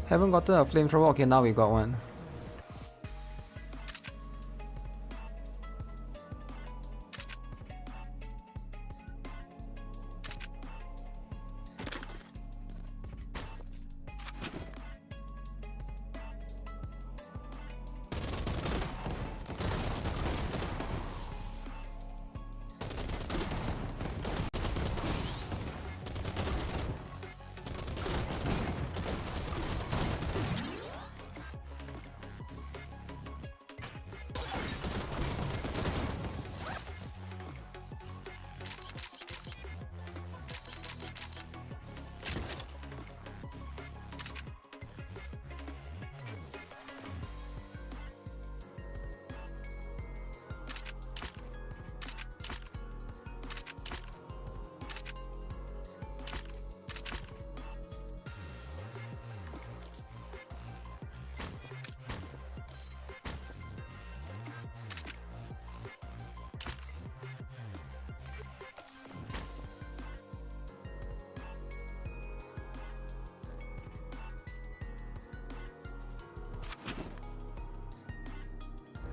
Haven't gotten a flamethrower. Okay, now we got one.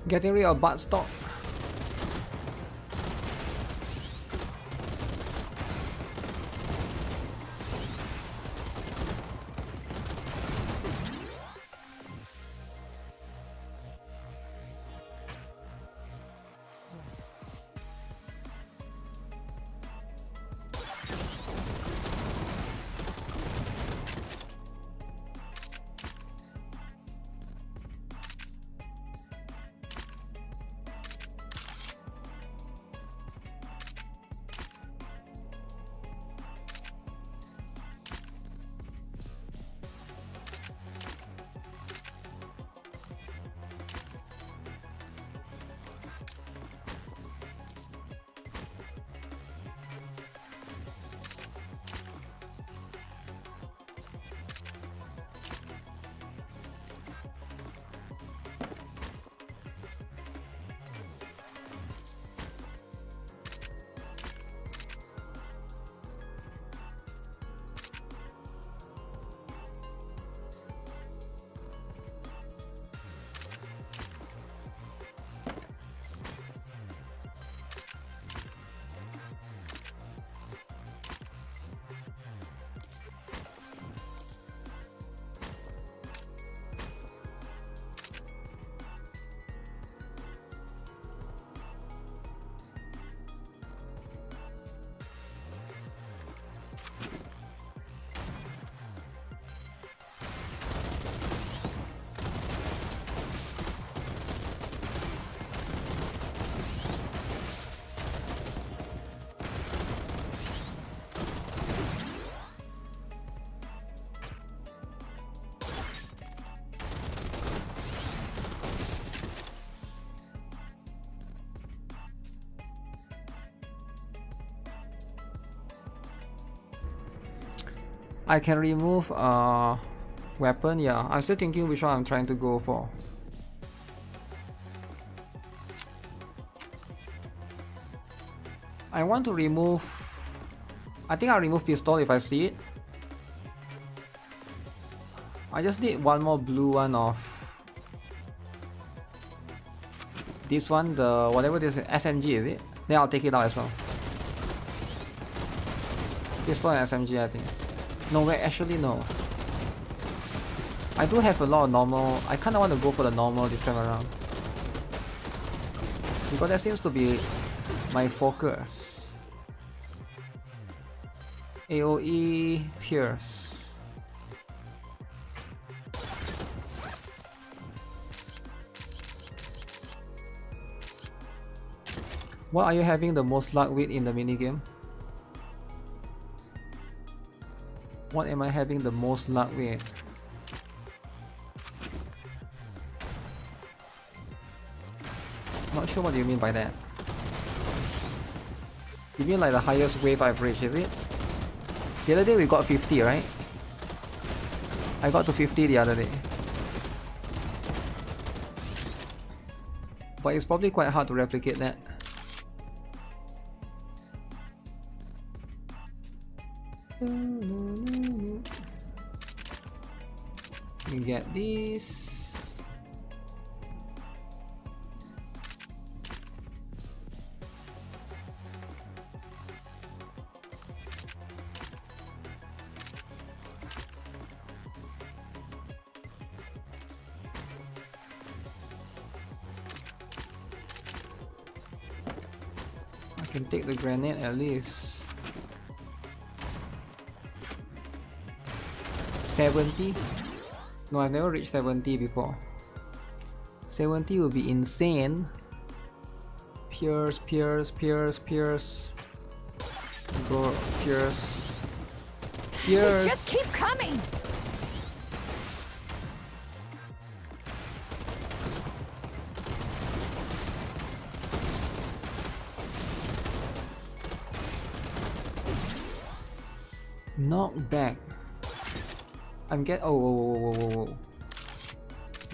Getting rid of butt stock. I can remove weapon. Yeah, I'm still thinking which one I'm trying to go for. I want to remove... I think I'll remove pistol if I see it. I just need one more blue one of this one, the whatever this is, SMG is it? Then I'll take it out as well. Pistol and SMG I think. No wait, actually no. I do have a lot of normal. I kinda want to go for the normal this time around. Because that seems to be my focus. AoE Pierce. What are you having the most luck with in the minigame? What am I having the most luck with? Not sure what you mean by that. You mean like the highest wave I've reached, is it? The other day we got 50, right? I got to 50 the other day. But it's probably quite hard to replicate that. We get this. I can take the grenade at least. 70? No, I've never reached 70 before. 70 would be insane. Pierce, Pierce, Pierce, Pierce. Go, Pierce. Pierce! They just keep coming! Knock back. I'm get. Oh,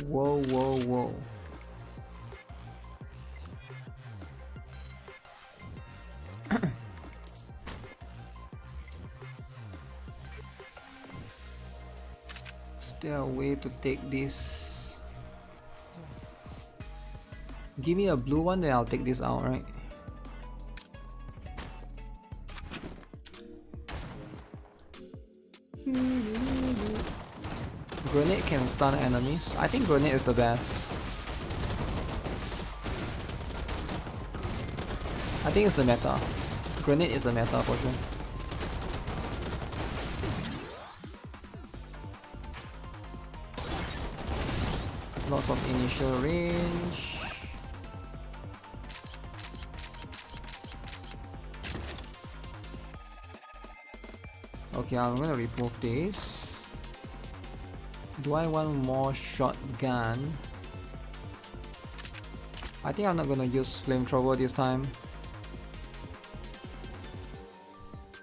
whoa, whoa. Is there a way to take this? Give me a blue one, then I'll take this out, right? Grenade can stun enemies. I think grenade is the best. I think it's the meta. Grenade is the meta for sure. Lots of initial range. Okay, I'm gonna remove this. Do I want more shotgun? I think I'm not gonna use flamethrower this time.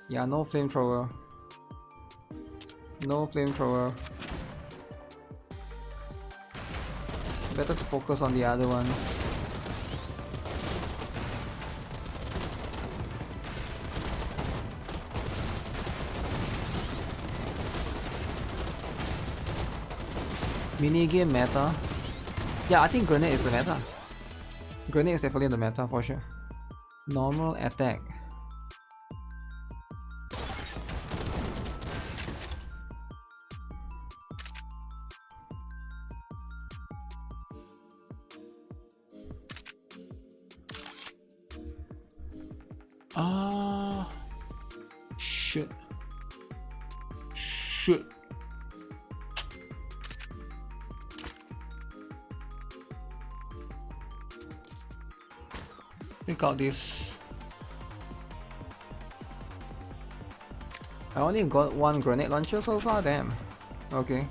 Yeah, no flamethrower. No flamethrower. Better to focus on the other ones. Minigame meta. Yeah, I think grenade is the meta. Grenade is definitely the meta for sure. Normal attack. Shit. Shit. Pick out this. I only got one grenade launcher so far, damn. Okay.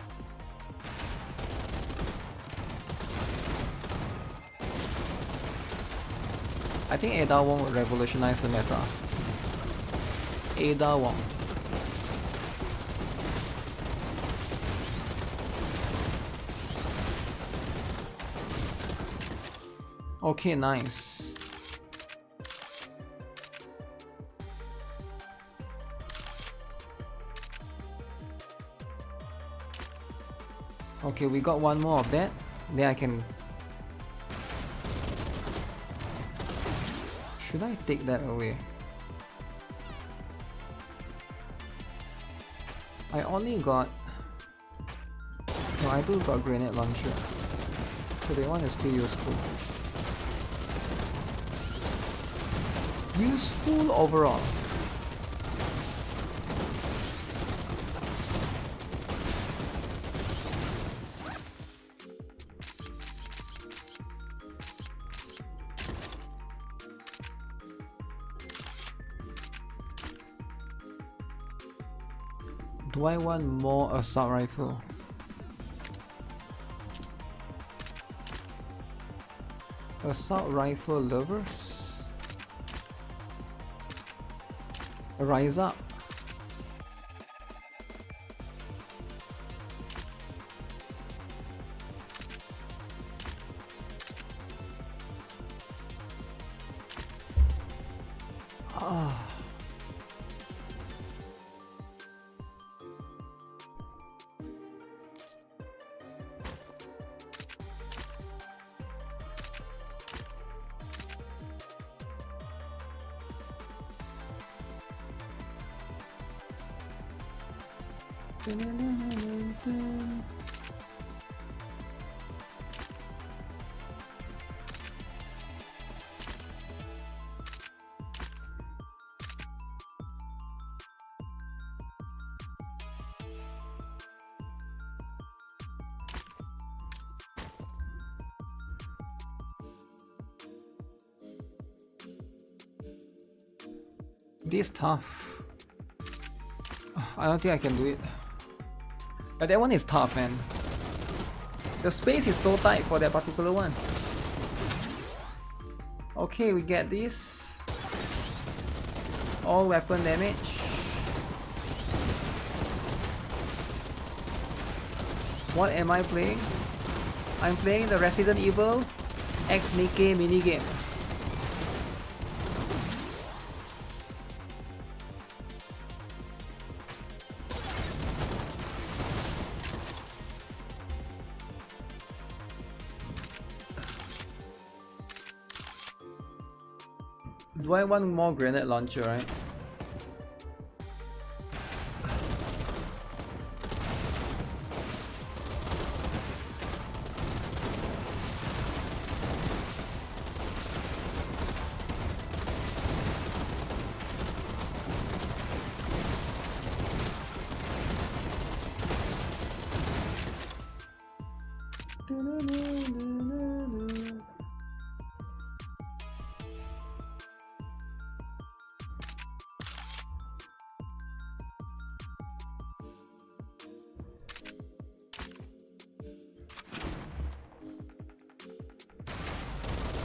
I think Ada Wong will revolutionize the meta. Ada Wong. Okay, nice. Okay, we got one more of that. Then I can... Should I take that away? I only got... No, I do got grenade launcher. So the one is still useful. Useful overall. Do I want more assault rifle? Assault rifle lovers? Rise up. Ah. This tough. I don't think I can do it. But that one is tough, man. The space is so tight for that particular one. Okay, we get this. All weapon damage. What am I playing? I'm playing the Resident Evil X NIKKE minigame. Do I want more grenade launcher, right?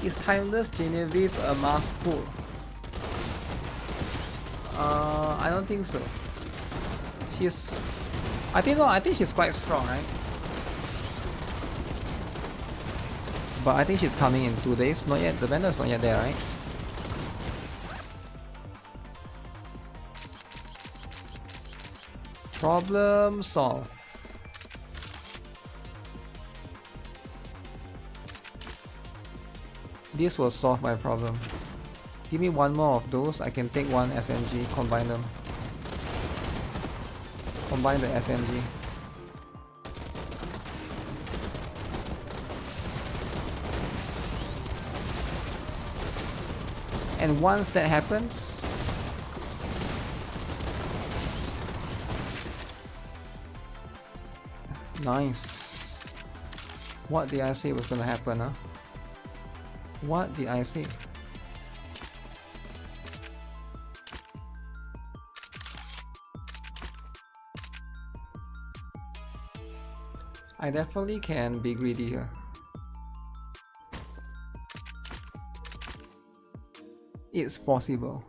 Is Timeless Genevieve a mask pull? I don't think so. She's... I think she's quite strong, right? But I think she's coming in 2 days. Not yet. The vendor's not yet there, right? Problem solved. This will solve my problem. Give me one more of those. I can take one SMG, combine them. Combine the SMG. And once that happens, nice. What did I say was gonna happen, huh? What did I say? I definitely can be greedy here. It's possible.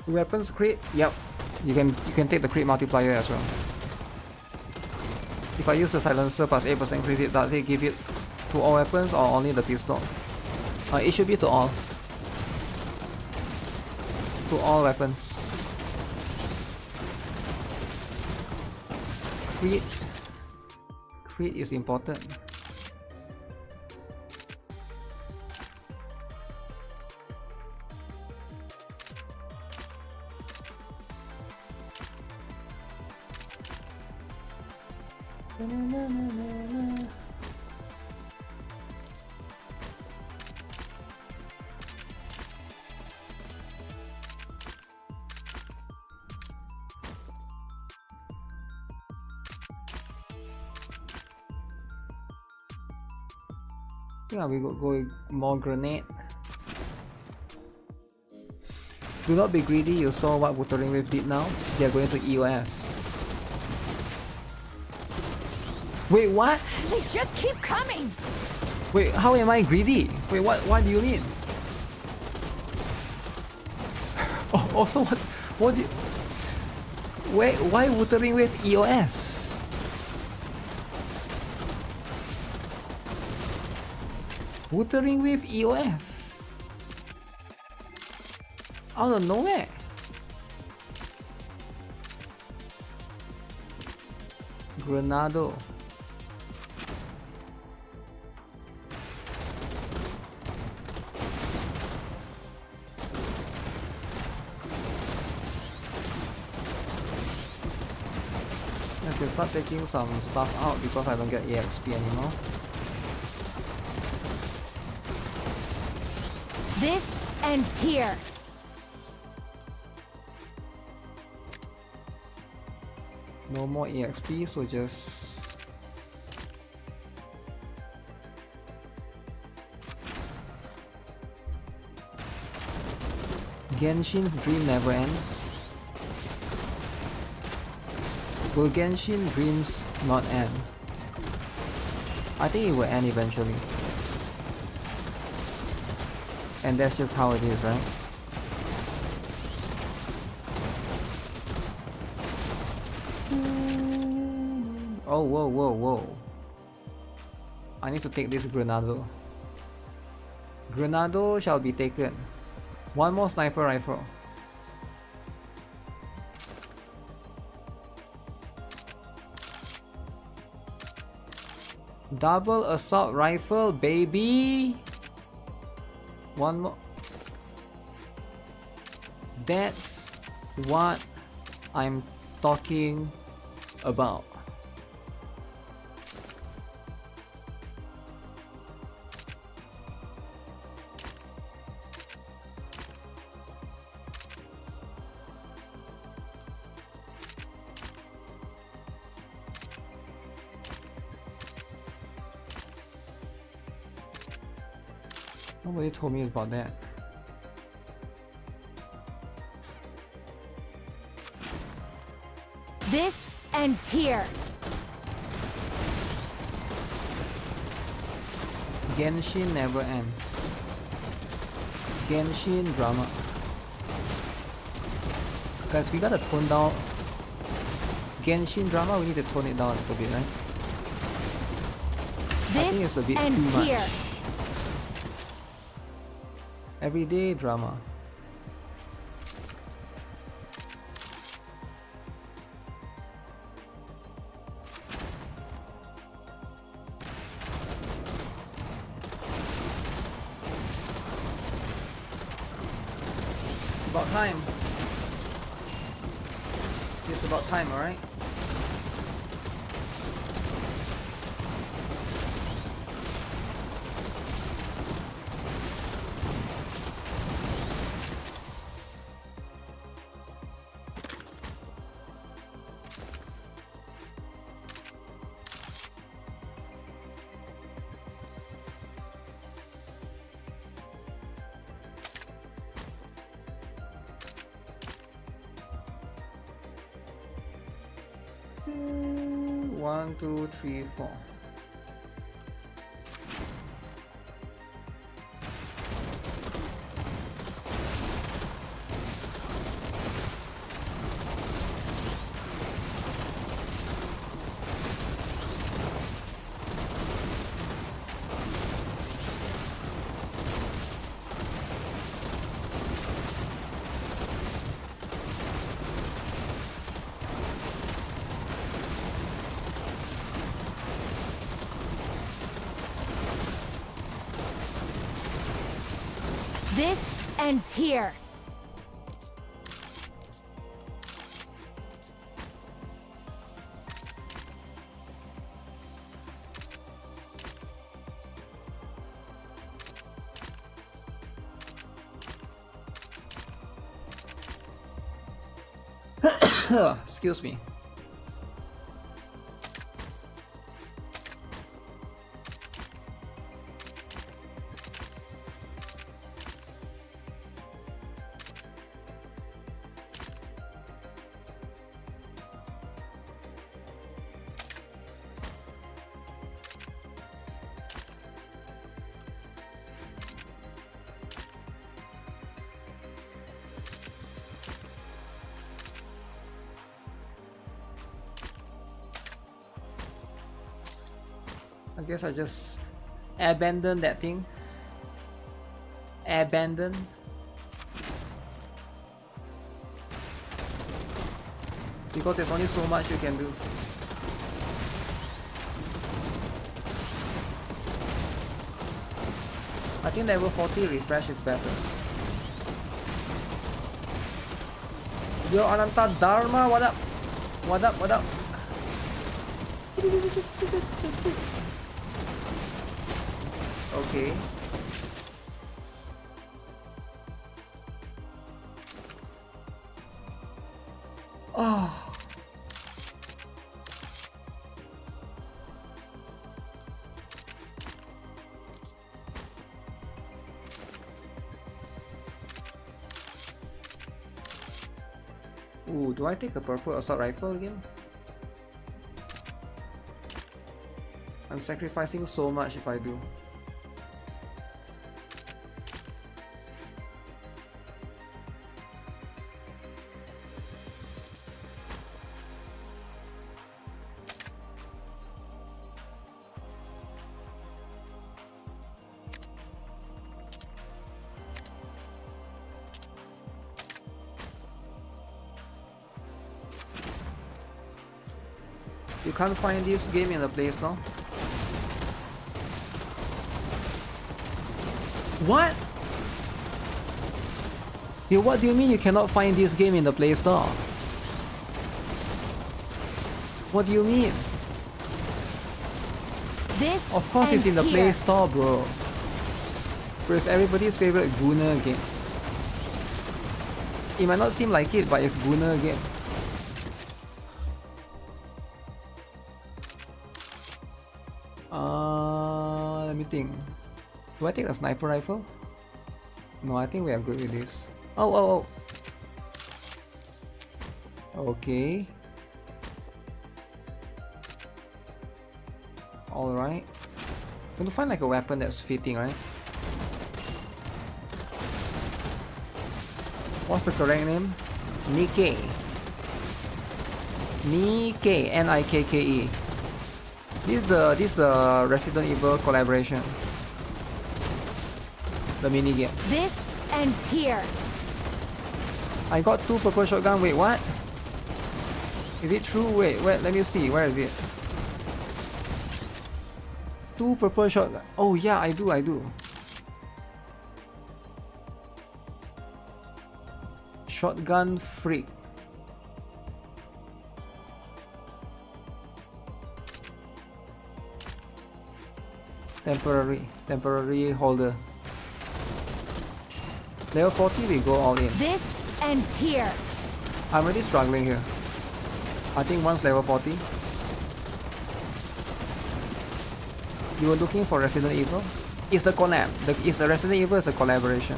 Weapons crit. Yep. You can take the crit multiplier as well. If I use the silencer plus 8% crit, does it give it to all weapons or only the pistol? It should be to all. To all weapons. Crit is important. I think I will go more grenade. Do not be greedy, you saw what Wuthering Waves did now? They are going to EOS. Wait, what? They just keep coming! Wait, how am I greedy? Wait, what do you mean? Oh, also what do you... Wait, why Wuthering Wave EOS? Wuthering Wave EOS out of nowhere. Granado. I have to start taking some stuff out because I don't get EXP anymore. This ends here. No more EXP, so just Genshin's dream never ends. Will Genshin dreams not end? I think it will end eventually. And that's just how it is, right? Oh, whoa. I need to take this Granado. Granado shall be taken. One more sniper rifle. Double assault rifle, baby! One more. That's what I'm talking about. Nobody told me about that. This ends here. Genshin never ends. Genshin drama. Guys, we gotta tone down Genshin drama. We need to tone it down a little bit, right? I think it's a bit too much. Here. Everyday drama. It's about time. It's about time, alright? One, two, three, four. ends here. Excuse me. I guess I just abandon that thing. Abandon. Because there's only so much you can do. I think level 40 refresh is better. Yo Ananta Dharma, what up? What up, what up? Okay. Oh. Ooh, do I take a purple assault rifle again? I'm sacrificing so much if I do. You can't find this game in the Play Store. What? Yo, what do you mean you cannot find this game in the Play Store? What do you mean? This of course it's in the Play here. Store, bro. Bro, it's everybody's favorite Gunner game. It might not seem like it, but it's Gunner game. Let me think. Do I take a sniper rifle? No, I think we are good with this. Oh. Okay. Alright. I'm gonna find like a weapon that's fitting, right? What's the correct name? NIKKE. NIKKE. NIKKE. This is the Resident Evil collaboration. The mini game. This ends here. I got 2 purple shotgun. Wait, what? Is it true? Wait, let me see. Where is it? 2 purple shotgun. Oh yeah, I do. Shotgun freak. Temporary holder. Level 40 we go all in. This ends here. I'm really struggling here. I think once level 40. You were looking for Resident Evil? It's the collab. The Resident Evil is a collaboration.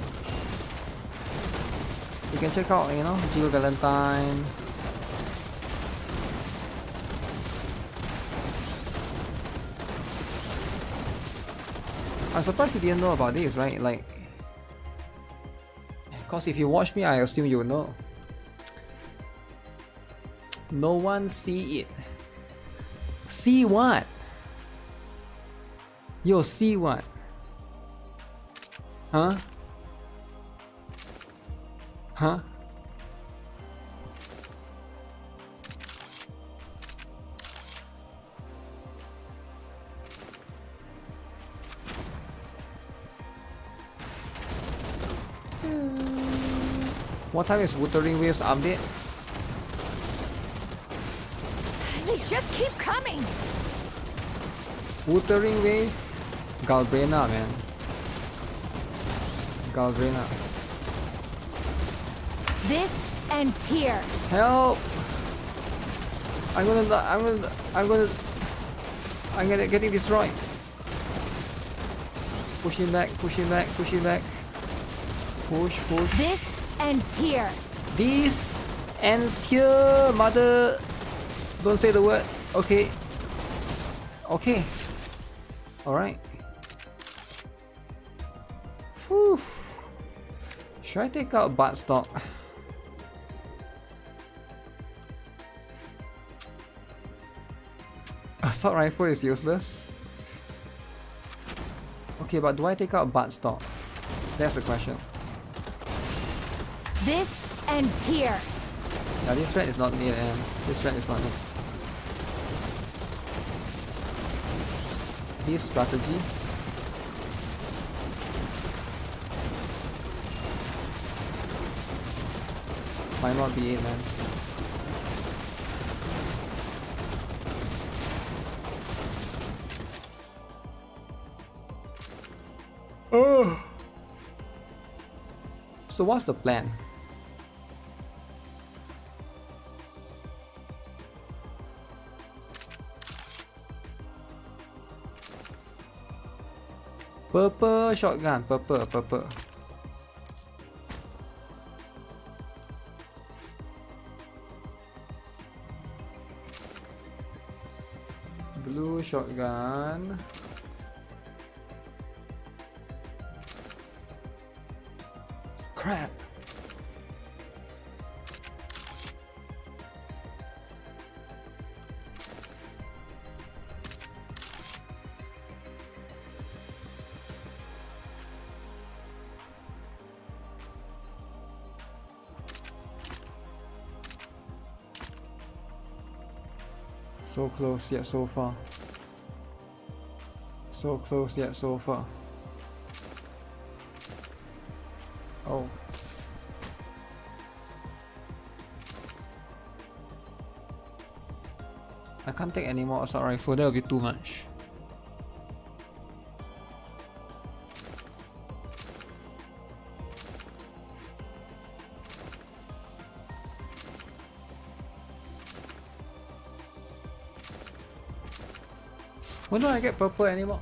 You can check out, you know, Jill Valentine. I'm surprised you didn't know about this, right? Like, cause if you watch me, I assume you know. No one see it. See what? Yo, see what? Huh? Huh? What time is Wuthering Waves update? They just keep coming. Wuthering Wave, Galbrena, man. Galbrena. This ends here. Help! I'm getting destroyed. Push him back, push him back, push him back. Push. This ends here. This ends here, mother. Don't say the word. Okay. Okay. Alright. Whew. Should I take out butt stock? Assault rifle is useless. Okay, but do I take out butt stock? That's the question. This ends here. Yeah, this thread is not near, and this thread is not near. This strategy. Might not be it, man. Oh. So what's the plan? Purple shotgun, purple. Blue shotgun. Crap. So close yet so far. So close yet so far. Oh. I can't take any more assault rifle, that will be too much. When do I get purple anymore?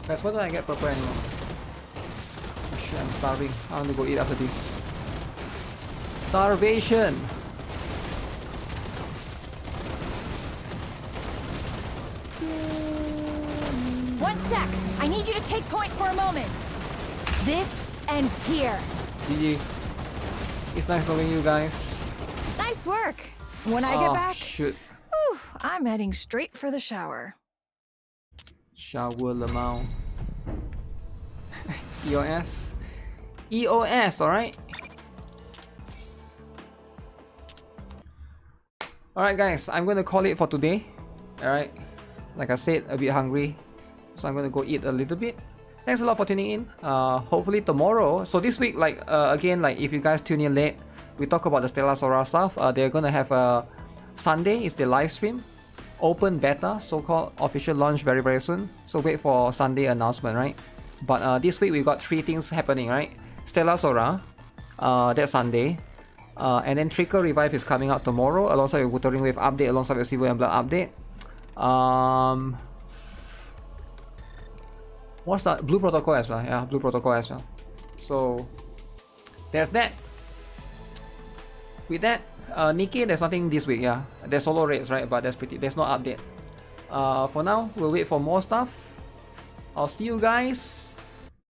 Guys, when do I get purple anymore? Oh shit, I'm starving. I want to go eat after this. Starvation! One sec. I need you to take point for a moment. This ends here. GG. It's nice knowing you guys. Nice work. When I get back, shoot. whew, I'm heading straight for the shower. Shower Lamau. EOS. EOS, alright? Alright guys, I'm gonna call it for today. Alright. Like I said, a bit hungry. So I'm gonna go eat a little bit. Thanks a lot for tuning in. Hopefully tomorrow. So this week, like again, like if you guys tune in late, we talk about the Stella Sora stuff. They're gonna have a Sunday is the live stream. Open beta, so-called official launch very very soon. So wait for Sunday announcement, right? But this week we got 3 things happening, right? Stella Sora, that's Sunday. And then Trickle Revive is coming out tomorrow alongside with Wuthering Wave update, alongside with Silver and Blood update. What's that? Blue Protocol as well. Yeah, Blue Protocol as well. So there's that. With that, NIKKE, there's nothing this week. Yeah, there's solo raids, right? But there's no update. For now, we'll wait for more stuff. I'll see you guys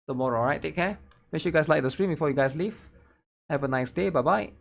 tomorrow. Alright, take care. Make sure you guys like the stream before you guys leave. Have a nice day. Bye bye.